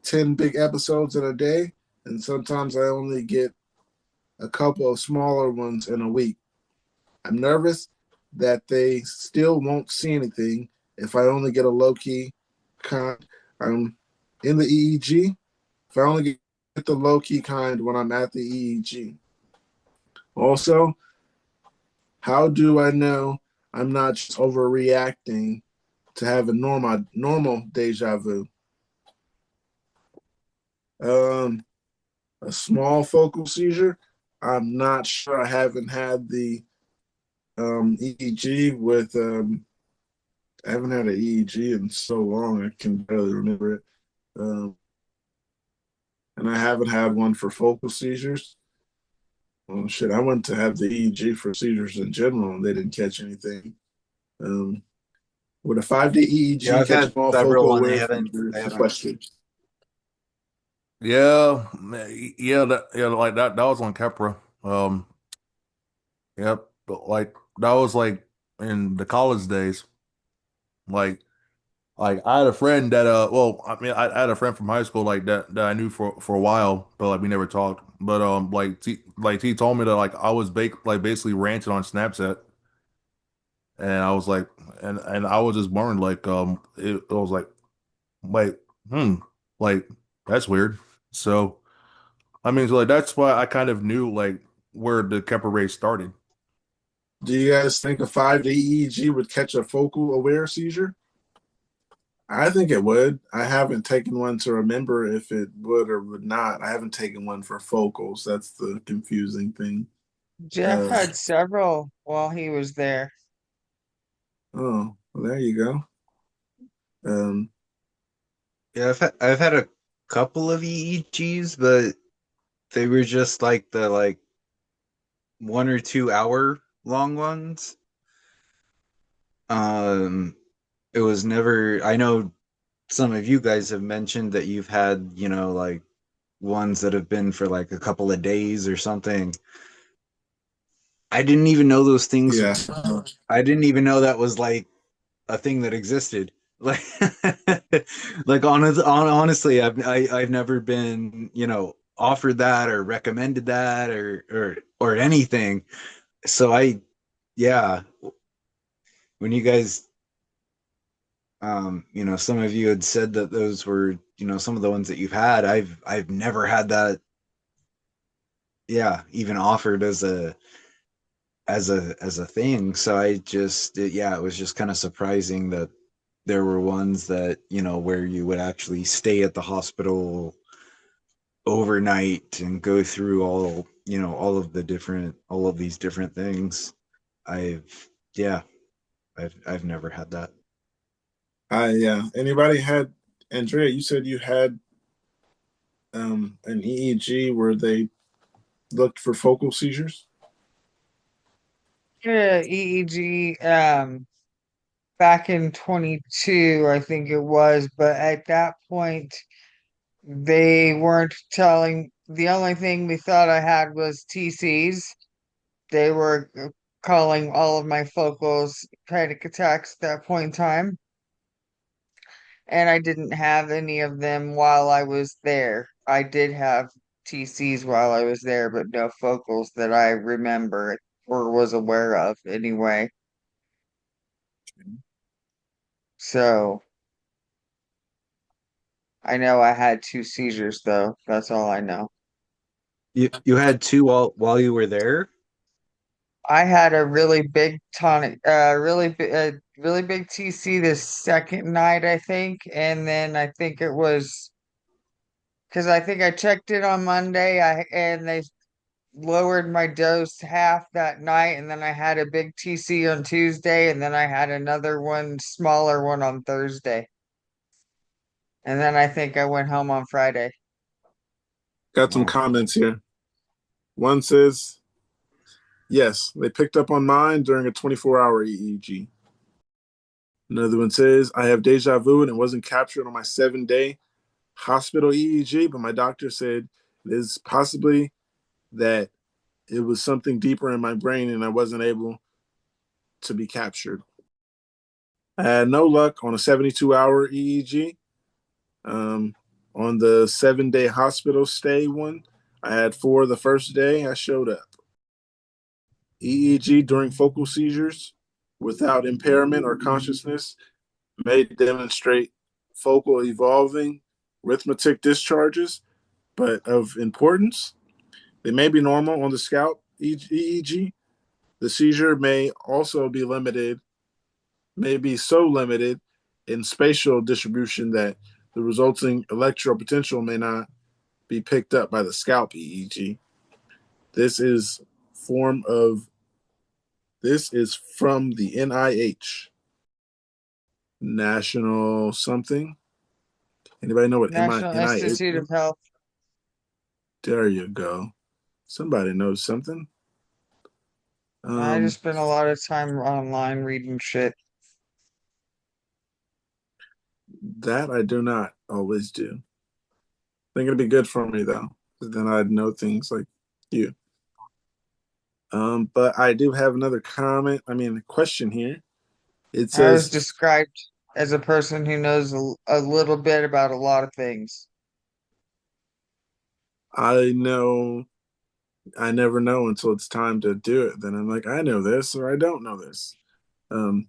10 big episodes in a day, and sometimes I only get a couple of smaller ones in a week. I'm nervous that they still won't see anything if I only get a low key kind. I'm in the EEG. If I only get the low key kind when I'm at the EEG. Also, how do I know I'm not just overreacting to have a normal deja vu? Um, a small focal seizure. I'm not sure. I haven't had the EEG with. I haven't had an EEG in so long. I can barely remember it. Um, and I haven't had one for focal seizures. Well, shit, I went to have the EEG for seizures in general, and they didn't catch anything. Um, would a 5-day Yeah, EEG I've catch had small several focal and aware seizures? I Is the haven't. question. Yeah, yeah, like that was on Kepra. Yep, but like that was like in the college days. Like I had a friend that well I mean I had a friend from high school like that I knew for a while, but like we never talked. But like he told me that like I was basically ranting on Snapchat, and I was like and I was just born like it was like hmm like that's weird. So I mean so like that's why I kind of knew like where the Kepler race started. Do you guys think a 5-day EEG would catch a focal aware seizure? I think it would. I haven't taken one to remember if it would or would not. I haven't taken one for focals. That's the confusing thing. Jeff Uh, had several while he was there. oh, well, there you go. Um, Yeah, I've had a couple of EEGs, but they were just like the 1 or 2 hour long ones. It was never, I know some of you guys have mentioned that you've had, like ones that have been for like a couple of days or something. I didn't even know those things. Yeah. I didn't even know that was like a thing that existed. Like, honestly, I've never been, offered that or recommended that or anything. So yeah, when you guys, some of you had said that those were, some of the ones that you've had. I've never had that. Yeah, even offered as a thing. So it was just kind of surprising that there were ones that, where you would actually stay at the hospital overnight and go through all of these different things. I've yeah, I've never had that. Anybody had, Andrea, you said you had an EEG where they looked for focal seizures? Yeah, EEG back in 22, I think it was, but at that point they weren't telling. The only thing we thought I had was TCs. They were calling all of my focals panic attacks at that point in time, and I didn't have any of them while I was there. I did have TCs while I was there, but no focals that I remember or was aware of anyway. So I know I had two seizures though. That's all I know. You had two while you were there? I had a really big tonic, really big TC the second night, I think, and then I think it was because I think I checked it on Monday. And they lowered my dose half that night, and then I had a big TC on Tuesday, and then I had another one, smaller one on Thursday, and then I think I went home on Friday. Got some comments here. One says, yes, they picked up on mine during a 24-hour EEG. Another one says, I have deja vu and it wasn't captured on my 7-day hospital EEG, but my doctor said it is possibly that it was something deeper in my brain and I wasn't able to be captured. I had no luck on a 72-hour EEG. On the 7-day hospital stay one, I had 4 the first day I showed up. EEG during focal seizures without impairment or consciousness may demonstrate focal evolving arithmetic discharges, but of importance, they may be normal on the scalp EEG. The seizure may also be limited, may be so limited in spatial distribution that the resulting electrical potential may not be picked up by the scalp EEG. This is from the NIH, National something. Anybody know what National NIH Institute is? of Health. There you go. Somebody knows something. I just spent a lot of time online reading shit. That I do not always do. I think it'd be good for me though, because then I'd know things like you. But I do have another comment. I mean, a question here. It I was says, described as a person who knows a little bit about a lot of things. I know, I never know until it's time to do it. Then I'm like, I know this or I don't know this. Um,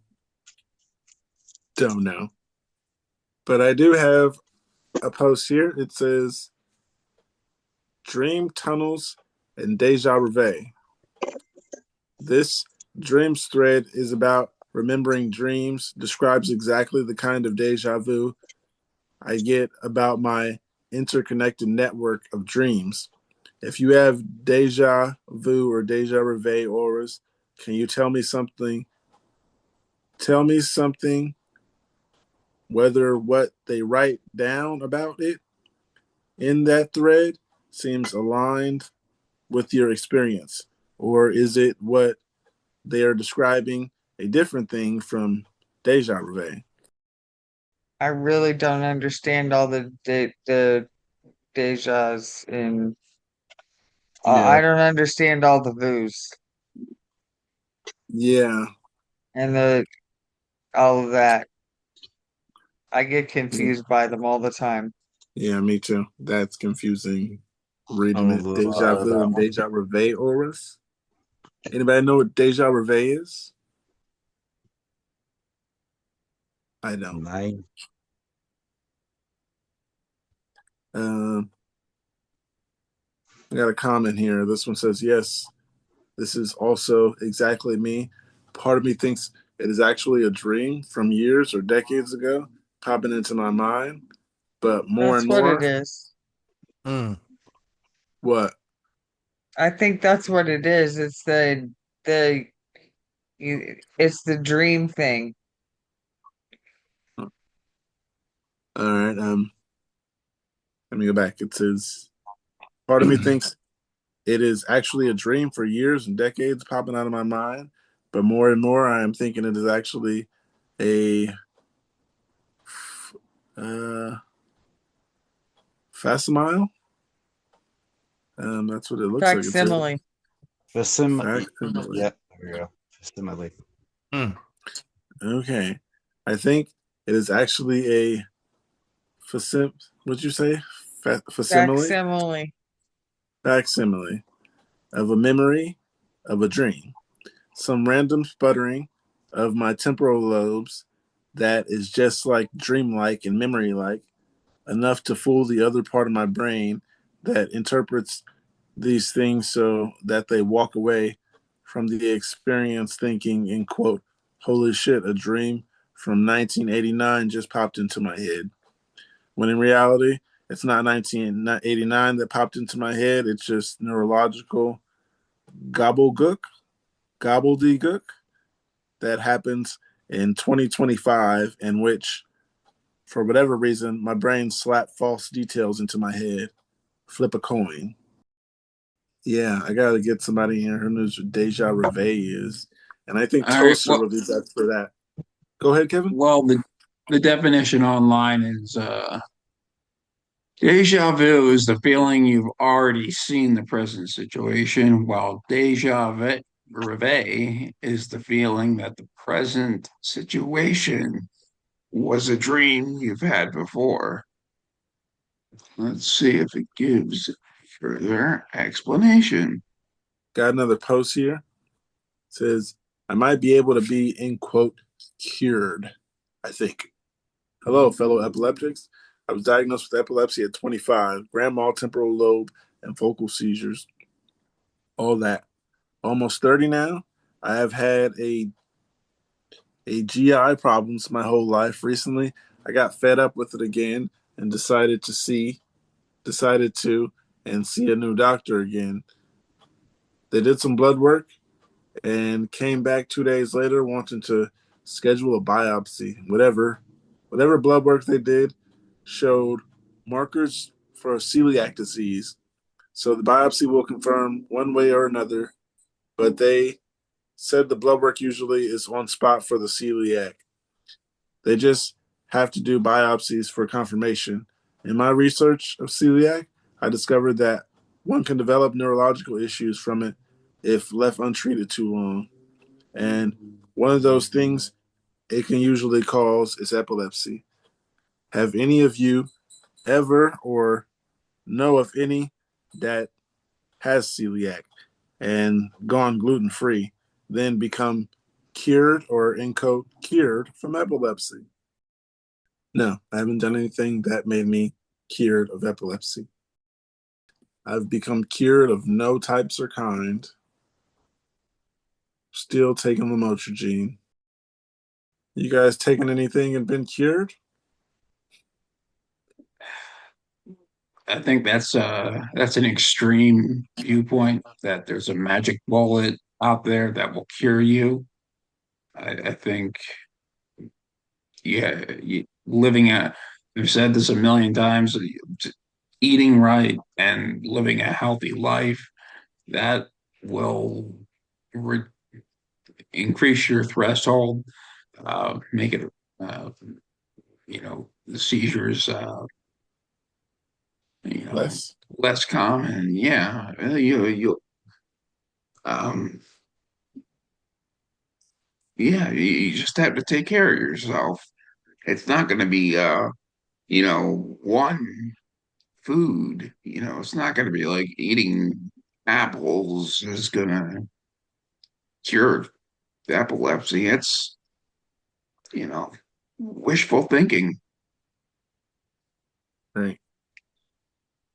don't know. But I do have a post here. It says, Dream Tunnels and Deja Vu. This dreams thread is about remembering dreams, describes exactly the kind of deja vu I get about my interconnected network of dreams. If you have deja vu or deja vu auras, can you tell me something? Tell me something, whether what they write down about it in that thread seems aligned with your experience, or is it what they are describing a different thing from Deja Reveille. I really don't understand all the dejas in. I don't understand all the vu's Yeah. and all of that. I get confused by them all the time. Yeah, me too. That's confusing. Reading it. Oh, Deja vu that and one. deja reveille auras. Anybody know what deja reveille is? I don't. Nine. Um, I got a comment here. This one says, yes, this is also exactly me. Part of me thinks it is actually a dream from years or decades ago popping into my mind. But more That's and what it more, is. what? I think that's what it is. It's the it's the dream thing. All right. Let me go back. It says, part of me thinks it is actually a dream for years and decades popping out of my mind. But more and more, I am thinking it is actually a uh, facsimile. That's what it looks like. It says Facsimile. facsimile. Yeah, there we go. Facsimile. Okay. I think it is actually a what'd you say? Facsimile? Facsimile. Facsimile of a memory of a dream. Some random sputtering of my temporal lobes that is just like dreamlike and memory like, enough to fool the other part of my brain that interprets these things so that they walk away from the experience thinking, in quote, holy shit, a dream from 1989 just popped into my head. When in reality, it's not 1989 that popped into my head. It's just neurological gobbledygook that happens in 2025, in which, for whatever reason, my brain slapped false details into my head. Flip a coin. Yeah, I gotta get somebody here who knows what deja reveille is. And I think All right. Toaster will be best for that. Go ahead, Kevin. Well, the definition online is deja vu is the feeling you've already seen the present situation, while reveille is the feeling that the present situation was a dream you've had before. Let's see if it gives further explanation. Got another post here. It says, I might be able to be, in quote, cured, I think. Hello, fellow epileptics. I was diagnosed with epilepsy at 25, grand mal temporal lobe, and focal seizures. All that. Almost 30 now. I have had a GI problems my whole life. Recently, I got fed up with it again and decided to and see a new doctor again. They did some blood work and came back 2 days later wanting to schedule a biopsy. Whatever blood work they did showed markers for celiac disease. So the biopsy will confirm one way or another, but they said the blood work usually is on spot for the celiac. They just have to do biopsies for confirmation. In my research of celiac, I discovered that one can develop neurological issues from it if left untreated too long. And one of those things it can usually cause is epilepsy. Have any of you ever or know of any that has celiac and gone gluten free, then become cured or in quote cured from epilepsy? No, I haven't done anything that made me cured of epilepsy. I've become cured of no types or kind. Still taking lamotrigine. You guys taken anything and been cured? I think that's an extreme viewpoint that there's a magic bullet out there that will cure you. I think yeah, living a I've said this a million times, eating right and living a healthy life that will re increase your threshold make it, the seizures, Less. less common. Yeah, um, you just have to take care of yourself. It's not going to be, one food. It's not going to be like eating apples is going to cure epilepsy. It's, you know, wishful thinking. Right.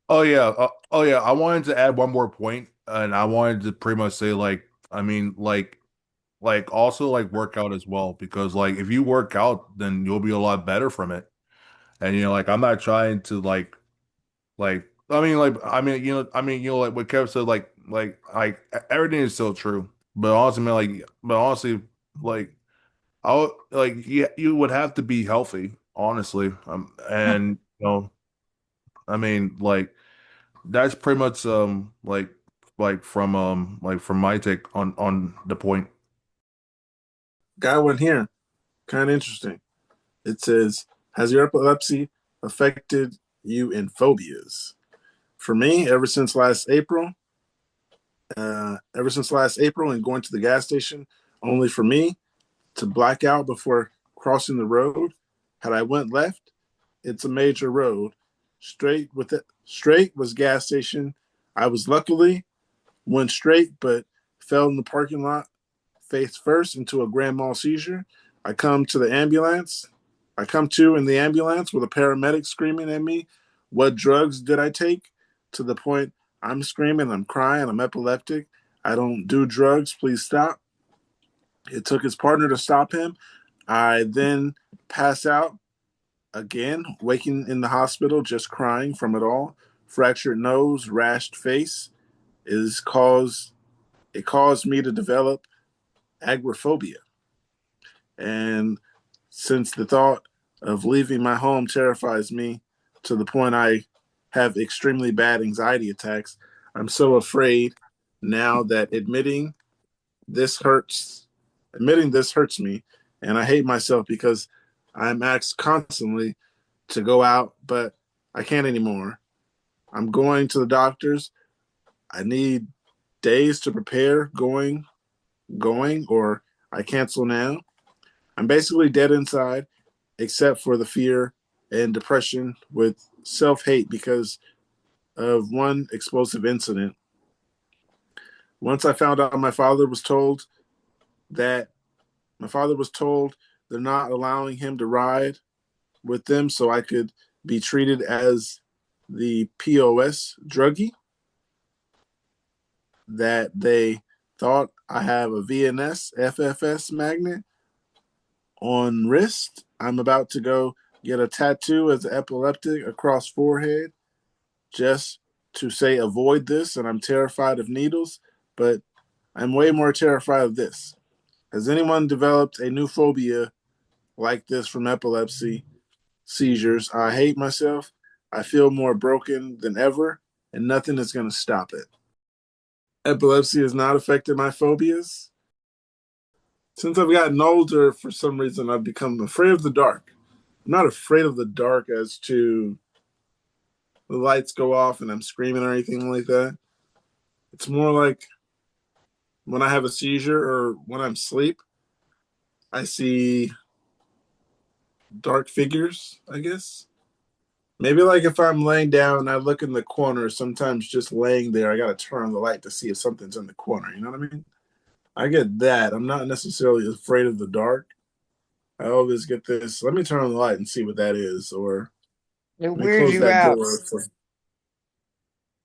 Oh yeah. Oh yeah. I wanted to add one more point, and I wanted to pretty much say I mean, also like work out as well, because like if you work out, then you'll be a lot better from it. And I'm not trying to like what Kev said, everything is still true. But honestly, man, like you would have to be healthy, honestly. And I mean, that's pretty much from my take on the point. Got one here. Kind of interesting. It says, "Has your epilepsy affected you in phobias?" For me, ever since last April and going to the gas station, only for me to black out before crossing the road. Had I went left, it's a major road. Straight was gas station. I was luckily went straight, but fell in the parking lot face first into a grand mal seizure. I come to the ambulance. I come to in the ambulance with a paramedic screaming at me. What drugs did I take? To the point I'm screaming, I'm crying, I'm epileptic. I don't do drugs. Please stop. It took his partner to stop him. I then pass out again, waking in the hospital, just crying from it all. Fractured nose, rashed face is caused. It caused me to develop agoraphobia. And since the thought of leaving my home terrifies me to the point I have extremely bad anxiety attacks, I'm so afraid now that this hurts. Admitting this hurts me, and I hate myself because I'm asked constantly to go out, but I can't anymore. I'm going to the doctors. I need days to prepare or I cancel now. I'm basically dead inside, except for the fear and depression with self hate because of one explosive incident. Once I found out that my father was told they're not allowing him to ride with them so I could be treated as the POS druggie, that they thought I have a VNS FFS magnet on wrist. I'm about to go get a tattoo as an epileptic across forehead just to say avoid this, and I'm terrified of needles, but I'm way more terrified of this. Has anyone developed a new phobia like this from epilepsy, seizures? I hate myself. I feel more broken than ever, and nothing is going to stop it. Epilepsy has not affected my phobias. Since I've gotten older, for some reason, I've become afraid of the dark. I'm not afraid of the dark as to the lights go off and I'm screaming or anything like that. It's more like when I have a seizure or when I'm asleep, I see dark figures, I guess. Maybe like if I'm laying down and I look in the corner, sometimes just laying there, I got to turn on the light to see if something's in the corner. You know what I mean? I get that. I'm not necessarily afraid of the dark. I always get this. Let me turn on the light and see what that is, or It let me weirds close you that out. door.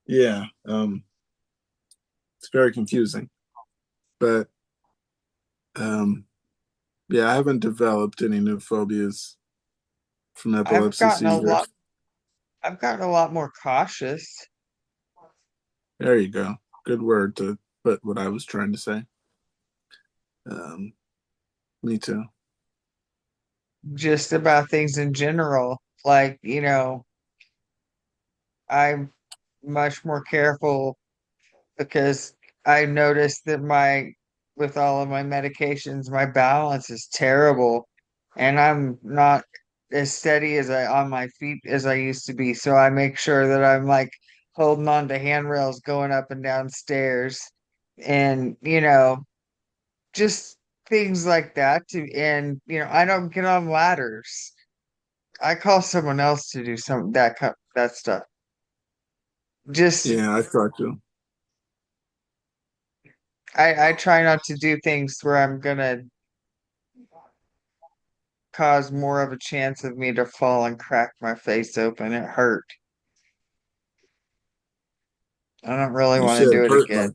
Yeah, it's very confusing. But um, yeah, I haven't developed any new phobias from I've epilepsy gotten a lot. seizures. I've gotten a lot more cautious. There you go. Good word to put what I was trying to say. Um, me too. Just about things in general. Like, I'm much more careful because I noticed that with all of my medications, my balance is terrible. and I'm not as steady as I on my feet as I used to be. So I make sure that I'm like holding on to handrails going up and down stairs, and just things like that. And I don't get on ladders. I call someone else to do that stuff. Just Yeah, I try to. I try not to do things where I'm gonna cause more of a chance of me to fall and crack my face open. It hurt. I don't really You want to said do it hurt again.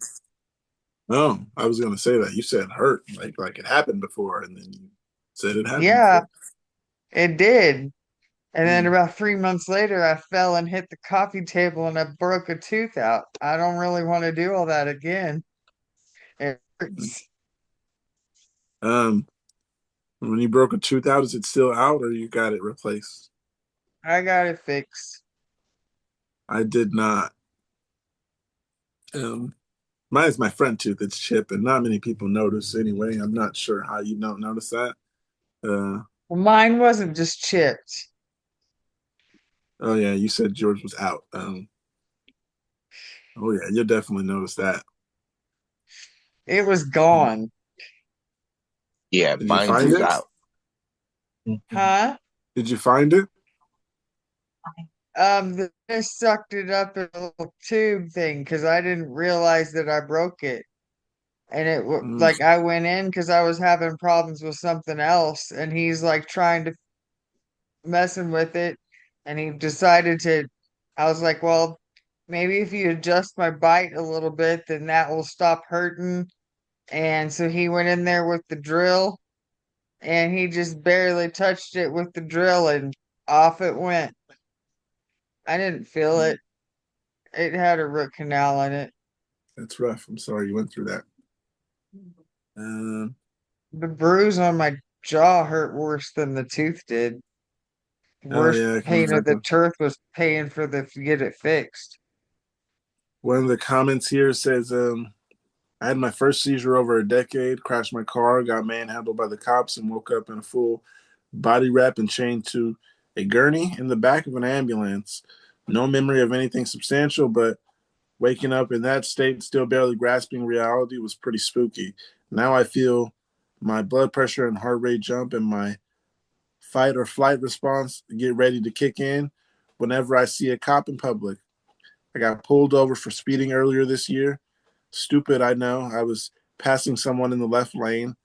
like, oh, I was gonna say that. You said hurt like it happened before, and then you said it happened Yeah, before. it did. And then Mm. about 3 months later, I fell and hit the coffee table and I broke a tooth out. I don't really want to do all that again. It hurts. Um, when you broke a tooth out, is it still out or you got it replaced? I got it fixed. I did not. Um, Mine's my front tooth. It's chipped, and not many people notice anyway. I'm not sure how you don't notice that. Uh, Well, mine wasn't just chipped. oh yeah, you said George was out. Oh yeah, you'll definitely notice that. It was gone. Yeah, Did you mine's find is it? out. Huh? Did you find it? They sucked it up in a little tube thing because I didn't realize that I broke it. And Mm. like I went in because I was having problems with something else, and he's like trying to messing with it, and he decided to. I was like, well, maybe if you adjust my bite a little bit, then that will stop hurting. And so he went in there with the drill, and he just barely touched it with the drill, and off it went. I didn't feel it. It had a root canal in it. That's rough. I'm sorry you went through that. Um, The bruise on my jaw hurt worse than the tooth did. oh Worst yeah, I can pain of the imagine. tooth was paying for the to get it fixed. One of the comments here says, I had my first seizure over a decade, crashed my car, got manhandled by the cops, and woke up in a full body wrap and chained to a gurney in the back of an ambulance. No memory of anything substantial, but waking up in that state, still barely grasping reality, was pretty spooky. Now I feel my blood pressure and heart rate jump, and my fight or flight response get ready to kick in whenever I see a cop in public. I got pulled over for speeding earlier this year. Stupid, I know. I was passing someone in the left lane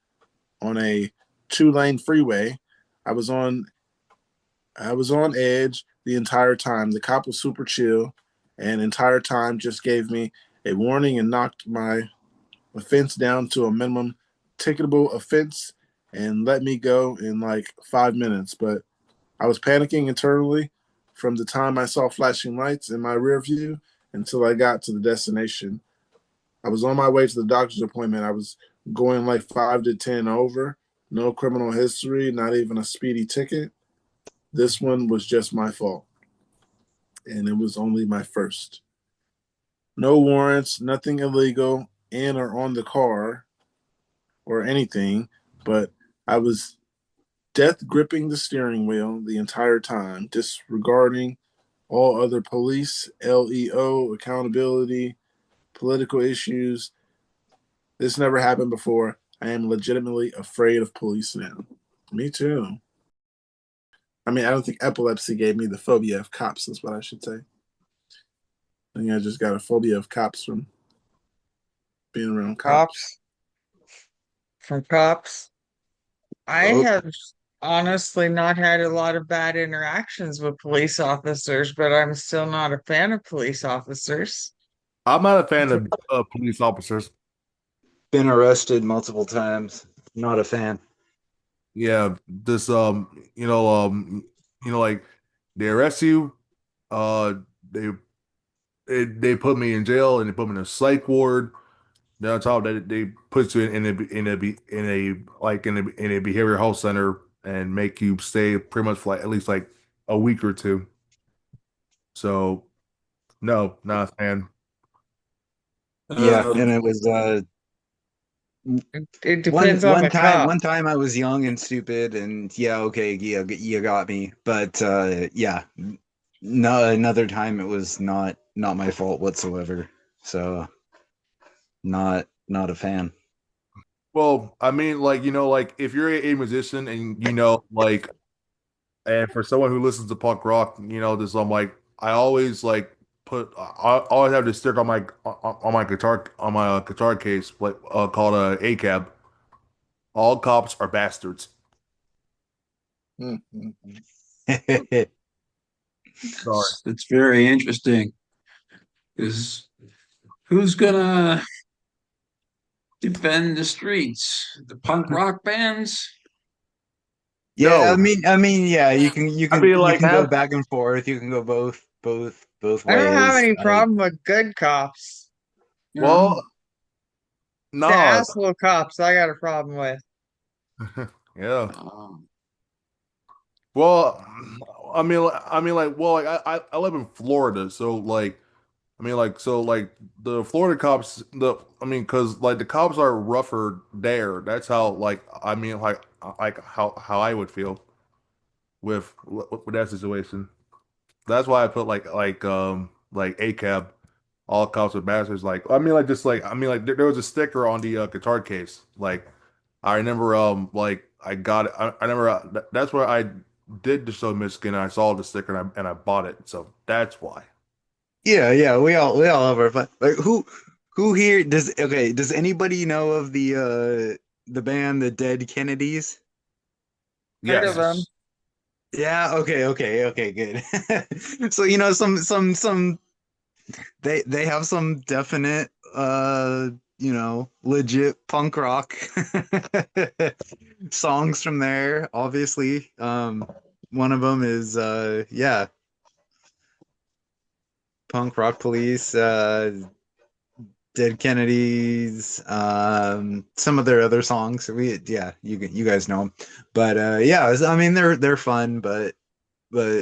on a two-lane freeway. I was on I was on edge the entire time. The cop was super chill and entire time just gave me a warning and knocked my offense down to a minimum ticketable offense and let me go in like 5 minutes. But I was panicking internally from the time I saw flashing lights in my rear view until I got to the destination. I was on my way to the doctor's appointment. I was going like 5 to 10 over. No criminal history, not even a speedy ticket. This one was just my fault. And it was only my first. No warrants, nothing illegal in or on the car or anything, but I was death gripping the steering wheel the entire time, disregarding all other police, LEO, accountability, political issues. This never happened before. I am legitimately afraid of police now. Me too. I mean, I don't think epilepsy gave me the phobia of cops, is what I should say. I think I just got a phobia of cops from being around cops. Cops from cops. I Oh, have honestly not had a lot of bad interactions with police officers, but I'm still not a fan of police officers. I'm not a fan of police officers. been arrested multiple times. Not a fan. Yeah, this like they arrest you, uh, they they put me in jail and they put me in a psych ward. Then on top of that, they put you in a behavioral health center and make you stay pretty much for like at least like a week or two. So no, not a fan. Yeah, Um, and it was It depends on the one cop. time I was young and stupid, and yeah, okay, yeah, you got me. But yeah, no, another time it was not my fault whatsoever. So not a fan. Well, I mean, like, like if you're a musician and like, and for someone who listens to punk rock, this I'm like, I always like I always have this sticker on my guitar guitar case, like called a cab. All cops are bastards. Sorry. It's very interesting. Is who's gonna defend the streets? The punk rock bands? Yeah, No, I mean, yeah, I mean you like can go have back and forth. You can go both I don't have ways. any problem with good cops. Yeah. well, The nah, asshole cops I got a problem with. yeah. Um, Well, like, well, like I live in Florida, so like, so like the Florida cops, because like the cops are rougher there. That's how, like, like how I would feel with that situation. That's why I put like ACAB, all cops are bastards. Like, like there was a sticker on the guitar case. Like, I remember like I got it. I remember that's where I did the show Michigan. And I saw the sticker and I bought it. So that's why. Yeah, yeah, we all have our fun. Like who here does okay, does anybody know of the band the Dead Kennedys? Heard of Yes. them. Yeah, okay, good. So some they have some definite legit punk rock songs from there, obviously. One of them is yeah, Punk Rock Police, Dead Kennedys, some of their other songs. Yeah, you guys know them, but yeah, I mean they're fun, but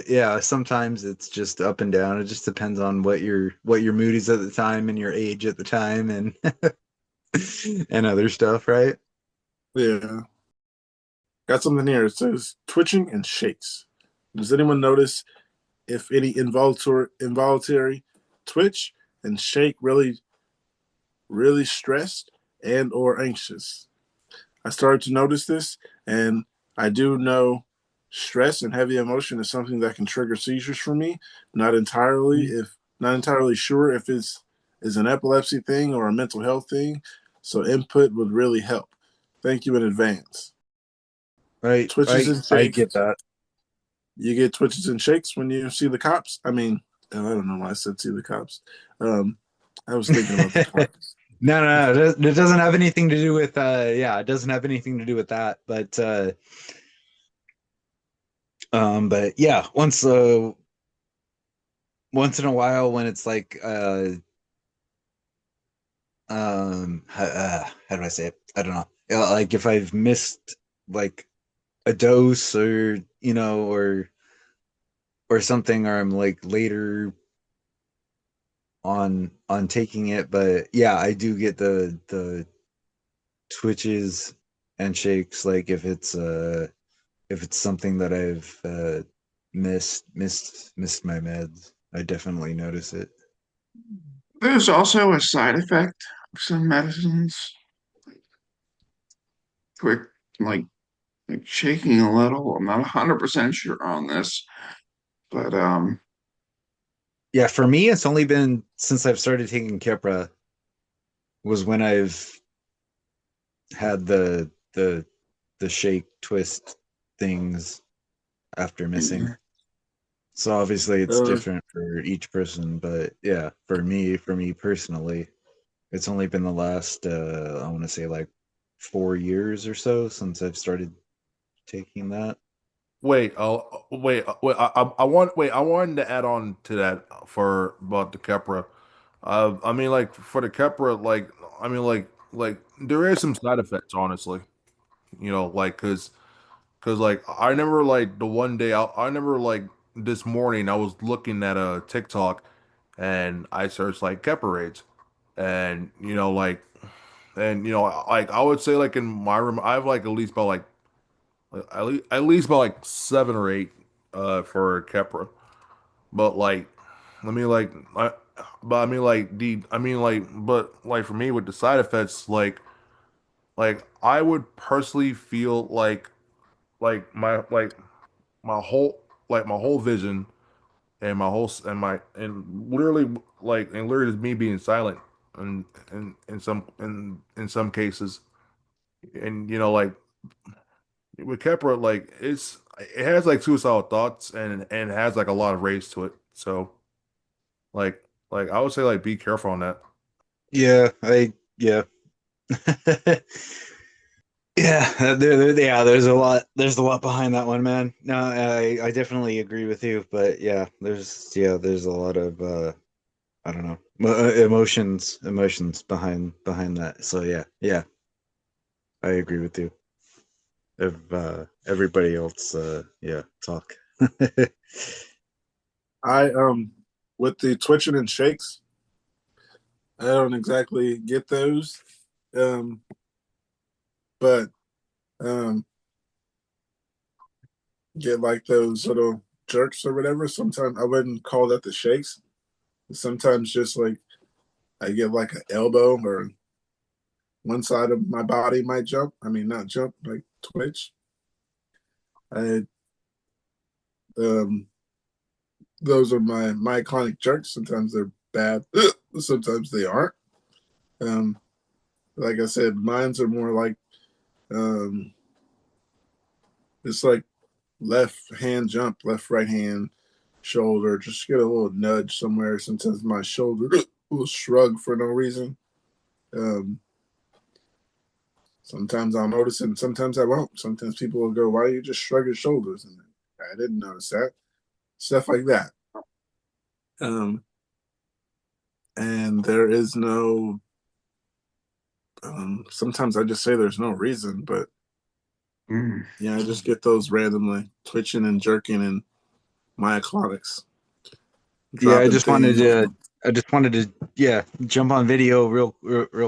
yeah, sometimes it's just up and down. It just depends on what your mood is at the time and your age at the time and and other stuff, right? Yeah. Got something here. It says twitching and shakes. Does anyone notice if any involuntary twitch and shake really stressed and or anxious? I started to notice this, and I do know stress and heavy emotion is something that can trigger seizures for me. Not entirely sure if it's is an epilepsy thing or a mental health thing. So input would really help. Thank you in advance. Right. Twitches and I get shakes. that. You get twitches and shakes when you see the cops. I mean, I don't know why I said see the cops. I was thinking about the cops. No, it doesn't have anything to do with yeah, it doesn't have anything to do with that. But yeah, once in a while when it's like how do I say it? I don't know. Like if I've missed like a dose or or something, or I'm like later on taking it, but yeah, I do get the twitches and shakes, like if it's something that I've missed my meds, I definitely notice it. there's also a side effect of some medicines, quick, like like shaking a little. I'm not 100% sure on this, but Yeah, for me, it's only been since I've started taking Kepra was when I've had the shake twist things after missing. So obviously it's Uh, different for each person, but yeah, for me personally, it's only been the last I want to say like 4 years or so since I've started taking that. Wait, wait. I wanted to add on to that for about the Kepra. I mean, like for the Kepra, like like there is some side effects, honestly. Like because like I remember like the one day I remember like this morning I was looking at a TikTok and I searched like Kepra raids, and And like I would say, like in my room, I have like at least about at least about like 7 or 8 for Kepra. But like, I mean like but I mean like but like for me with the side effects, like I would personally feel like my whole vision and my whole s- and literally just me being silent in some cases. And like with Kepra, like it has like suicidal thoughts and it has like a lot of rage to it. So like I would say like be careful on that. Yeah, yeah. Yeah, yeah, there's a lot behind that one, man. No, I definitely agree with you, but there's a lot of I don't know, emotions behind that. So yeah, I agree with you. If everybody else yeah, talk. I with the twitching and shakes, I don't exactly get those. Um, but get like those little jerks or whatever. Sometimes I wouldn't call that the shakes. Sometimes just like I get like an elbow or one side of my body might jump. I mean, not jump, like twitch. I um, those are my myoclonic jerks. Sometimes they're bad. Sometimes they aren't. Um, like I said, mine's are more like um, it's like left hand jump, left right hand shoulder. Just get a little nudge somewhere. Sometimes my shoulder will shrug for no reason. Um, Sometimes I'll notice it, and sometimes I won't. Sometimes people will go, "Why you just shrug your shoulders?" And I didn't notice that. Stuff like that. Um, and there is no. Sometimes I just say there's no reason, but yeah, I just get those randomly twitching and jerking and myoclonics, Yeah, dropping things. I just wanted to yeah, jump on video real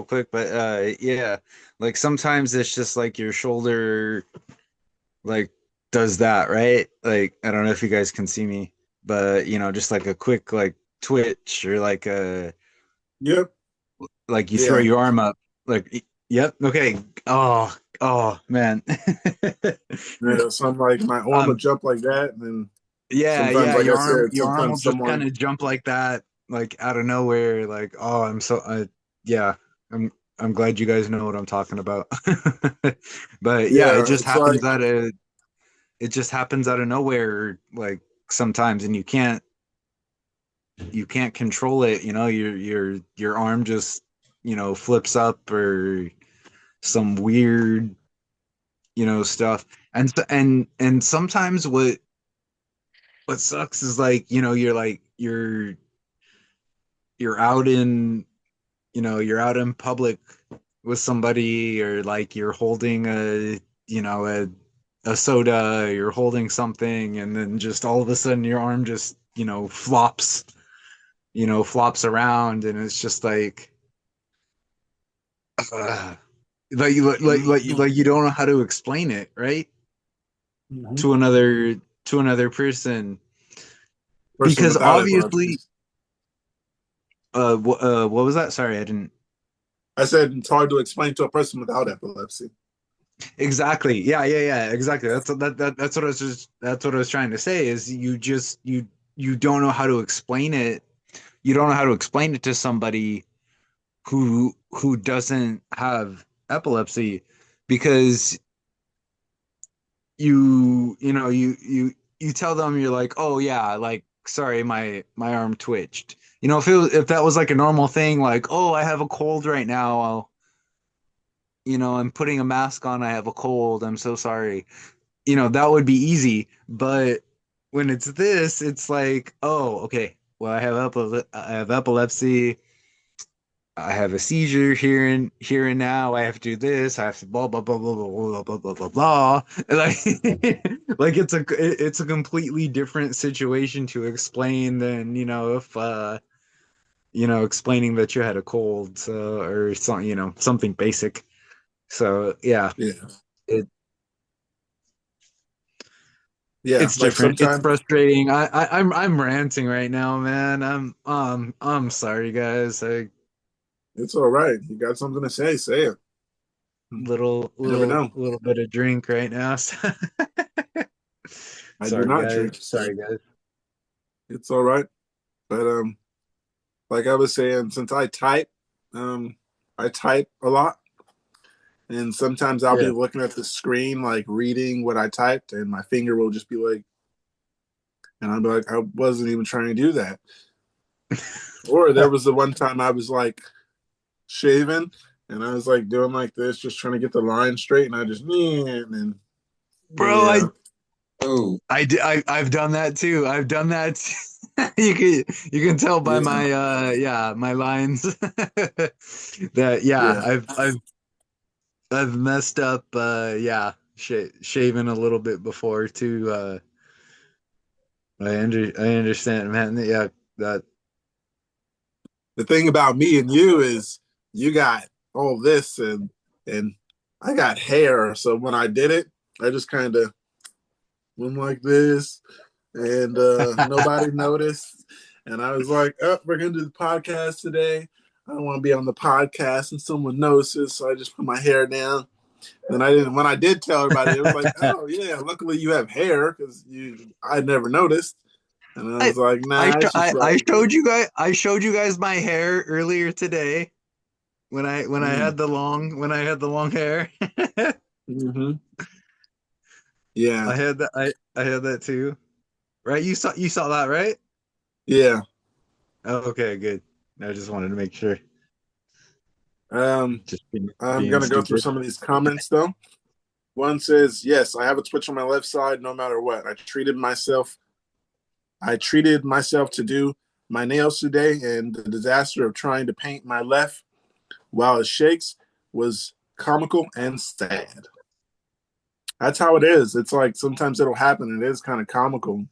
quick, but yeah, like sometimes it's just like your shoulder like does that, right? Like I don't know if you guys can see me, but just like a quick like twitch or like a Yep. like you throw Yeah. your arm up like yep, okay. Oh man. Yeah. So I'm like my arm would um jump like that, and then sometimes, yeah, like I said, your arm will sometimes just kind someone. of jump like that, like out of nowhere. Like, oh, yeah, I'm glad you guys know what I'm talking about. But yeah, Yeah, it's like it just happens out of nowhere, like sometimes, and you can't control it. Your arm just flips up or some weird stuff, and sometimes what sucks is like you're like you're out in you're out in public with somebody or like you're holding a a soda, you're holding something, and then just all of a sudden your arm just flops around, and it's just uh, like you don't know how to explain it, right? Mhm. To another person, Person because without epilepsy. obviously what was that? Sorry, I didn't. I said it's hard to explain to a person without epilepsy. Exactly. Yeah. Exactly. That's what I was that's what I was trying to say is you don't know how to explain it. You don't know how to explain it to somebody who doesn't have epilepsy because you tell them you're like, "Oh yeah, like sorry, my arm twitched." If that was like a normal thing like, "Oh, I have a cold right now. I'm putting a mask on. I have a cold. I'm so sorry." That would be easy. But when it's this, it's like, oh, okay. Well, I have epilepsy. I have a seizure here and now. I have to do this. I have to blah blah blah blah blah blah blah blah blah blah. Like, like it's a completely different situation to explain than if explaining that you had a cold, or something, something basic. So yeah, Yeah. it Yeah. it's Like different. It's sometimes frustrating. I'm ranting right now, man. I'm sorry, guys. it's all right. You got something to say it. Little You never little know. little bit of drink right now. I do Sorry, not guys. drink, so Sorry, guys. it's all right. But like I was saying, since I type a lot, and sometimes I'll be Yeah. looking at the screen, like reading what I typed, and my finger will just be like, and I'll be like, I wasn't even trying to do that. Or there was the one time I was like shaving, and I was like doing like this, just trying to get the line straight, and I just and Bro, yeah, I've done that too. I've done that. You can tell by yeah, my my lines that yeah. I've messed up shaving a little bit before too. I understand, man. Yeah, that The thing about me and you is you got all this and I got hair. So when I did it, I just kind of went like this and nobody noticed. And I was like, oh, we're going to do the podcast today. I don't want to be on the podcast and someone notices. So I just put my hair down. Then I didn't, when I did tell everybody, it was like, oh yeah, luckily you have hair because I never noticed. And I was like, nah, it's just I right. showed you guys my hair earlier today when I Mm. had the long hair. Mm-hmm. Yeah. I had that too. Right? You saw that, right? Yeah. Oh, okay, good. I just wanted to make sure. Um, Just I'm being gonna go through stupid. some of these comments though. One says, "Yes, I have a twitch on my left side, no matter what. I treated myself to do my nails today, and the disaster of trying to paint my left while it shakes was comical and sad. That's how it is. It's like sometimes it'll happen. It is kind of comical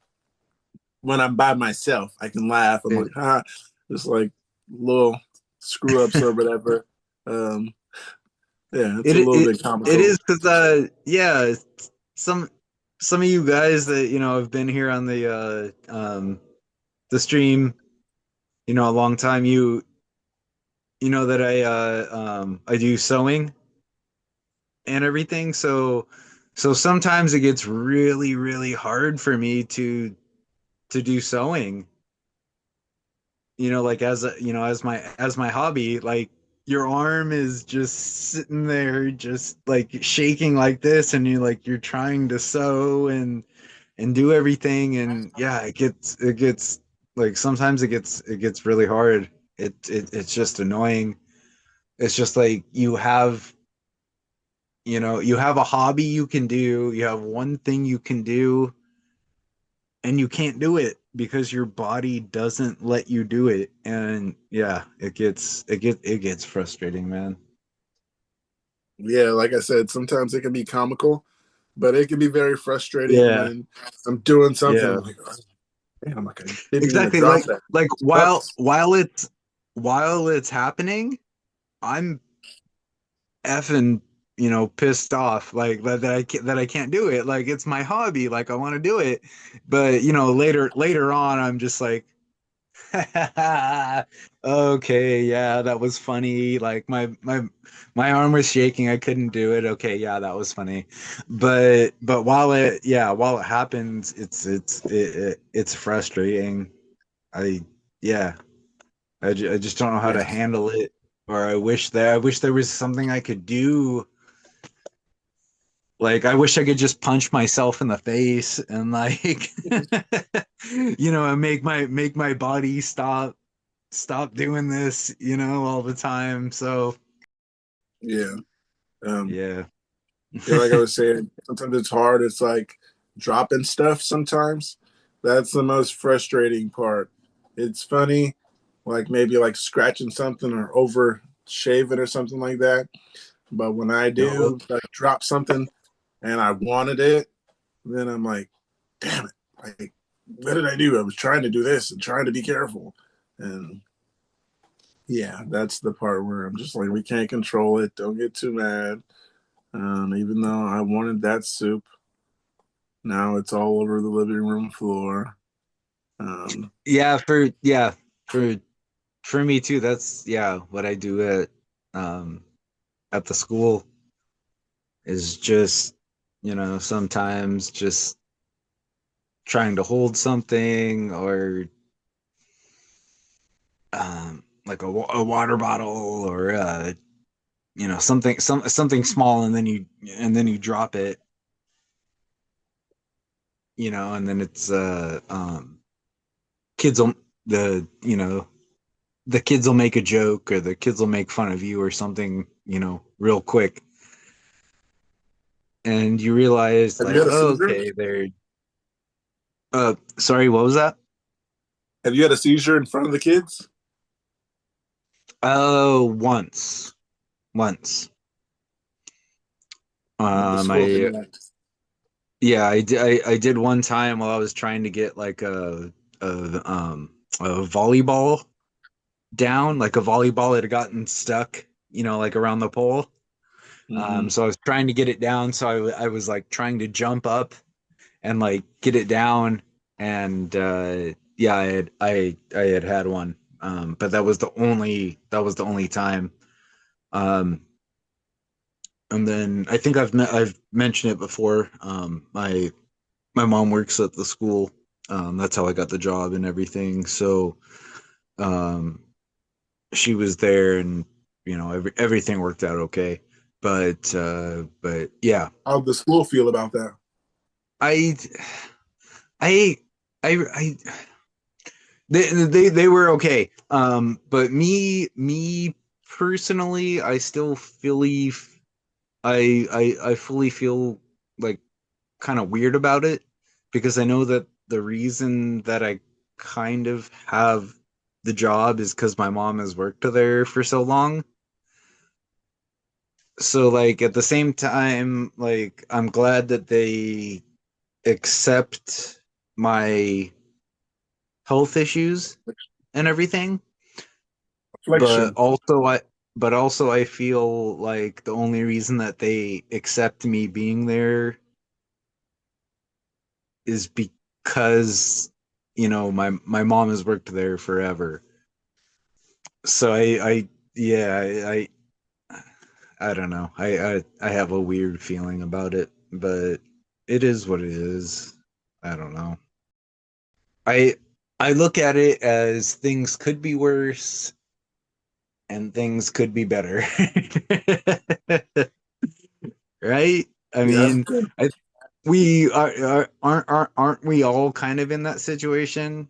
when I'm by myself. I can laugh. I'm like, It, just like little screw ups or whatever. Um, yeah, it's a little it bit it comical. is because yeah, some some of you guys that have been here on the stream, a long time, you know that I do sewing and everything. So sometimes it gets really, really hard for me to do sewing. Like as my hobby, like your arm is just sitting there, just like shaking like this, and you're trying to sew and do everything, and yeah, it gets like sometimes it gets really hard. It's just annoying. It's just like you have a hobby you can do, you have one thing you can do, and you can't do it because your body doesn't let you do it. And yeah, it gets frustrating, man. Yeah, like I said, sometimes it can be comical, but it can be very frustrating Yeah, when I'm doing something. yeah, I'm like, oh, damn, like I didn't mean to exactly. drop that. Like Oops. while it's happening, I'm effing pissed off, like that I can't do it. Like it's my hobby, like I want to do it, but later on I'm just like, okay, yeah, that was funny. Like my arm was shaking, I couldn't do it. Okay, yeah, that was funny. But while it happens, it's frustrating. I yeah, I just don't know how Yeah. to handle it. Or I wish there was something I could do. Like I wish I could just punch myself in the face and like and make my body stop doing this, all the time. So Yeah. Um, yeah. yeah, like I was saying, sometimes it's hard. It's like dropping stuff sometimes. That's the most frustrating part. It's funny, like maybe like scratching something or over shaving or something like that. But when I No. do like drop something and I wanted it, then I'm like, damn it. Like, what did I do? I was trying to do this and trying to be careful. And Yeah, that's the part where I'm just like, we can't control it. Don't get too mad. Even though I wanted that soup, now it's all over the living room floor. Yeah, for for me too. That's what I do um at the school is just sometimes just trying to hold something or like a water bottle or something small and then you drop it, and then it's kids will the kids will make a joke or the kids will make fun of you or something, real quick, and you realize Have you like, had a oh, seizure? okay, they're sorry, what was that? Have you had a seizure in front of the kids? Oh, once. The school I thing act. Yeah, I did one time while I was trying to get like a volleyball down, like a volleyball that had gotten stuck, like around the pole. Mm-hmm. So I was trying to get it down. So I was like trying to jump up and like get it down, and yeah, I had one, but that was the only time. Um, and then I think I've mentioned it before. My mom works at the school. That's how I got the job and everything. So um, she was there, and everything worked out okay. But yeah, How'd the school feel about that? I I I they were okay. But me personally, I still fully I fully feel like kind of weird about it because I know that the reason that I kind of have the job is because my mom has worked there for so long. So like at the same time, like I'm glad that they accept my health issues and everything, but Affliction. also I feel like the only reason that they accept me being there is because my mom has worked there forever. So I don't know. I have a weird feeling about it, but it is what it is. I don't know. I I look at it as things could be worse and things could be better. Right? I Yeah. mean, we aren't we all kind of in that situation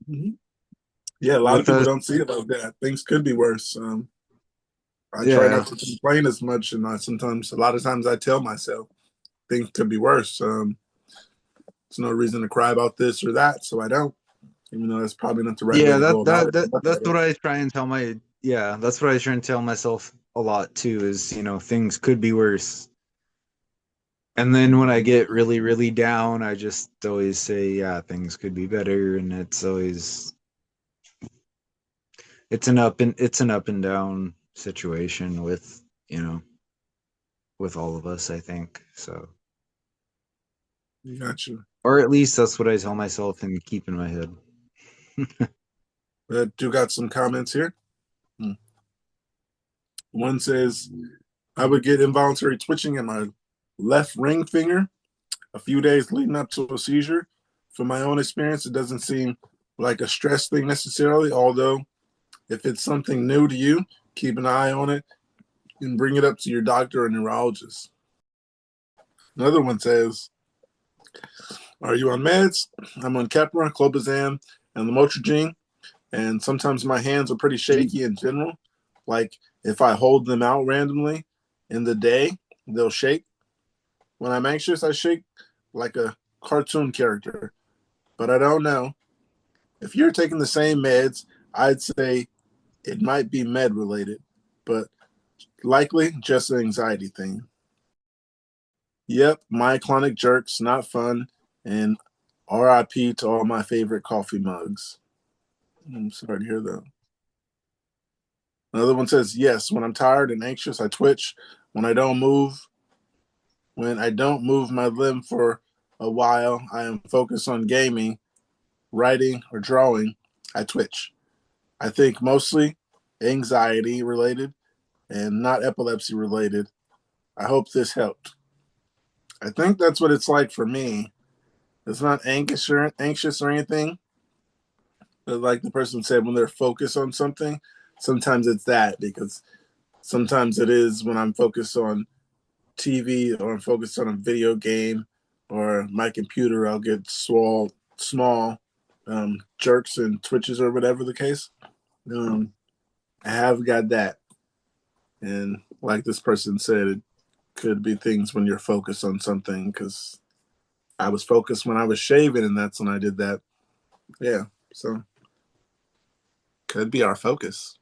Mm-hmm. Yeah, a lot of with people us? don't see it like that. Things could be worse. I try Yeah. not to complain as much, and a lot of times, I tell myself things could be worse. There's no reason to cry about this or that, so I don't. Even though that's probably not the right way Yeah, to go about it. Look that's at what it. I try and tell that's what I try and tell myself a lot too is, things could be worse. And then when I get really, really down, I just always say, yeah, things could be better, and it's an up and down situation you know, with all of us, I think. So, Gotcha. or at least that's what I tell myself and keep in my head. I do got some comments here. One says, I would get involuntary twitching in my left ring finger a few days leading up to a seizure. From my own experience, it doesn't seem like a stress thing necessarily, although if it's something new to you, keep an eye on it and bring it up to your doctor or neurologist. Another one says, are you on meds? I'm on Keppra, clobazam, and lamotrigine, and sometimes my hands are pretty shaky in general. Like if I hold them out randomly in the day, they'll shake. When I'm anxious, I shake like a cartoon character. But I don't know. If you're taking the same meds, I'd say it might be med related, but likely just an anxiety thing. Yep, myoclonic jerks, not fun, and RIP to all my favorite coffee mugs. I'm sorry to hear that. Another one says, yes, when I'm tired and anxious, I twitch. When I don't move my limb for a while, I am focused on gaming, writing, or drawing, I twitch. I think mostly anxiety related and not epilepsy related. I hope this helped. I think that's what it's like for me. It's not anxious or anything, but like the person said, when they're focused on something, sometimes it's that, because sometimes it is when I'm focused on TV or I'm focused on a video game or my computer, I'll get small jerks and twitches or whatever the case. I have got that. And like this person said, it could be things when you're focused on something, because I was focused when I was shaving and that's when I did that. Yeah. So could be our focus.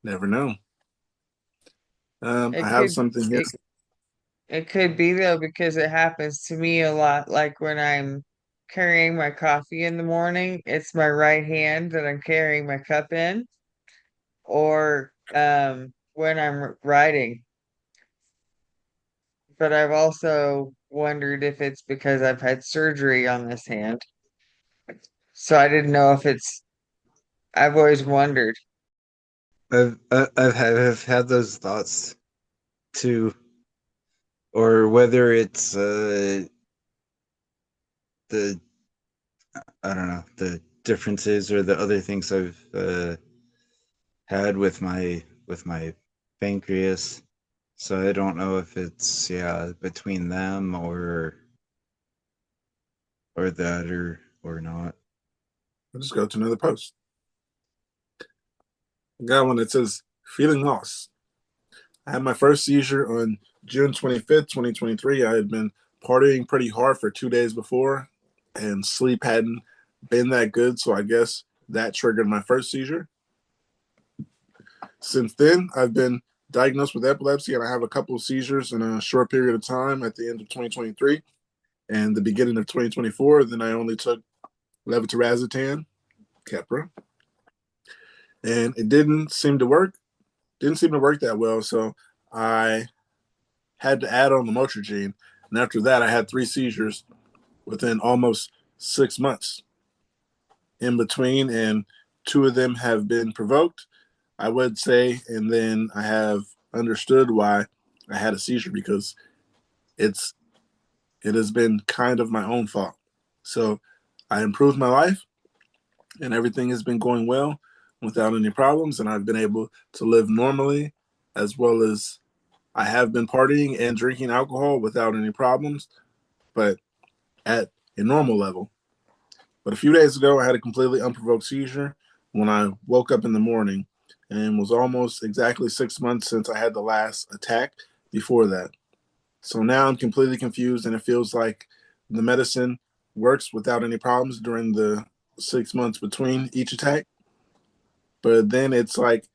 Never know. I have something here. It could be though, because it happens to me a lot. Like when I'm carrying my coffee in the morning, it's my right hand that I'm carrying my cup in, or when I'm writing. But I've also wondered if it's because I've had surgery on this hand. So I didn't know if I've always wondered. I've had those thoughts too, or whether it's the I don't know, the differences or the other things I've had with my pancreas. So I don't know if it's between them or that or not. I'll just go to another post. I got one that says feeling lost. I had my first seizure on June 25th, 2023. I had been partying pretty hard for 2 days before, and sleep hadn't been that good, so I guess that triggered my first seizure. Since then, I've been diagnosed with epilepsy, and I have a couple of seizures in a short period of time at the end of 2023 and the beginning of 2024. Then I only took levetiracetam, Keppra, and it didn't seem to work. Didn't seem to work that well, so I had to add on the Motrigine. And after that, I had 3 seizures within almost 6 months in between, and 2 of them have been provoked, I would say. And then I have understood why I had a seizure, because it has been kind of my own fault. So I improved my life, and everything has been going well without any problems, and I've been able to live normally, as well as I have been partying and drinking alcohol without any problems, but at a normal level. But a few days ago, I had a completely unprovoked seizure when I woke up in the morning, and was almost exactly 6 months since I had the last attack before that. So now I'm completely confused, and it feels like the medicine works without any problems during the 6 months between each attack. But then it's like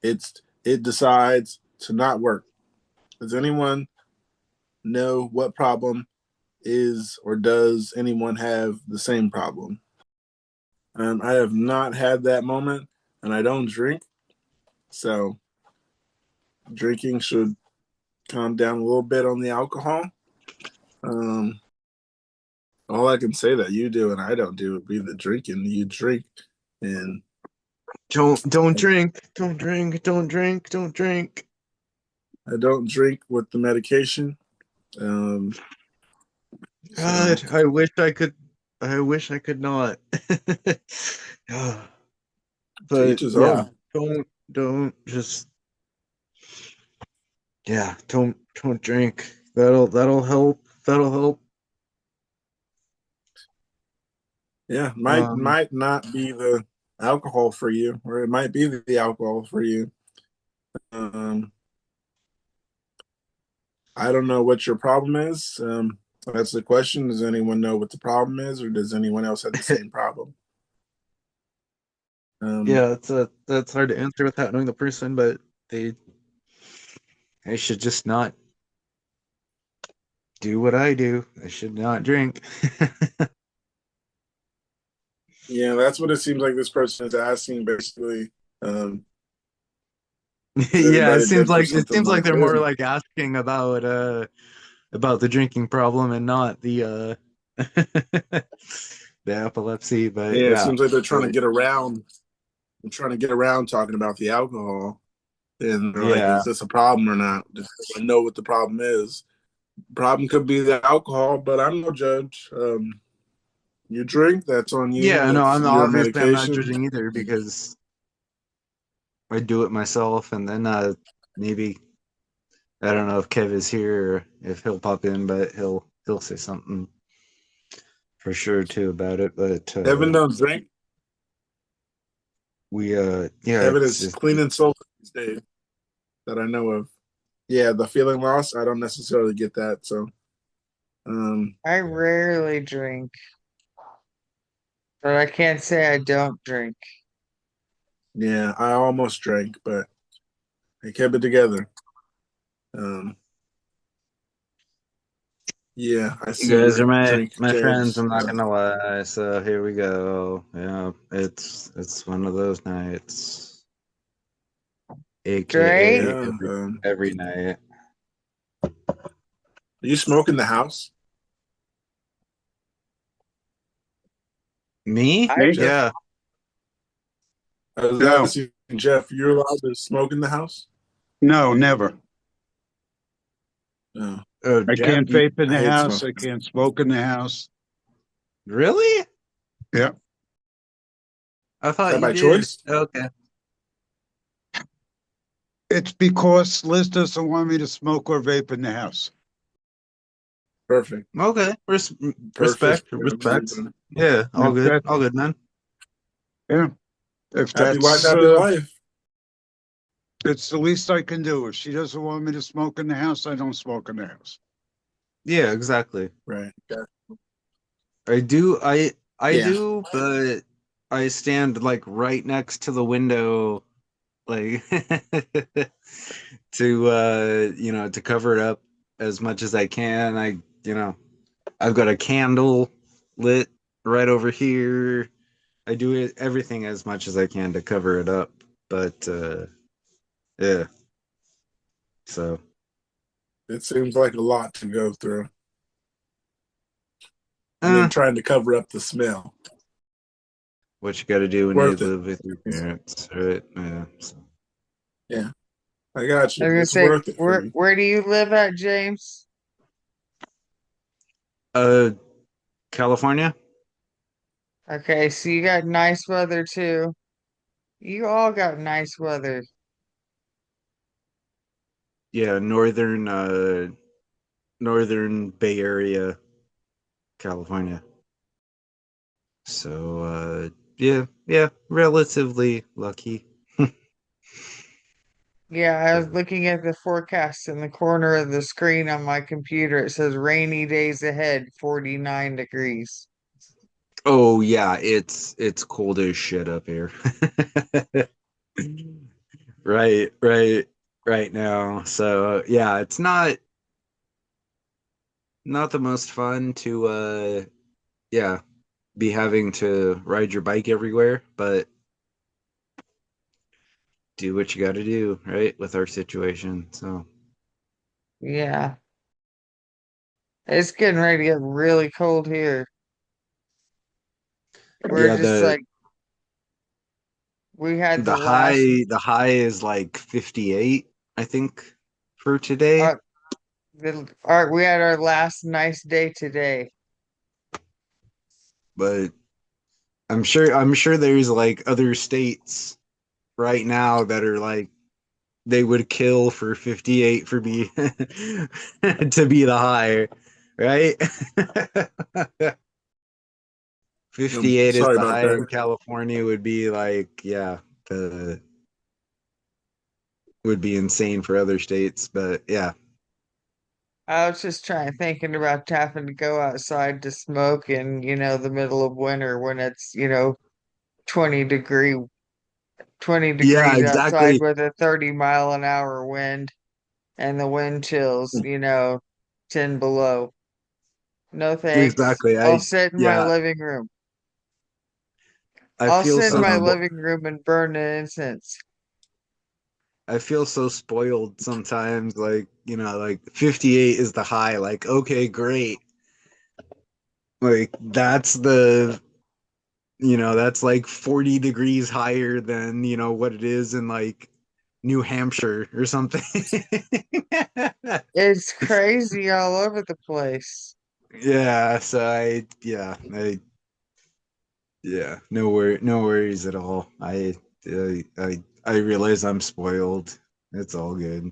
it decides to not work. Does anyone know what problem is, or does anyone have the same problem? I have not had that moment, and I don't drink, so drinking should calm down a little bit on the alcohol. All I can say that you do and I don't do would be the drinking. You drink, and Don't drink, don't drink, don't drink, don't drink. I don't drink with the medication. God, So I wish I could. I wish I could not. to each But his yeah, own. don't just don't drink. That'll help. That'll help. Yeah, might not be the alcohol for you, or it might be the alcohol for you. Um, I don't know what your problem is. That's the question. Does anyone know what the problem is, or does anyone else have the same problem? Yeah, that's hard to answer without knowing the person, but they should just not do what I do. I should not drink. Yeah, that's what it seems like this person is asking, basically. Has Yeah, anybody been through it something seems like like they're this? more like asking about the drinking problem and not the the epilepsy, but Yeah, it yeah. seems like they're trying to But, get around. I'm trying to get around talking about the alcohol. And they're like, yeah. is this a problem or not? Just so I know what the problem is. Problem could be the alcohol, but I'm no judge. You drink, that's on you. Yeah, no, That's I'm your obviously I'm not medication. judging either because I do it myself, and then maybe I don't know if Kev is here or if he'll pop in, but he'll say something for sure too about it. But Evan don't drink. yeah, Evan it's is just clean and sober these days that I know of. Yeah, the feeling loss, I don't necessarily get that. So, I rarely drink, but I can't say I don't drink. yeah, I almost drank, but I kept it together. Um, yeah, I you see guys are your drink, my friends. James. I'm not gonna lie. So here we go. Yeah, it's one of those nights, aka Drake, Yeah. every night. Are you smoking the house, Me? I Jeff? Yeah. I was No, asking Jeff, you're allowed to smoke in the house? no, never. No, Oh, I Jeff, can't vape in I the hate house. I smoking. can't smoke in the house. really? Yeah. I Is thought that you by did. choice? Okay. It's because Liz doesn't want me to smoke or vape in the house. Perfect. Okay. Perfect. Respect. Yeah. If that, All good, man. yeah, if Happy wife, that's, happy life. it's the least I can do. If she doesn't want me to smoke in the house, I don't smoke in the house. Yeah, exactly. Right. I do. I Yeah. do, but I stand like right next to the window, like to to cover it up as much as I can. I've got a candle lit right over here. I do everything as much as I can to cover it up, but yeah. So It seems like a lot to go through. I uh, mean, trying to cover up the smell. what you got to do when you Worth it. live with your parents, right? Yeah. So. Yeah. I got I was you. gonna It's say, worth it for you. where do you live at, James? Uh, California. Okay, so you got nice weather too. You all got nice weather. Yeah, northern Bay Area, California. So yeah, relatively lucky. Yeah, I was looking at the forecast in the corner of the screen on my computer. It says rainy days ahead, 49 degrees. Oh yeah, it's cold as shit up here. Right now. So yeah, it's not the most fun to yeah, be having to ride your bike everywhere, but do what you got to do, right? With our situation. So Yeah, it's getting ready to get really cold here. We're yeah, just like, we had the last, the high is like 58, I think, for today. uh, we had our last nice day today. But I'm sure there's like other states right now that are like they would kill for 58 for be to be the high, right? 58 is Sorry the about high in that. California would be like, yeah, would be insane for other states, but yeah. I was just thinking about having to go outside to smoke in, the middle of winter when it's, 20 degree 20 Yeah, degrees outside exactly. with a 30-mile-an-hour wind and the wind chills, 10 below. No thanks. Exactly. I'll sit in my Yeah, living room. I I'll feel sit in so my Um, living room and burn an incense. I feel so spoiled sometimes. Like, like 58 is the high. Like, okay, great. Like that's like 40 degrees higher than, what it is in like New Hampshire or something. It's crazy all over the place. Yeah, so no worries at all. I realize I'm spoiled. It's all good.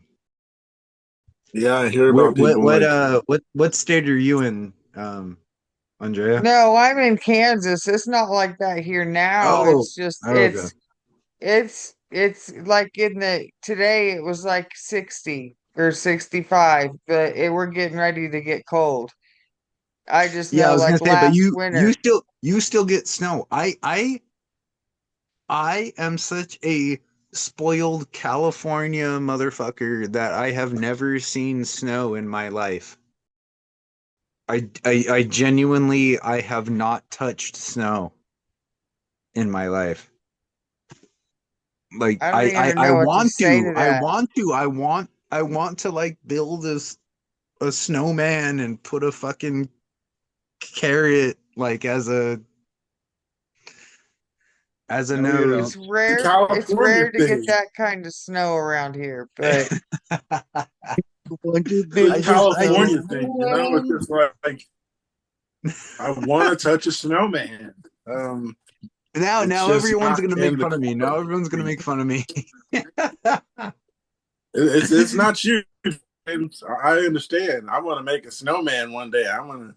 Yeah, I hear Where, about people like what state are you in, Andrea? No, I'm in Kansas. It's not like that here now. Oh, It's just okay. it's like in the today it was like 60 or 65, but we're getting ready to get cold. I just Yeah, I know was gonna like say, but last you winter. still get snow. I am such a spoiled California motherfucker that I have never seen snow in my life. I genuinely I have not touched snow in my life. Like I don't even know what to say to that. I want to like build a snowman and put a fucking carrot like as a No, you nose. It's don't. the rare. It's California rare to get thing. that kind of snow around here, but Want to The build a I just California thing, it's snowman? just like I want to touch a snowman. It's now just everyone's not gonna make in the fun of me. Now cards everyone's for gonna me. make fun of me. It's not you. James. I understand. I want to make a snowman one day. I want to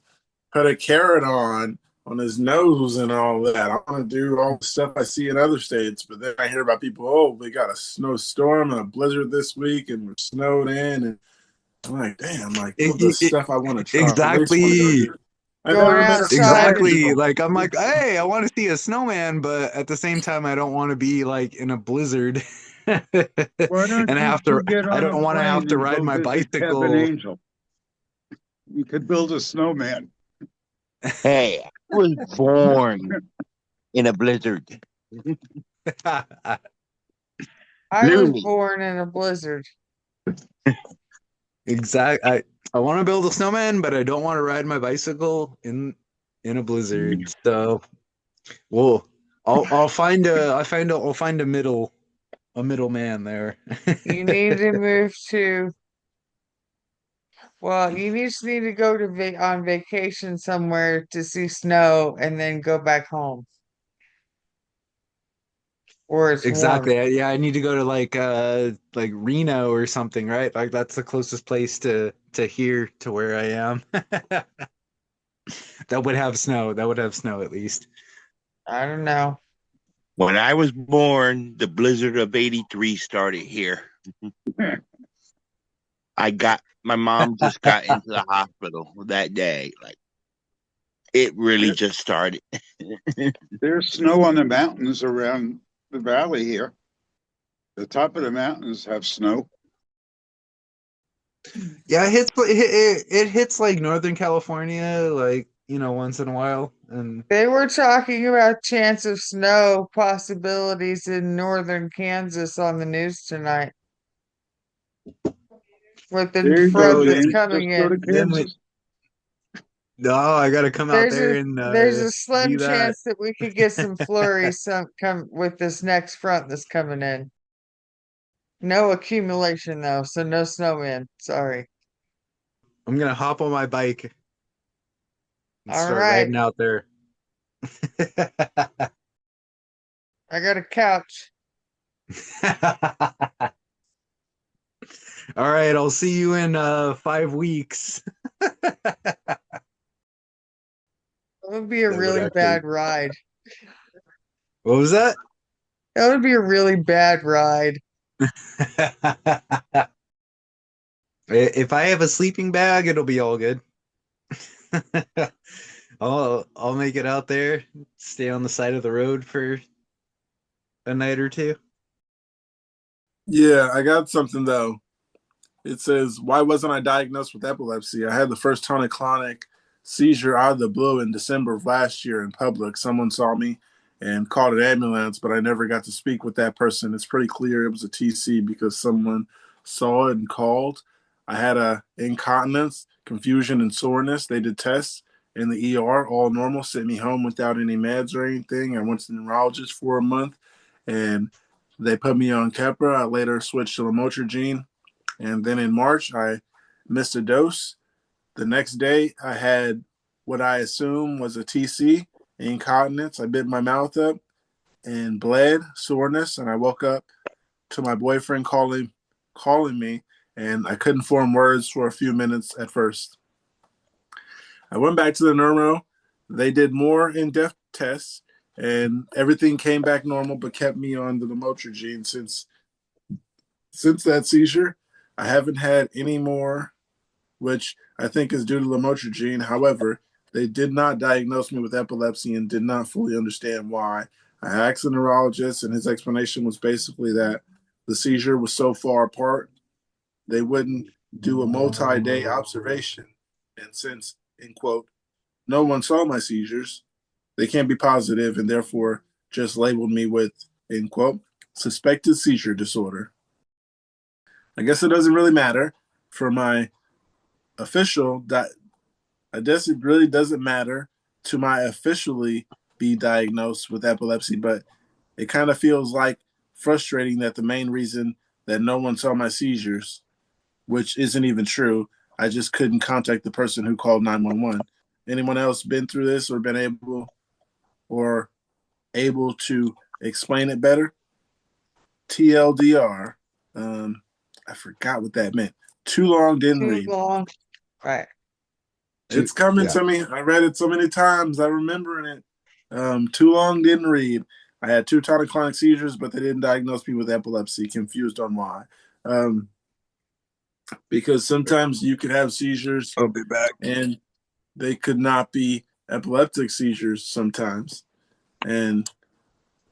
put a carrot on his nose and all that. I want to do all the stuff I see in other states. But then I hear about people. Oh, they got a snowstorm and a blizzard this week, and we're snowed in. And I'm like, damn, like all the stuff I want to try. I at least want to go Exactly. do. I've going never been a outside and Exactly. snowman. Like I'm like, hey, I want to see a snowman, but at the same time, I don't want to be like in a blizzard and Why don't you have to. two get I on a don't want to have plane to and ride go my visit Cabin bicycle. Angel? You could build a snowman. Hey, I was born in a blizzard. I Knew was me. born in a blizzard. Exactly. I want to build a snowman, but I don't want to ride my bicycle in a blizzard. So, well, I'll find a middleman there. You need to move to, well, you just need to go to on vacation somewhere to see snow and then go back home where it's warm. Exactly. Yeah, I need to go to like Reno or something, right? Like that's the closest place to here to where I am. That would have snow. That would have snow at least. I don't know. When I was born, the blizzard of '83 started here. My mom just got into the hospital that day. Like it really just started. There's snow on the mountains around the valley here. The top of the mountains have snow. Yeah, it hits like Northern California, like once in a while, and They were talking about chance of snow possibilities in northern Kansas on the news tonight with the There you go, front oh, that's James. coming Just go to in. then Kansas. no, I gotta come out there and There's a slim do that. chance that we could get some flurries some come with this next front that's coming in. No accumulation though, so no snowman. Sorry. I'm gonna hop on my bike and All start right. riding out there. I got a couch. All right, I'll see you in 5 weeks. It would be a That would really actually. bad ride. What was that? That would be a really bad ride. If I have a sleeping bag, it'll be all good. I'll make it out there, stay on the side of the road for a night or two. Yeah, I got something though. It says, why wasn't I diagnosed with epilepsy? I had the first tonic-clonic seizure out of the blue in December of last year in public. Someone saw me and called an ambulance, but I never got to speak with that person. It's pretty clear it was a TC because someone saw it and called. I had a incontinence, confusion, and soreness. They did tests in the ER, all normal, sent me home without any meds or anything. I went to the neurologist for a month, and they put me on Keppra. I later switched to lamotrigine, and then in March, I missed a dose. The next day, I had what I assume was a TC, incontinence. I bit my mouth up and bled, soreness, and I woke up to my boyfriend calling me, and I couldn't form words for a few minutes at first. I went back to the neuro. They did more in-depth tests, and everything came back normal, but kept me on the lamotrigine since that seizure. I haven't had any more, which I think is due to lamotrigine. However, they did not diagnose me with epilepsy and did not fully understand why. I asked the neurologist, and his explanation was basically that the seizure was so far apart, they wouldn't do a multi-day observation. And since, in quote, no one saw my seizures, they can't be positive and therefore just labeled me with, in quote, suspected seizure disorder. I guess it doesn't really matter for my official that I guess it really doesn't matter to my officially be diagnosed with epilepsy, but it kind of feels like frustrating that the main reason that no one saw my seizures, which isn't even true, I just couldn't contact the person who called 911. Anyone else been through this or been able to explain it better? TLDR. I forgot what that meant. Too long, didn't Too read. long. Right. It's coming Yeah. to me. I read it so many times. I remember it. Too long, didn't read. I had 2 tonic-clonic seizures, but they didn't diagnose me with epilepsy. Confused on why. Because sometimes you could have seizures. I'll be back. And they could not be epileptic seizures sometimes. And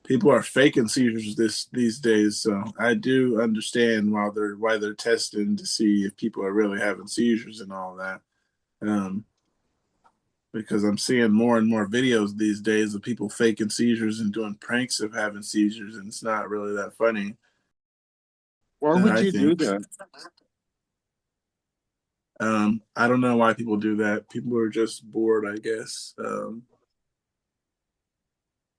people are faking seizures these days. So I do understand why they're testing to see if people are really having seizures and all that. Because I'm seeing more and more videos these days of people faking seizures and doing pranks of having seizures, and it's not really that funny. Why would I you do think. that? I don't know why people do that. People are just bored, I guess.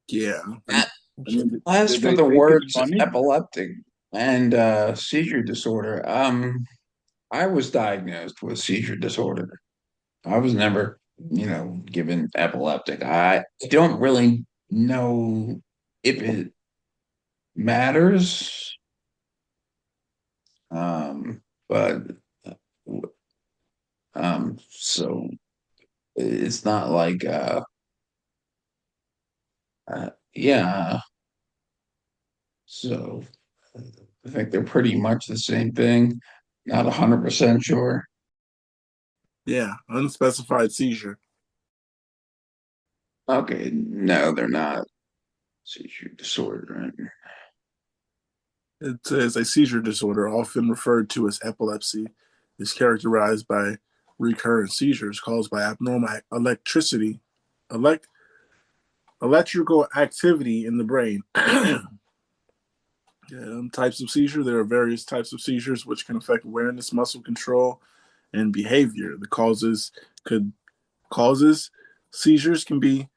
Yeah. That, I mean, as Did for they the think it's words funny? epileptic and seizure disorder, I was diagnosed with seizure disorder. I was never, given epileptic. I don't really know if it matters, but so it's not like, yeah. So I think they're pretty much the same thing. Not 100% sure. yeah, unspecified seizure. Okay, no, they're not seizure disorder, right? It says a seizure disorder, often referred to as epilepsy, is characterized by recurrent seizures caused by abnormal elect, electrical activity in the brain. Types of seizure. There are various types of seizures which can affect awareness, muscle control, and behavior. The causes seizures can be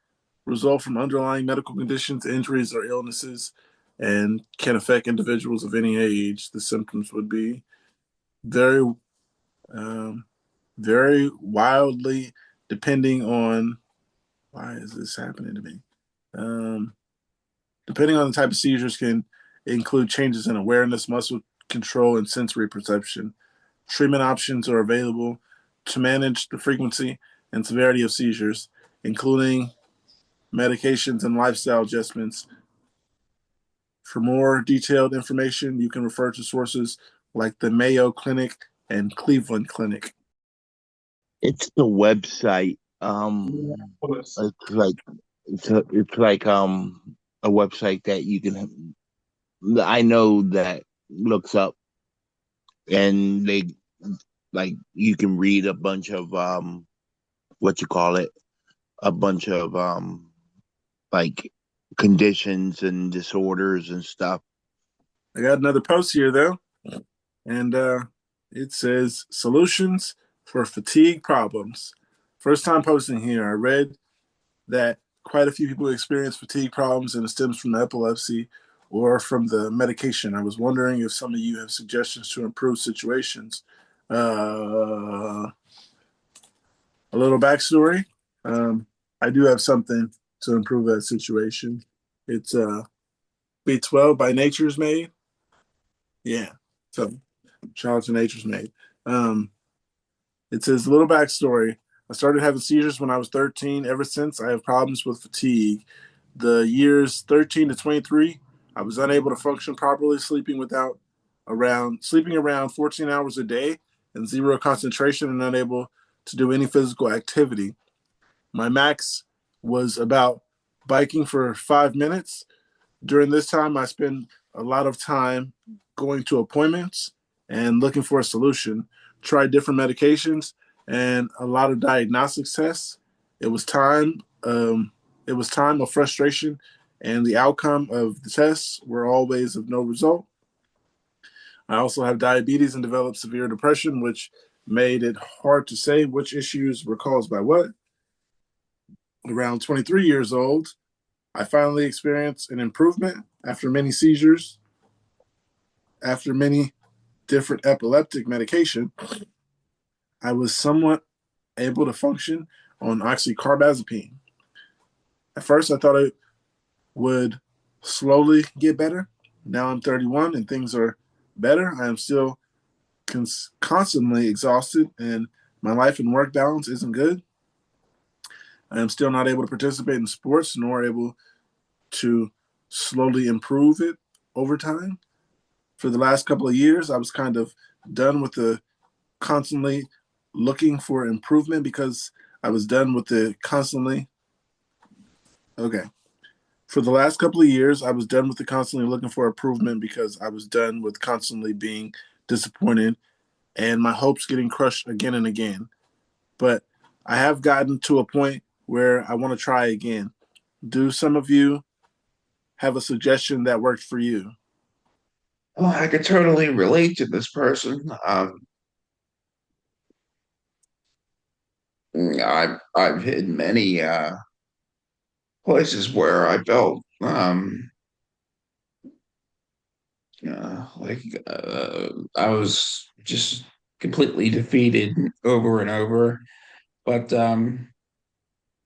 result from underlying medical conditions, injuries, or illnesses, and can affect individuals of any age. The symptoms would be very, very wildly depending on why is this happening to me? Depending on the type of seizures, can include changes in awareness, muscle control, and sensory perception. Treatment options are available to manage the frequency and severity of seizures, including medications and lifestyle adjustments. For more detailed information, you can refer to sources like the Mayo Clinic and Cleveland Clinic. It's the website. It's like a website that you can. I know that looks up, and they like you can read a bunch of what you call it, a bunch of like conditions and disorders and stuff. I got another post here though, and it says solutions for fatigue problems. First time posting here, I read that quite a few people experience fatigue problems and it stems from the epilepsy or from the medication. I was wondering if some of you have suggestions to improve situations. A little backstory. I do have something to improve that situation. It's B12 by Nature's Made. Yeah. So shout out to Nature's Made. It says a little backstory. I started having seizures when I was 13. Ever since, I have problems with fatigue. The years 13 to 23, I was unable to function properly, sleeping around 14 hours a day and zero concentration and unable to do any physical activity. My max was about biking for 5 minutes. During this time, I spend a lot of time going to appointments and looking for a solution. Tried different medications and a lot of diagnostics tests. It was time. It was time of frustration, and the outcome of the tests were always of no result. I also have diabetes and developed severe depression, which made it hard to say which issues were caused by what. Around 23 years old, I finally experienced an improvement after many seizures, after many different epileptic medication. I was somewhat able to function on oxycarbazepine. At first, I thought it would slowly get better. Now I'm 31 and things are better. I am still constantly exhausted and my life and work balance isn't good. I am still not able to participate in sports nor able to slowly improve it over time. For the last couple of years, I was kind of done with the constantly looking for improvement because I was done with the constantly. Okay. For the last couple of years, I was done with the constantly looking for improvement because I was done with constantly being disappointed and my hopes getting crushed again and again. But I have gotten to a point where I want to try again. Do some of you have a suggestion that worked for you? Well, I could totally relate to this person. I've hit many places where I felt like I was just completely defeated over and over. But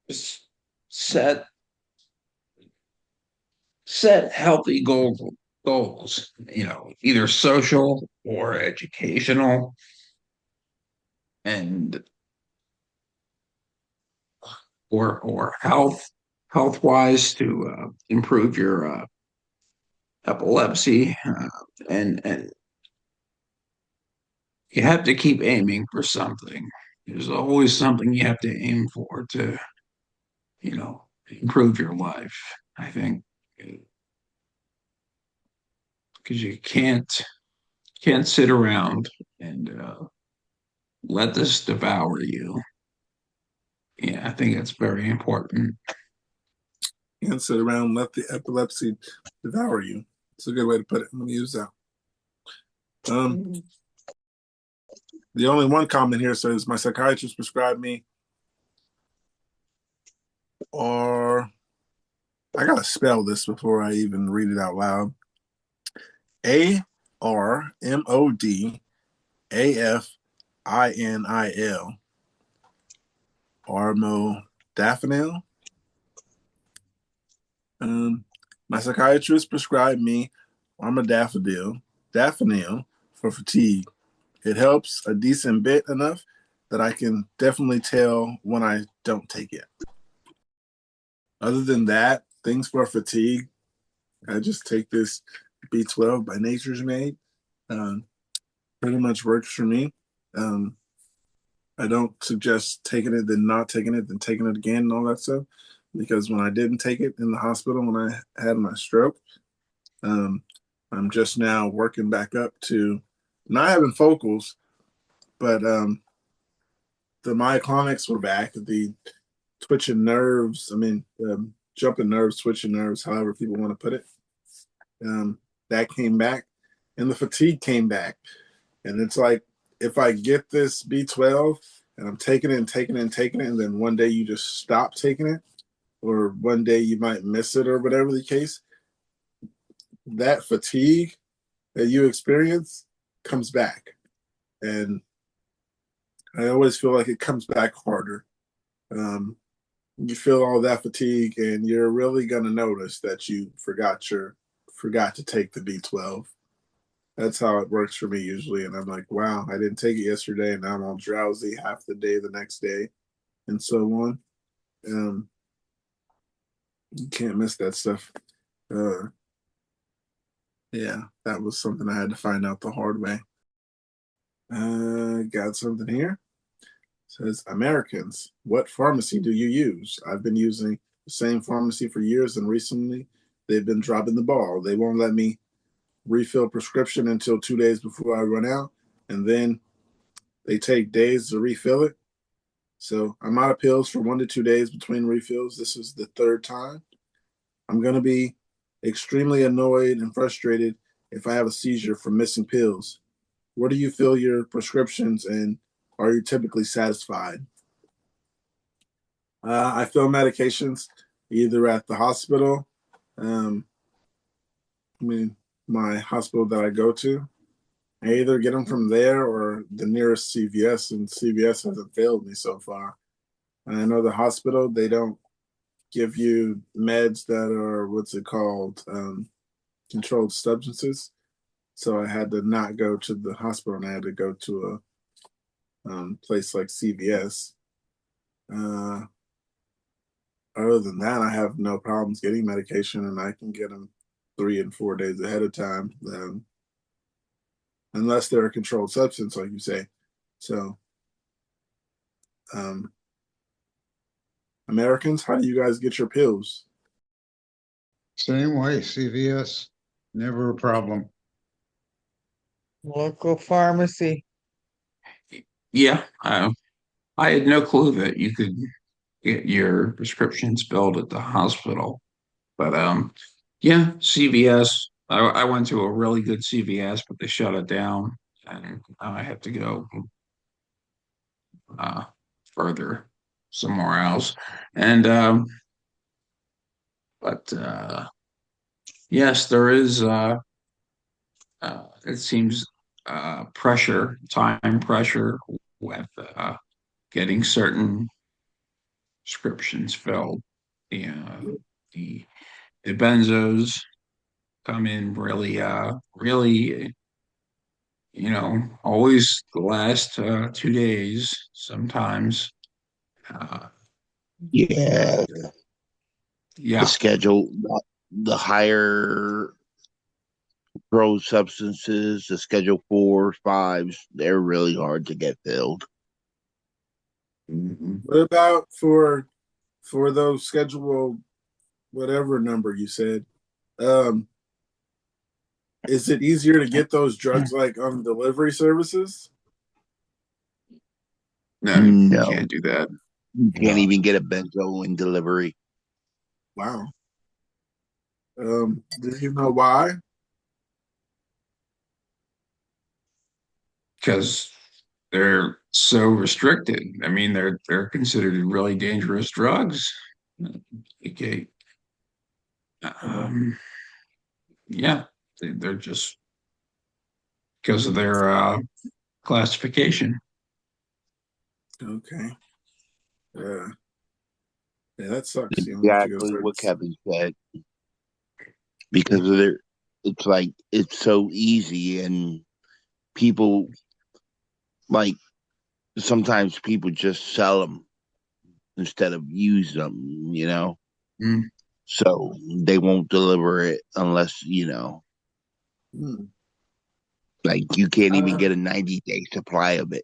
just set healthy goals, either social or educational, and or health wise to improve your epilepsy, and you have to keep aiming for something. There's always something you have to aim for to, improve your life. I think because you can't sit around and let this devour you. Yeah, I think it's very important. Can't sit around and let the epilepsy devour you. It's a good way to put it. I'm gonna use that. The only one comment here says my psychiatrist prescribed me, or I gotta spell this before I even read it out loud. ARMODAFINIL, armodafinil. My psychiatrist prescribed me armodafinil for fatigue. It helps a decent bit enough that I can definitely tell when I don't take it. Other than that, things for fatigue, I just take this B12 by Nature's Made. Pretty much works for me. I don't suggest taking it, then not taking it, then taking it again and all that stuff. Because when I didn't take it in the hospital when I had my stroke, I'm just now working back up to not having focals, but the myoclonics were back, the twitching nerves. I mean, jumping nerves, switching nerves, however people want to put it. That came back, and the fatigue came back. And it's like, if I get this B12 and I'm taking it and taking it and taking it, and then one day you just stop taking it, or one day you might miss it, or whatever the case, that fatigue that you experience comes back. And I always feel like it comes back harder. You feel all that fatigue, and you're really going to notice that you forgot to take the B12. That's how it works for me usually. And I'm like, wow, I didn't take it yesterday, and now I'm all drowsy half the day the next day, and so on. You can't miss that stuff. Yeah, that was something I had to find out the hard way. Got something here. It says, Americans, what pharmacy do you use? I've been using the same pharmacy for years, and recently they've been dropping the ball. They won't let me refill prescription until 2 days before I run out, and then they take days to refill it. So I'm out of pills for 1 to 2 days between refills. This is the third time. I'm going to be extremely annoyed and frustrated if I have a seizure from missing pills. Where do you fill your prescriptions, and are you typically satisfied? I fill medications either at the hospital, my hospital that I go to. I either get them from there or the nearest CVS, and CVS hasn't failed me so far. And I know the hospital, they don't give you meds that are, controlled substances. So I had to not go to the hospital, and I had to go to a place like CVS. Other than that, I have no problems getting medication, and I can get them 3 and 4 days ahead of time, unless they're a controlled substance, like you say. So, Americans, how do you guys get your pills? Same way, CVS, never a problem. Local pharmacy. Yeah, I had no clue that you could get your prescriptions filled at the hospital. But yeah, CVS. I went to a really good CVS, but they shut it down, and now I have to go uh, further somewhere else. And but yes, there is. It seems time pressure with getting certain prescriptions filled. The the the benzos come in really, always the last 2 days sometimes. Uh, Yeah, the yeah, schedule, the higher controlled substances, the Schedule 4s, 5s, they're really hard to get filled. What about for those schedule whatever number you said? Is it easier to get those drugs like on delivery services? no, you No, can't do that. you can't even get a benzo in delivery. Wow. Do you know why? Because they're so restricted. I mean, they're considered really dangerous drugs. Okay. Yeah, they're just because of their classification. Okay. Yeah. Yeah, that sucks. You only have to go Exactly what Kevin said. Because of their, it's like it's so easy, and people like sometimes people just sell them instead of use them. Mm. So they won't deliver it unless, like you can't even get a 90-day supply of it.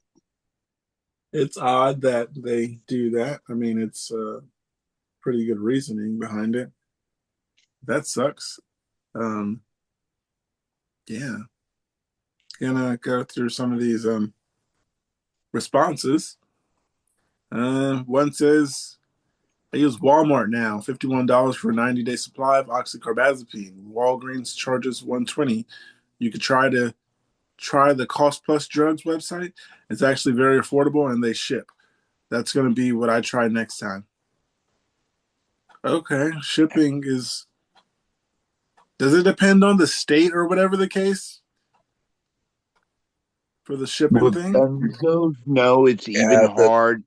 It's odd that they do that. I mean, it's pretty good reasoning behind it. That sucks. Yeah. Gonna go through some of these responses. One says, I use Walmart now, $51 for a 90-day supply of oxycarbazepine. Walgreens charges $120. You could try the Cost Plus Drugs website. It's actually very affordable and they ship. That's going to be what I try next time. Okay, shipping is. Does it depend on the state or whatever the case for the shipping With thing? benzos, no, it's even Yeah, hard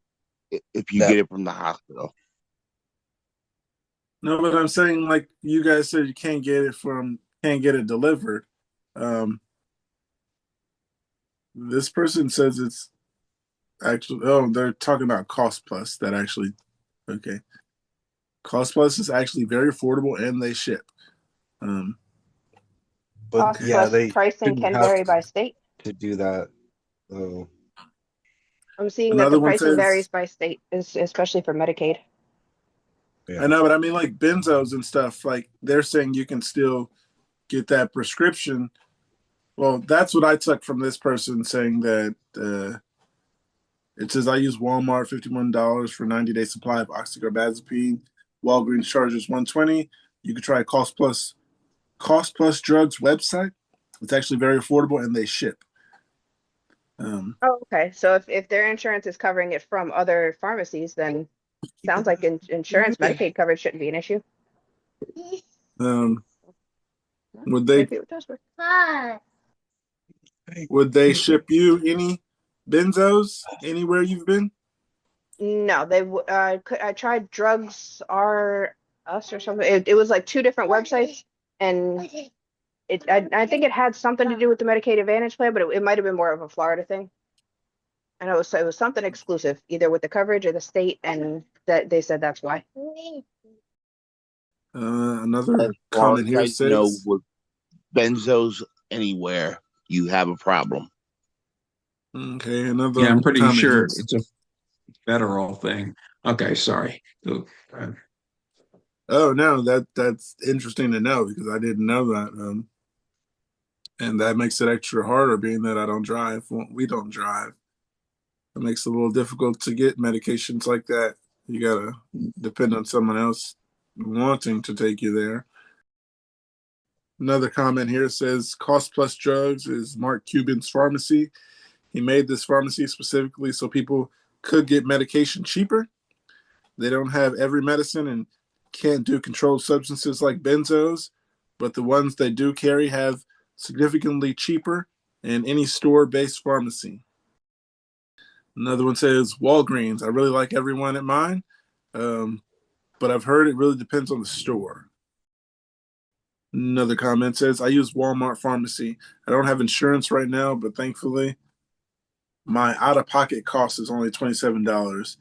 if you that get it from the hospital. No, but I'm saying like you guys said you can't get it delivered. Um, this person says it's actually they're talking about Cost Plus. That actually okay. Cost Plus is actually very affordable and they ship. Um, but Cost okay. yeah, plus they pricing shouldn't can have vary by state. to do that. So I'm seeing that the Another one pricing varies says by state, especially for Medicaid. I know, but I mean like benzos and stuff. Like they're saying you can still get that prescription. Well, that's what I took from this person saying that it says I use Walmart $51 for 90-day supply of oxycarbazepine. Walgreens charges $120. You could try Cost Plus Drugs website. It's actually very affordable and they ship. Oh, okay. So if their insurance is covering it from other pharmacies, then sounds like insurance, Medicaid coverage shouldn't be an issue. Um, would they Maybe it does work. ship you any benzos anywhere you've been? No, I tried Drugs R Us or something. It was like two different websites, and I think it had something to do with the Medicaid Advantage plan, but it might have been more of a Florida thing. And it was something exclusive, either with the coverage or the state, and that they said that's why. Another As far comment as here I know, says, with benzos anywhere, you have a problem. okay, Yeah, another I'm pretty comment sure here. it's a federal thing. Okay, sorry. Oh no, that's interesting to know because I didn't know that. And that makes it extra harder being that I don't drive. Well, we don't drive. It makes it a little difficult to get medications like that. You gotta depend on someone else wanting to take you there. Another comment here says Cost Plus Drugs is Mark Cuban's pharmacy. He made this pharmacy specifically so people could get medication cheaper. They don't have every medicine and can't do controlled substances like benzos, but the ones they do carry have significantly cheaper in any store-based pharmacy. Another one says Walgreens. I really like everyone at mine, but I've heard it really depends on the store. Another comment says I use Walmart Pharmacy. I don't have insurance right now, but thankfully my out-of-pocket cost is only $27.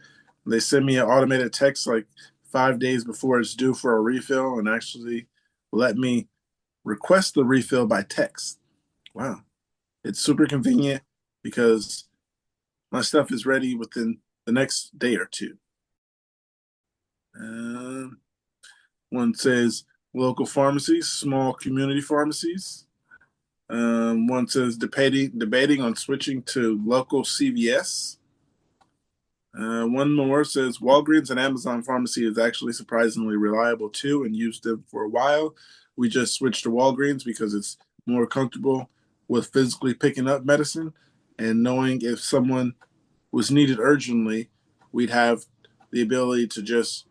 They send me an automated text like 5 days before it's due for a refill and actually let me request the refill by text. Wow. It's super convenient because my stuff is ready within the next day or two. One says local pharmacies, small community pharmacies. One says debating on switching to local CVS. One more says Walgreens and Amazon Pharmacy is actually surprisingly reliable too and used them for a while. We just switched to Walgreens because it's more comfortable with physically picking up medicine and knowing if someone was needed urgently, we'd have the ability to just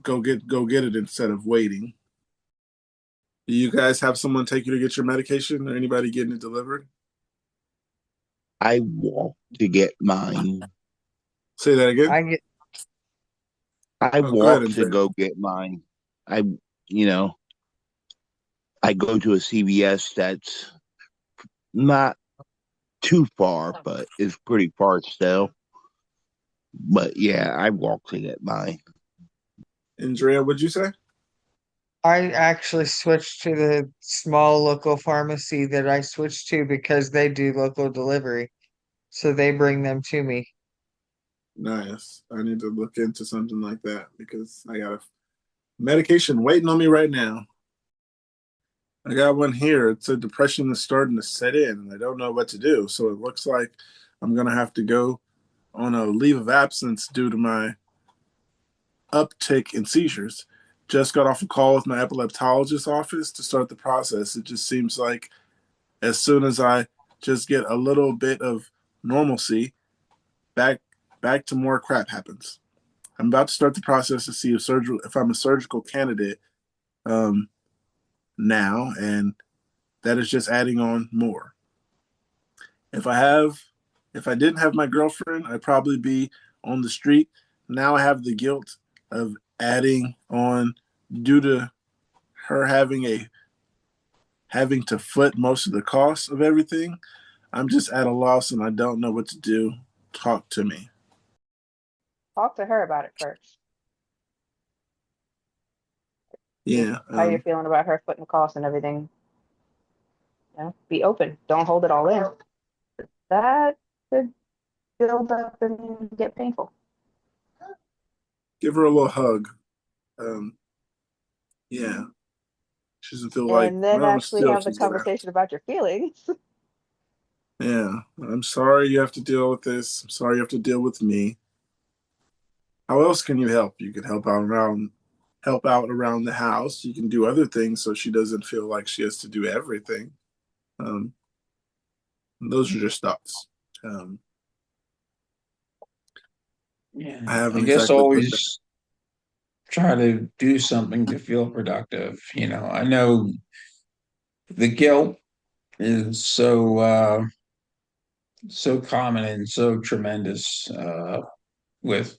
go get it instead of waiting. Do you guys have someone take you to get your medication or anybody getting it delivered? I walk to get mine. Say that again. I get I Oh, go ahead, walk to Andrea. go get mine. I, you know, I go to a CVS that's not too far, but it's pretty far still. But yeah, I walk to get mine. Andrea, what'd you say? I actually switched to the small local pharmacy that I switched to because they do local delivery. So they bring them to me. Nice. I need to look into something like that because I got a medication waiting on me right now. I got one here. It's a depression that's starting to set in, and I don't know what to do. So it looks like I'm gonna have to go on a leave of absence due to my uptick in seizures. Just got off a call with my epileptologist office to start the process. It just seems like as soon as I just get a little bit of normalcy, back back to more crap happens. I'm about to start the process to see if I'm a surgical candidate um, now, and that is just adding on more. If I didn't have my girlfriend, I'd probably be on the street. Now I have the guilt of adding on due to her having to foot most of the costs of everything. I'm just at a loss and I don't know what to do. Talk to me. Talk to her about it first. Yeah. How you're feeling about her footing the cost and everything. You know, be open. Don't hold it all in. That could build up and get painful. Give her a little hug. Um, yeah. She doesn't feel like, And then well, actually still have the she's there. conversation about your feelings. Yeah. I'm sorry you have to deal with this. I'm sorry you have to deal with me. How else can you help? You can help out around the house. You can do other things so she doesn't feel like she has to do everything. Um, those are just thoughts. Yeah, I I haven't guess exactly put that. always try to do something to feel productive. I know the guilt is so common and so tremendous with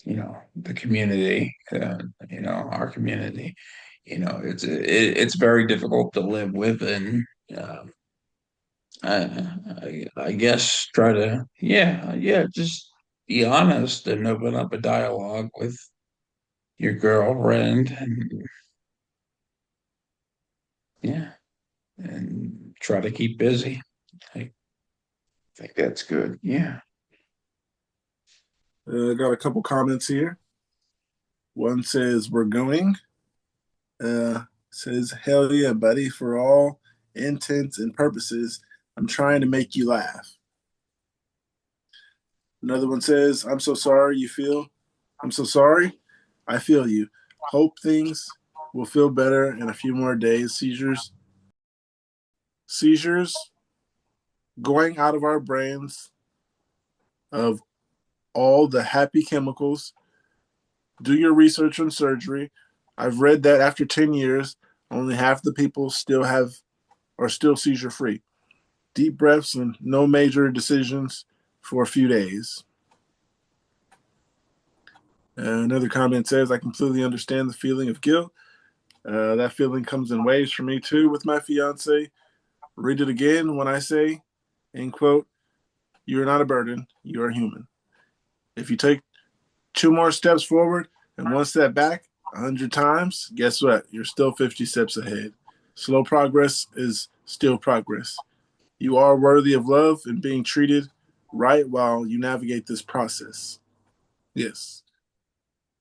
the community, our community. It's very difficult to live with, and uh, I guess try to just be honest and open up a dialogue with your girlfriend, and yeah, and try to keep busy. I think that's good. Yeah. I got a couple comments here. One says, "We're going." Says, "Hell yeah, buddy. For all intents and purposes, I'm trying to make you laugh." Another one says, "I'm so sorry you feel. I'm so sorry. I feel you. Hope things will feel better in a few more days. Seizures going out of our brains of all the happy chemicals. Do your research on surgery. I've read that after 10 years, only half the people are still seizure free. Deep breaths and no major decisions for a few days." Another comment says, "I completely understand the feeling of guilt. That feeling comes in waves for me too with my fiance. Read it again when I say, end quote, you are not a burden, you are human. If you take 2 more steps forward and 1 step back 100 times, guess what? You're still 50 steps ahead. Slow progress is still progress. You are worthy of love and being treated right while you navigate this process. Yes,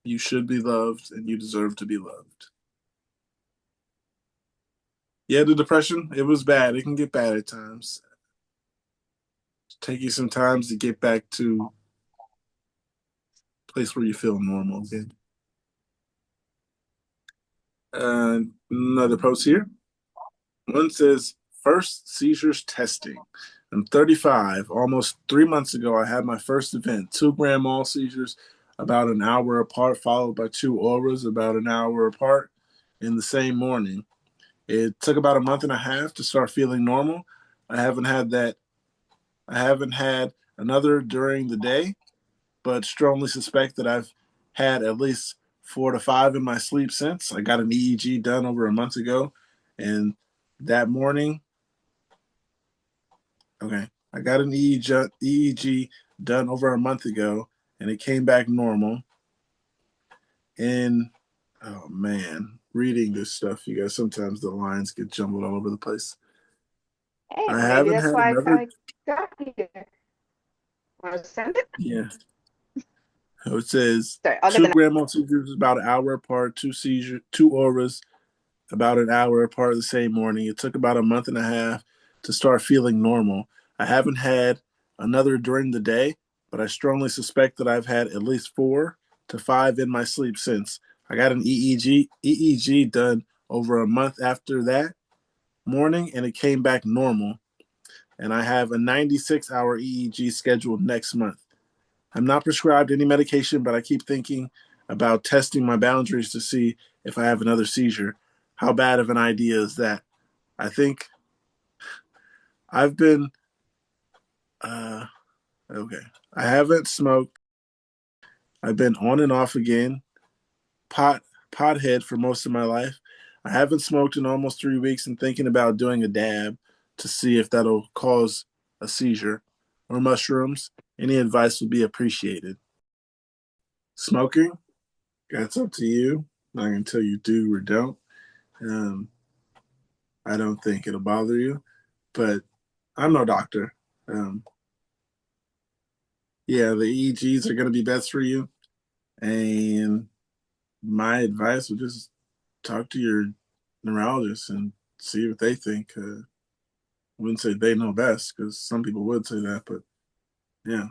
you should be loved and you deserve to be loved." Yeah, the depression, it was bad. It can get bad at times. Take you some time to get back to a place where you feel normal again. Another post here. One says, "First seizures testing. I'm 35. Almost 3 months ago, I had my first event. 2 grand mal seizures about an hour apart, followed by 2 auras about an hour apart in the same morning. It took about a month and a half to start feeling normal. I haven't had that. I haven't had another during the day, but strongly suspect that I've had at least 4 to 5 in my sleep since. I got an EEG done over a month ago, and that morning, okay, I got an EEG done over a month ago, and it came back normal. And oh man, reading this stuff, you guys, sometimes the lines get jumbled all over the place. Hey, I maybe haven't that's had why another. I got here. Want to send it? Yeah. So it says Sorry, I'll get two the grandma seizures about an hour apart, two auras about an hour apart the same morning. It took about a month and a half to start feeling normal. I haven't had another during the day, but I strongly suspect that I've had at least 4 to 5 in my sleep since. I got an EEG done over a month after that morning, and it came back normal. And I have a 96-hour EEG scheduled next month. I'm not prescribed any medication, but I keep thinking about testing my boundaries to see if I have another seizure. How bad of an idea is that? I think I've been, okay. I haven't smoked. I've been on and off again, pothead for most of my life. I haven't smoked in almost 3 weeks and thinking about doing a dab to see if that'll cause a seizure or mushrooms. Any advice would be appreciated. Smoking, that's up to you. I'm not going to tell you do or don't. I don't think it'll bother you, but I'm no doctor. Yeah, the EEGs are going to be best for you. And my advice would just talk to your neurologist and see what they think. I wouldn't say they know best because some people would say that, but yeah,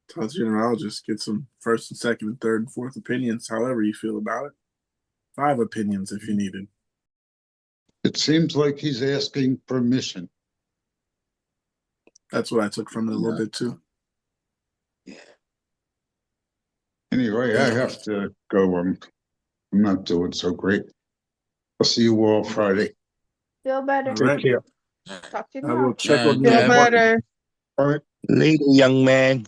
talk to your neurologist, get some first and second and third and fourth opinions, however you feel about it. 5 opinions if you needed. It seems like he's asking permission. That's what I took from it a little bit too. Anyway, I have to go. I'm not doing so great. I'll see you all Friday. Feel better. All right. Take care. Talk to you I will tomorrow. check on Feel you. better. All right. Later, young man.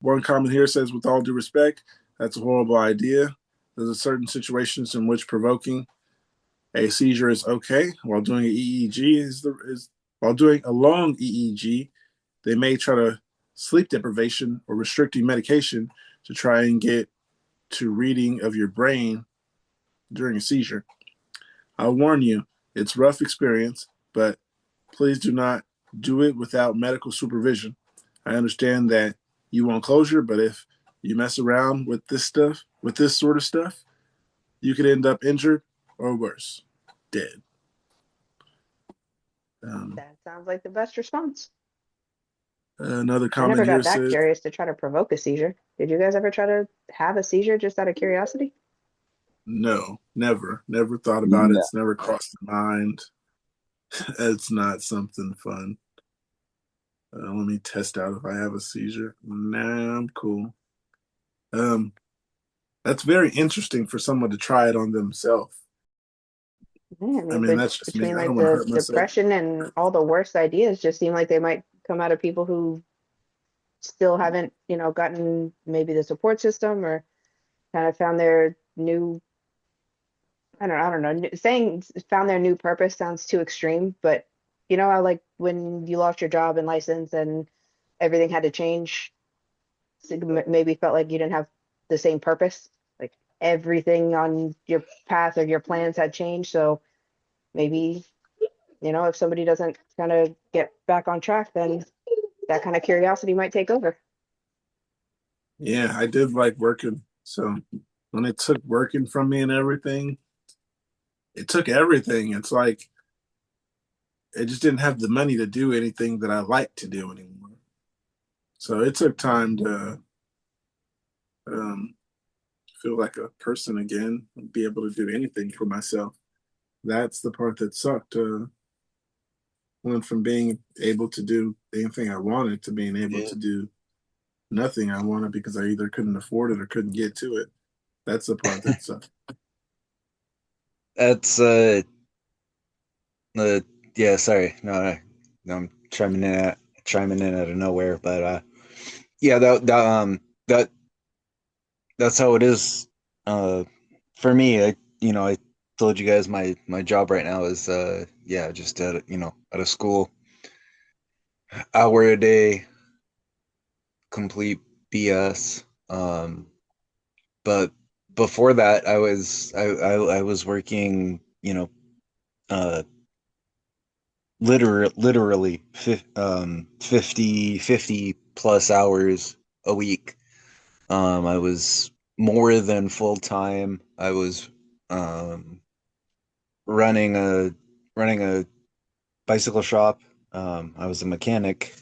One comment here says, with all due respect, that's a horrible idea. There's certain situations in which provoking a seizure is okay. While doing an EEG while doing a long EEG, they may try to sleep deprivation or restricting medication to try and get to reading of your brain during a seizure. I'll warn you, it's rough experience, but please do not do it without medical supervision. I understand that you want closure, but if you mess around with this sort of stuff, you could end up injured or worse, dead. That sounds like the best response. Another I never comment here got that says, curious to try to provoke a seizure. Did you guys ever try to have a seizure just out of curiosity? no, never thought about it. It's never crossed my mind. It's not something fun. Let me test out if I have a seizure. Nah, I'm cool. That's very interesting for someone to try it on themselves. Yeah, I mean, that's just me. between I like don't want to the hurt myself. depression and all the worst ideas just seem like they might come out of people who still haven't, gotten maybe the support system or kind of found their new, I don't know, saying found their new purpose sounds too extreme, but how like when you lost your job and license and everything had to change, so maybe felt like you didn't have the same purpose, like everything on your path or your plans had changed. So maybe, if somebody doesn't kind of get back on track, then that kind of curiosity might take over. Yeah, I did like working. So when it took working from me and everything, it took everything. It's like I just didn't have the money to do anything that I like to do anymore. So it took time to feel like a person again and be able to do anything for myself. That's the part that sucked. Went from being able to do anything I wanted to being able to do nothing I wanted because I either couldn't afford it or couldn't get to it. That's the part that sucked. That's yeah, sorry. No, I'm chiming in out of nowhere, but yeah, that's how it is. For me, I told you guys my job right now is yeah, just at at a school, hour a day, complete BS. But before that, I was working, uh literally 50 plus hours a week. I was more than full time. I was um running a bicycle shop. I was a mechanic.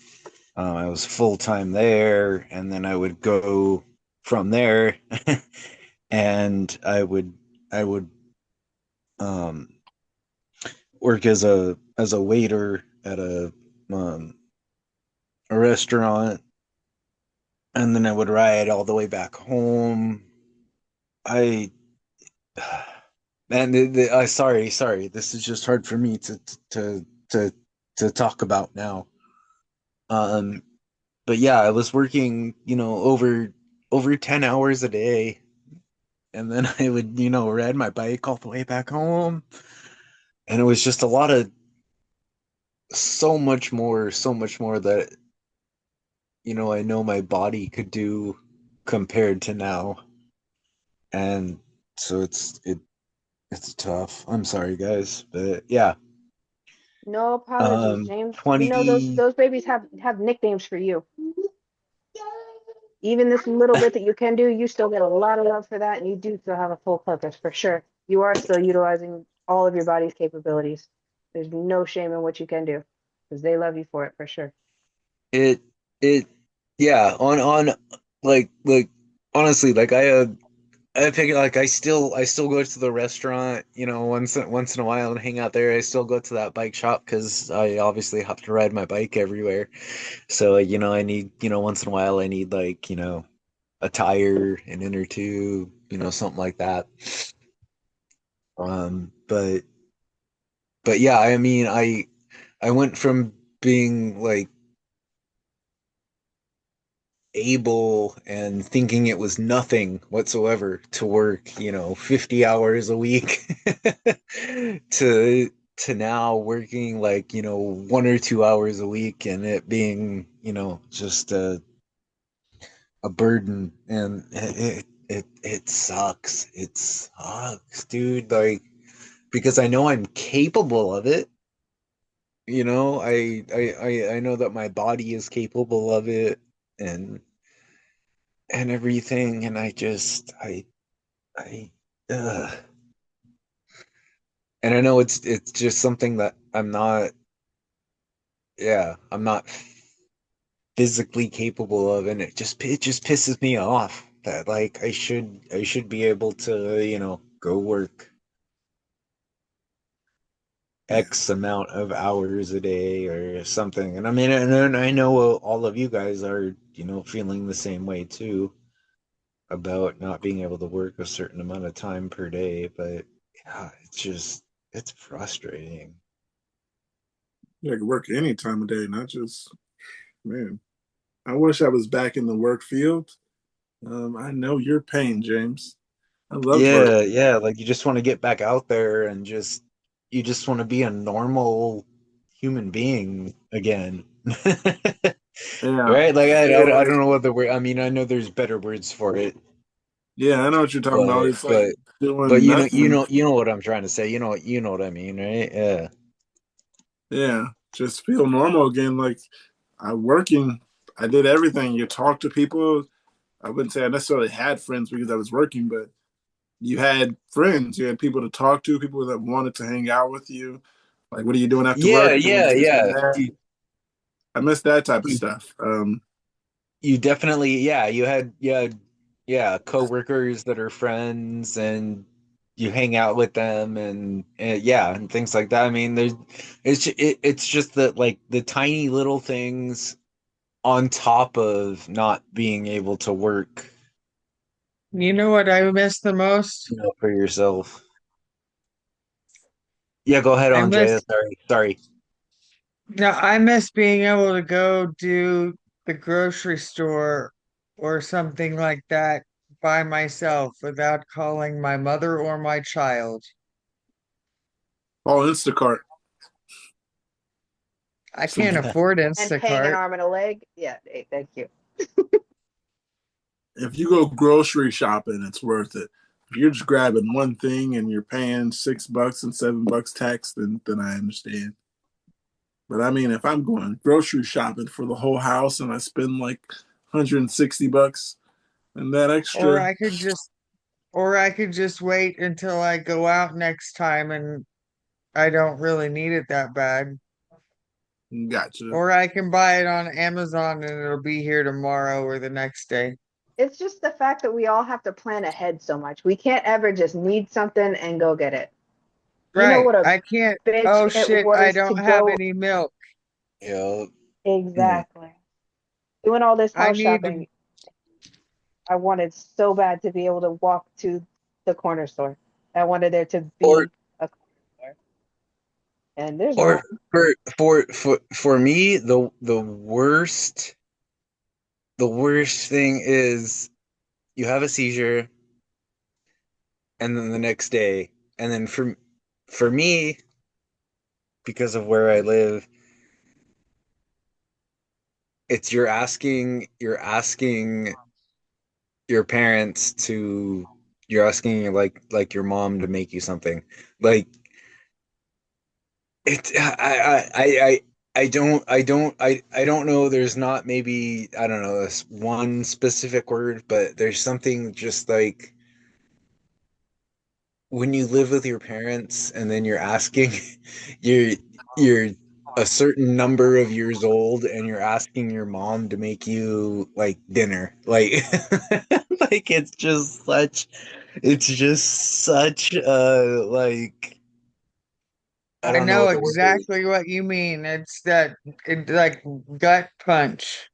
I was full time there, and then I would go from there, and I would um work as a waiter at um a restaurant, and then I would ride all the way back home. I sorry, this is just hard for me to to talk about now. Um, but yeah, I was working, over 10 hours a day, and then I would, ride my bike all the way back home, and it was just a lot of so much more that I know my body could do compared to now, and so it's tough. I'm sorry, guys, but yeah. No apologies, James. You know those 20. those babies have nicknames for you. Even this little bit that you can do, you still get a lot of love for that, and you do still have a full purpose for sure. You are still utilizing all of your body's capabilities. There's no shame in what you can do because they love you for it for sure. It it yeah, on like honestly, like I figure, like, I still go to the restaurant, once in a while and hang out there. I still go to that bike shop because I obviously have to ride my bike everywhere. So, I need, once in a while I need, like, a tire, an inner tube, something like that. But yeah, I mean, I went from being like able and thinking it was nothing whatsoever to work, 50 hours a week to now working like, 1 or 2 hours a week, and it being, just a burden, and it sucks. It sucks, dude. Like, because I know I'm capable of it. I know that my body is capable of it, and everything, and I ugh. And I know it's just something that I'm not physically capable of, and it just pisses me off that, like, I should be able to, go work Yeah. X amount of hours a day or something. And I mean, and I know all of you guys are, feeling the same way too, about not being able to work a certain amount of time per day, but yeah, it's frustrating. Yeah, I could work any time of day, not just, man. I wish I was back in the work field. I know your pain, James. I love work. Yeah, yeah, like, you just want to get back out there and you just want to be a normal human being again. Yeah. Right? Like, I I, feel I, I like, don't know what the word, I mean, I know there's better words for it, yeah, I know what you're talking about. but It's like but doing you know you nothing. know you know what I'm trying to say. You know what I mean, right? Yeah. Yeah. Just feel normal again. Like working, I did everything. You talk to people. I wouldn't say I necessarily had friends because I was working, but you had friends. You had people to talk to, people that wanted to hang out with you. Like, what are you doing after Yeah, work? Doing yeah, this and yeah. that. You, I miss that type of you stuff. you definitely, yeah, yeah, coworkers that are friends, and you hang out with them, and yeah, and things like that. I mean, it's just that, like, the tiny little things on top of not being able to work, You know what I miss the most? for yourself. Yeah, go ahead, I Andrea. miss Sorry. no, I miss being able to go do the grocery store or something like that by myself without calling my mother or my child. All Instacart. I Some, can't afford And paying an Instacart. arm and a leg. Yeah, hey, thank you. if you go grocery shopping, it's worth it. If you're just grabbing one thing and you're paying $6 and $7 tax, then I understand. But I mean, if I'm going grocery shopping for the whole house and I spend like $160 and that Or extra, I could just or I could just wait until I go out next time and I don't really need it that bad. gotcha. Or I can buy it on Amazon and it'll be here tomorrow or the next day. It's just the fact that we all have to plan ahead so much. We can't ever just need something and go get it. You know Right. what a I can't. bitch Oh it shit, I was to don't have go any milk. Yeah. exactly doing all this I house need shopping. I wanted so bad to be able to walk to the corner store. I wanted there to Or be a corner store, and there's or not. for me, the worst thing is you have a seizure, and then the next day, and then for me, because of where I live, it's you're asking your parents to you're asking like your mom to make you something. Like it I don't know, there's not, maybe, I don't know, this one specific word, but there's something just like when you live with your parents and then you're asking you're you're a certain number of years old and you're asking your mom to make you like dinner, like like it's just such a like, I I don't know know what the word is. exactly what you mean. It's that like gut punch.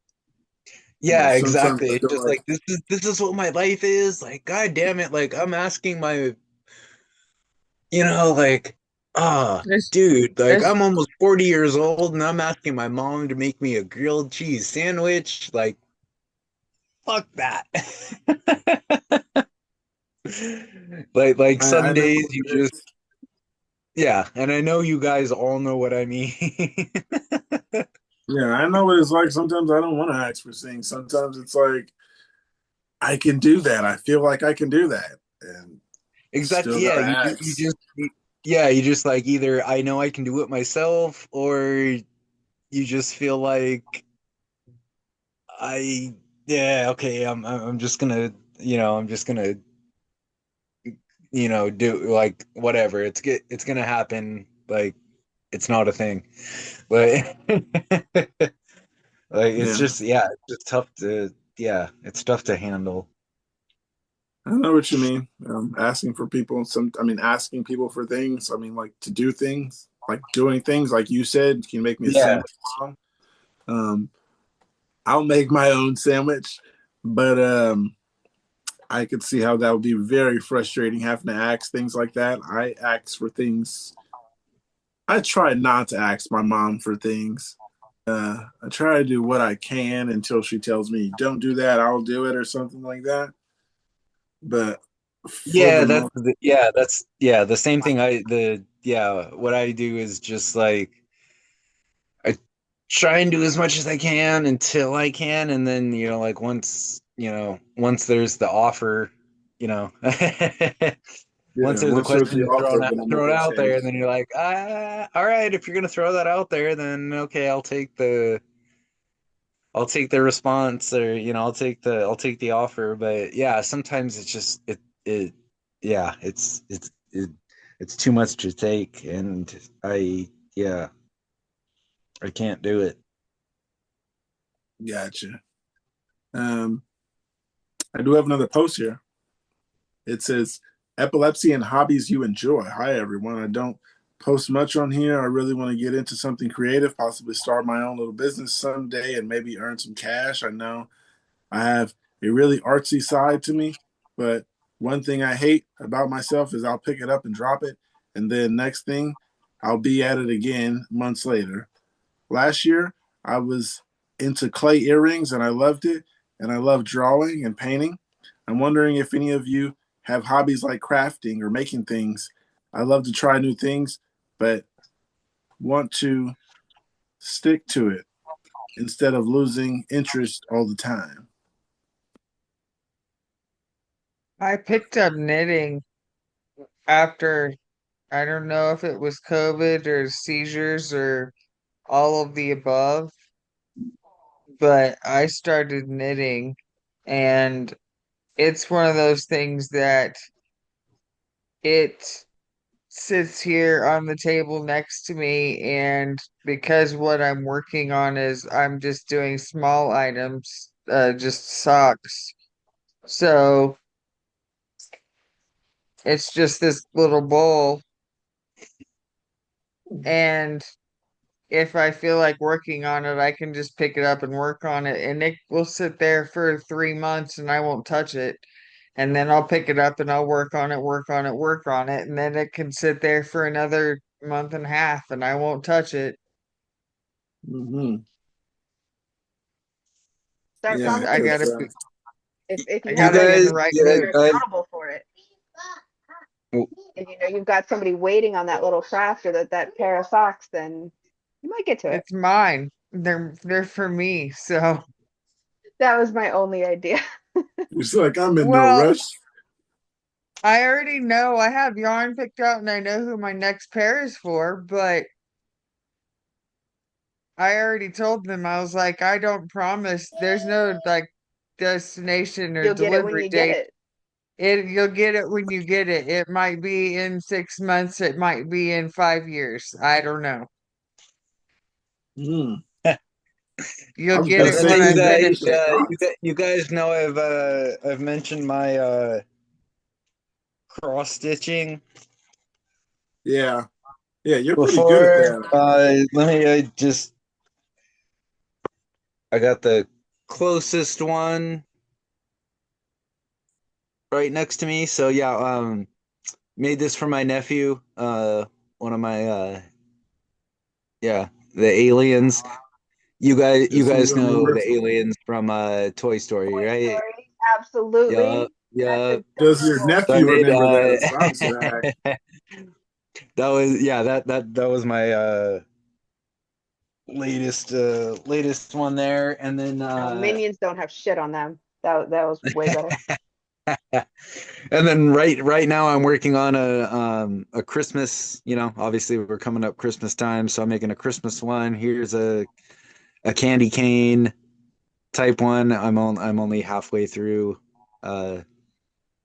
Yeah, Yeah, sometimes exactly. I It's feel just like like this is what my life is. Like, God damn it. Like, I'm asking my, like, It's, dude, like, it's I'm almost 40 years old and I'm asking my mom to make me a grilled cheese sandwich. Like, fuck that. Like I some know days what you it just, is. yeah, and I know you guys all know what I mean. Yeah, I know what it's like. Sometimes I don't want to ask for things. Sometimes it's like I can do that. I feel like I can do that, and still Exactly. Yeah, gotta you ask. just, yeah, you just like either I know I can do it myself, or you just feel like I, yeah, okay, I'm just gonna, I'm just gonna, do like whatever. It's gonna happen. Like, it's not a thing. Like, like it's Yeah, just, yeah, it's just tough to, yeah, it's tough to handle. I know what you mean. Asking for people. Asking people for things. I mean, like to do things, like doing things. Like you said, can you make me a Yeah. sandwich, Mom? Um, I'll make my own sandwich, but I could see how that would be very frustrating having to ask things like that. I ask for things. I try not to ask my mom for things. I try to do what I can until she tells me, don't do that, I'll do it, or something like that. But for Yeah, the most, yeah, the same thing. What I do is just like I try and do as much as I can until I can, and then like once there's the offer, you know, once yeah, there's a once there's question the to offer, then I make throw it a out there, and change. then you're like, all right, if you're gonna throw that out there, then okay, I'll take the response, or I'll take the offer. But yeah, sometimes it's just yeah, it's too much to take, and yeah, I can't do it. Gotcha. Um, I do have another post here. It says epilepsy and hobbies you enjoy. Hi everyone. I don't post much on here. I really want to get into something creative, possibly start my own little business someday and maybe earn some cash. I know I have a really artsy side to me, but one thing I hate about myself is I'll pick it up and drop it, and then next thing I'll be at it again months later. Last year, I was into clay earrings and I loved it, and I love drawing and painting. I'm wondering if any of you have hobbies like crafting or making things. I love to try new things, but want to stick to it instead of losing interest all the time. I picked up knitting after, I don't know if it was COVID or seizures or all of the above, but I started knitting, and it's one of those things that it sits here on the table next to me, and because what I'm working on is I'm just doing small items, just socks. So it's just this little bowl. And if I feel like working on it, I can just pick it up and work on it. And it will sit there for 3 months and I won't touch it. And then I'll pick it up and I'll work on it, work on it, work on it. And then it can sit there for another month and a half and I won't touch it. Mm-hmm. Start Yeah, I promising gotta because be, if I you You have gotta it, be in guys, the right yeah, mood. you're accountable for it. oh, If you know you've got somebody waiting on that little craft or that pair of socks, then you might get to it. It's mine. They're for me. So That was my only idea. it's like I'm in no well, rush. I already know I have yarn picked out and I know who my next pair is for, but I already told them I was like, I don't promise. There's no like destination or You'll get it when delivery you get date. it. You'll get it when you get it. It might be in 6 months, it might be in 5 years. I don't know. Mm. I You'll was get gonna it and say when then I you you guys, finish need the it. socks. you guys know I've mentioned my cross stitching Yeah, yeah, you're pretty good at before. that. Let me I got the closest one right next to me. So yeah, made this for my nephew. One of my yeah, the aliens. You This one guys gonna know work. the aliens from Toy Story, Toy right? Story, Yup, absolutely. That's yup. Does your adorable. So I nephew made remember that? So obviously that. that was yeah, that was my latest one there. And then No, minions don't have shit on them. That was way better. and then right now I'm working on a Christmas, obviously we're coming up Christmas time, so I'm making a Christmas one. Here's a candy cane type one. I'm only halfway through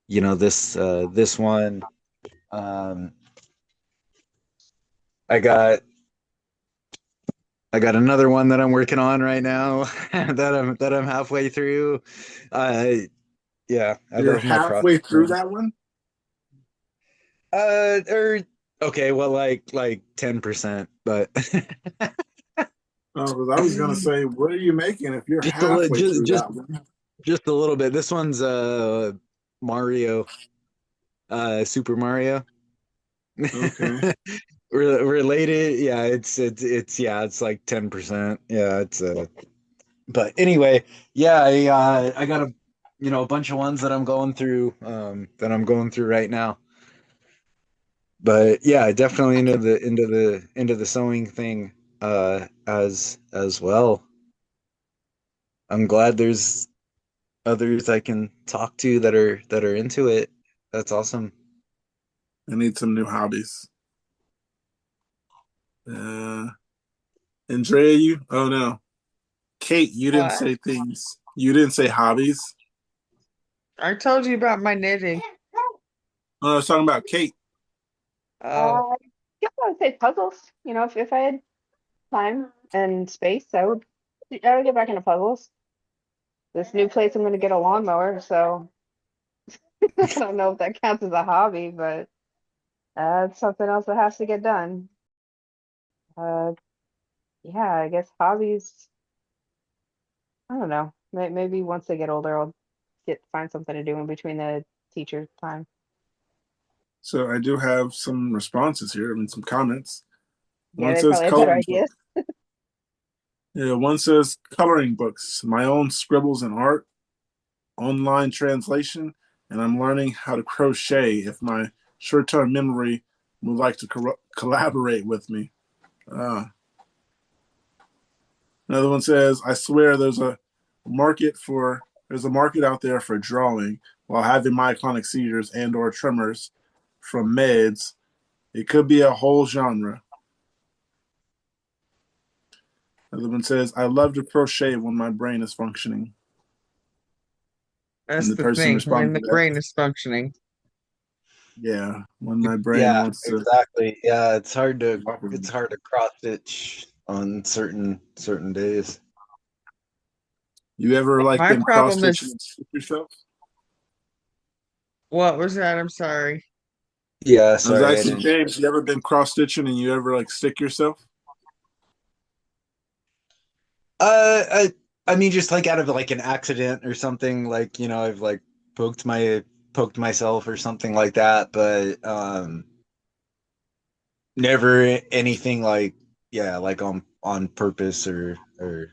this one. Um I got I got another one that I'm working on right now that I'm halfway through. Uh yeah, I You're love my halfway process. through that one. Or okay, well, like 10%, but Oh, because I was gonna say, what are you making if you're just a li- halfway through that one? just a little bit. This one's Mario, Super Mario. Okay. Related, yeah, it's like 10%. Yeah, it's but anyway, yeah, I got a bunch of ones that I'm going through right now. But yeah, definitely into the sewing thing as well. I'm glad there's others I can talk to that are into it. That's awesome. I need some new hobbies. Andrea, you? Oh no, Kate, you didn't What? say things. You didn't say hobbies. I told you about my knitting. Oh, I was talking about Kate. Oh, Yeah, I would say puzzles. If I had time and space, I would get back into puzzles. This new place, I'm going to get a lawnmower, so I don't know if that counts as a hobby, but it's something else that has to get done. Uh, yeah, I guess hobbies. I don't know. Maybe once they get older, I'll find something to do in between the teacher time. So I do have some responses here. I mean, some comments. Yeah, One they says probably have better coloring ideas. book. Yeah, one says coloring books, my own scribbles and art, online translation, and I'm learning how to crochet if my short-term memory would like to collaborate with me. Uh, Another one says, I swear there's a market out there for drawing while having myoclonic seizures and or tremors from meds. It could be a whole genre. Another one says, I love to crochet when my brain is functioning. And that's the the person thing when responding the to that, brain is functioning. yeah, when my brain Yeah, wants to exactly. Yeah, it's hard to walk with me. cross stitch on certain days. You ever like My been cross problem stitching is yourself? What was that? I'm sorry. Yeah, I was sorry, I asking didn't. James, you ever been cross stitching and you ever like stick yourself? I mean, just like out of like an accident or something, like, I've like poked myself or something like that, but never anything like, yeah, like on purpose I would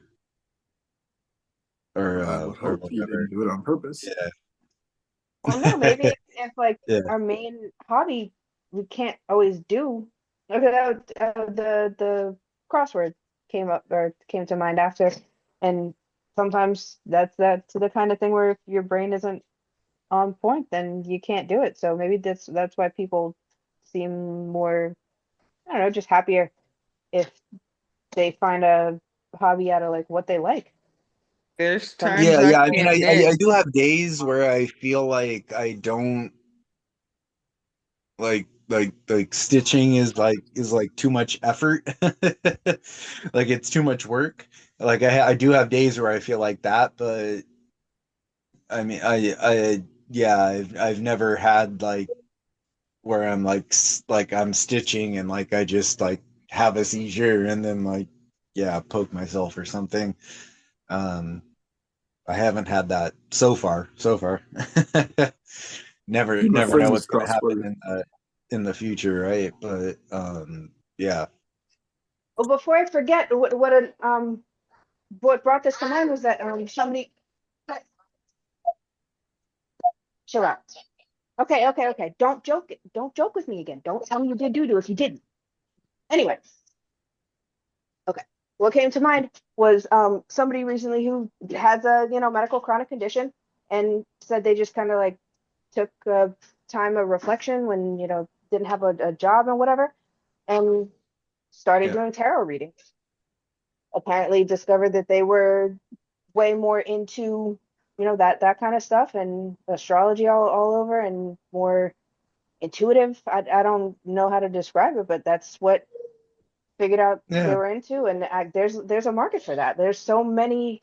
or hope you whatever. didn't do it on purpose. Yeah, Well, no, maybe if like yeah, our main hobby we can't always do. Okay, the crossword came up or came to mind after, and sometimes that's the kind of thing where if your brain isn't on point, then you can't do it. So maybe that's why people seem more, I don't know, just happier if they find a hobby out of like what they like. There's Some times yeah, I yeah. I mean, can't knit. I do have days where I feel like I don't like stitching is like too much effort. Like it's too much work. Like I do have days where I feel like that, but I mean, yeah, I've never had like where I'm like like I'm stitching and like I just like have a seizure and then like, yeah, poke myself or something. Um, I haven't had that so far. So far, Me and my never know friends what's is gonna cross happen border. in the future, right? But yeah, Well, before I forget, what brought this to mind was that somebody chill out. Okay, okay, okay. Don't joke with me again. Don't tell me you did doo doo if you didn't. Anyway, okay. What came to mind was somebody recently who has a medical chronic condition and said they just kind of like took time of reflection when didn't have a job and whatever and started yeah, doing tarot readings. Apparently discovered that they were way more into that kind of stuff and astrology all over and more intuitive. I don't know how to describe it, but that's what figured out they yeah, were into. And there's a market for that. There's so many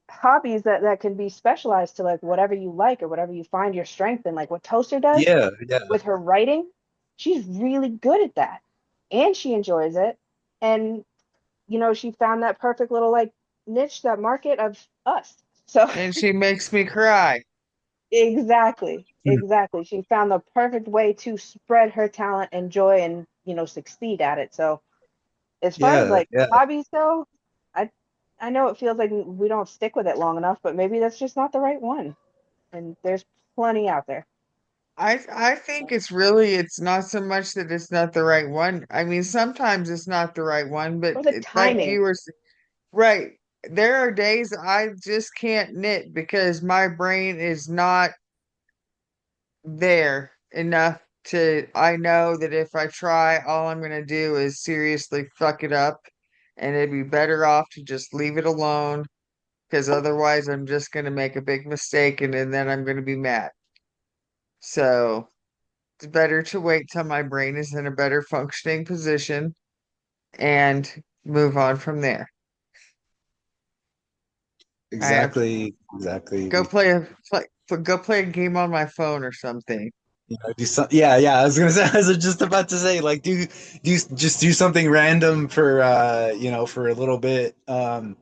hobbies that can be specialized to like whatever you like or whatever you find your strength in. Like what Toaster does yeah, yeah, with her writing, she's really good at that, and she enjoys it. And she found that perfect little like niche, that market of us. So And she makes me cry. exactly, Hmm. exactly. She found the perfect way to spread her talent and joy and succeed at it. So as far as yeah, like yeah. hobbies go, I I know it feels like we don't stick with it long enough, but maybe that's just not the right one. And there's plenty out there. I think it's not so much that it's not the right one. I mean, sometimes it's not the right one, but Or the like timing. you were right. There are days I just can't knit because my brain is not there enough to, I know that if I try, all I'm gonna do is seriously fuck it up, and it'd be better off to just leave it alone because otherwise I'm just gonna make a big mistake and then I'm gonna be mad. So it's better to wait till my brain is in a better functioning position and move on from there. I have Exactly. go play a game on my phone or something. Do some, yeah, yeah. I was gonna say, I was just about to say, like, just do something random for for a little bit. I,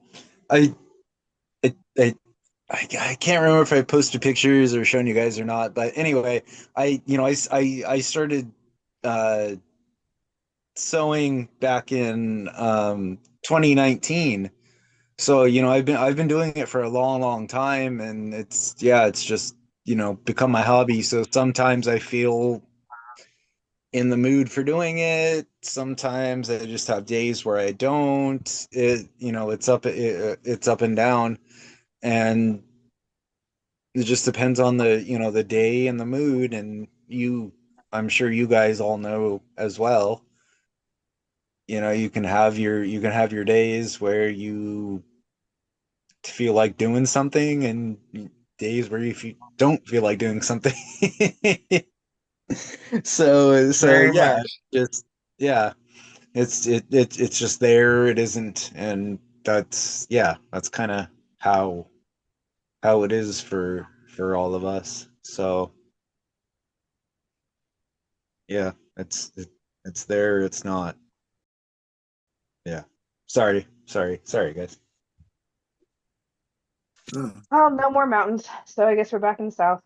I, I, I can't remember if I posted pictures or shown you guys or not, but anyway, I started uh sewing back in 2019. So, I've been doing it for a long time, and it's just, become my hobby. So sometimes I feel in the mood for doing it. Sometimes I just have days where I don't. It's up and down, and it just depends on the day and the mood. And I'm sure you guys all know as well. You can have your days where you feel like doing something, and days where if you don't feel like doing something. So Very yeah, much. just yeah. It's just there. It isn't, and that's kind of how it is for all of us. So Yeah, it's there, it's not. Yeah. Sorry, guys. Oh, no more mountains. So I guess we're back in the south.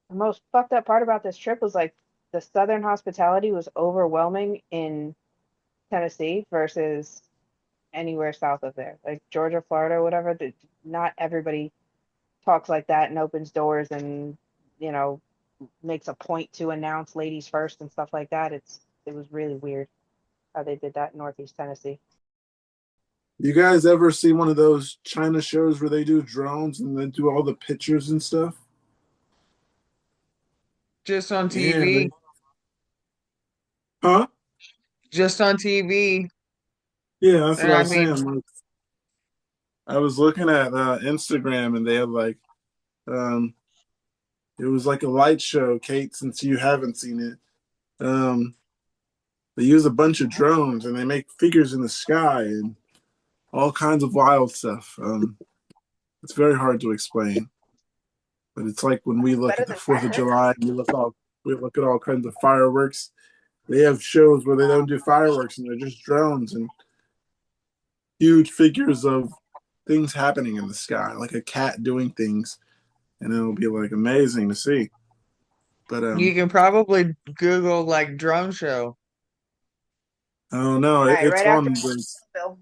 The most fucked up part about this trip was like the southern hospitality was overwhelming in Tennessee versus anywhere south of there, like Georgia, Florida, whatever. Not everybody talks like that and opens doors and you know makes a point to announce ladies first and stuff like that. It was really weird how they did that in Northeast Tennessee. You guys ever see one of those China shows where they do drones and then do all the pictures and stuff? Just on Yeah. TV. Huh? Just on TV. Yeah, that's And what I I was mean, saying. Like, I was looking at Instagram and they had like, um, it was like a light show, Kate, since you haven't seen it. They use a bunch of drones and they make figures in the sky and all kinds of wild stuff. It's very hard to explain, but it's like when we look Better at the than 4th of fireworks. July and we look at all kinds of fireworks. They have shows where they don't do fireworks and they're just drones and huge figures of things happening in the sky, like a cat doing things, and it'll be like amazing to see. But you can probably Google like drone show. I don't know. All right, It's right after on the Bill.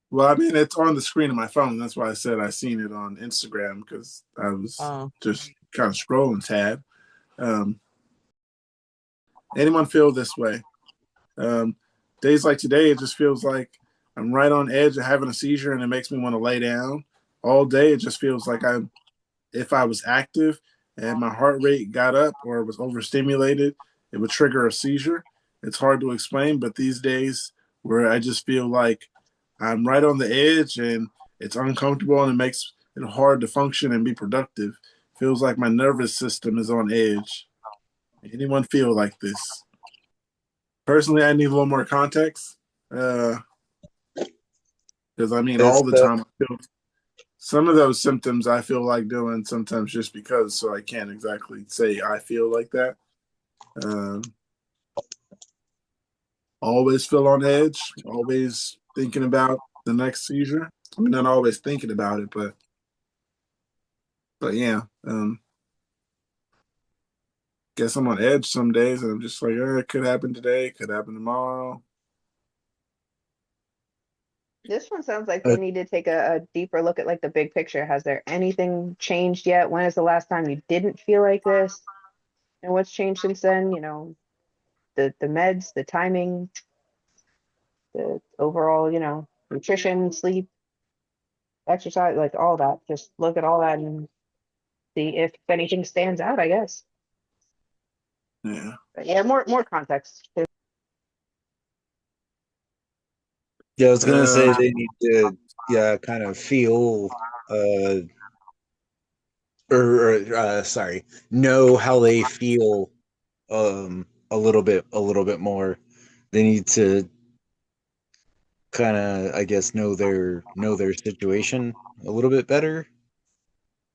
well, I mean, it's on the screen of my phone. That's why I said I seen it on Instagram because I was just kind of scrolling tab. Um, anyone feel this way? Days like today, it just feels like I'm right on edge of having a seizure, and it makes me want to lay down. All day, it just feels like if I was active and my heart rate got up or was overstimulated, it would trigger a seizure. It's hard to explain, but these days where I just feel like I'm right on the edge and it's uncomfortable and it makes it hard to function and be productive. Feels like my nervous system is on edge. Anyone feel like this? Personally, I need a little more context. Because I mean, all It's the time I feel some of those symptoms I feel like doing sometimes just because, so I can't exactly say I feel like that. Always feel on edge, always thinking about the next seizure. I mean, not always thinking about it, but yeah. Guess I'm on edge some days, and I'm just like, it could happen today, could happen tomorrow. This one sounds like they need to take a deeper look at like the big picture. Has there anything changed yet? When is the last time you didn't feel like this? And what's changed since then? You know, the meds, the timing, the overall, nutrition, sleep, exercise, like all that. Just look at all that and see if anything stands out, I guess. Yeah. But yeah, more context. Yeah, I was gonna say they need to, yeah, kind of feel, sorry, know how they feel, a little bit more. They need to kind of, I guess, know their situation a little bit better,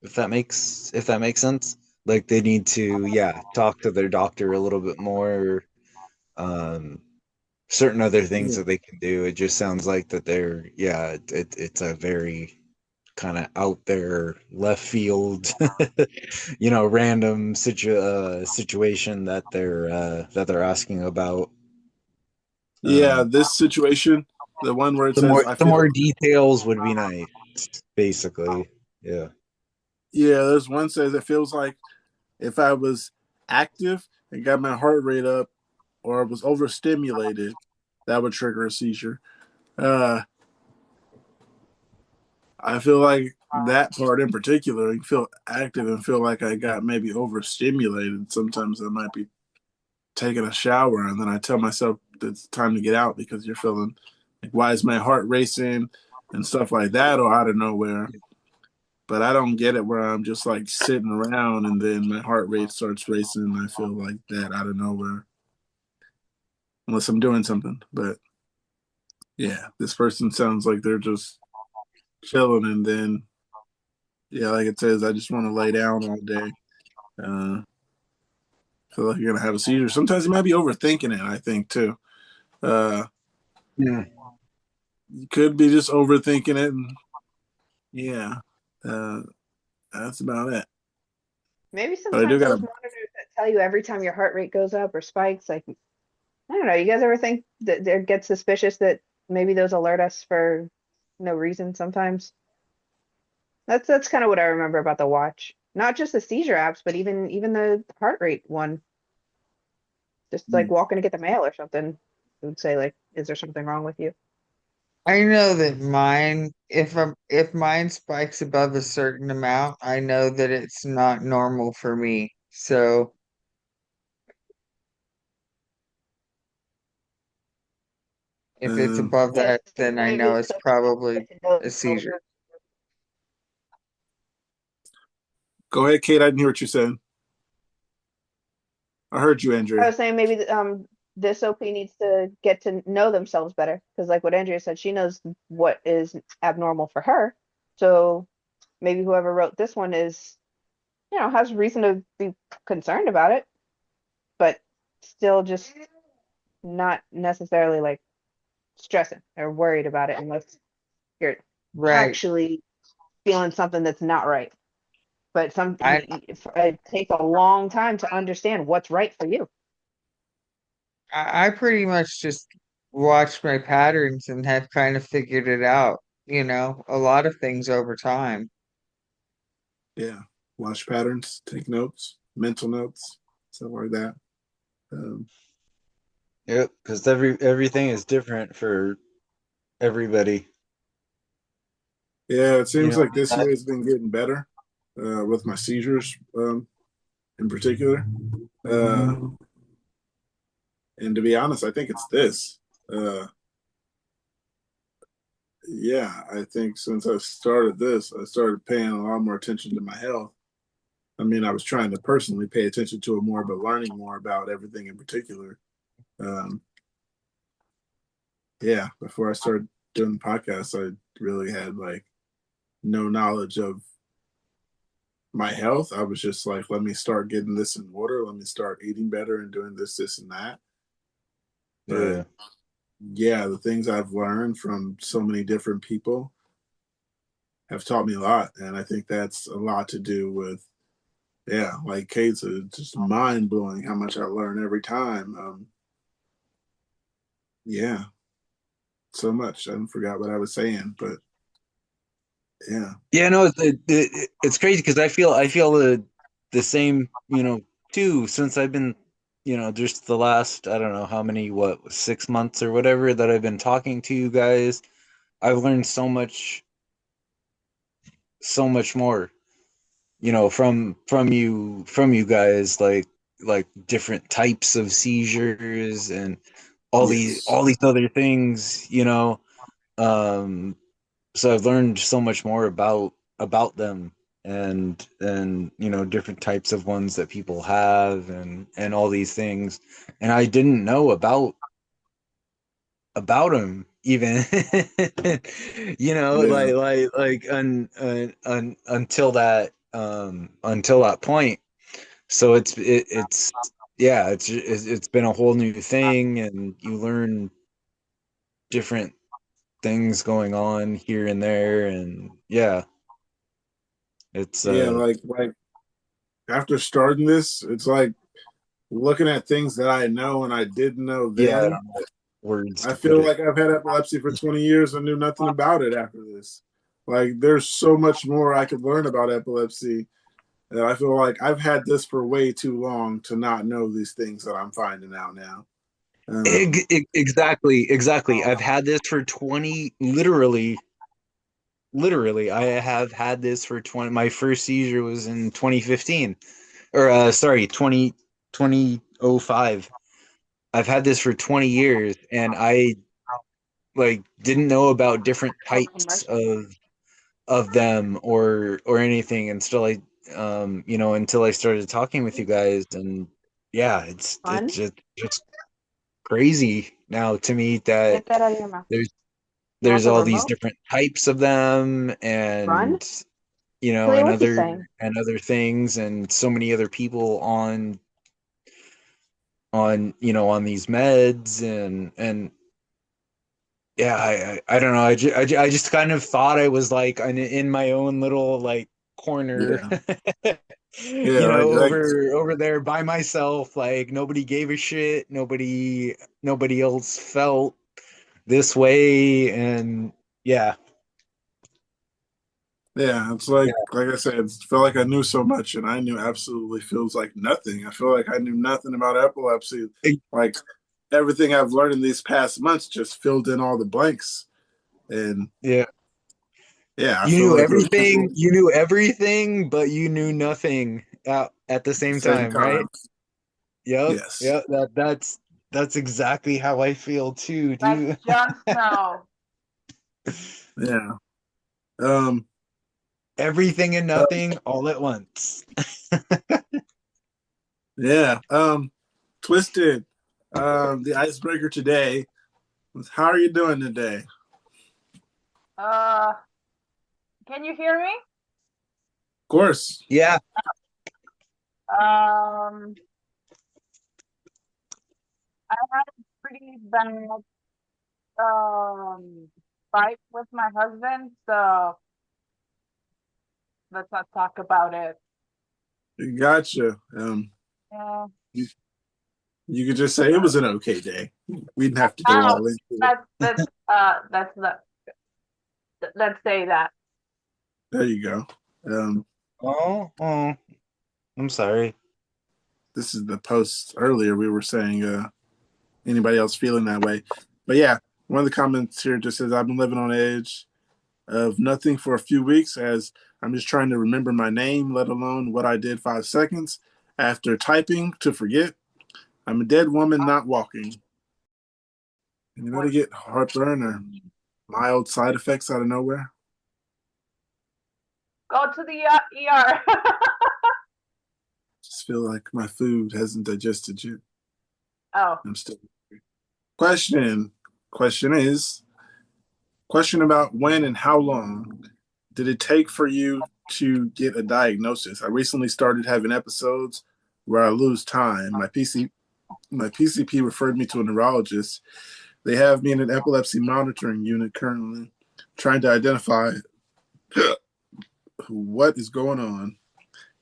if that makes sense. Like they need to, yeah, talk to their doctor a little bit more. Um, certain other things Yeah. that they can do. It just sounds like that they're, yeah, it's a very kind of out there left field, random situation that they're asking about. Yeah, this situation, the one where it says I The feel more details would be nice, basically. Yeah. yeah, there's one says it feels like if I was active and got my heart rate up or was overstimulated, that would trigger a seizure. Uh, I feel like that part in particular, you feel active and feel like I got maybe overstimulated. Sometimes I might be taking a shower and then I tell myself it's time to get out because you're feeling like, why is my heart racing and stuff like that or out of nowhere. But I don't get it where I'm just like sitting around and then my heart rate starts racing and I feel like that out of nowhere. Unless I'm doing something. But yeah, this person sounds like they're just chilling and then yeah, like it says, I just want to lay down all day. Feel like you're gonna have a seizure. Sometimes you might be overthinking it. I think too. Yeah. You could be just overthinking it. And yeah, that's about it. Maybe But I do sometimes got those monitors that tell you every time your heart rate goes up or spikes, like, I don't know. You guys ever think that they get suspicious that maybe those alert us for no reason sometimes? That's kind of what I remember about the watch. Not just the seizure apps, but even the heart rate one. Just like walking to get the mail or something, it would say like, "Is there something wrong with you?" I know that mine, if mine spikes above a certain amount, I know that it's not normal for me. So if it's above Yes, that, then I maybe know it's it's so probably to know. a seizure. Go ahead, Kate. I didn't hear what you said. I heard you, I Andrea. was saying maybe this OP needs to get to know themselves better because, like what Andrea said, she knows what is abnormal for her. So maybe whoever wrote this one is, has reason to be concerned about it, but still just not necessarily like stressing or worried about it unless you're Right. actually feeling something that's not right. But I it takes a long time to understand what's right for you. I pretty much just watched my patterns and have kind of figured it out, a lot of things over time. Yeah, watch patterns, take notes, mental notes, stuff like that. Yep, because everything is different for everybody. Yeah, it You seems know, like this year has been getting better with my seizures in particular. And to be honest, I think it's this. Yeah, I think since I started this, I started paying a lot more attention to my health. I mean, I was trying to personally pay attention to it more, but learning more about everything in particular. Um, yeah, before I started doing the podcast, I really had like no knowledge of my health. I was just like, let me start getting this in order. Let me start eating better and doing this, and that. yeah. But yeah, the things I've learned from so many different people have taught me a lot. And I think that's a lot to do with, yeah, like Kate's just mind blowing how much I learn every time. Yeah, so much. I forgot what I was saying, but yeah. Yeah, no, it's crazy because I feel the same, too, since I've been, just the last, I don't know how many, 6 months or whatever that I've been talking to you guys. I've learned so much more, from you guys, like different types of seizures and all these Yes. all these other things. Um, so I've learned so much more about them and different types of ones that people have and all these things, and I didn't know about them even. Yeah. Until that point. So it's yeah, it's been a whole new thing, and you learn different things going on here and there, and yeah, it's Yeah, like after starting this, it's like looking at things that I know and I didn't know yeah, then. words I to put feel it. like I've had epilepsy for 20 years and knew nothing about it after this. Like there's so much more I could learn about epilepsy. And I feel like I've had this for way too long to not know these things that I'm finding out now. Exactly. I've had this for 20, literally, I have had this for 20. My first seizure was in 2015, or sorry, 2005. I've had this for 20 years, and I like didn't know about different types of them or anything until I started talking with you guys. And yeah, it's Fun. just crazy now to me that Get that out of your mouth. there's You want there's the all these remote? different types of them, Run. and you know, Julian, what's he saying? and other things, and so many other people on you know, on these meds, and yeah, I don't know. I just kind of thought I was like in my own little like corner, Yeah. Yeah, you know, like over there by myself. Like nobody gave a shit. Nobody else felt this way, and yeah, yeah, it's yeah. like I said, it felt like I knew so much, and I knew absolutely feels like nothing. I feel like I knew nothing about epilepsy. Like everything I've learned in these past months just filled in all the blanks, and Yeah. yeah, I You feel knew like it was everything. You knew everything, but you knew nothing at the at the same same time, right? time. Yep. Yes. Yep. That's exactly how I feel too, Like dude. Jon Snow. Yeah. Um. Everything and uh, nothing all at once. yeah. Twisted. The icebreaker today was how are you doing today? Uh, can you hear me? Of course. Yeah. Um, I had a pretty bad fight with my husband, so let's not talk about it. Gotcha. Yeah. You could just say it was an okay day. We didn't have to go Oh, all into it. that's let's say that. There you go. Um, Oh, I'm sorry. this is the post earlier. We were saying, anybody else feeling that way? But yeah, one of the comments here just says, I've been living on edge of nothing for a few weeks as I'm just trying to remember my name, let alone what I did 5 seconds after typing to forget. I'm a dead woman not walking. Anybody get heartburn or mild side effects out of nowhere? Go to the ER. Just feel like my food hasn't digested yet. Oh, I'm still. Question. Question is question about when and how long did it take for you to get a diagnosis? I recently started having episodes where I lose time. My PCP referred me to a neurologist. They have me in an epilepsy monitoring unit currently, trying to identify what is going on.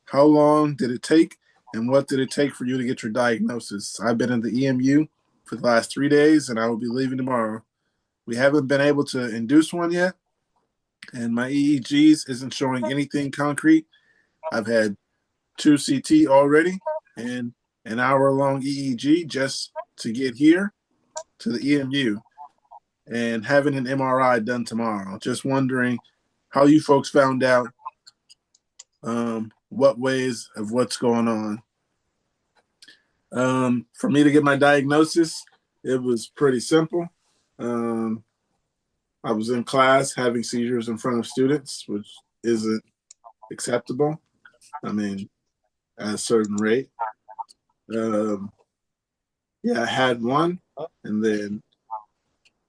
How long did it take, and what did it take for you to get your diagnosis? I've been in the EMU for the last 3 days, and I will be leaving tomorrow. We haven't been able to induce one yet, and my EEGs isn't showing anything concrete. I've had 2 CT already and an hour-long EEG just to get here to the EMU and having an MRI done tomorrow. Just wondering how you folks found out what ways of what's going on. For me to get my diagnosis, it was pretty simple. Um, I was in class having seizures in front of students, which isn't acceptable. I mean, at a certain rate. Um, yeah, I had one, and then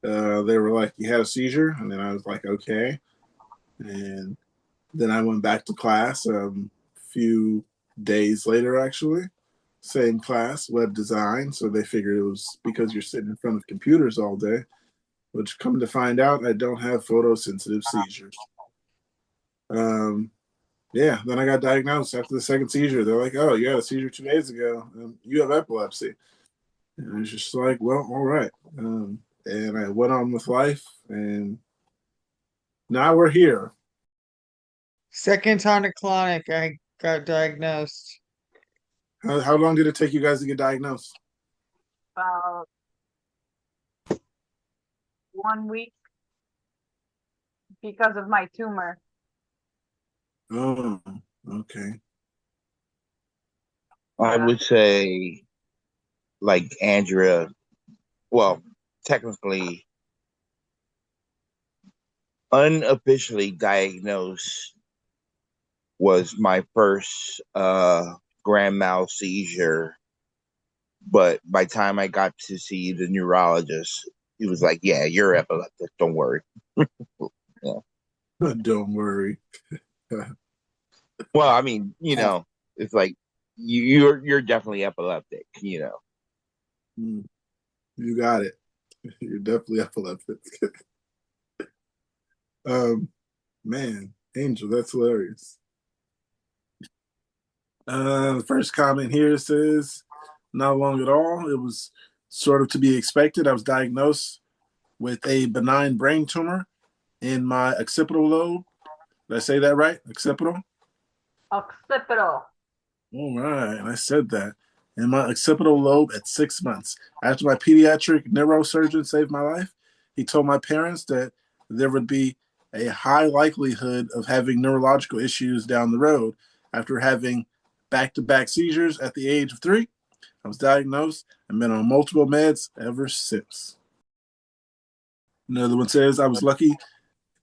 they were like, "You had a seizure," and then I was like, "Okay," and then I went back to class. A few days later, actually, same class, web design. So they figured it was because you're sitting in front of computers all day. Which, come to find out, I don't have photosensitive seizures. Um, yeah, then I got diagnosed after the second seizure. They're like, "Oh, you had a seizure 2 days ago. You have epilepsy." And I was just like, "Well, all right." And I went on with life, and now we're here. Second tonic-clonic, I got diagnosed. How long did it take you guys to get diagnosed? about 1 week because of my tumor. Oh, okay. I would say, like Andrea, well, technically, unofficially diagnosed was my first grand mal seizure. But by the time I got to see the neurologist, he was like, "Yeah, you're epileptic. Don't worry." Yeah. Don't worry. Well, I mean, it's like you're definitely epileptic. Mm, you got it. You're definitely epileptic. Man, Angel, that's hilarious. The first comment here says, not long at all. It was sort of to be expected. I was diagnosed with a benign brain tumor in my occipital lobe. Did I say that right? Occipital? Occipital. All right, I said that. In my occipital lobe at 6 months. After my pediatric neurosurgeon saved my life, he told my parents that there would be a high likelihood of having neurological issues down the road. After having back to back seizures at the age of 3, I was diagnosed and been on multiple meds ever since. Another one says, I was lucky.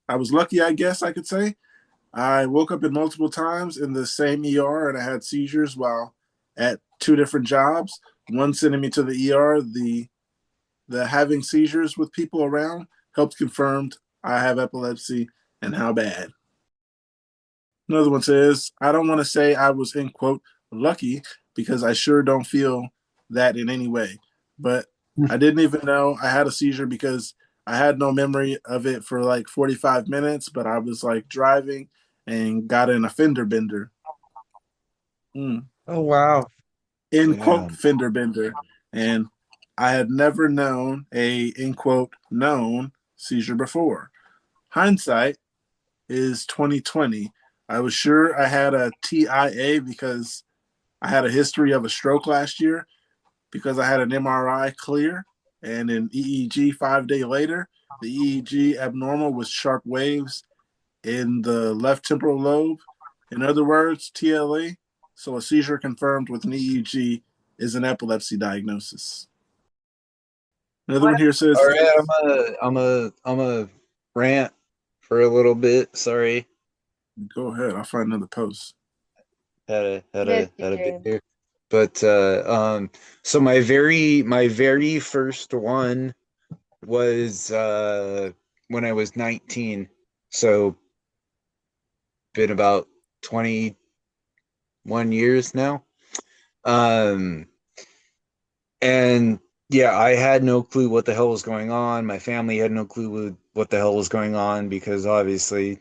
I guess I could say. I woke up in multiple times in the same ER and I had seizures while at 2 different jobs. One sending me to the ER, the having seizures with people around helped confirm I have epilepsy and how bad. Another one says, I don't want to say I was in quote lucky because I sure don't feel that in any way. But I didn't even know I had a seizure because I had no memory of it for like 45 minutes, but I was like driving and got in a fender bender. Oh wow. In quote Damn. fender bender. And I had never known a in quote known seizure before. Hindsight is 2020. I was sure I had a TIA because I had a history of a stroke last year because I had an MRI clear and an EEG 5 days later. The EEG abnormal was sharp waves in the left temporal lobe. In other words, TLA. So a seizure confirmed with an EEG is an epilepsy diagnosis. Another one here All says, right, I'm a rant for a little bit. Sorry, go ahead, I'll find another post. Yes, you had a bit did. here, but so my very first one was when I was 19. So been about 21 years now. Um, and yeah, I had no clue what the hell was going on. My family had no clue what the hell was going on because obviously,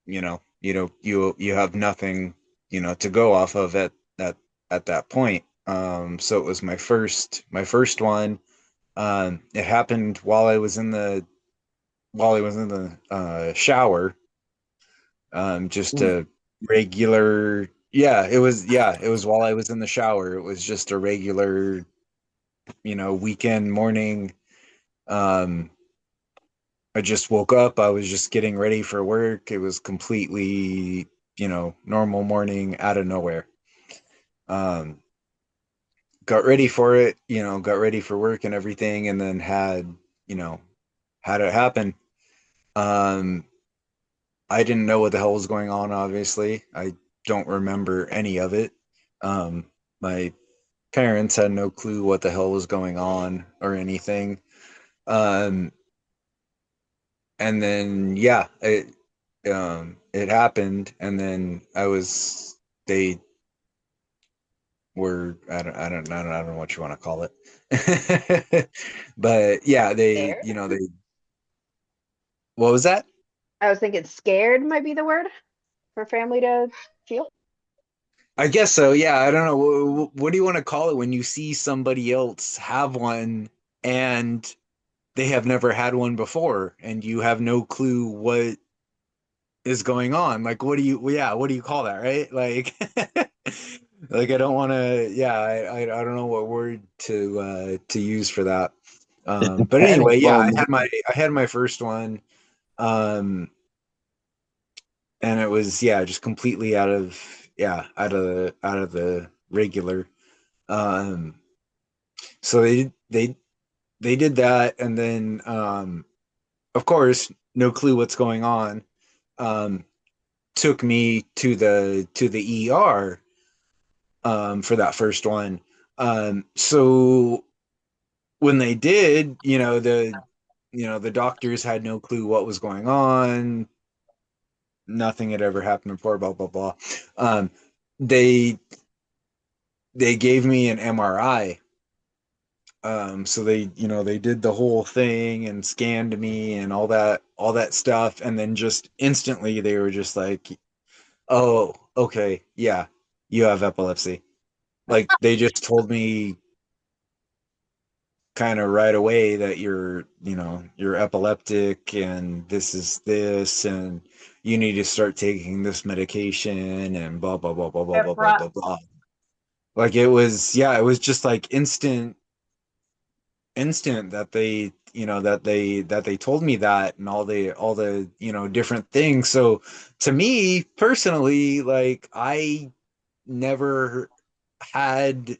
you have nothing, to go off of at that point. So it was my first one. It happened while I was in the shower. Just a regular, it was while I was in the shower. It was just a regular, weekend morning. Um, I just woke up. I was just getting ready for work. It was completely, normal morning out of nowhere. Um, got ready for it, got ready for work and everything, and then had it happen. Um, I didn't know what the hell was going on, obviously. I don't remember any of it. My parents had no clue what the hell was going on or anything. Um, and then yeah, it happened, and then they were I don't know what you want to call it. But yeah, Scared? they what was that? I was thinking scared might be the word for family to feel. I guess so. Yeah, I don't know. What do you want to call it when you see somebody else have one and they have never had one before and you have no clue what is going on? Like, what do you call that, right? Like, like I don't want to. Yeah, I don't know what word to use for that. But Panic anyway, yeah, moment. I had my first one. Um, and it was just completely out of the regular. um so they did that, and then of course, no clue what's going on. um Took me to the ER for that first one. So when they did, the doctors had no clue what was going on. nothing had ever happened before, blah blah blah. Um, they they gave me an MRI. So they, they did the whole thing and scanned me and all that stuff, and then just instantly they were just like, "Oh, okay, yeah, you have epilepsy." Like they just told me kind of right away that you're epileptic and this is this and you need to start taking this medication and blah blah blah blah blah blah blah blah blah. Like it was, yeah, it was just like instant that they told me that and all the different things. So to me personally, like I never had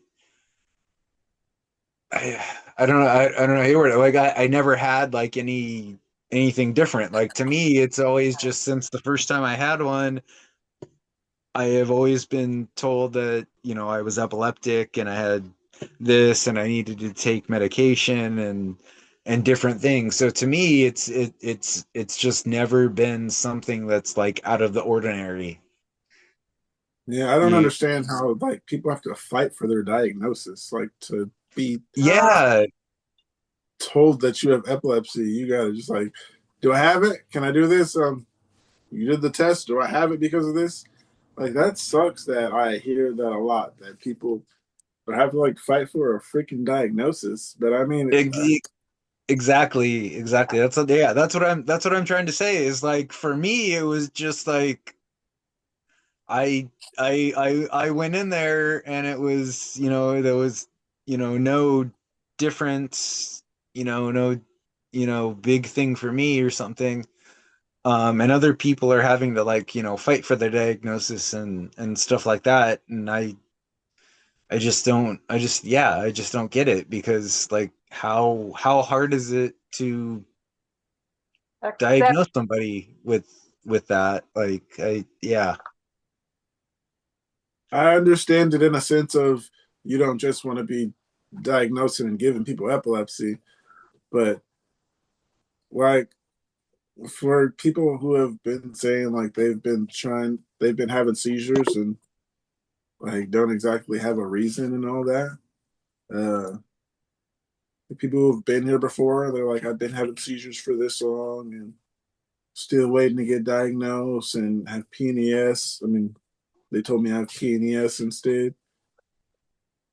I don't know I don't know how you word it. Like I never had like anything different. Like to me it's always just since the first time I had one, I have always been told that, I was epileptic and I had this and I needed to take medication and different things. So to me, it's just never been something that's like out of the ordinary. Yeah, I don't You, understand how like people have to fight for their diagnosis. Like to be yeah, told that you have epilepsy, you gotta just like, do I have it? Can I do this? You did the test. Do I have it because of this? Like that sucks that I hear that a lot. That people have to like fight for a freaking diagnosis. But I mean, ex- exactly. That's what I'm trying to say is like for me, it was just like I I went in there and it was, there was, no difference, no, big thing for me or something. And other people are having to like, fight for their diagnosis and stuff like that. And I just don't get it because like how hard is it to diagnose somebody with that? Like yeah. I understand it in a sense of you don't just want to be diagnosing and giving people epilepsy, but like for people who have been saying like they've been having seizures and like don't exactly have a reason and all that. Uh, the people who have been here before, they're like, I've been having seizures for this long and still waiting to get diagnosed and have PNES. I mean, they told me I have PNES instead.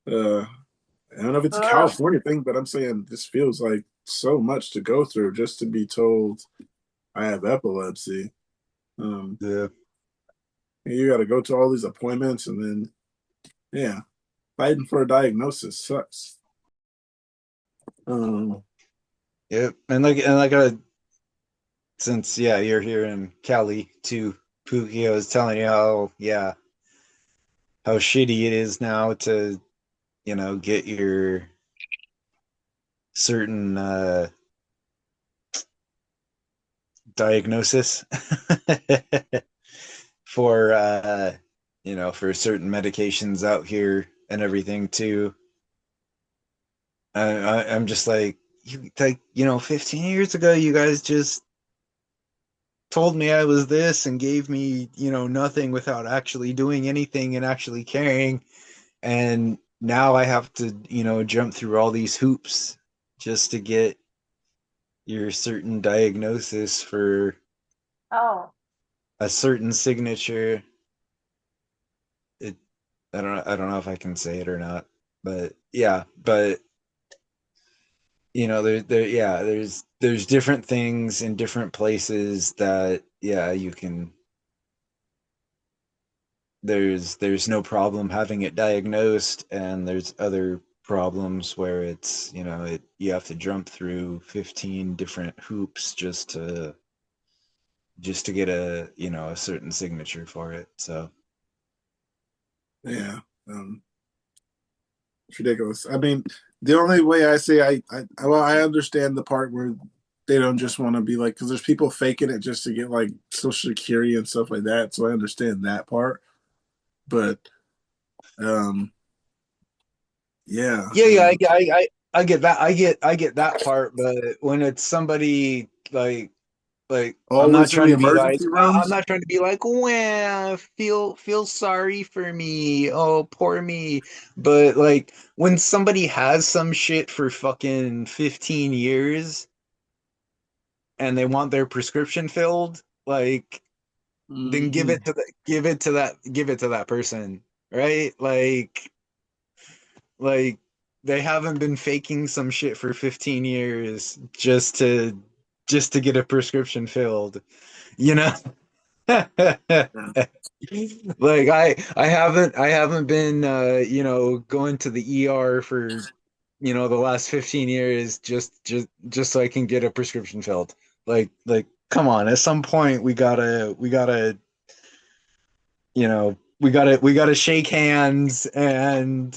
Uh, I don't know if it's a California thing, but I'm saying this feels like so much to go through just to be told I have epilepsy. Yeah. You got to go to all these appointments and then, yeah, fighting for a diagnosis sucks. Yep. And since yeah, you're here in Cali too, Pookie, I was telling you how shitty it is now to, get your certain diagnosis for for certain medications out here and everything too. I'm just like 15 years ago you guys just told me I was this and gave me, nothing without actually doing anything and actually caring. And now I have to, jump through all these hoops just to get your certain diagnosis for a certain signature. It, I don't know if I can say it or not, but yeah, but there's different things in different places that, yeah, you can there's no problem having it diagnosed, and there's other problems where it's, you have to jump through 15 different hoops just to get a certain signature for it. So Yeah, it's ridiculous. I mean, the only way I say I understand the part where they don't just want to be like, because there's people faking it just to get like social security and stuff like that. So I understand that part, but um, yeah, yeah, I get that. I get that part, but when it's somebody like Like I'm not Always in trying the to be like emergency I'm rooms? not trying to be like, well, feel sorry for me. Oh, poor me. But like when somebody has some shit for fucking 15 years and they want their prescription filled, like then Mhm. give it to that person, right? Like they haven't been faking some shit for 15 years just to get a prescription filled, you know? Yeah. Like I haven't been going to the ER for the last 15 years just so I can get a prescription filled. Like come on, at some point we gotta shake hands and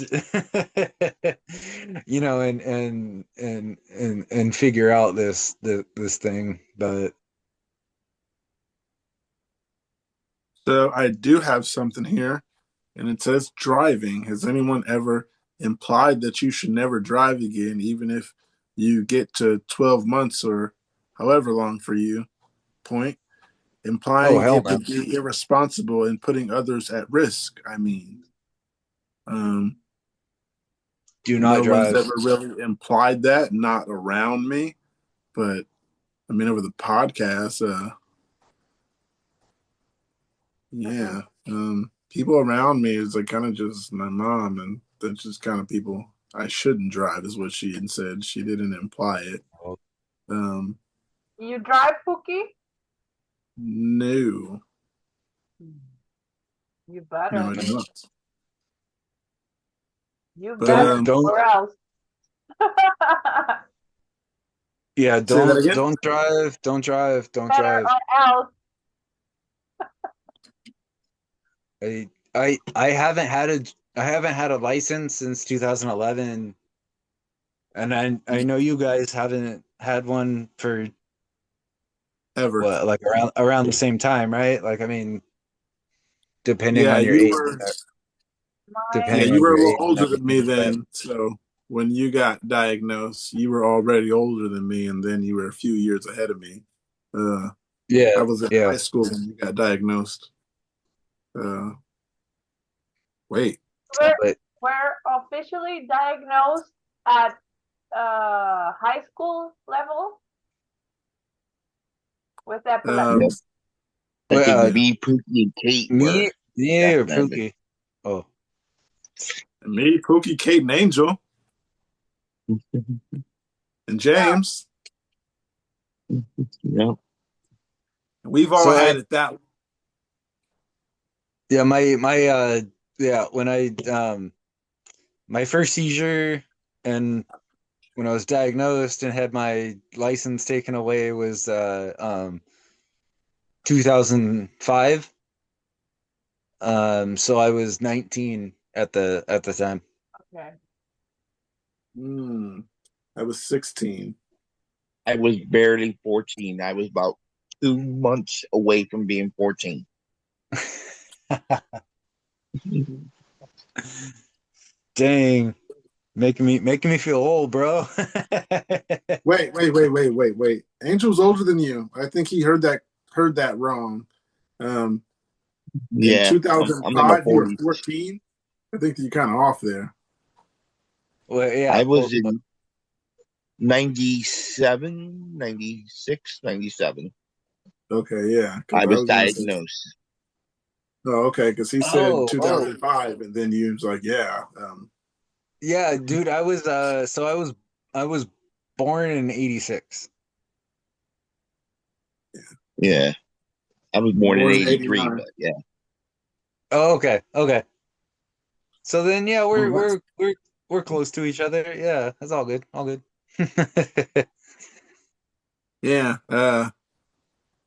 and figure out this thing. But So I do have something here, and it says driving. Has anyone ever implied that you should never drive again, even if you get to 12 months or however long for you? Point. oh Implying hell it no. would be irresponsible and putting others at risk. I mean, um, Do not no one's drive. ever really implied that, not around me, but I mean, over the podcast, yeah. People around me is like kind of just my mom, and that's just kind of people I shouldn't drive, is what she had said. She didn't imply it. Um, You drive, Pookie? no, You no, better. I don't. You But better, Don't or else. Yeah, say that don't again. don't drive, don't drive, don't Better drive. or else. I haven't had a license since 2011, and I know you guys haven't had one for Ever. what, like around the same time, right? Like I mean, depending Yeah, on your you age, were. Yeah, depending you on were a your little age and older than me everything. But then. So when you got diagnosed, you were already older than me, and then you were a few years ahead of me. Uh, I yeah, was in yeah. high school when you got diagnosed. Uh, wait. We're, But we're officially diagnosed at high school level with Um, epilepsy. Yep. I think uh, me, Pookie, and Kate me, were me back or then. Pookie? Oh, me, Pookie, Kate, and Angel, and Yeah. James. Yep. We've all so had it that. yeah, yeah, when my first seizure and when I was diagnosed and had my license taken away was 2005. So I was 19 at the time. Okay. I was 16. I was barely 14. I was about 2 months away from being 14. Dang, making me feel old, bro. Wait. Angel's older than you. I think he heard that wrong. Um, in Yeah, I'm in my 2005, you were 40s. 14. I think you're kind of off there. Well, I yeah. was in 97, 96, 97. Okay, yeah, because I I was was gonna say. diagnosed. Oh, okay, because he said Oh, 2005, and then you was like, yeah. yeah, dude. I was born in '86. Yeah, I was born in Born in 83, 89. but yeah. Oh, okay, okay. So then, yeah, Oh, we're that's we're we're we're close to each other. Yeah, that's all good, all good. yeah.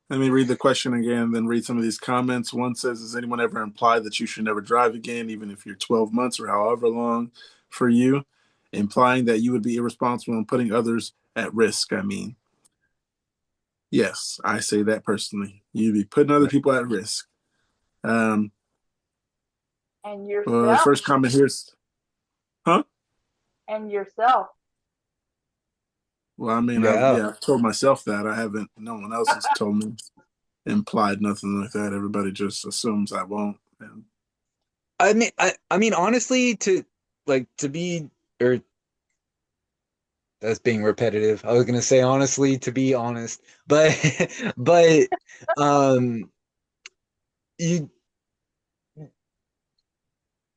Let me read the question again, then read some of these comments. One says, "Has anyone ever implied that you should never drive again, even if you're 12 months or however long for you, implying that you would be irresponsible and putting others at risk?" I mean, yes, I say that personally. You'd be putting other people at risk. Um, And the yourself. first comment here is, huh? And yourself. Well, I mean, Yeah. I've told myself that. I haven't. No one else has told me, implied nothing like that. Everybody just assumes I won't. And I mean, honestly, to be, or that's being repetitive. I was gonna say honestly, to be honest, but but um, you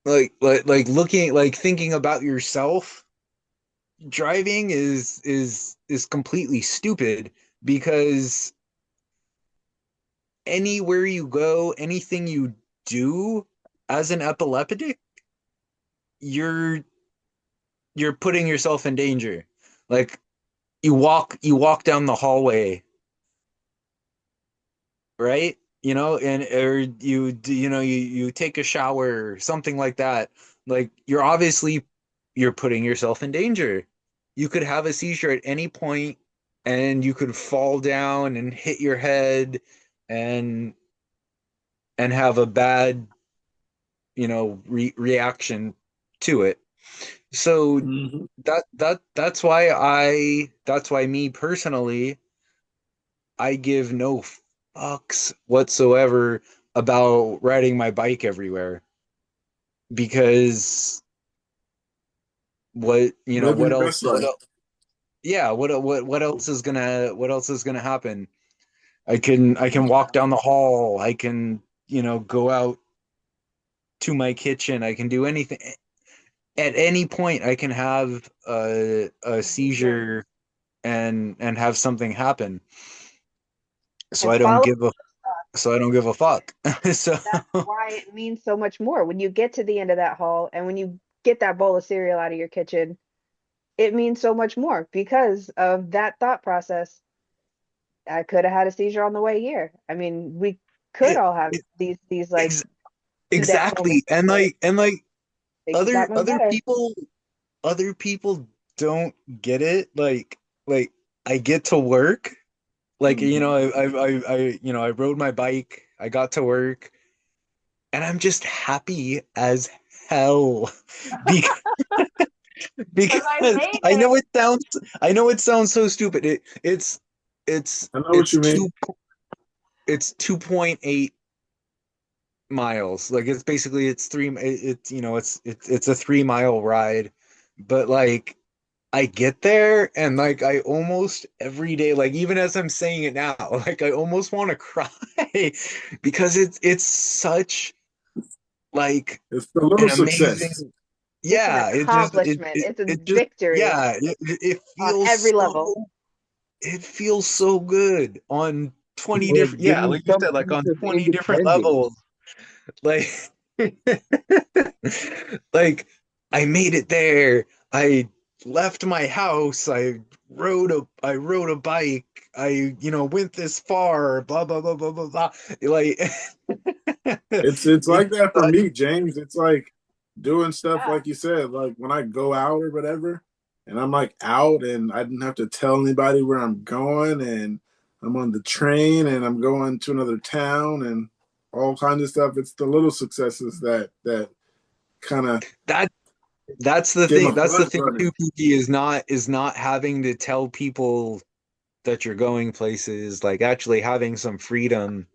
like looking, like thinking about yourself. Driving is completely stupid because anywhere you go, anything you do as an epileptic, you're you're putting yourself in danger. Like you walk down the hallway, right? And or you take a shower, something like that. Like you're putting yourself in danger. You could have a seizure at any point, and you could fall down and hit your head, and have a bad, reaction to it. So Mhm. that's why me personally, I give no fucks whatsoever about riding my bike everywhere, because Living what your else best life. yeah, what else is gonna happen? I can walk down the hall, I can, go out to my kitchen, I can do anything. At any point I can have a seizure and have something happen. So And I don't follow give a so I don't give a fuck. So that's why it means so much more when you get to the end of that hall and when you get that bowl of cereal out of your kitchen. It means so much more because of that thought process. I could have had a seizure on the way here. I mean, we could it, all have it these like death exactly. moments and where it like and like makes it that other much other better. people other people don't get it. Like I get to work, like, Mhm. I rode my bike, I got to work, and I'm just happy as hell because Because because I made I it. know it sounds so stupid. It's I know what it's you mean. 2.8 miles. Like it's basically it's three it's a 3 mile ride. But like I get there, and like I almost every day, like even as I'm saying it now, like I almost want to cry because it's such like It's a little an success. amazing. It's an Yeah, accomplishment. It's a it just victory yeah, it on feels every level. so good on 20 Well, different, yeah, getting like you said, like some on sense of 20 different independence. levels. Like like I made it there. I left my house. I rode a bike. I, went this far, blah blah blah blah blah blah. Like It's like it's that for such me, James. It's like doing stuff Yeah. like you said, like when I go out or whatever, and I'm like out and I didn't have to tell anybody where I'm going, and I'm on the train and I'm going to another town and all kinds of stuff. It's the little successes that kind of that that's the get my thing. That's the blood thing running. too, Pookie, is not having to tell people that you're going places, like actually having some freedom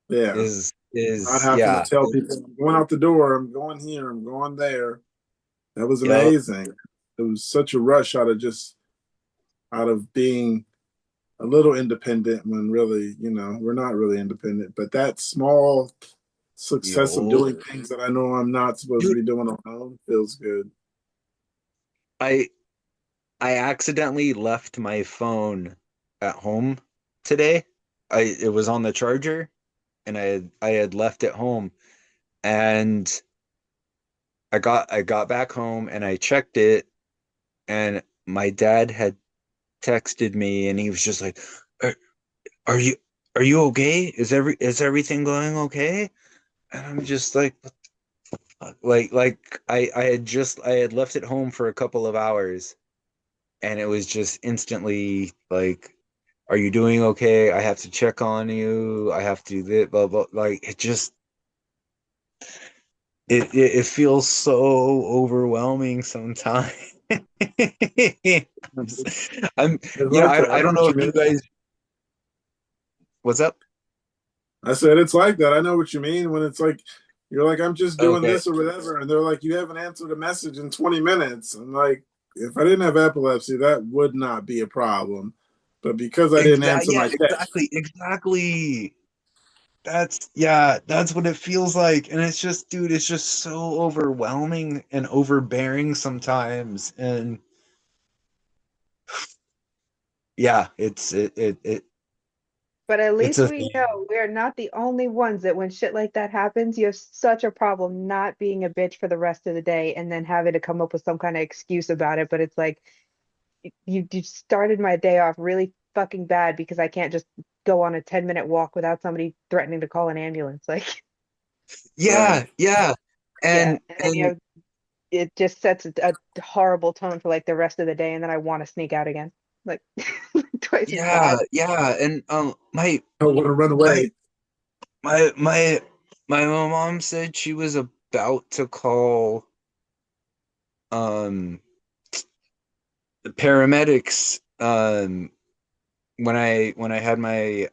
Yeah, is not having to yeah. tell people I'm going out the door, I'm going here, I'm going there. That was Yep. amazing. It was such a rush out of being a little independent when really, we're not really independent. But that small success of Yo. doing things that I know I'm not supposed to Dude, be doing on my own feels good. I I accidentally left my phone at home today. It was on the charger, and I had left it home, and I got back home and I checked it, and my dad had texted me, and he was just like, "Are, are you are you okay? Is everything going okay?" And I'm just like, "What the fuck?" Like I had left it home for a couple of hours, and it was just instantly like, "Are you doing okay? I have to check on you. I have to do this, blah blah." Like it feels so overwhelming sometimes. It's like that. I I know don't what know you if you mean. guys. What's up? I said it's like that. I know what you mean when it's like you're like, I'm just doing Okay. this or whatever, and they're like, you haven't answered a message in 20 minutes. I'm like, if I didn't have epilepsy, that would not be a problem. But because I didn't answer Yeah, my text, exactly. That's what it feels like. And it's just, dude, it's just so overwhelming and overbearing sometimes. And yeah, But at it's least a we know we're not the only ones that when shit like that happens, you have such a problem not being a bitch for the rest of the day and then having to come up with some kind of excuse about it. But it's like you started my day off really fucking bad because I can't just go on a 10-minute walk without somebody threatening to call an ambulance. Like, yeah. yeah. And And then you have, it just sets a horrible tone for like the rest of the day, and then I want to sneak out again. Like twice as bad. yeah. And I want to run my away. my mom said she was about to call the paramedics when I had my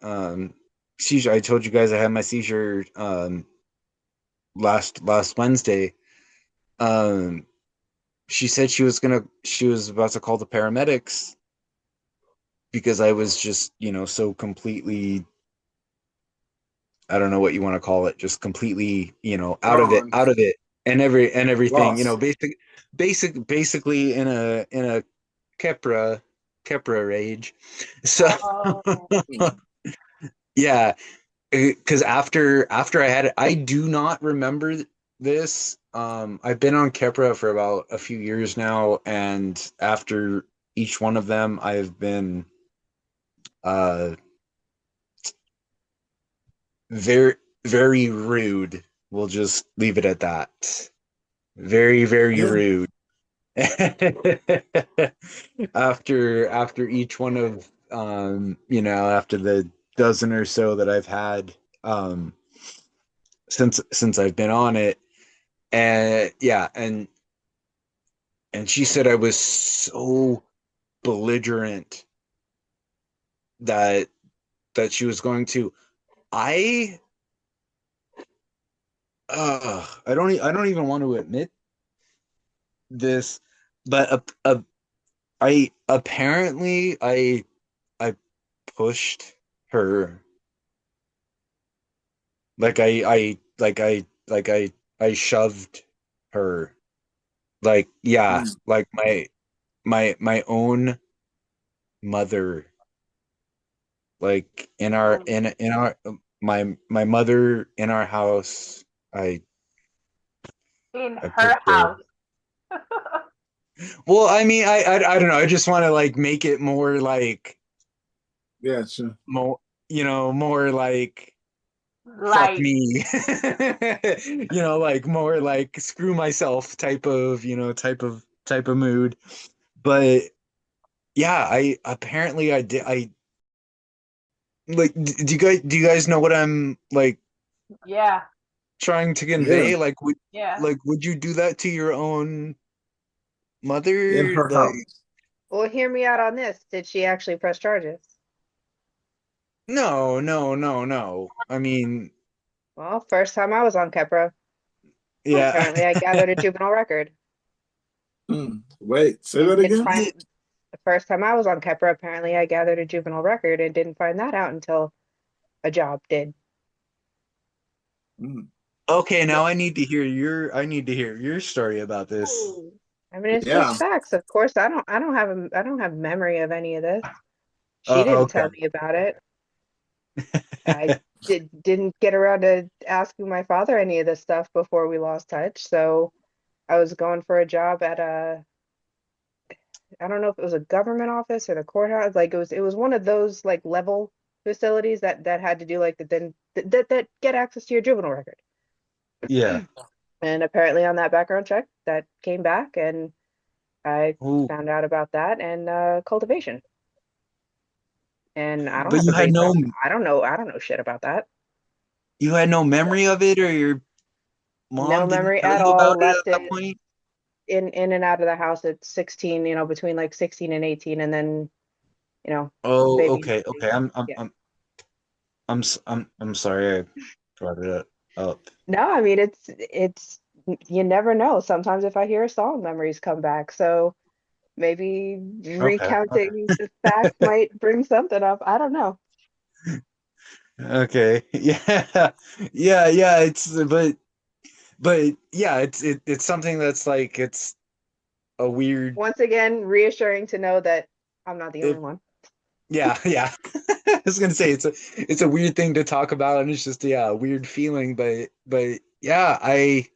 seizure. I told you guys I had my seizure last Wednesday. She said she was about to call the paramedics because I was just, so completely, I don't know what you want to call it, just completely, out of Gone. it and everything, Lost. basically in a Kepra rage. So yeah, because after I had it, I do not remember this. I've been on Kepra for about a few years now, and after each one of them, I've been very, very rude. We'll just leave it at that. Very, very Yeah. rude. After each one of after the dozen or so that I've had since I've been on it. And yeah, and she said I was so belligerent that she was going to. I I don't even want to admit this, but I apparently I pushed her, I shoved her, like, yeah, like my own mother, like in our my mother in our house. In I her pushed her. house. Well, I mean, I don't know. I just want to like make it more like, Yeah, sure. more like fuck Like, me, like more like screw myself type of, type of mood. But yeah, I apparently I did. I like. Do you guys know what I'm like yeah, trying to Yeah. convey? Like, yeah. would you do that to your own In mother? her Like, house. Well, hear me out on this. Did she actually press charges? no, no, no, no. I mean, Well, first time I was on Kepra, yeah. apparently I gathered a juvenile record. Wait, say And that didn't again? find the first time I was on Kepra, apparently I gathered a juvenile record and didn't find that out until a job did. Okay, now I need to hear your story about this. I mean, it's Yeah. just facts. Of course, I don't have memory of any of this. She Oh, didn't okay. tell me about it. I didn't get around to asking my father any of this stuff before we lost touch. So I was going for a job at I don't know if it was a government office or the courthouse. Like it was one of those like level facilities that had to do like that get access to your juvenile record. Yeah. And apparently on that background check that came back, and I Ooh. found out about that and cultivation. And I don't But have you a had baseline. no I don't know shit about that. memory of it, or your No mom didn't memory tell at you all. about it at Left that it. point? in and out of the house at 16, between like 16 and 18, and then, Oh, baby. okay, okay. Yeah. I'm sorry I brought it up. No, I mean it's you never know. Sometimes if I hear a song, memories come back. So maybe Okay, recounting the facts might bring something up. I don't know. okay. Yeah, yeah. But yeah, it's something that's like it's a weird. Once again, reassuring to know that I'm not the only It, one. yeah, yeah. I was gonna say it's a weird thing to talk about, and it's just a weird feeling. But yeah, I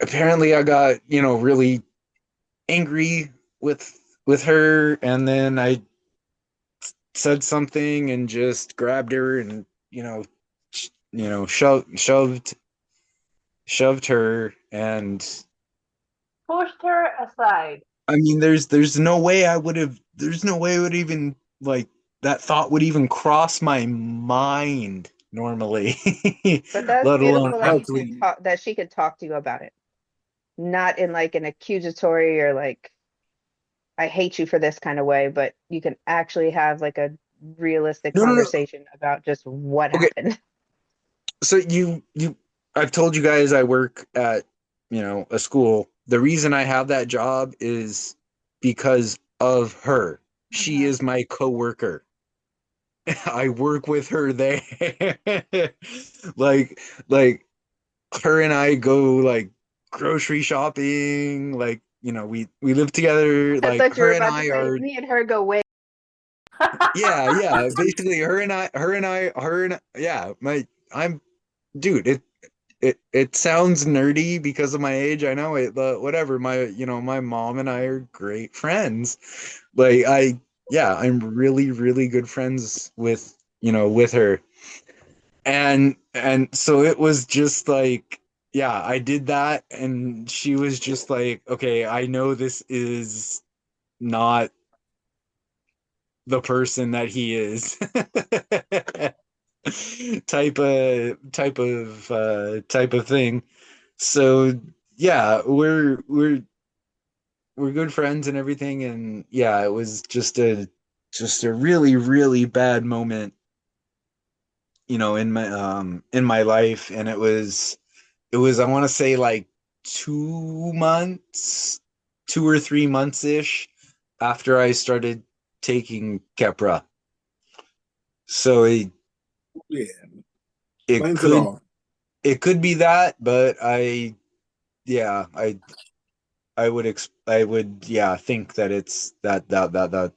apparently I got really angry with her, and then I said something and just grabbed her and shoved her, and Pushed her aside. I mean there's no way there's no way it would even like that thought would even cross my mind normally. But that's Let alone beautiful that you could Actually, talk, that she could talk to you about it. Not in like an accusatory or like I hate you for this kind of way, but you can actually have like a realistic no. conversation about just what Okay, happened. so I've told you guys I work at a school. The reason I have that job is because of her. She is my coworker. I work with her there. like like her and I go like grocery shopping, like we live together, I like thought you her were and about to I say are. me and her go way. Yeah, basically yeah, I'm dude, it sounds nerdy because of my age. I know it, but whatever. My mom and I are great friends. Like I'm really, really good friends with her. And so it was just like, yeah, I did that, and she was just like, okay, I know this is not the person that he is. type of thing. So yeah, we're good friends and everything, and yeah, it was just a really, really bad moment, in my life, and it was I want to say like 2 months, 2 or 3 months ish after I started taking Kepra. So yeah, it explains it could all. it could be that, but yeah, I would, yeah, think that it's that's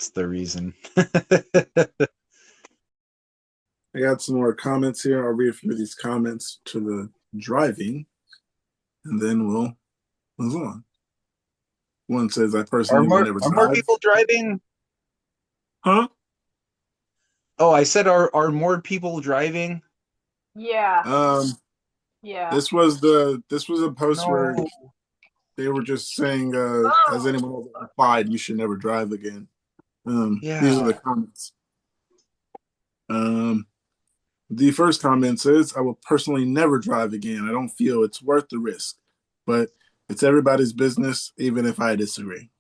the reason. I got some more comments here. I'll read a few of these comments to the driving, and then we'll move on. One says, "I Are personally will more never are more drive." people driving? Huh? Oh, I said are more people driving? Yeah. Um, Yeah. this was a post where No. they were just saying, "Has Oh. anyone ever replied? You should never drive again." These are Yeah. the comments. Um, the first comment says, "I will personally never drive again. I don't feel it's worth the risk, but it's everybody's business, even if I disagree."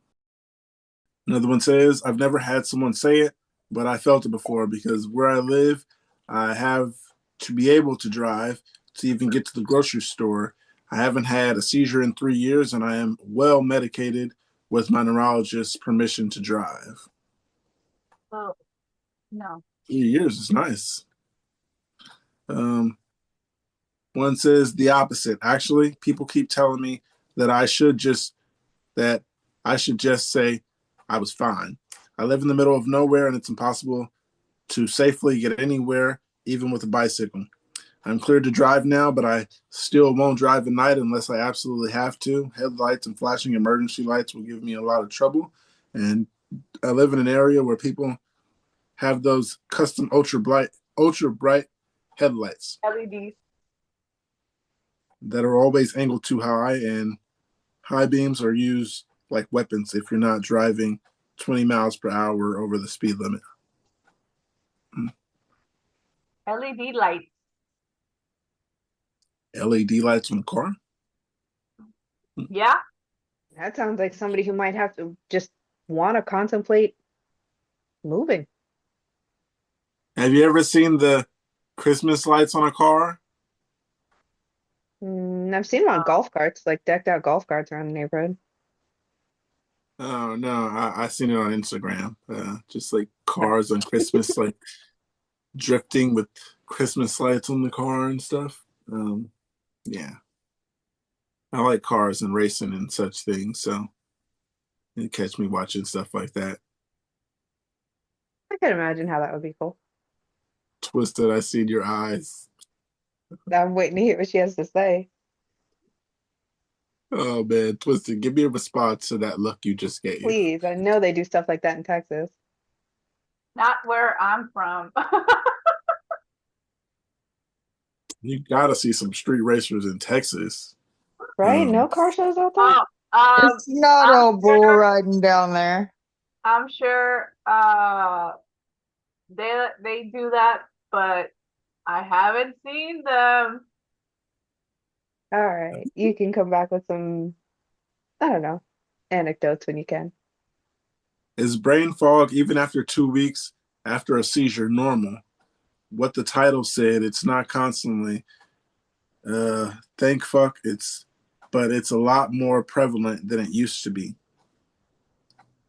Another one says, "I've never had someone say it, but I felt it before because where I live, I have to be able to drive to even get to the grocery store. I haven't had a seizure in 3 years, and I am well medicated with my neurologist's permission to drive." Oh. No. 3 years is nice. Um, One says the opposite. Actually, people keep telling me that that I should just say I was fine. I live in the middle of nowhere, and it's impossible to safely get anywhere, even with a bicycle. I'm cleared to drive now, but I still won't drive at night unless I absolutely have to. Headlights and flashing emergency lights will give me a lot of trouble. And I live in an area where people have those custom ultra bright headlights LEDs. that are always angled too high, and high beams are used like weapons if you're not driving 20 miles per hour over the speed limit. LED lights. LED lights on the car? Yeah. That sounds like somebody who might have to just want to contemplate moving. Have you ever seen the Christmas lights on a car? I've seen them on golf carts, like decked out golf carts around the neighborhood. Oh no, I seen it on Instagram. Just like cars on Christmas, like drifting with Christmas lights on the car and stuff. Yeah, I like cars and racing and such things, so you catch me watching stuff like that. I can imagine how that would be cool. Twisted, I seen your eyes. I'm waiting to hear what she has to say. Oh man, Twisted, give me a response to that look you just gave. Please, I know they do stuff like that in Texas. Not where I'm from. You gotta see some street racers in Texas. Right? No car shows out there? It's not I'm all bull sure, riding down there. I'm sure they do that, but I haven't seen them. All right. You can come back with some, I don't know, anecdotes when you can. Is brain fog even after 2 weeks after a seizure normal? What the title said, it's not constantly. Thank fuck but it's a lot more prevalent than it used to be.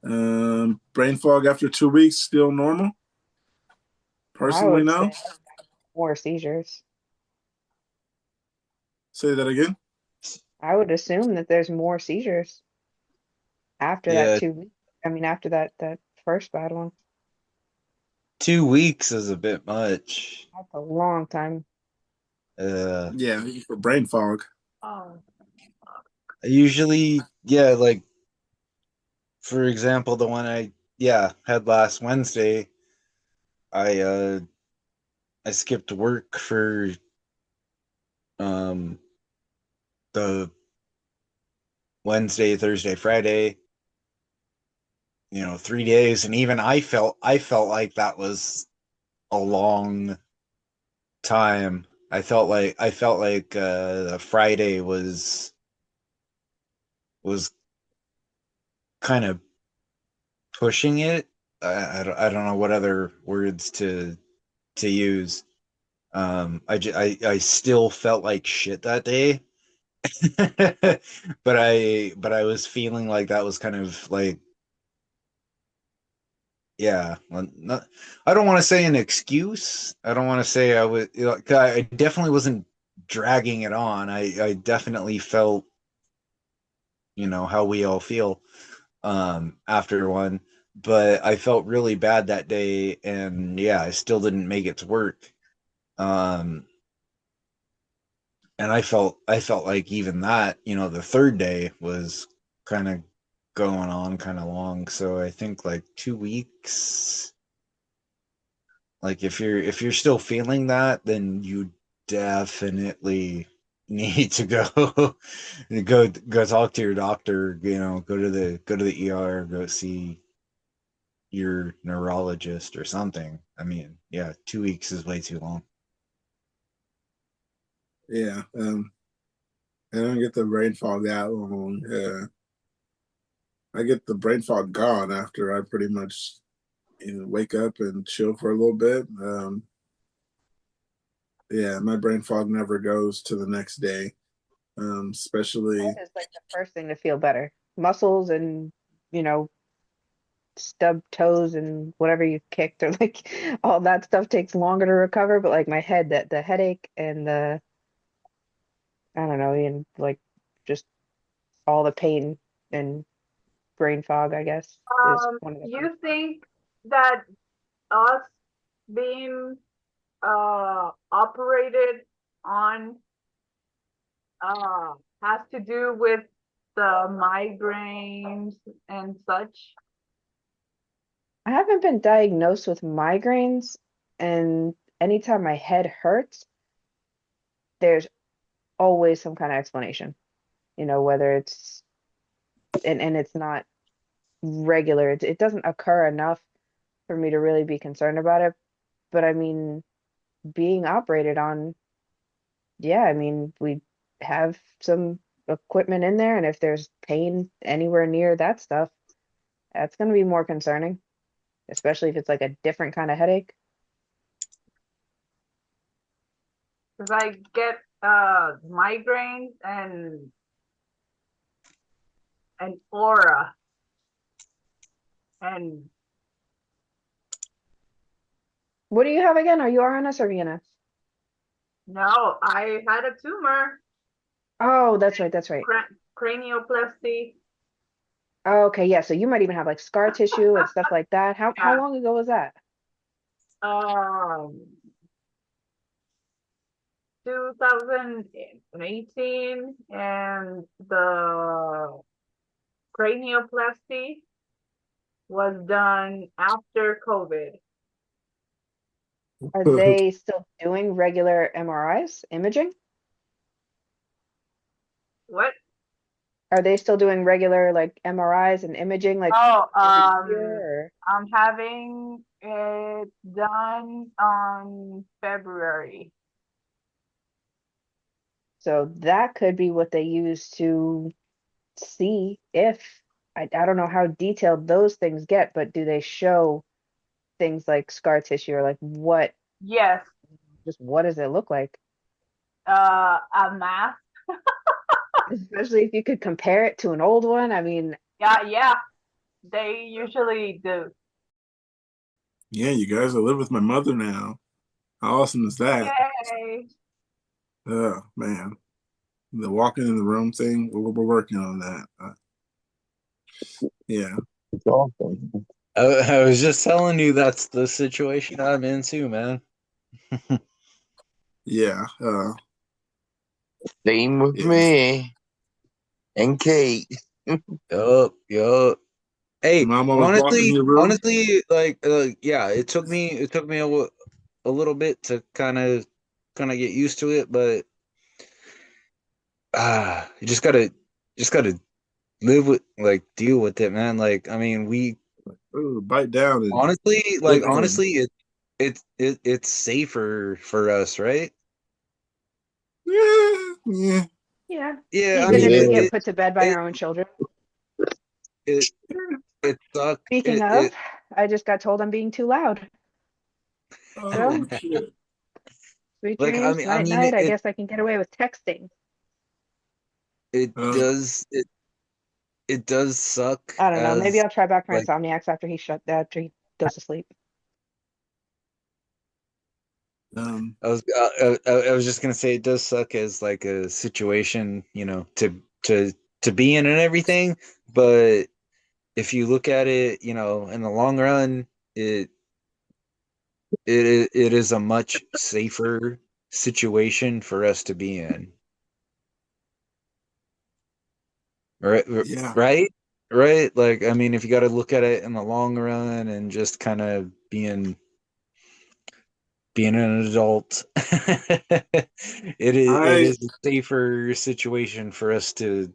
Brain fog after 2 weeks still normal? I Personally, would no. say more seizures. Say that again. I would assume that there's more seizures after that Yeah, 2 weeks. I mean, after that first bad one. 2 weeks is a bit much. That's a long time. Yeah, for brain fog. Oh. Usually, yeah, like for example, the one I had last Wednesday, I I skipped work for um the Wednesday, Thursday, Friday, 3 days, and even I felt like that was a long time. I felt like the Friday was kind of pushing it. I don't know what other words to use. I still felt like shit that day. but I was feeling like that was kind of like, yeah, well, not, I don't want to say an excuse. I don't want to say I was, 'cause I definitely wasn't dragging it on. I definitely felt, how we all feel after one, but I felt really bad that day, and yeah, I still didn't make it to work. Um and I felt like even that, the third day was kind of going on kind of long. So I think like 2 weeks. Like if you're still feeling that, then you definitely need to go go talk to your doctor. Go to the ER, go see your neurologist or something. I mean, yeah, 2 weeks is way too long. Yeah, I don't get the brain fog that long. I get the brain fog gone after I pretty much wake up and chill for a little bit. Yeah, my brain fog never goes to the next day. Especially That is like the first thing to feel better. Muscles and, you know, stub toes and whatever you kicked or like all that stuff takes longer to recover. But like my head, that the headache and the, I don't know, and like just all the pain and brain fog, I guess, is one of the first. You think that us being operated on has to do with the migraines and such? I haven't been diagnosed with migraines, and anytime my head hurts, there's always some kind of explanation. Whether it's and it's not regular. It doesn't occur enough for me to really be concerned about it. But I mean, being operated on, yeah, I mean, we have some equipment in there, and if there's pain anywhere near that stuff, that's going to be more concerning, especially if it's like a different kind of headache. Because I get migraines and aura and What do you have again? Are you RNS or VNS? no, I had a tumor, Oh, that's right. That's right. cranioplasty. Oh, okay, yeah. So you might even have like scar tissue and stuff like that. How Yeah. long ago was that? 2018, and the cranioplasty was done after COVID. Are they still doing regular MRIs, imaging? What? Are they still doing regular like MRIs and imaging like Oh, every year? I'm having it done on February. So that could be what they use to see if I don't know how detailed those things get, but do they show things like scar tissue or like what Yes, just what does it look like? a mass. Especially if you could compare it to an old one. I mean, Yeah, they usually do. Yeah, you guys, I live with my mother now. How awesome is that? Yay! Oh man, the walking in the room thing. We're working on that. Yeah, It's awesome. I was just telling you that's the situation I'm in too, man. yeah. Same with Yeah. me and Kate. Yup. Hey, Mom always walking in your room. honestly, like, yeah, it took me a little bit to kind of get used to it, but you just gotta live with, like, deal with it, man. Like, I mean, we Ooh, bite down and honestly, live with it. it's safer for us, right? Yeah. yeah. Yeah, I Even mean, if you Yeah. get put to bed by it your own children. it it sucks. Speaking of, I just got told I'm being too loud. Oh So, shit. sweet like, dreams, I night mean, night. I guess I can get away with texting. it does it does suck I don't know. Maybe as, I'll try back for like, Insomniacs after he goes to sleep. I was just gonna say it does suck as like a situation, to be in and everything, but if you look at it, in the long run, it is a much safer situation for us to be in. Right, Yeah. right. Like, I mean, if you got to look at it in the long run and just kind of being an adult, it I is a safer situation for us to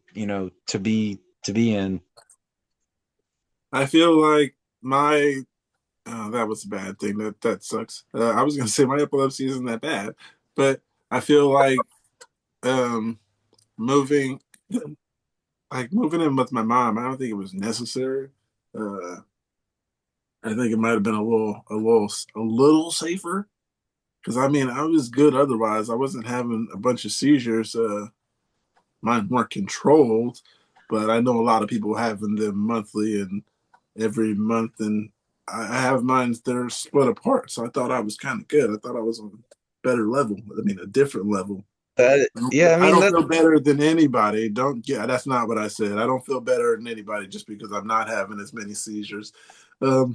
be in. I feel like my that was a bad thing. That sucks. I was gonna say my epilepsy isn't that bad, but I feel like um moving moving in with my mom, I don't think it was necessary. Uh I think it might have been a little safer because I mean I was good otherwise. I wasn't having a bunch of seizures. Mine weren't controlled, but I know a lot of people having them monthly and every month, and I have mine. They're split apart, so I thought I was kind of good. I thought I was on a better level. I mean, a different level. Yeah, I I mean don't that. feel better than anybody. Don't yeah, that's not what I said. I don't feel better than anybody just because I'm not having as many seizures.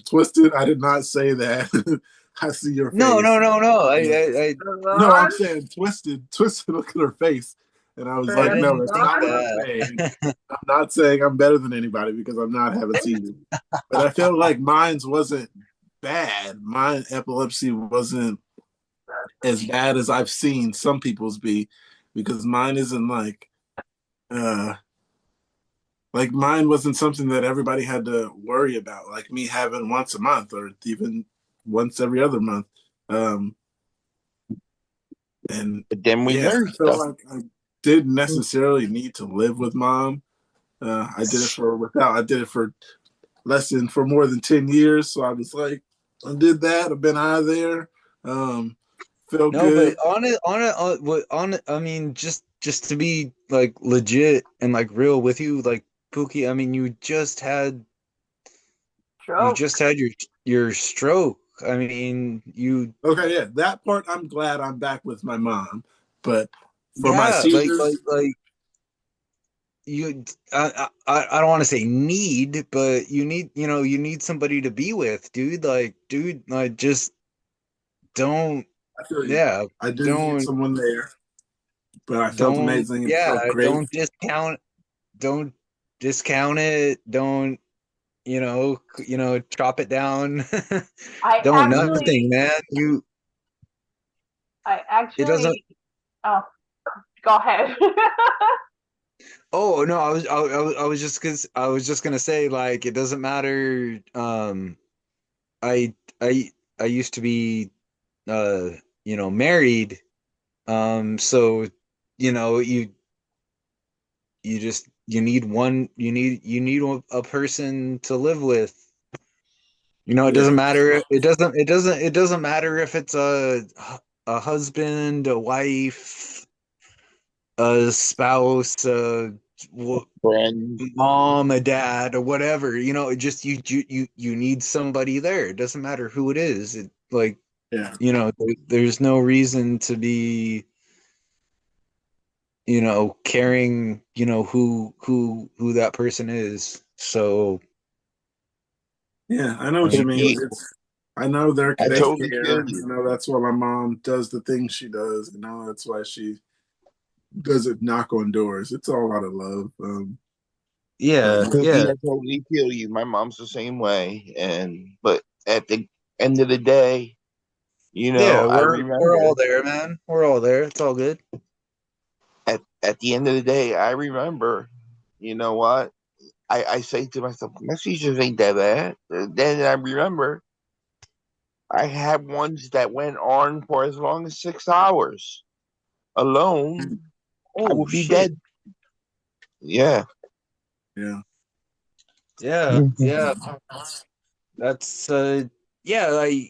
Twisted, I did not say that. I see your No, face. no, no, no. I No, I'm saying twisted. Twisted, look at her face. And I was I like, no, didn't that's think not what I'm saying. that. I'm not saying I'm better than anybody because I'm not having seizures. But I feel like mine's wasn't bad. My epilepsy wasn't as bad as I've seen some people's be because mine isn't like mine wasn't something that everybody had to worry about, like me having once a month or even once every other month. And But then we yeah, learn I feel stuff. like I didn't necessarily need to live with mom. I did it for without. I did it for for more than 10 years. So I was like, I did that. I've been out of there. Felt No, but good. I mean, just to be like legit and like real with you, like Pookie, I mean, you just had your stroke. I mean, you Okay, yeah, that part I'm glad I'm back with my mom. But for my yeah, seizures, like you I don't want to say need, but you need somebody to be with, dude. Like, dude, like just don't I feel you. yeah, I do need don't someone there, but I felt don't amazing. It yeah, felt great. don't discount it. Don't chop it down. I Don't actually, nothing, man. I It doesn't. actually, oh, go ahead. Oh no, I was just gonna say like it doesn't matter. I I I used to be married. So you just you need a person to live with. It Yeah, doesn't matter. It doesn't matter if it's a husband, a wife, a spouse, Friend. mom, a dad, or whatever. Just you need somebody there. It doesn't matter who it is. It like yeah, there's no reason to be caring who that person is. So yeah. I know I what you mean, mean. I know I they totally care. feel I you. know that's why my mom does the things she does. I know that's why she doesn't knock on doors. It's all out of love. yeah, Yeah. Cookie, yeah, I totally feel you. My mom's the same way. But at the end of the day, yeah. I We're remember all there, man. We're all there. It's all good. at the end of the day, I remember, you know what? I say to myself, my seizures ain't that bad. Then I remember I had ones that went on for as long as 6 hours alone. I Oh would be shit. dead. Yeah. Yeah. Yeah, yeah. That's yeah,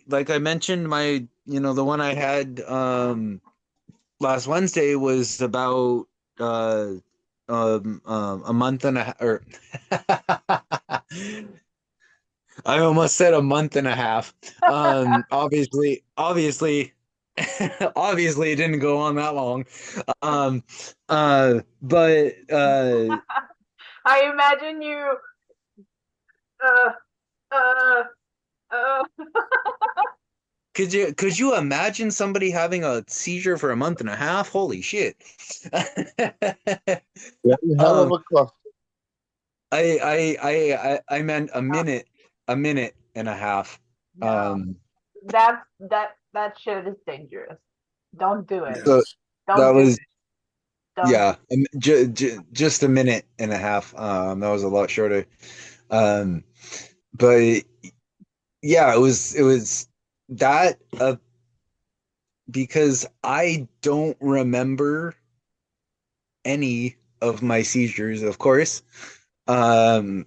like I mentioned the one I had last Wednesday was about a month and a or I almost said a month and a half. Obviously obviously it didn't go on that long. Um but I imagine you, uh, uh, uh. could you imagine somebody having a seizure for a month and a half? Holy shit. One hell of um a cluster. I meant a minute and a half. No, that shit is dangerous. Don't do it. So Yes. that Don't do was it. Don't. yeah, just a minute and a half. That was a lot shorter. Um, but yeah, it was that because I don't remember any of my seizures, of course. Um,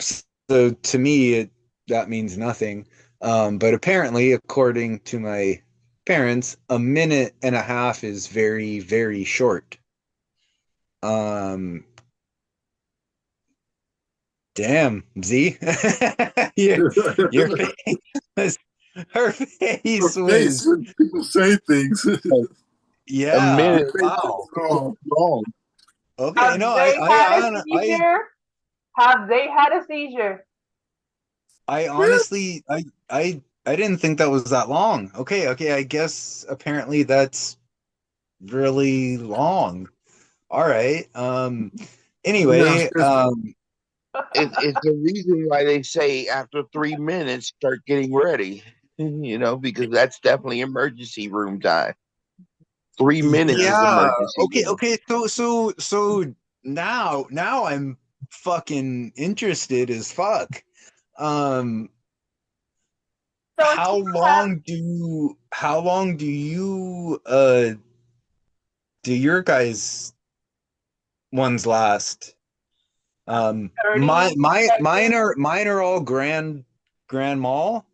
so to me, that means nothing. But apparently, according to my parents, a minute and a half is very, very short. Um, damn, Z, your your face, was- her Her face face was, when people say things. A yeah, minute Your face wow. is wrong. long. Okay, Have no, they had a seizure? Have they had a seizure? I honestly, I didn't think that was that long. Okay, okay, I guess apparently that's really long. All right. Yeah. Anyway, It's the reason why they say after 3 minutes, start getting ready. Because that's definitely emergency room time. 3 minutes is yeah. emergency Okay, room. okay. So now I'm fucking interested as fuck. Um, So if you have, how long do you do your guys ones last. 30 Mine are all Grand Mall.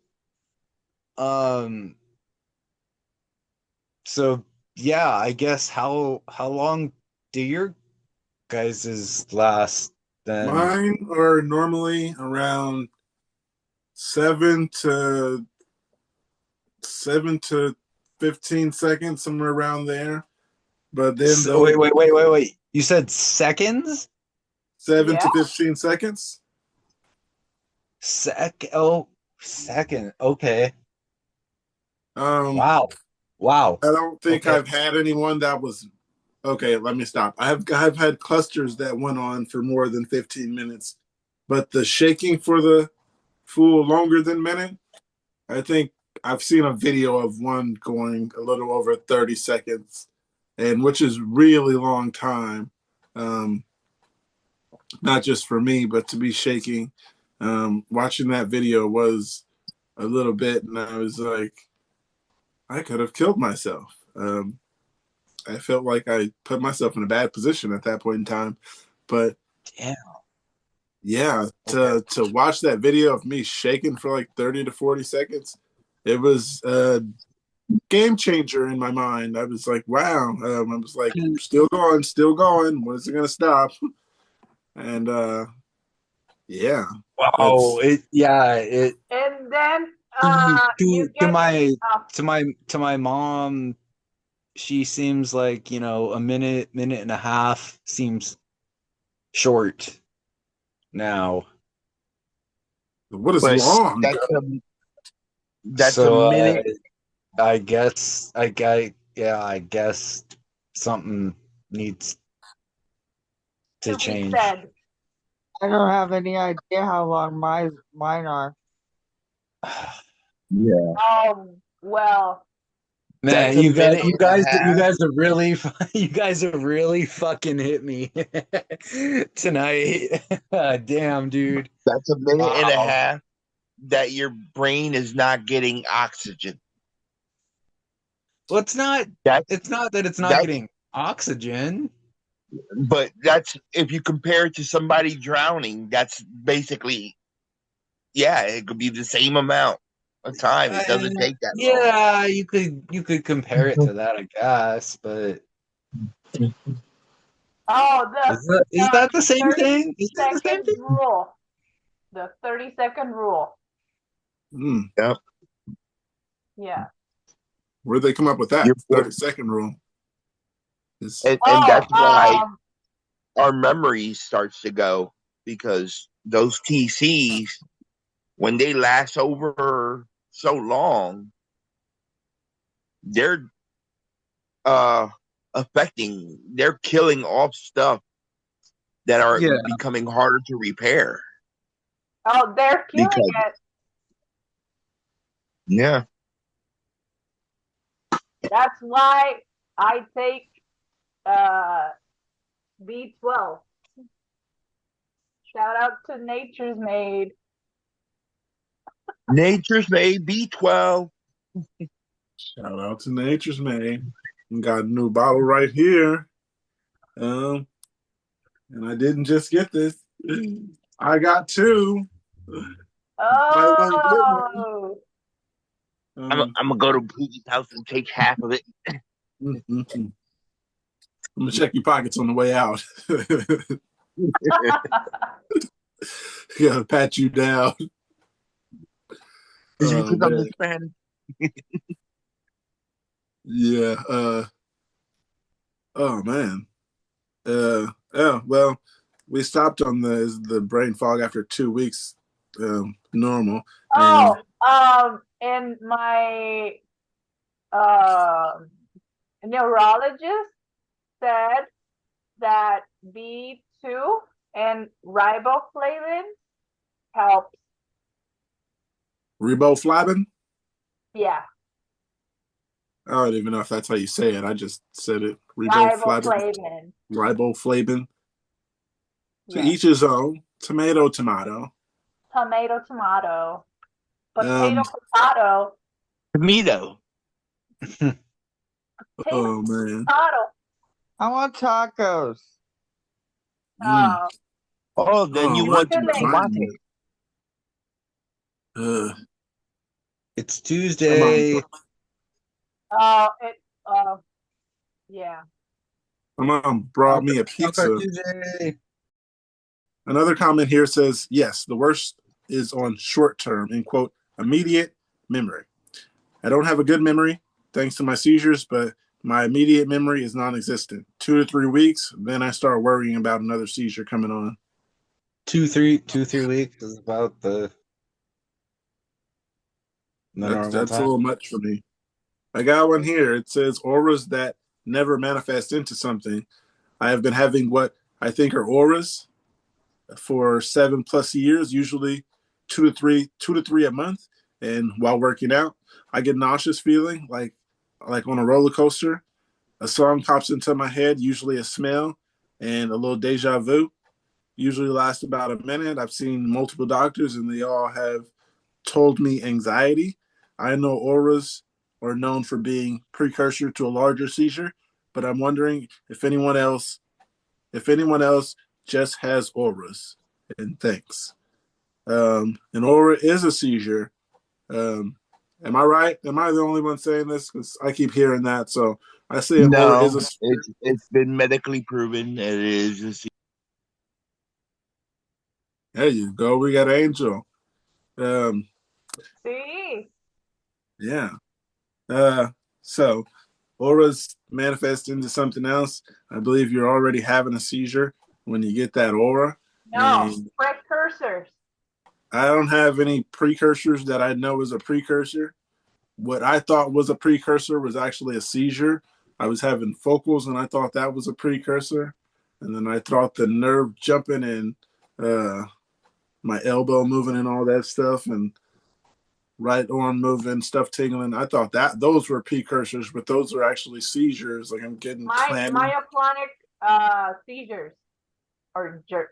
So yeah, I guess how long do your guys's last then? Mine are normally around 7 to 15 seconds, somewhere around there. But then they'll Wait. You said seconds? 7 to 15 seconds. Second. Okay. Wow. I don't think I've had anyone that was okay. Let me stop. I've had clusters that went on for more than 15 minutes, but the shaking for the full longer than minute, I think I've seen a video of one going a little over 30 seconds, and which is really long time. Not just for me, but to be shaking. Watching that video was a little bit, and I was like, I could have killed myself. I felt like I put myself in a bad position at that point in time. But yeah, to watch that video of me shaking for like 30 to 40 seconds, it was a game changer in my mind. I was like, wow. I was like, still going. When is it going to stop? And yeah. Wow. And then you to get my mom, she seems like, a minute and a half seems short now. What is But long? That's So, a minute. I guess something needs to change. I don't have any idea how long mine are. Yeah. Well, Man, That's a you minute and a half. guys are really fucking hit me tonight. Damn, dude. That's a minute and a Wow. half that your brain is not getting oxygen. Well, it's not that it's not getting oxygen. But that's if you compare it to somebody drowning, that's basically it could be the same amount of time. It doesn't take that long. Yeah, you could compare it to that, I guess, but is that the same thing? Is that the same thing? rule. The 30-second rule. Yep. Yeah. Where'd they come up with that? 30-second rule. And that's why our memory starts to go, because those TCs, when they last over so long, they're they're killing off stuff that are becoming harder to repair. Oh, they're killing it. Yeah. That's why I take B12. Shout out to Nature's Made. Nature's Made B12. Shout out to Nature's Made. Got a new bottle right here. And I didn't just get this. I got two. Oh. I'm gonna go to Pookie's house and take half of it. I'm gonna check your pockets on the way out. Gotta pat you down. Is it because I'm Hispanic? Yeah. Oh man. Well, we stopped on the brain fog after 2 weeks. Normal. And my neurologist said that B2 and riboflavin helps. Riboflavin? Yeah. I don't even know if that's how you say it. I just said it. Riboflavin. Riboflavin. To each his own. Tomato. Tomato. Potato. Tomato. Oh man. I want tacos. Mm. Oh, then you Oh, want I've some been Tavante. trying to. It's Come on, Tuesday. Yeah. my mom brought me a Taco pizza. Tuesday. Another comment here says, yes, the worst is on short term, in quote, immediate memory. I don't have a good memory thanks to my seizures, but my immediate memory is non existent. 2 to 3 weeks, then I start worrying about another seizure coming on. 2, 3 weeks is about the normal That's a time. little much for me. I got one here. It says auras that never manifest into something. I have been having what I think are auras for 7+ years, usually 2 to 3 a month. And while working out, I get nauseous feeling like on a roller coaster. A song pops into my head, usually a smell and a little deja vu. Usually lasts about a minute. I've seen multiple doctors and they all have told me anxiety. I know auras are known for being precursor to a larger seizure, but I'm wondering if anyone else just has auras. And thanks. An aura is a seizure. Am I right? Am I the only one saying this? Because I keep hearing that. So I say an aura is No, a seizure. it's been medically proven that it is. There you go. We got Angel. Um, See? yeah. So auras manifest into something else. I believe you're already having a seizure when you get that aura. No, And precursors. I don't have any precursors that I know is a precursor. What I thought was a precursor was actually a seizure. I was having focals and I thought that was a precursor. And then I thought the nerve jumping and my elbow moving and all that stuff and right arm moving, stuff tingling. I thought that those were precursors, but those are actually seizures. Like I'm getting clammy. Myoclonic seizures or jerk.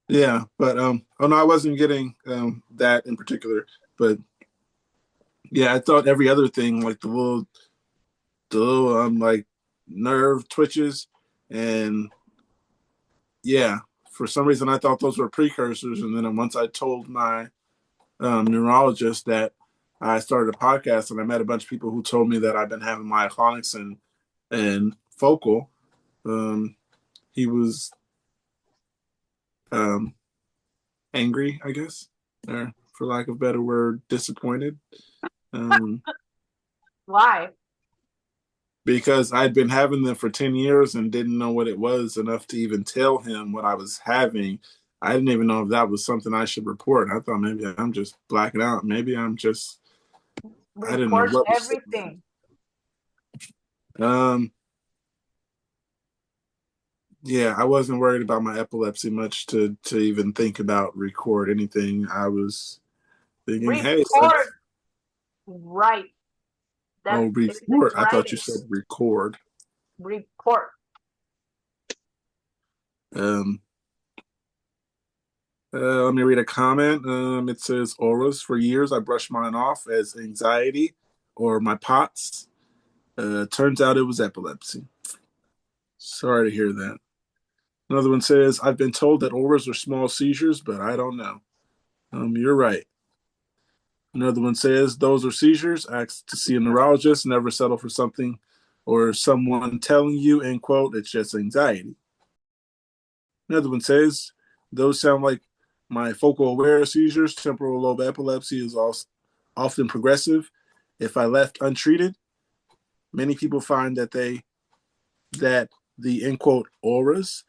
Yeah, but oh no, I wasn't getting that in particular. But yeah, I thought every other thing, like the little like nerve twitches, and yeah, for some reason I thought those were precursors. And then once I told my neurologist that I started a podcast, and I met a bunch of people who told me that I've been having myoclonics and focal. He was um, angry, I guess, or for lack of a better word, disappointed. Um, Why? because I'd been having them for 10 years and didn't know what it was enough to even tell him what I was having. I didn't even know if that was something I should report. I thought maybe I'm just blacking out. Maybe I didn't know Report what was everything. um yeah, I wasn't worried about my epilepsy much to even think about record anything. I was thinking, hey, Report. Right. That's it's in report. I thought you writing. said record. Report. Um let me read a comment. It says auras. For years, I brushed mine off as anxiety or my POTS. Turns out it was epilepsy. Sorry to hear that. Another one says, I've been told that auras are small seizures, but I don't know. You're right. Another one says, those are seizures. Ask to see a neurologist. Never settle for something or someone telling you, end quote, it's just anxiety. Another one says, those sound like my focal aware seizures. Temporal lobe epilepsy is also often progressive. If I left untreated, many people find that the end quote auras,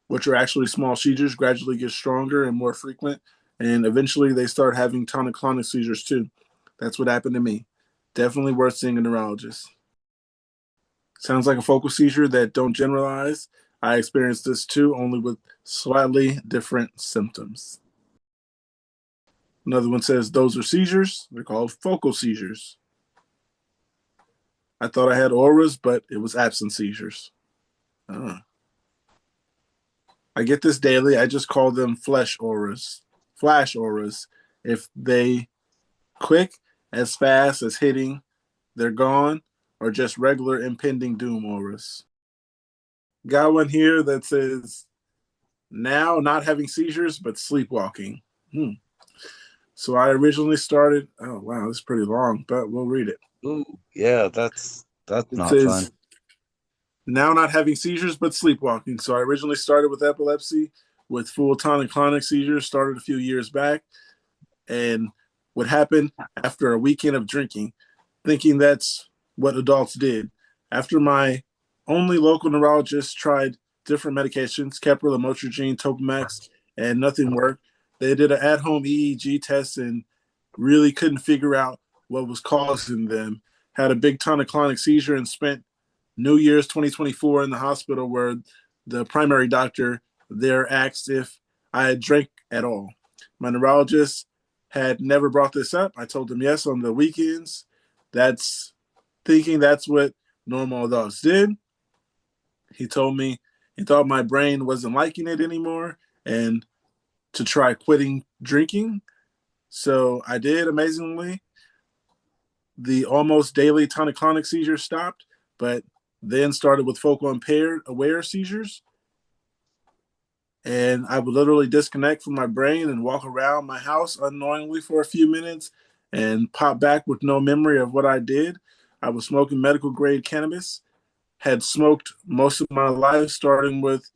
which are actually small seizures, gradually get stronger and more frequent, and eventually they start having tonic-clonic seizures too. That's what happened to me. Definitely worth seeing a neurologist. Sounds like a focal seizure that don't generalize. I experienced this too, only with slightly different symptoms. Another one says those are seizures. They're called focal seizures. I thought I had auras, but it was absent seizures. I get this daily. I just call them flash auras. If they quick, as fast as hitting, they're gone, or just regular impending doom auras. got one here that says, now not having seizures, but sleepwalking. So I originally started, oh, wow, this is pretty long, but we'll read it. Ooh, yeah, that's It not says, fun. now not having seizures, but sleepwalking. So I originally started with epilepsy with full tonic-clonic seizures, started a few years back. And what happened after a weekend of drinking, thinking that's what adults did. After my only local neurologist tried different medications, Keppra, lamotrigine, Topamax, and nothing worked. They did an at-home EEG test and really couldn't figure out what was causing them. Had a big tonic-clonic seizure and spent New Year's 2024 in the hospital where the primary doctor there asked if I had drank at all. My neurologist had never brought this up. I told him yes on the weekends. That's thinking that's what normal adults did. He told me he thought my brain wasn't liking it anymore and to try quitting drinking. So I did amazingly. The almost daily tonic-clonic seizures stopped, but then started with focal impaired aware seizures. And I would literally disconnect from my brain and walk around my house unknowingly for a few minutes and pop back with no memory of what I did. I was smoking medical grade cannabis, had smoked most of my life, starting with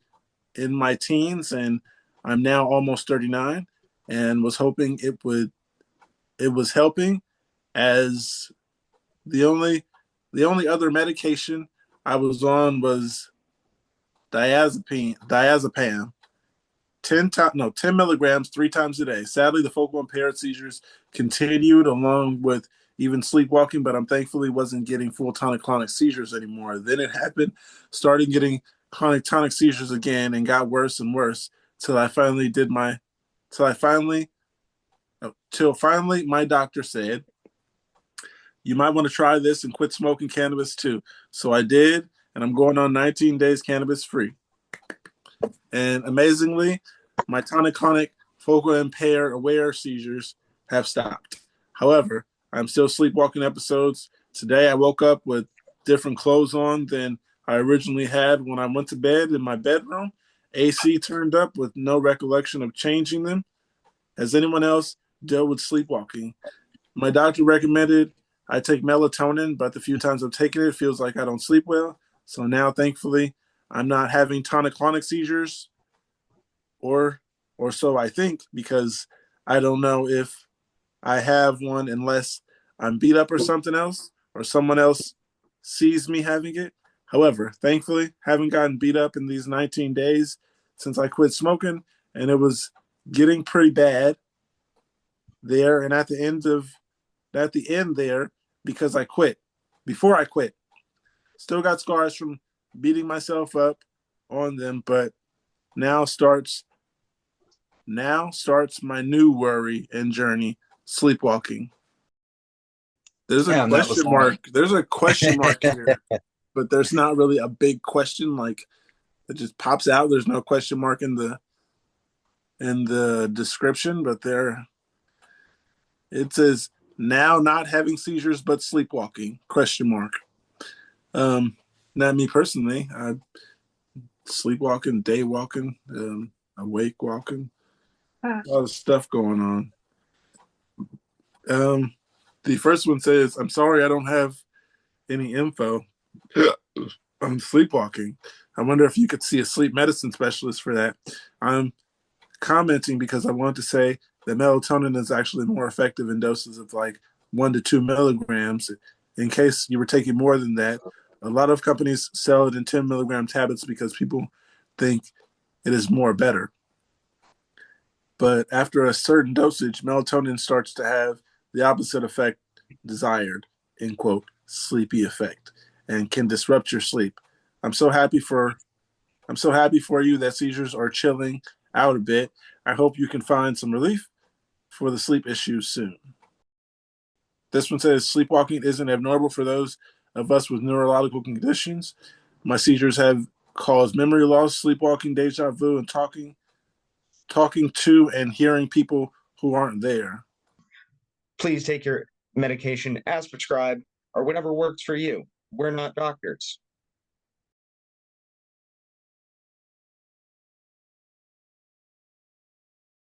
in my teens, and I'm now almost 39, and was hoping it was helping, as the only other medication I was on was diazepam, 10 milligrams 3 times a day. Sadly, the focal impaired seizures continued along with even sleepwalking, but I'm thankfully wasn't getting full tonic-clonic seizures anymore. Then it happened, started getting chronic tonic seizures again and got worse and worse till finally my doctor said, you might want to try this and quit smoking cannabis too. So I did, and I'm going on 19 days cannabis free. And amazingly, my tonic-clonic focal impaired aware seizures have stopped. However, I'm still sleepwalking episodes. Today I woke up with different clothes on than I originally had when I went to bed in my bedroom. AC turned up with no recollection of changing them. Has anyone else dealt with sleepwalking? My doctor recommended I take melatonin, but the few times I've taken it, it feels like I don't sleep well. So now, thankfully, I'm not having tonic-clonic seizures, or so I think, because I don't know if I have one unless I'm beat up or something else, or someone else sees me having it. However, thankfully, haven't gotten beat up in these 19 days since I quit smoking, and it was getting pretty bad there. And at the end there, because I quit, before I quit, still got scars from beating myself up on them, but now starts my new worry and journey, sleepwalking. There's a Yeah, and that was question mark. There's a question mark here, but there's not really a big question like it just pops out. There's no question mark in the description, but there it says, now not having seizures but sleepwalking, question mark. Not me personally. I sleepwalking, day walking, awake walking, a lot of stuff going on. The first one says, I'm sorry I don't have any info on sleepwalking. I wonder if you could see a sleep medicine specialist for that. I'm commenting because I want to say that melatonin is actually more effective in doses of like 1 to 2 milligrams. In case you were taking more than that, a lot of companies sell it in 10 milligram tablets because people think it is more better. But after a certain dosage, melatonin starts to have the opposite effect desired, end quote, sleepy effect, and can disrupt your sleep. I'm so happy for you that seizures are chilling out a bit. I hope you can find some relief for the sleep issues soon. This one says sleepwalking isn't abnormal for those of us with neurological conditions. My seizures have caused memory loss, sleepwalking, deja vu, and talking to and hearing people who aren't there. Please take your medication as prescribed or whatever works for you. We're not doctors.